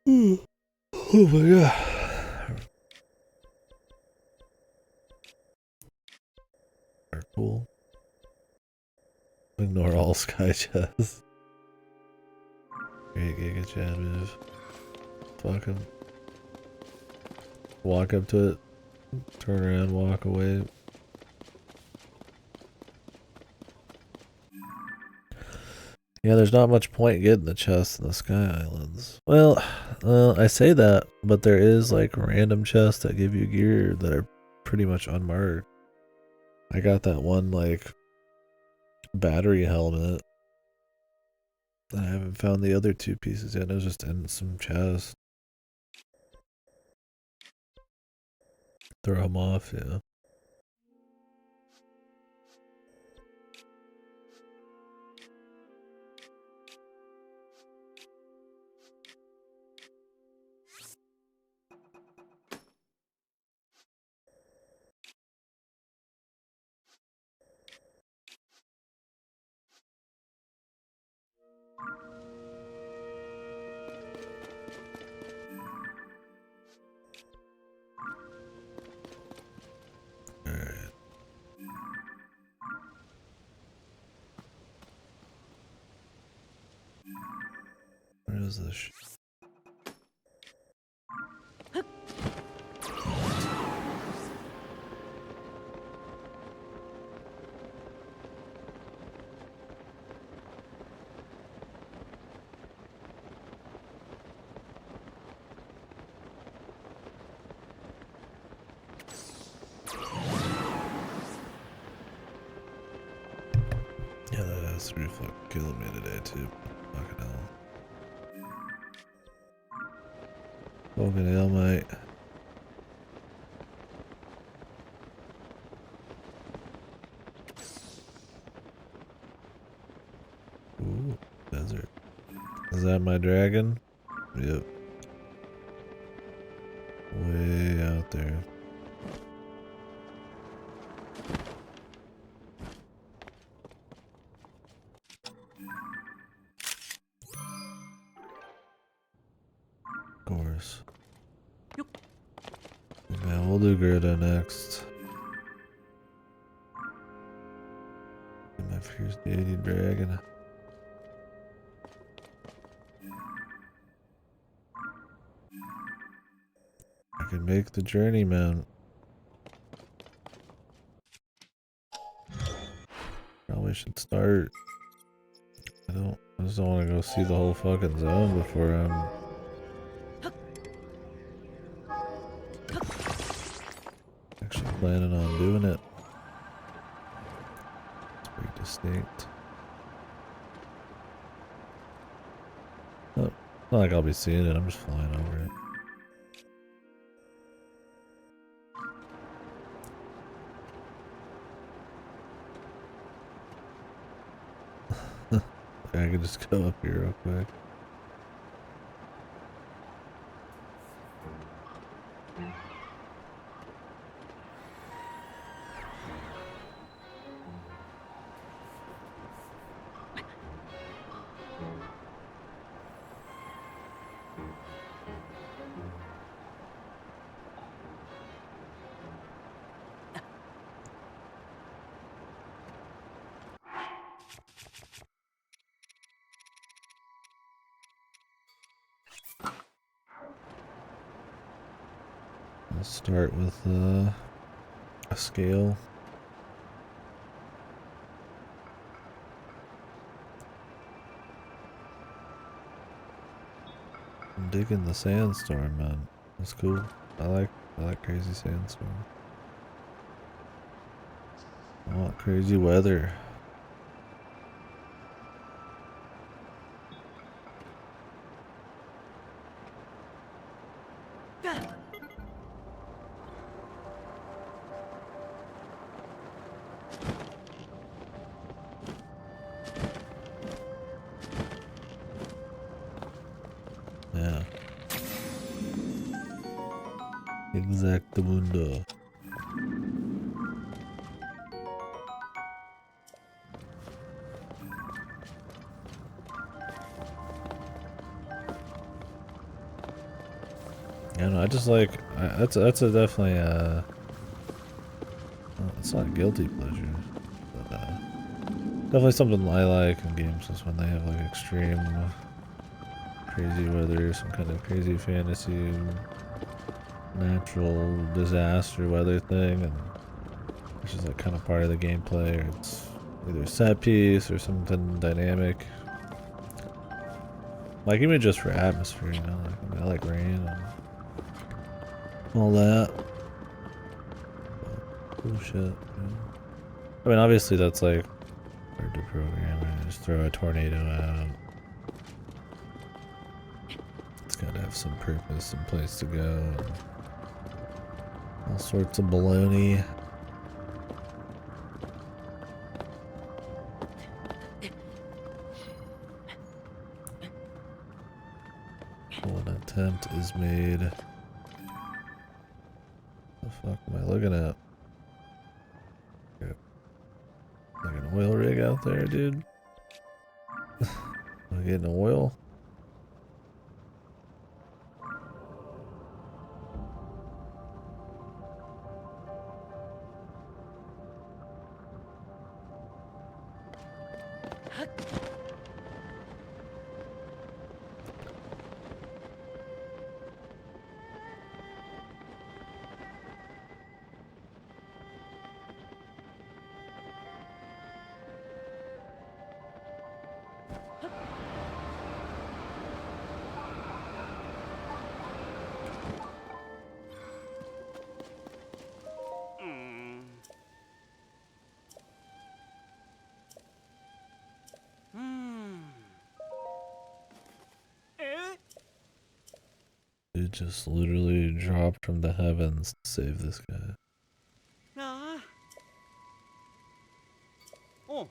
Oh my god. Are cool. Ignore all sky chests. Great Giga Chad move. Fuck him. Walk up to it. Turn around, walk away. Yeah, there's not much point getting the chests in the Sky Islands. Well, I say that, but there is like random chests that give you gear that are pretty much unmarked. I got that one like battery helmet. I haven't found the other two pieces yet. It was just in some chests. Throw them off, yeah. Alright. Where is this? This through fucking killing me today too. Fucking hell. Fucking hell, mate. Ooh, desert. Is that my dragon? Yep. Way out there. Of course. Man, we'll do Gerda next. Get my fierce deity dragon. I can make the journey, man. Probably should start. I just don't want to go see the whole fucking zone before I'm actually planning on doing it. It's pretty distinct. Oh, it's not like I'll be seeing it, I'm just flying over it. I can just go up here real quick. I'll start with a scale. I'm digging the sandstorm, man. That's cool. I like crazy sandstorm. I want crazy weather. Yeah. Exactamundo. I don't know, I just like that's a definitely well, it's not a guilty pleasure, but definitely something I like in games is when they have like extreme crazy weather, some kind of crazy fantasy natural disaster weather thing, and it's just like kind of part of the gameplay, or it's either a set piece or something dynamic. Like even just for atmosphere, you know, like I mean, I like rain and all that. Cool shit. Yeah. I mean, obviously that's like hard to program and just throw a tornado out. It's gotta have some purpose, some place to go, and all sorts of baloney. Well, an attempt is made. The fuck am I looking at? Like an oil rig out there, dude. Am I getting oil? It just literally dropped from the heavens to save this guy. Ah. Oh.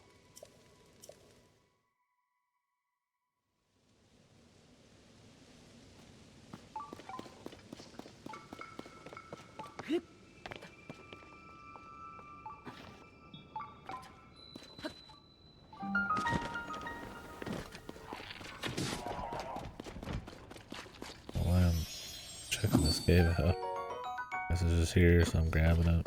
While I'm checking this cave out. Guess it's just here, so I'm grabbing it.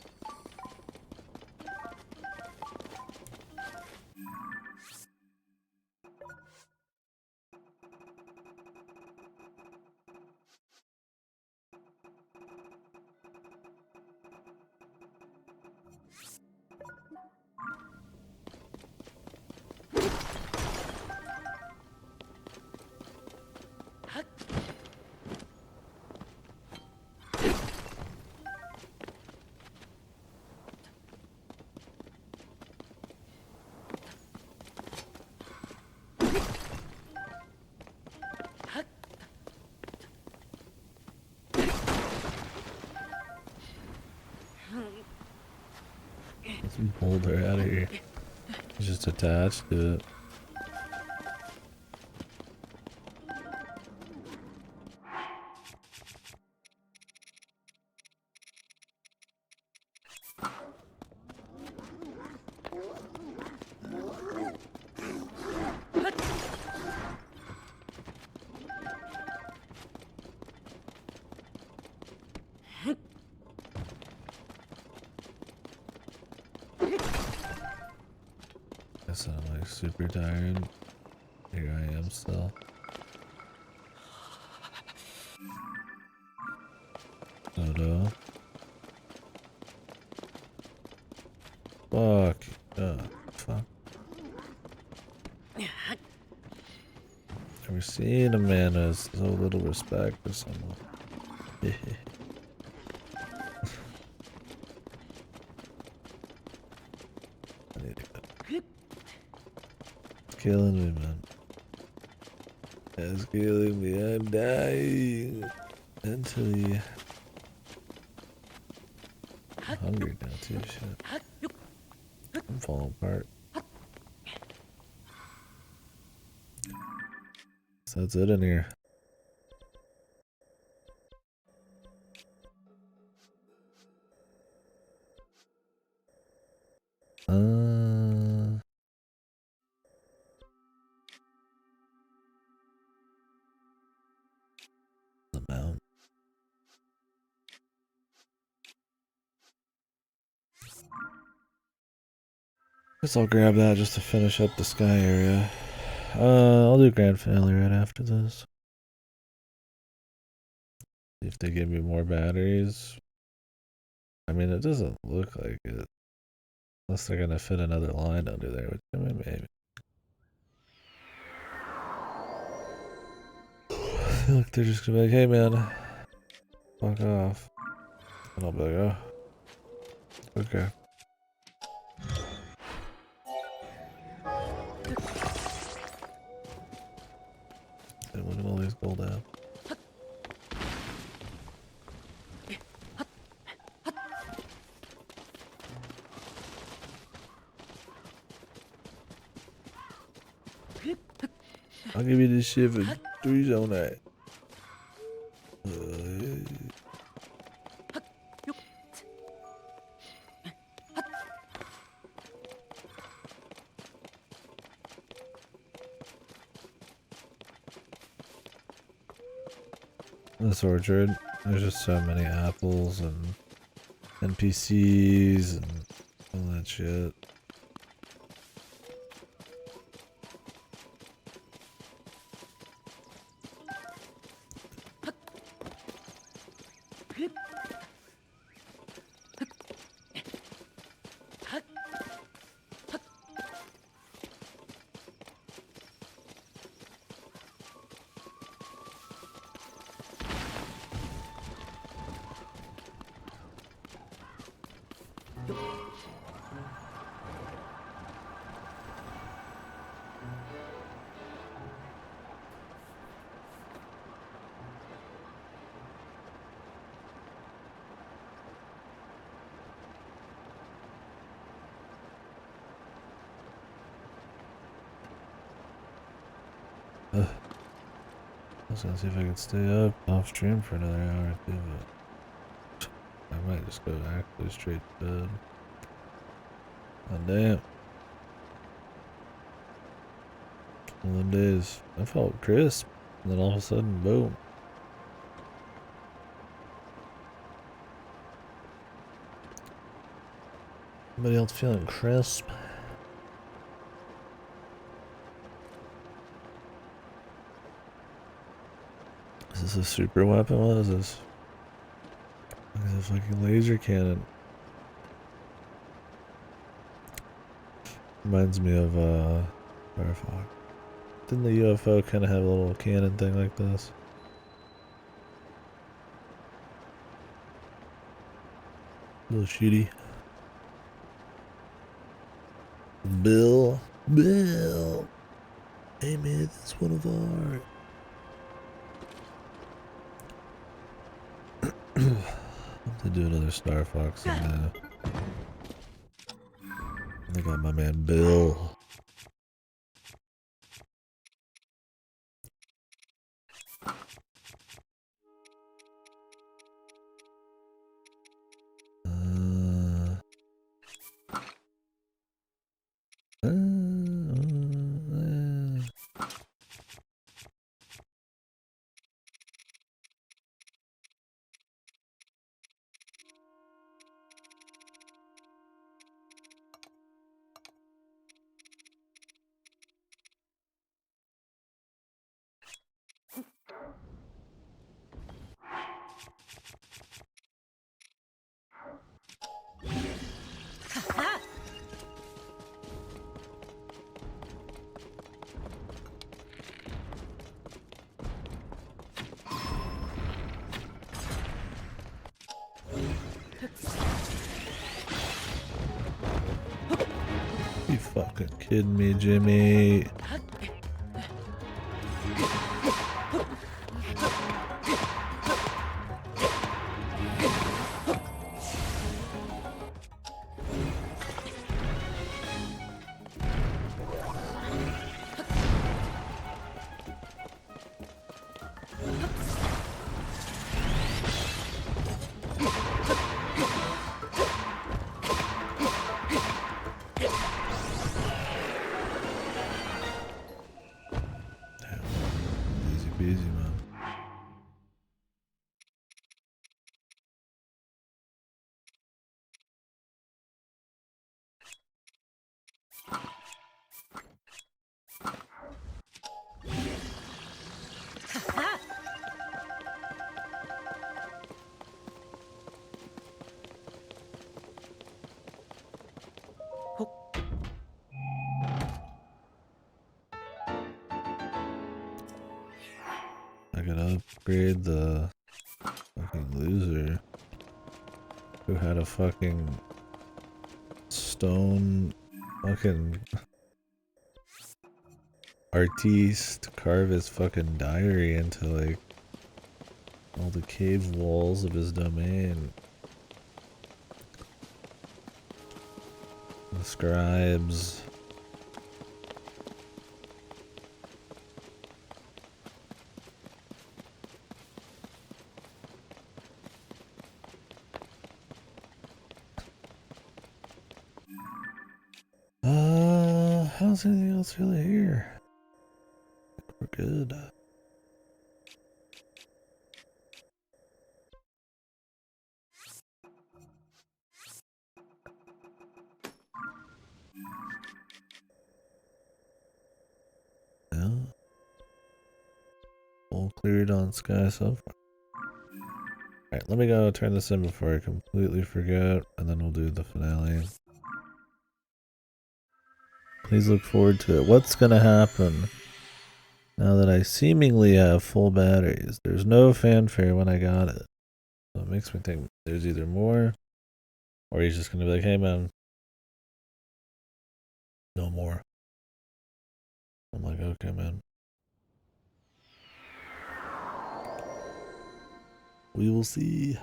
Let's boulder out of here. It's just attached to it. Guess I'm like super tired. Here I am still. Dodo. Fuck. Fuck. Never seen a man who has so little respect for someone. I need to go. It's killing me, man. It's killing me. I'm dying. Mentally. I'm hungry now too, shit. I'm falling apart. So that's it in here. The mount. Guess I'll grab that just to finish up the sky area. I'll do grand finale right after this. See if they give me more batteries. I mean, it doesn't look like it. Unless they're gonna fit another line under there, which I mean, maybe. I feel like they're just gonna be like, hey man, fuck off. And I'll be like, oh, okay. Hey, look at all these gold apps. I'll give you this shit for 3 on that. This orchard, there's just so many apples and NPCs and all that shit. was gonna see if I could stay up off stream for another hour or two, but I might just go actually straight to bed. Oh, damn. One of them days, I felt crisp, and then all of a sudden, boom. Anybody else feeling crisp? Is this a super weapon? What is this? Look at this fucking laser cannon. Reminds me of Firefox. Didn't the UFO kind of have a little cannon thing like this? A little shitty. Bill. Hey man, that's one of our. To do another Star Fox thing now. I got my man Bill. You fucking kidding me, Jimmy? Easy peasy, man. I gotta upgrade the fucking loser who had a fucking stone fucking artiste carve his fucking diary into like all the cave walls of his domain. The scribes. How's anything else really here? We're good. Yeah. All cleared on Sky so far. Alright, let me go turn this in before I completely forget, and then we'll do the finale. Please look forward to it. What's gonna happen now that I seemingly have full batteries? There's no fanfare when I got it. So it makes me think there's either more, or he's just gonna be like, hey man, no more. I'm like, okay man. We will see.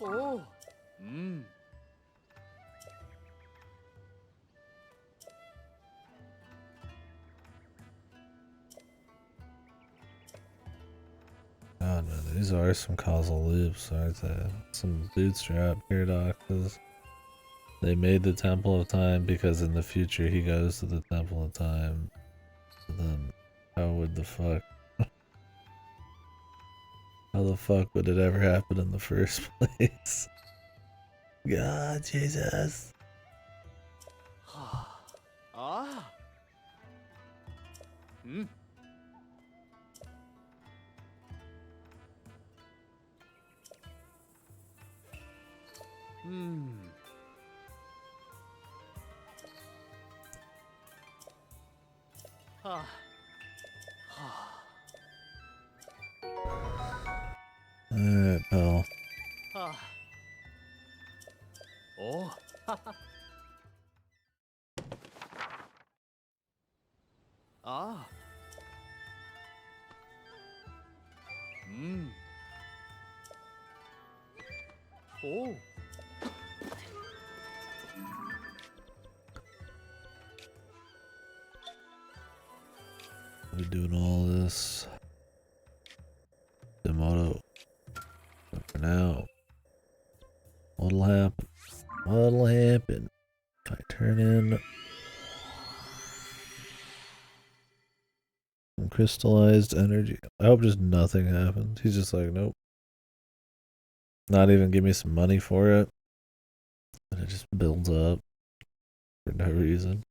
Oh. Mm. God, man, these are some causal loops, aren't they? Some bootstrap paradoxes. They made the Temple of Time because in the future he goes to the Temple of Time. So then, how would the fuck? How the fuck would it ever happen in the first place? God, Jesus. Ah. Hmm. Hmm. Ah. Ah. Alright, pal. Ah. Oh. Ah. Hmm. Oh. We're doing all this. Demoto. But for now, what'll happen? What'll happen if I turn in some crystallized energy? I hope just nothing happens. He's just like, nope. Not even give me some money for it. And it just builds up for no reason.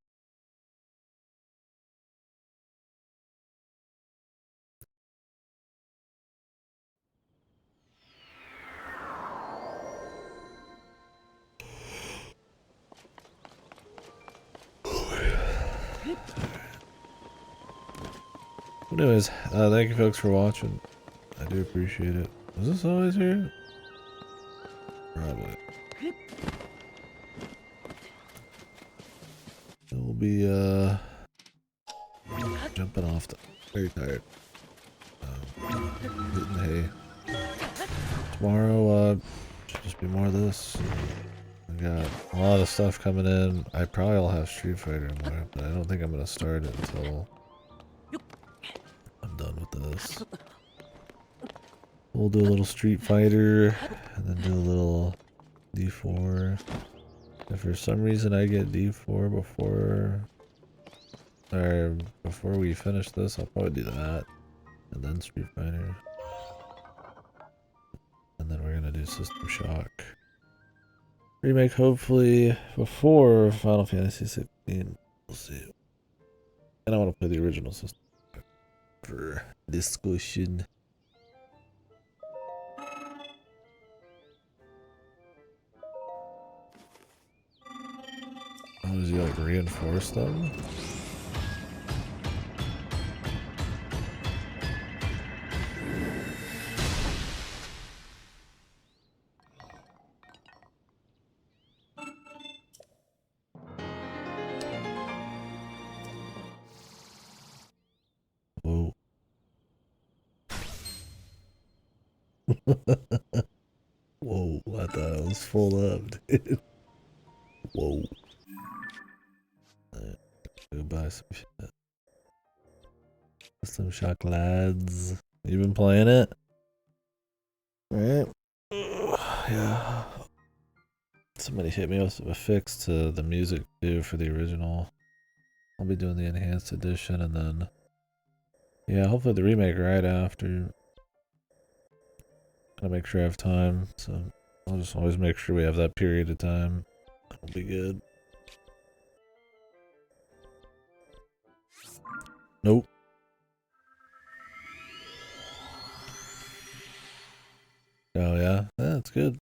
Anyways, thank you folks for watching. I do appreciate it. Was this always here? Probably. We'll be jumping off. Very tired. Hitting hay. Tomorrow should just be more of this. I got a lot of stuff coming in. I probably will have Street Fighter more, but I don't think I'm gonna start it until I'm done with this. We'll do a little Street Fighter and then do a little D4. If for some reason I get D4 before we finish this, I'll probably do that. And then Street Fighter. And then we're gonna do System Shock. Remake hopefully before Final Fantasy 16. We'll see. And I want to play the original System Shock for discussion. Oh, does he like reinforce them? Whoa. Whoa, I thought I was full up, dude. Whoa. Alright, go buy some shit. System Shock lads. You been playing it? Right? Yeah. Somebody hit me with a fix to the music too for the original. I'll be doing the enhanced edition and then yeah, hopefully the remake right after. Gotta make sure I have time, so I'll just always make sure we have that period of time. That'll be good. Nope. Oh yeah, that's good.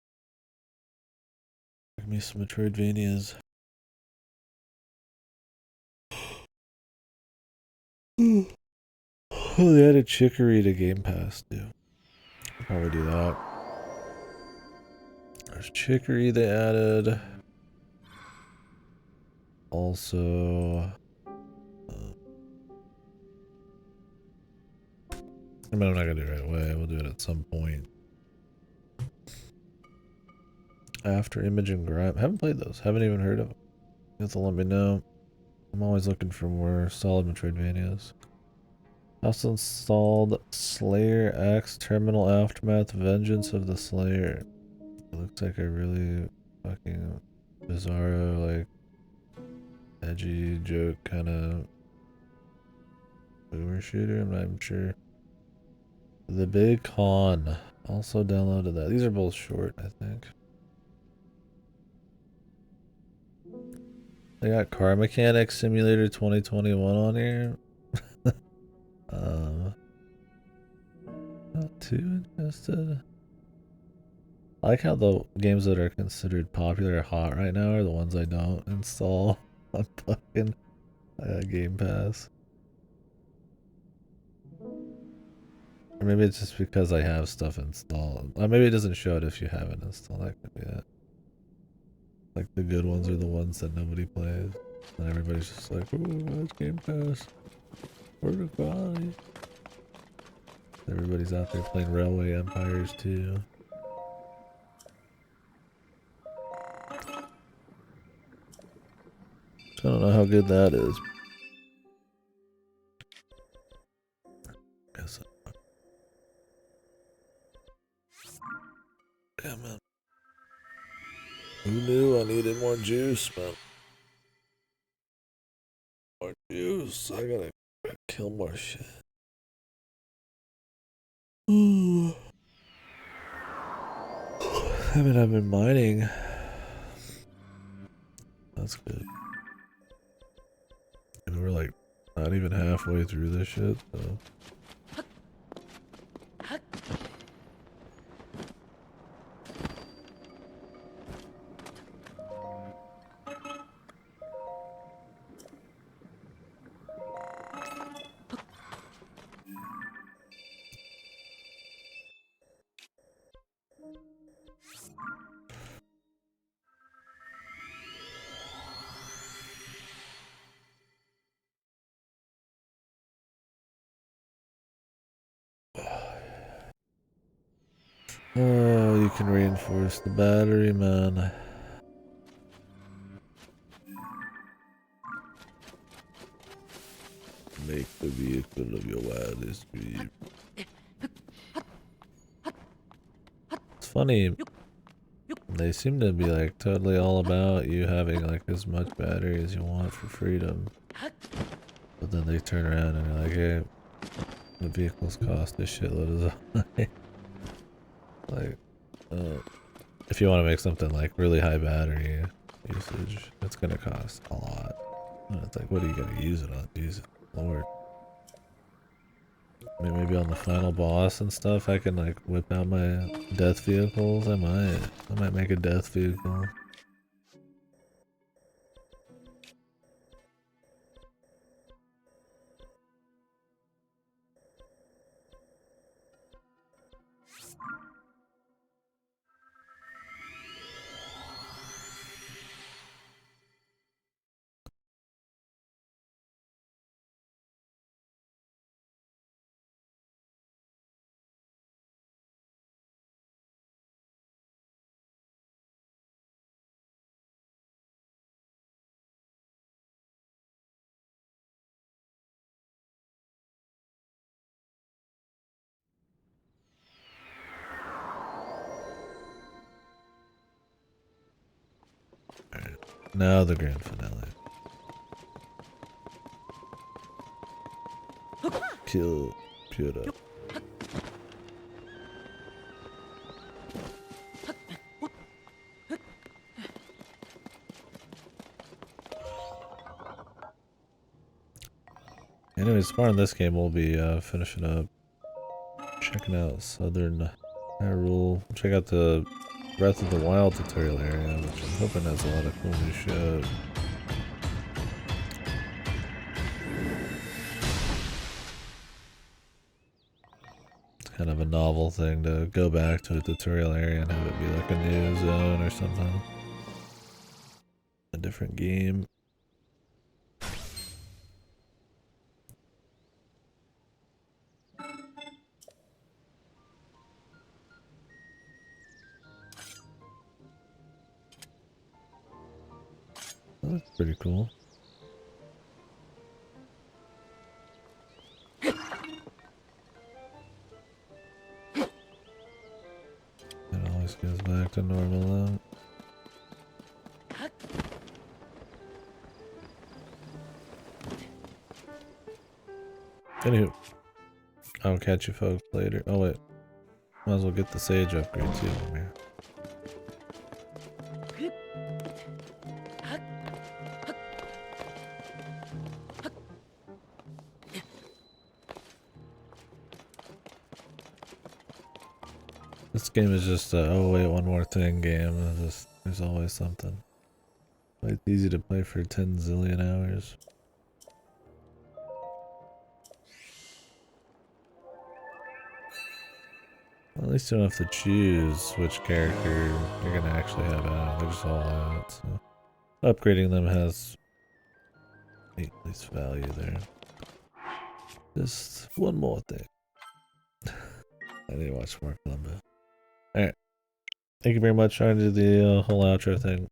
Give me some Metroidvanias. Oh, they added Chicory to Game Pass too. I'll probably do that. There's Chicory they added. Also, I mean, I'm not gonna do it right away. We'll do it at some point. After Image and Grime. Haven't played those. Haven't even heard of them. You have to let me know. I'm always looking for more solid Metroidvanias. Also installed Slayer X Terminal Aftermath Vengeance of the Slayer. It looks like a really fucking bizarro, like edgy joke kind of boomer shooter. I'm not even sure. The Big Con. Also downloaded that. These are both short, I think. They got Car Mechanics Simulator 2021 on here. Not too interested. I like how the games that are considered popular or hot right now are the ones I don't install on fucking Game Pass. Or maybe it's just because I have stuff installed. Or maybe it doesn't show it if you haven't installed. That could be it. Like the good ones are the ones that nobody plays. And everybody's just like, ooh, that's Game Pass. Where's the quality? Everybody's out there playing Railway Empires too. So I don't know how good that is. Guess damn it. Who knew I needed more juice, man? More juice. I gotta kill more shit. I mean, I've been mining. That's good. And we're like not even halfway through this shit, so. Oh, you can reinforce the battery, man. Make the vehicle of your wildest dream. It's funny. They seem to be like totally all about you having like as much battery as you want for freedom. But then they turn around and are like, hey, the vehicles cost a shitload of money. Like, if you want to make something like really high battery usage, it's gonna cost a lot. And it's like, what are you gonna use it on? Jesus Lord. I mean, maybe on the final boss and stuff, I can like whip out my death vehicles. I might make a death vehicle. Alright, now the grand finale. Kill Pura. Anyways, far in this game, we'll be finishing up, checking out Southern Hyrule. Check out the Breath of the Wild tutorial area, which I'm hoping has a lot of cool new shit. It's kind of a novel thing to go back to a tutorial area and have it be like a new zone or something. A different game. That's pretty cool. It always goes back to normal though. Anywho, I'll catch you folks later. Oh wait, might as well get the sage upgrade too over here. This game is just a, oh wait, one more thing game. There's always something. It's easy to play for 10 zillion hours. Well, at least you don't have to choose which character you're gonna actually have out. They're just all out, so upgrading them has at least value there. Just one more thing. I need to watch more Columbo. Alright. Thank you very much. Trying to do the whole outro thing.